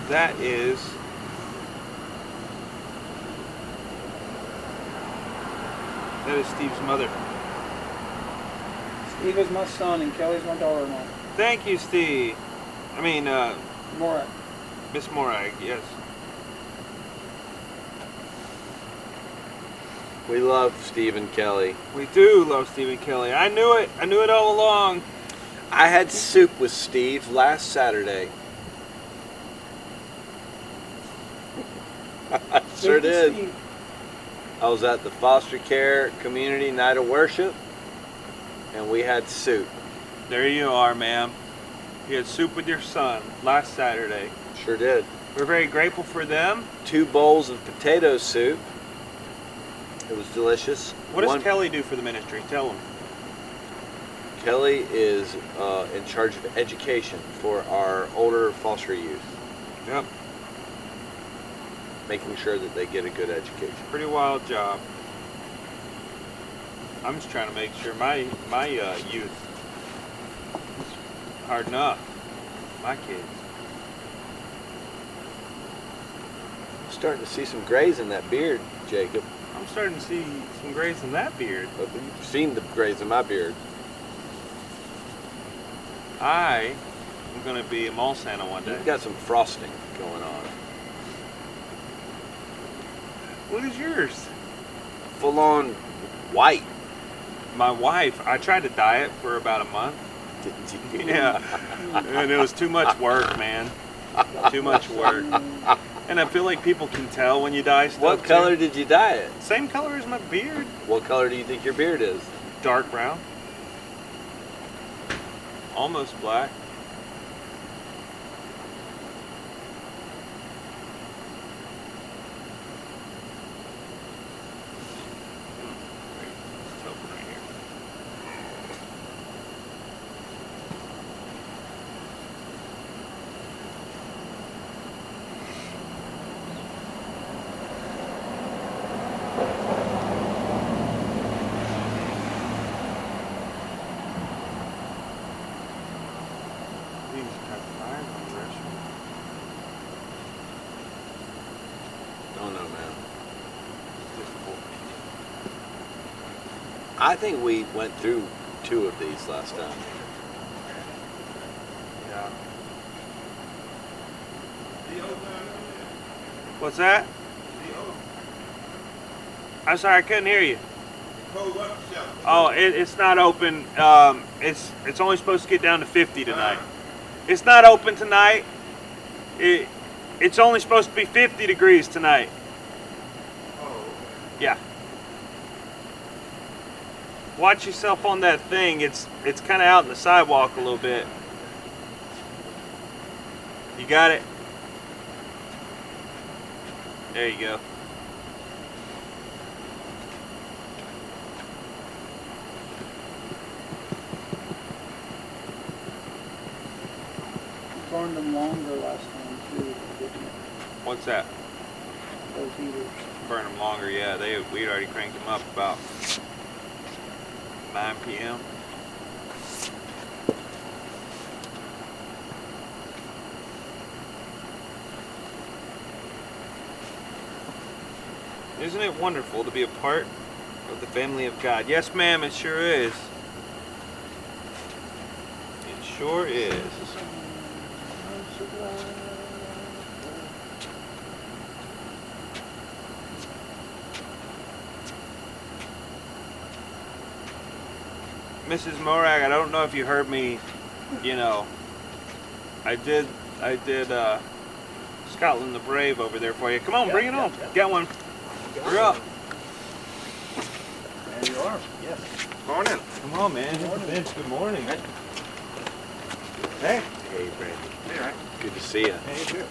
That is Steve's mother. Steve is my son and Kelly's my daughter-in-law. Thank you, Steve. I mean, Morag. Miss Morag, yes. We love Steve and Kelly. We do love Steve and Kelly. I knew it. I knew it all along. I had soup with Steve last Saturday. I sure Good for did. Steve. I was at the Foster Care Community Night of Worship, and we had soup. There you are, ma'am. You had soup with your son last Saturday. Sure did. We're very grateful for them. 2 bowls of potato soup. It was delicious. What does Kelly do for the ministry? Tell them. Kelly is in charge of education for our older foster youth. Yep. Making sure that they get a good education. Pretty wild job. I'm just trying to make sure my youth is hard enough. My kids. I'm starting to see some grays in that beard, Jacob. I'm starting to see some grays in that beard. You've seen the grays in my beard. I am going to be a mall Santa one day. You've got some frosting going on. What is yours? Full on white. My wife, I tried to diet for about a month. Didn't you? Yeah. And it was too much work, man. Too much work. And I feel like people can tell when you dye stuff. What color did you dye it? Same color as my beard. What color do you think your beard is? Dark brown. Almost black. It's open right here. These have fires on the restaurant. Don't know, man. It's difficult. I think we went through 2 of these last time. Yeah. What's that? I'm sorry, I couldn't hear you. Oh, it's not open. It's only supposed to get down to 50 tonight. It's not open tonight. It's only supposed to be 50 degrees tonight. Yeah. Watch yourself on that thing. It's kind of out in the sidewalk a little bit. You got it? There you go. Burned them longer last time too, didn't it? What's that? Those heaters. Burn them longer, yeah. We'd already cranked them up about 9 p.m. Isn't it wonderful to be a part of the family of God? Yes, ma'am, it sure is. It sure is. Mrs. Morag, I don't know if you heard me, I did Scotland the Brave over there for you. Come on, bring it on. Get one. Hurry up. There you are. Yes. Morning. Come on, man. Good morning. Hey. Hey, Brandon. Hey, right. Good to see you. Hey, you too.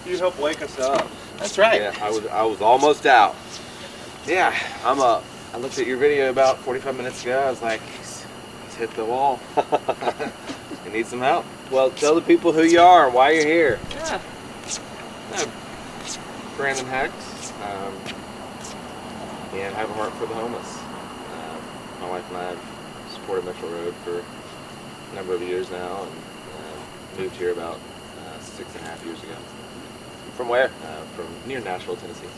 You helped wake us up. That's right. Yeah, I was almost out. Yeah. I'm up. I looked at your video about 45 minutes ago. I was like, he's hit the wall. He needs some help. Well, tell the people who you are and why you're here. Yeah. Brandon Hex. And I have a heart for the homeless. My wife and I have supported Metro Road for a number of years now, and moved here about 6.5 years ago. From where? From near Nashville, Tennessee.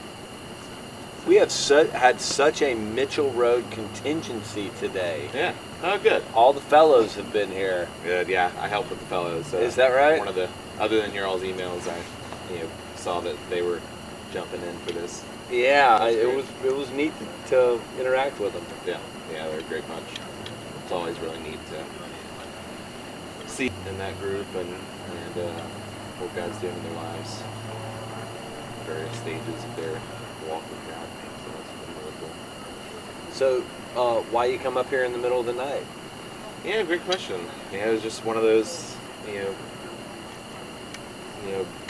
We have had such a Mitchell Road contingency today. Yeah. Oh, good. All the fellows have been here. Good. Yeah, I helped with the fellows. Is that right? One of the, other than your all's emails, I saw that they were jumping in for this. Yeah, it was neat to interact with them. Yeah, they're a great bunch. It's always really neat to see in that group and what God's doing in their lives, various stages of their walk with God. So it's been really So, why you come up here in the middle of the night? Yeah, great question. Yeah, it was just one of those,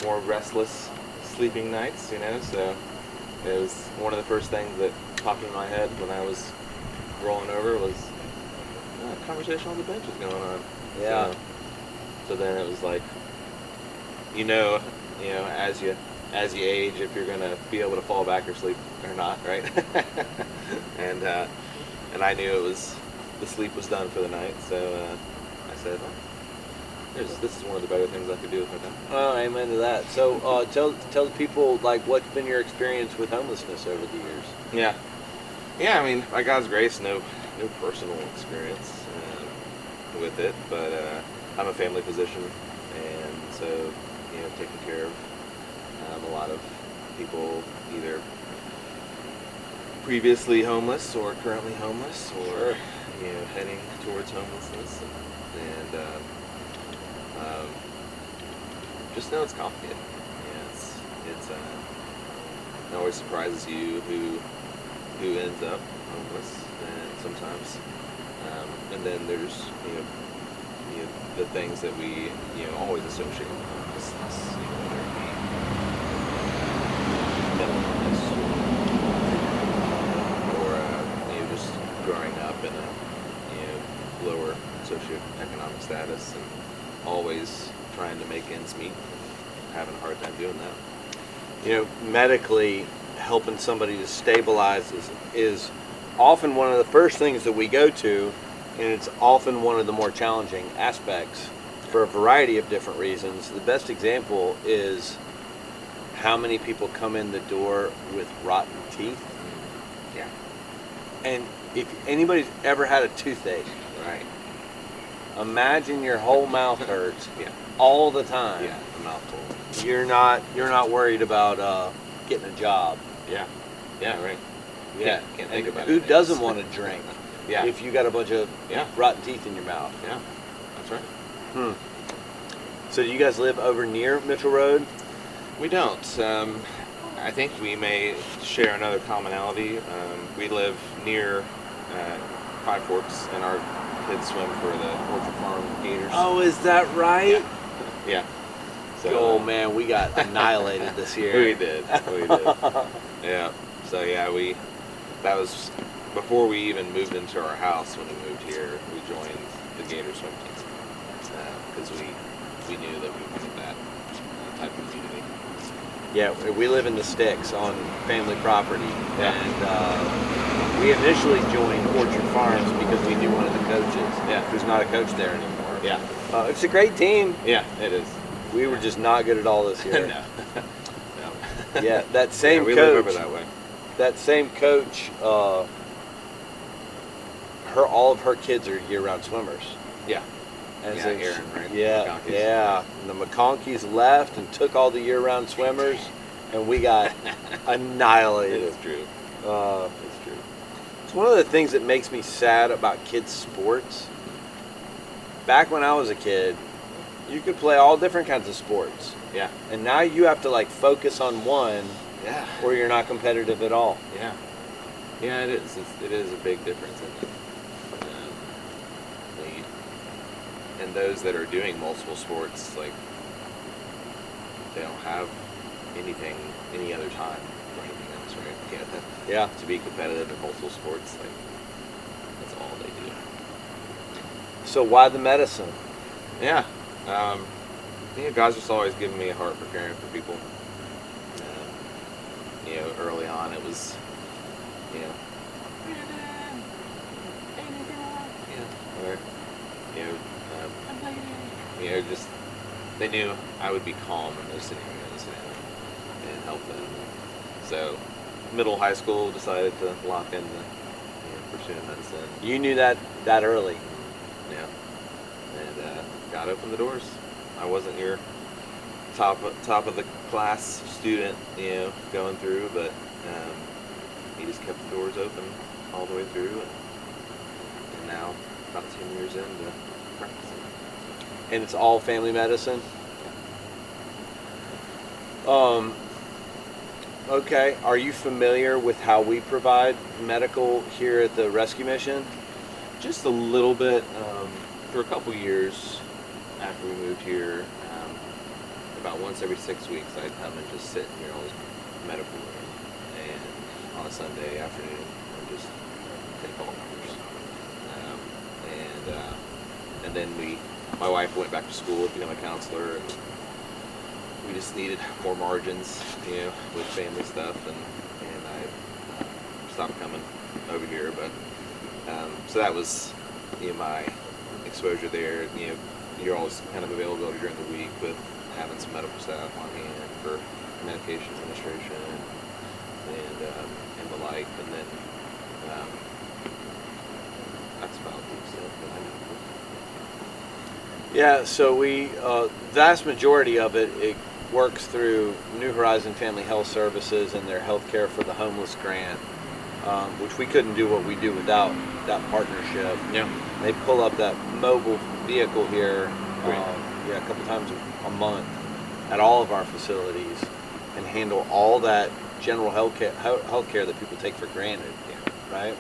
more restless sleeping nights, So it was one of the first things that popped in my head when I was rolling over was conversation on the bench is going on. Yeah. So then it was like, as you age, if you're gonna be able to fall back or sleep or not, right? and I knew the sleep was done for the night, so I said, this is one of the better things I could do with my time. Oh, amen to that. So, tell the people like what's been your experience with homelessness over the years. Yeah. I mean, by God's grace, no personal experience with it, but I'm a family physician, and so taking care of a lot of people either previously homeless or currently homeless, or heading towards homelessness, and just know it's complicated. It's it always surprises you who ends up homeless, and sometimes, and then there's the things that we always associate with homelessness, whether it be mental illness or just growing up in a lower socioeconomic status and always trying to make ends meet, having a hard time doing that. Medically, helping somebody to stabilize is often one of the first things that we go to, and it's often one of the more challenging aspects for a variety of different reasons. The best example is how many people come in the door with rotten teeth. Yeah. And if anybody's ever had a toothache, Right. imagine your whole mouth hurts Yeah. all the time. Yeah. A mouthful. You're not worried about getting a job. Yeah. Yeah. Right. Yeah. Can't think about who it. doesn't want to drink? Yeah. If you got a bunch of Yeah. rotten teeth in your mouth. Yeah. That's right. So do you guys live over near Mitchell Road? We don't. I think we may share another commonality. We live near Five Forks, and our kids swim for the Orchard Farm Gators. Oh, is that right? Yeah. So, Oh man, we got annihilated this year. We did. Yeah. So yeah, that was before we even moved into our house. When we moved here, we joined the Gator swim team because we knew that we wanted that type of community. Yeah, we live in the sticks on family property, Yeah. and we initially joined Orchard Farms because we knew one of the coaches. Yeah. Who's not a coach there anymore. Yeah. It's a great team. Yeah, it is. We were just not good at all this year. No. Yeah, that same we coach. live over that way. That same coach. All of her kids are year-round swimmers. Yeah. And Yeah, so Aaron, right? Yeah, McConkeys. yeah. And the McConkeys left and took all the year-round swimmers, and we got annihilated. It is true. It's true. It's one of the things that makes me sad about kids' sports. Back when I was a kid, you could play all different kinds of sports, Yeah. and now you have to focus on one, Yeah. or you're not competitive at all. Yeah. Yeah, it is. It is a big difference in it. And those that are doing multiple sports, they don't have any other time for anything else, right? Yeah. To be competitive in multiple sports, that's all they do. So why the medicine? Yeah. God's just always given me a heart for caring for people. Early on it was, or, just they knew I would be calm in those scenarios and help them. So, high school, decided to lock in pursuing medicine. You knew that early. Yeah. And God opened the doors. I wasn't your top of the class student, going through, but he just kept the doors open all the way through, and now about 10 years into practicing. And it's all family medicine. Okay. Are you familiar with how we provide medical here at the rescue mission? Just a little bit. For a couple years after we moved here, about once every 6 weeks, I'd come and just sit in your all's medical room, and on a Sunday afternoon, and just take all numbers. And then my wife went back to school to become a counselor, and we just needed more margins, with family stuff, and I stopped coming over here. But so that was my exposure there. You're always kind of availability during the week with having some medical staff on hand for medication administration and the like, and then that's about the extent that I know. Yeah, so we, vast majority of it works through New Horizon Family Health Services and their Healthcare for the Homeless grant, which we couldn't do what we do without that partnership. Yeah. They pull up that mobile vehicle here, Great. a couple times a month at all of our facilities and handle all that general healthcare that people take for granted, right?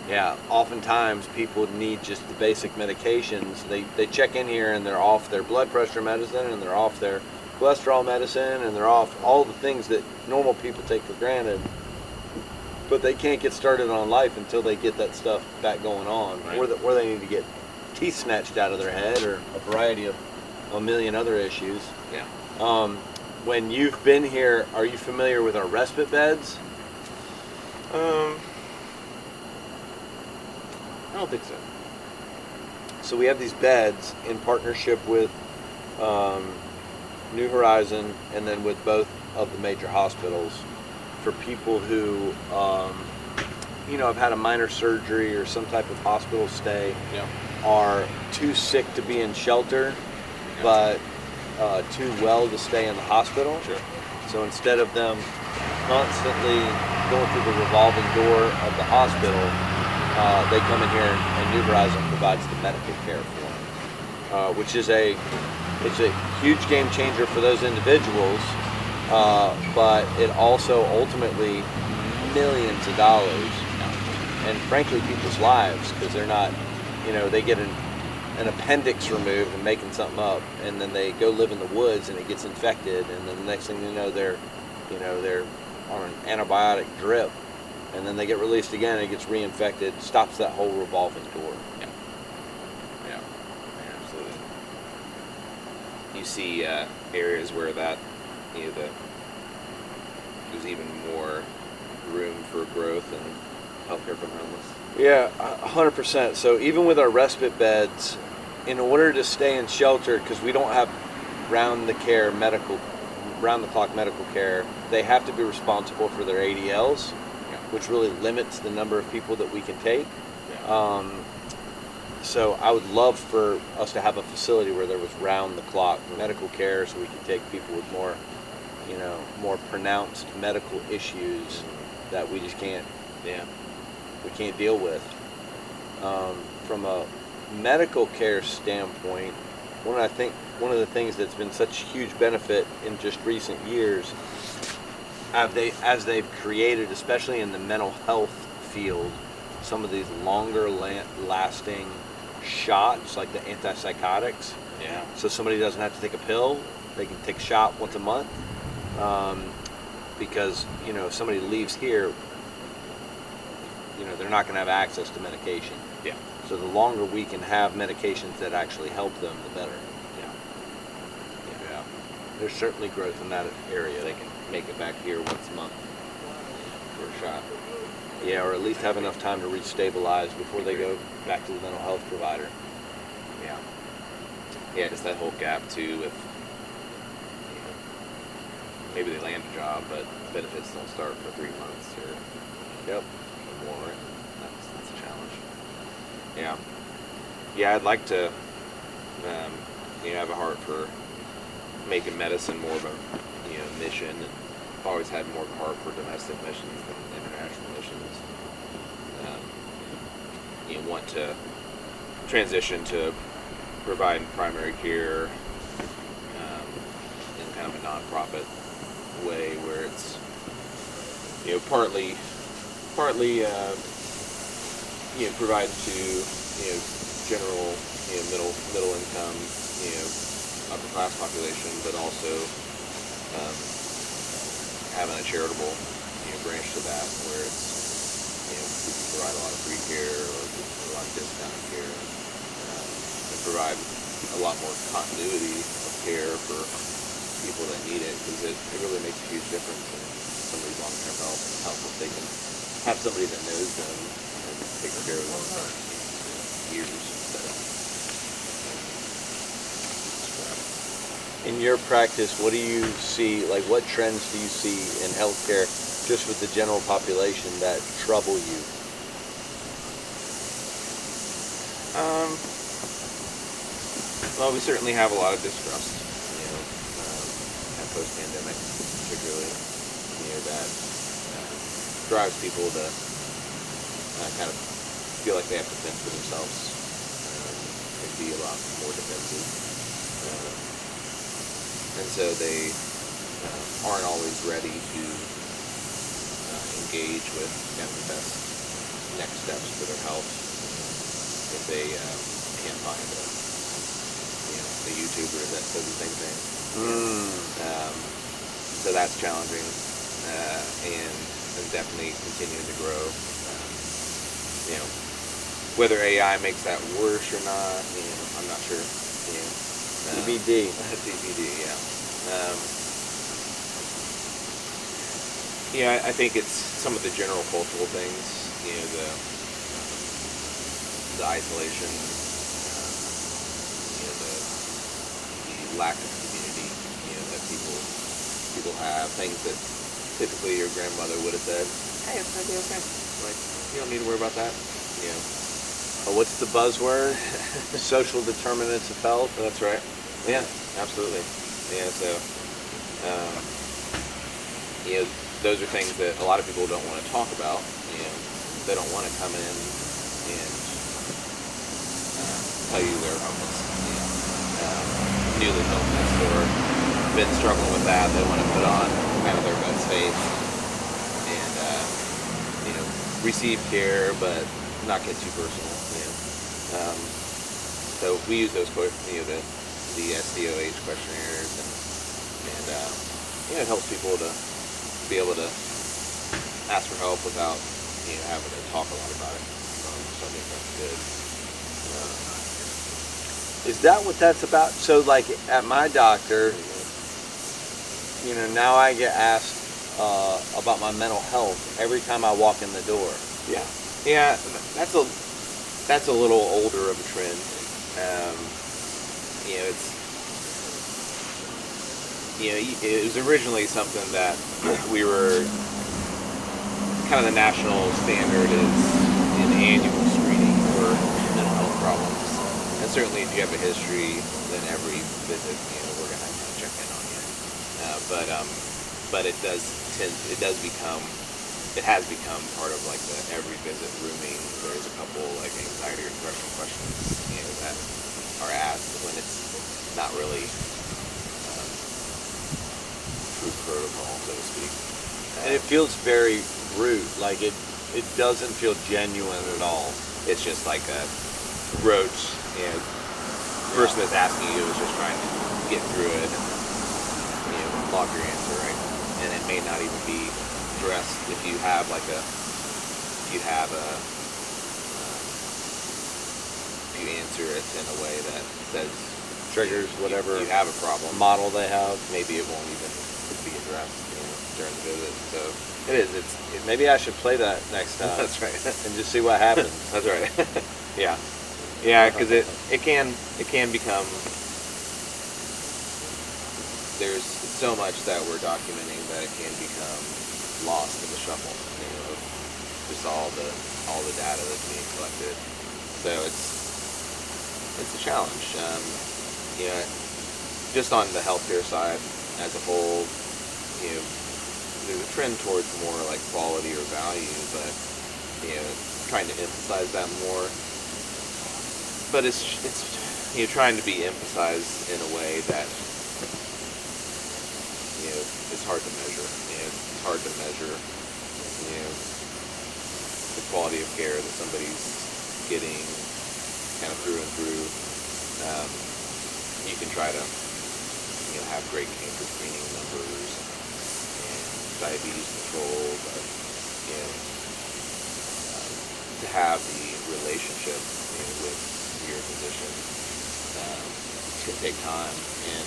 Yeah. Oftentimes people need just the basic medications. They check in here and they're off their blood pressure medicine and they're off their cholesterol medicine and they're off all the things that normal people take for granted. But they can't get started on life until they get that stuff back going on, Right. or they need to get teeth snatched out of their head, or a variety of a million other issues. Yeah. When you've been here, are you familiar with our respite beds? I don't think so. So we have these beds in partnership with New Horizon and then with both of the major hospitals for people who, have had a minor surgery or some type of hospital stay, Yeah. are too sick to be in shelter, but too well to stay in the hospital. Sure. So instead of them constantly going through the revolving door of the hospital, they come in here and New Horizon provides the medical care for them, which is it's a huge game changer for those individuals, but it also ultimately millions of dollars, and frankly people's lives, because they're not, they get an appendix removed and making something up, and then they go live in the woods and it gets infected, and then the next thing you know they're on an antibiotic drip, and then they get released again and it gets reinfected. Stops that whole revolving door. Yeah, absolutely. You see areas where that, there's even more room for growth and healthcare for the homeless. Yeah, 100%. So even with our respite beds, in order to stay in shelter, because we don't have round-the-clock medical care, they have to be responsible for their ADLs, which really limits the number of people that we can take. So I would love for us to have a facility where there was round-the-clock medical care, so we could take people with more pronounced medical issues that we just can't deal with. From a medical care standpoint, one of the things that's been such a huge benefit in just recent years, as they've created, especially in the mental health field, some of these longer lasting shots, like the antipsychotics. Yeah. So somebody doesn't have to take a pill; they can take a shot once a month. Because if somebody leaves here, they're not going to have access to medication. Yeah. So the longer we can have medications that actually help them, the better. Yeah. There's certainly growth in that area. They can make it back here once a month for a shot. Yeah, or at least have enough time to re-stabilize before they go back to the mental health provider. Yeah. Yeah, just that whole gap too with, maybe they land a job, but benefits don't start for 3 months or more. That's a challenge. Yeah. Yeah, I'd like to, have a heart for making medicine more of a, mission. And I've always had more of a heart for domestic missions than international missions. Want to transition to providing primary care in kind of a nonprofit way where it's, partly providing to, general, middle income, upper class population, but also having a charitable, branch to that where it's, we can provide a lot of free care or a lot of discounted care, and provide a lot more continuity of care for people that need it, because it really makes a huge difference in somebody's long-term health if they can have somebody that knows them and takes care of them for years instead of. In your practice, what do you see, like what trends do you see in healthcare just with the general population that trouble you? Well, we certainly have a lot of distrust, and post-pandemic particularly, that drives people to kind of feel like they have to fend for themselves, and be a lot more defensive. And so they aren't always ready to engage with kind of the best next steps for their health if they can't find a YouTuber that says the same thing. So that's challenging, and definitely continuing to grow. Whether AI makes that worse or not, I'm not sure. TBD. TBD, yeah. I think it's some of the general cultural things, the isolation, the lack of community, that people have, things that typically your grandmother would have said, hey, it's gonna be okay. Like, you don't need to worry about that. What's the buzzword? Social determinants of health. That's right. Yeah, absolutely. Yeah, so, those are things that a lot of people don't want to talk about. They don't want to come in and tell you they're homeless, newly homeless, or been struggling with that. They want to put on kind of their best face and, receive care, but not get too personal. So we use those, the SDOH questionnaires, and it helps people to be able to ask for help without having to talk a lot about it. So I think that's good. Is that what that's about? So like at my doctor, now I get asked about my mental health every time I walk in the door. Yeah, that's a little older of a trend. It was originally something that we were kind of the national standard is an annual screening for mental health problems. And certainly if you have a history, then every visit, we're going to kind of check in on you. But it has become part of like the every visit rooming. There's a couple like anxiety or depression questions, that are asked when it's not really true protocol, so to speak. And it feels very rude. Like it doesn't feel genuine at all. It's just like a roach, person that's asking you is just trying to get through it and log your answer right, and it may not even be addressed if you have if you answer it in a way that says triggers whatever you have a problem model they have. Maybe it won't even be addressed during the visit. So it is. Maybe I should play that next time. That's right. And just see what happens. That's right. Yeah, because it can become. There's so much that we're documenting that it can become lost in the shuffle. Just all the data that's being collected. So it's a challenge. Just on the healthcare side as a whole, there's a trend towards more like quality or value, but trying to emphasize that more. But it's trying to be emphasized in a way that is hard to measure. It's hard to measure, the quality of care that somebody's getting kind of through and through. You can try to, have great cancer screening numbers and diabetes control, but, to have the relationship with your physician, it's going to take time, and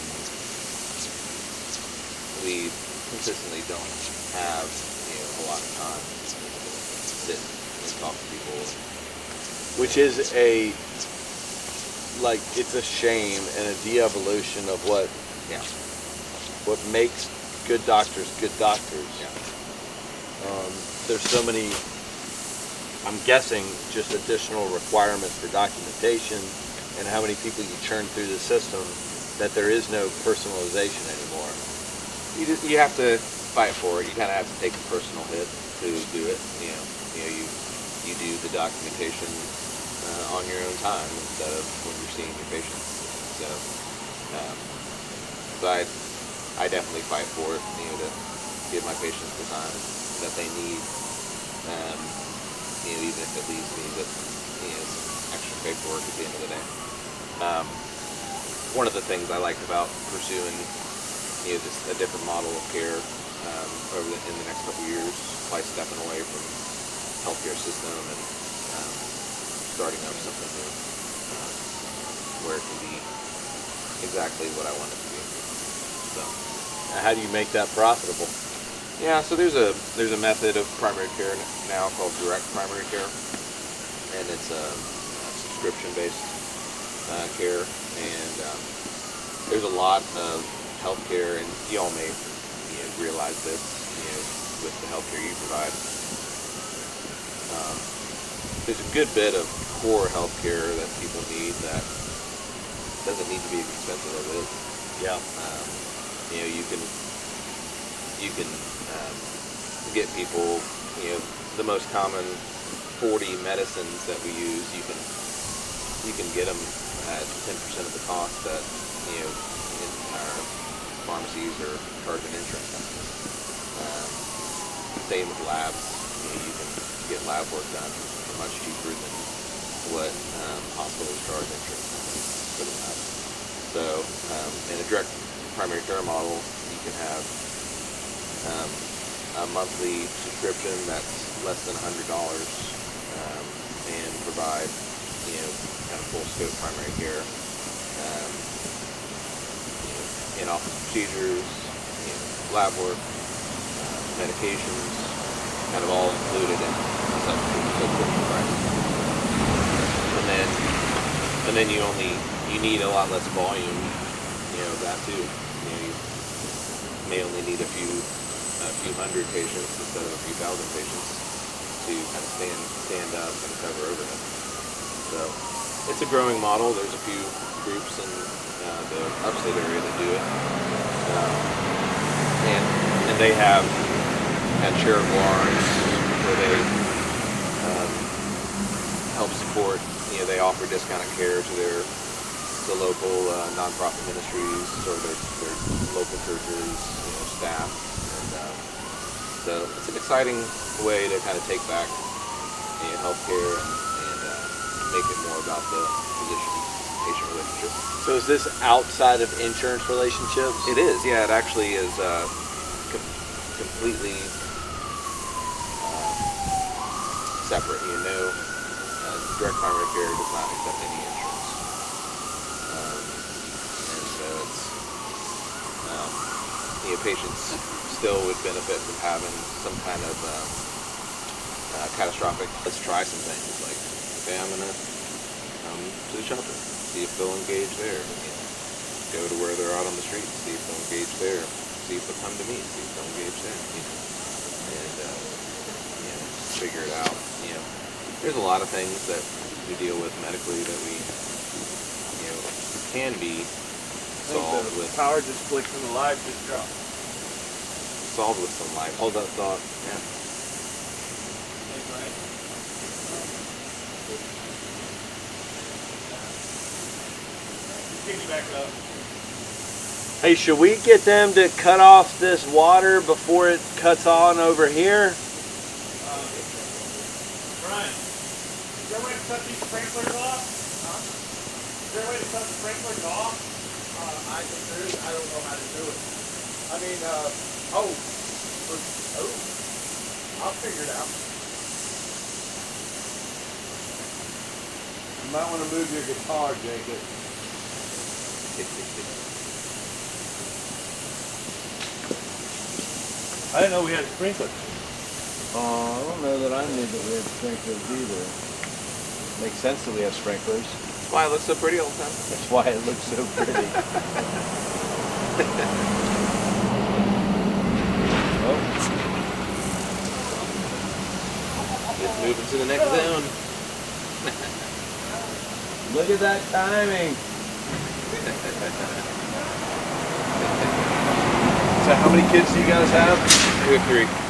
we consistently don't have a lot of time to sit and talk to people, which is it's a shame and a de-evolution of what makes good doctors good doctors. There's so many, I'm guessing, just additional requirements for documentation and how many people you churn through the system that there is no personalization anymore. You have to fight for it. You kind of have to take a personal hit to do it. You do the documentation on your own time instead of when you're seeing your patients. So, but I definitely fight for it. To give my patients the time that they need. Even if it leaves me with some extra paperwork at the end of the day. One of the things I liked about pursuing just a different model of care in the next couple of years by stepping away from healthcare system and starting up something new where it can be exactly what I want it to be. So, how do you make that profitable? Yeah, so there's a method of primary care now called direct primary care, and it's a subscription-based care, and there's a lot of healthcare, and you all may realize this with the healthcare you provide. There's a good bit of core healthcare that people need that doesn't need to be as expensive as it is. Yeah. You can get people, the most common 40 medicines that we use, you can get them at 10% of the cost that, in our pharmacies or charging insurance companies. Same with labs. You can get lab work done for much cheaper than what hospitals charge insurance companies for the lab. So, in a direct primary care model, you can have a monthly subscription that's less than $100 and provide kind of full scope primary care, in-office procedures, lab work, medications, kind of all included in the subscription price. And then you need a lot less volume, that too. You may only need a few hundred patients instead of a few thousand patients to kind of stand up and cover overhead. So it's a growing model. There's a few groups in the upstate area that do it, and they have charitable arms where they help support. They offer discounted care to the local nonprofit ministries or their local churches, staff. So it's an exciting way to kind of take back healthcare and make it more about the physician-patient relationship. So is this outside of insurance relationships? It is, yeah. It actually is completely separate. Direct primary care does not accept any insurance, and so it's patients still would benefit from having some kind of catastrophic. Let's try some things. Like, okay, I'm gonna come to the shelter, see if they'll engage there. Go to where they're out on the street, see if they'll engage there. See if they'll come to me, see if they'll engage there. And figure it out. There's a lot of things that we deal with medically that we can be solved with. Power just clicked and the live just dropped. Solved with some life. Hold that thought. Yeah. Piggy back up. Hey, should we get them to cut off this water before it cuts on over here? Brian, is there a way to cut these sprinklers off? Is there a way to cut the sprinklers off? I think there is. I don't know how to do it. I mean, I'll figure it out. You might want to move your guitar, Jacob. I didn't know we had sprinklers. I don't know that I knew that we had sprinklers either. Makes sense that we have sprinklers. That's why it looks so pretty all the time. That's why it looks so pretty. It's moving to the next zone. Look at that timing. So how many kids do you guys have? We have 3.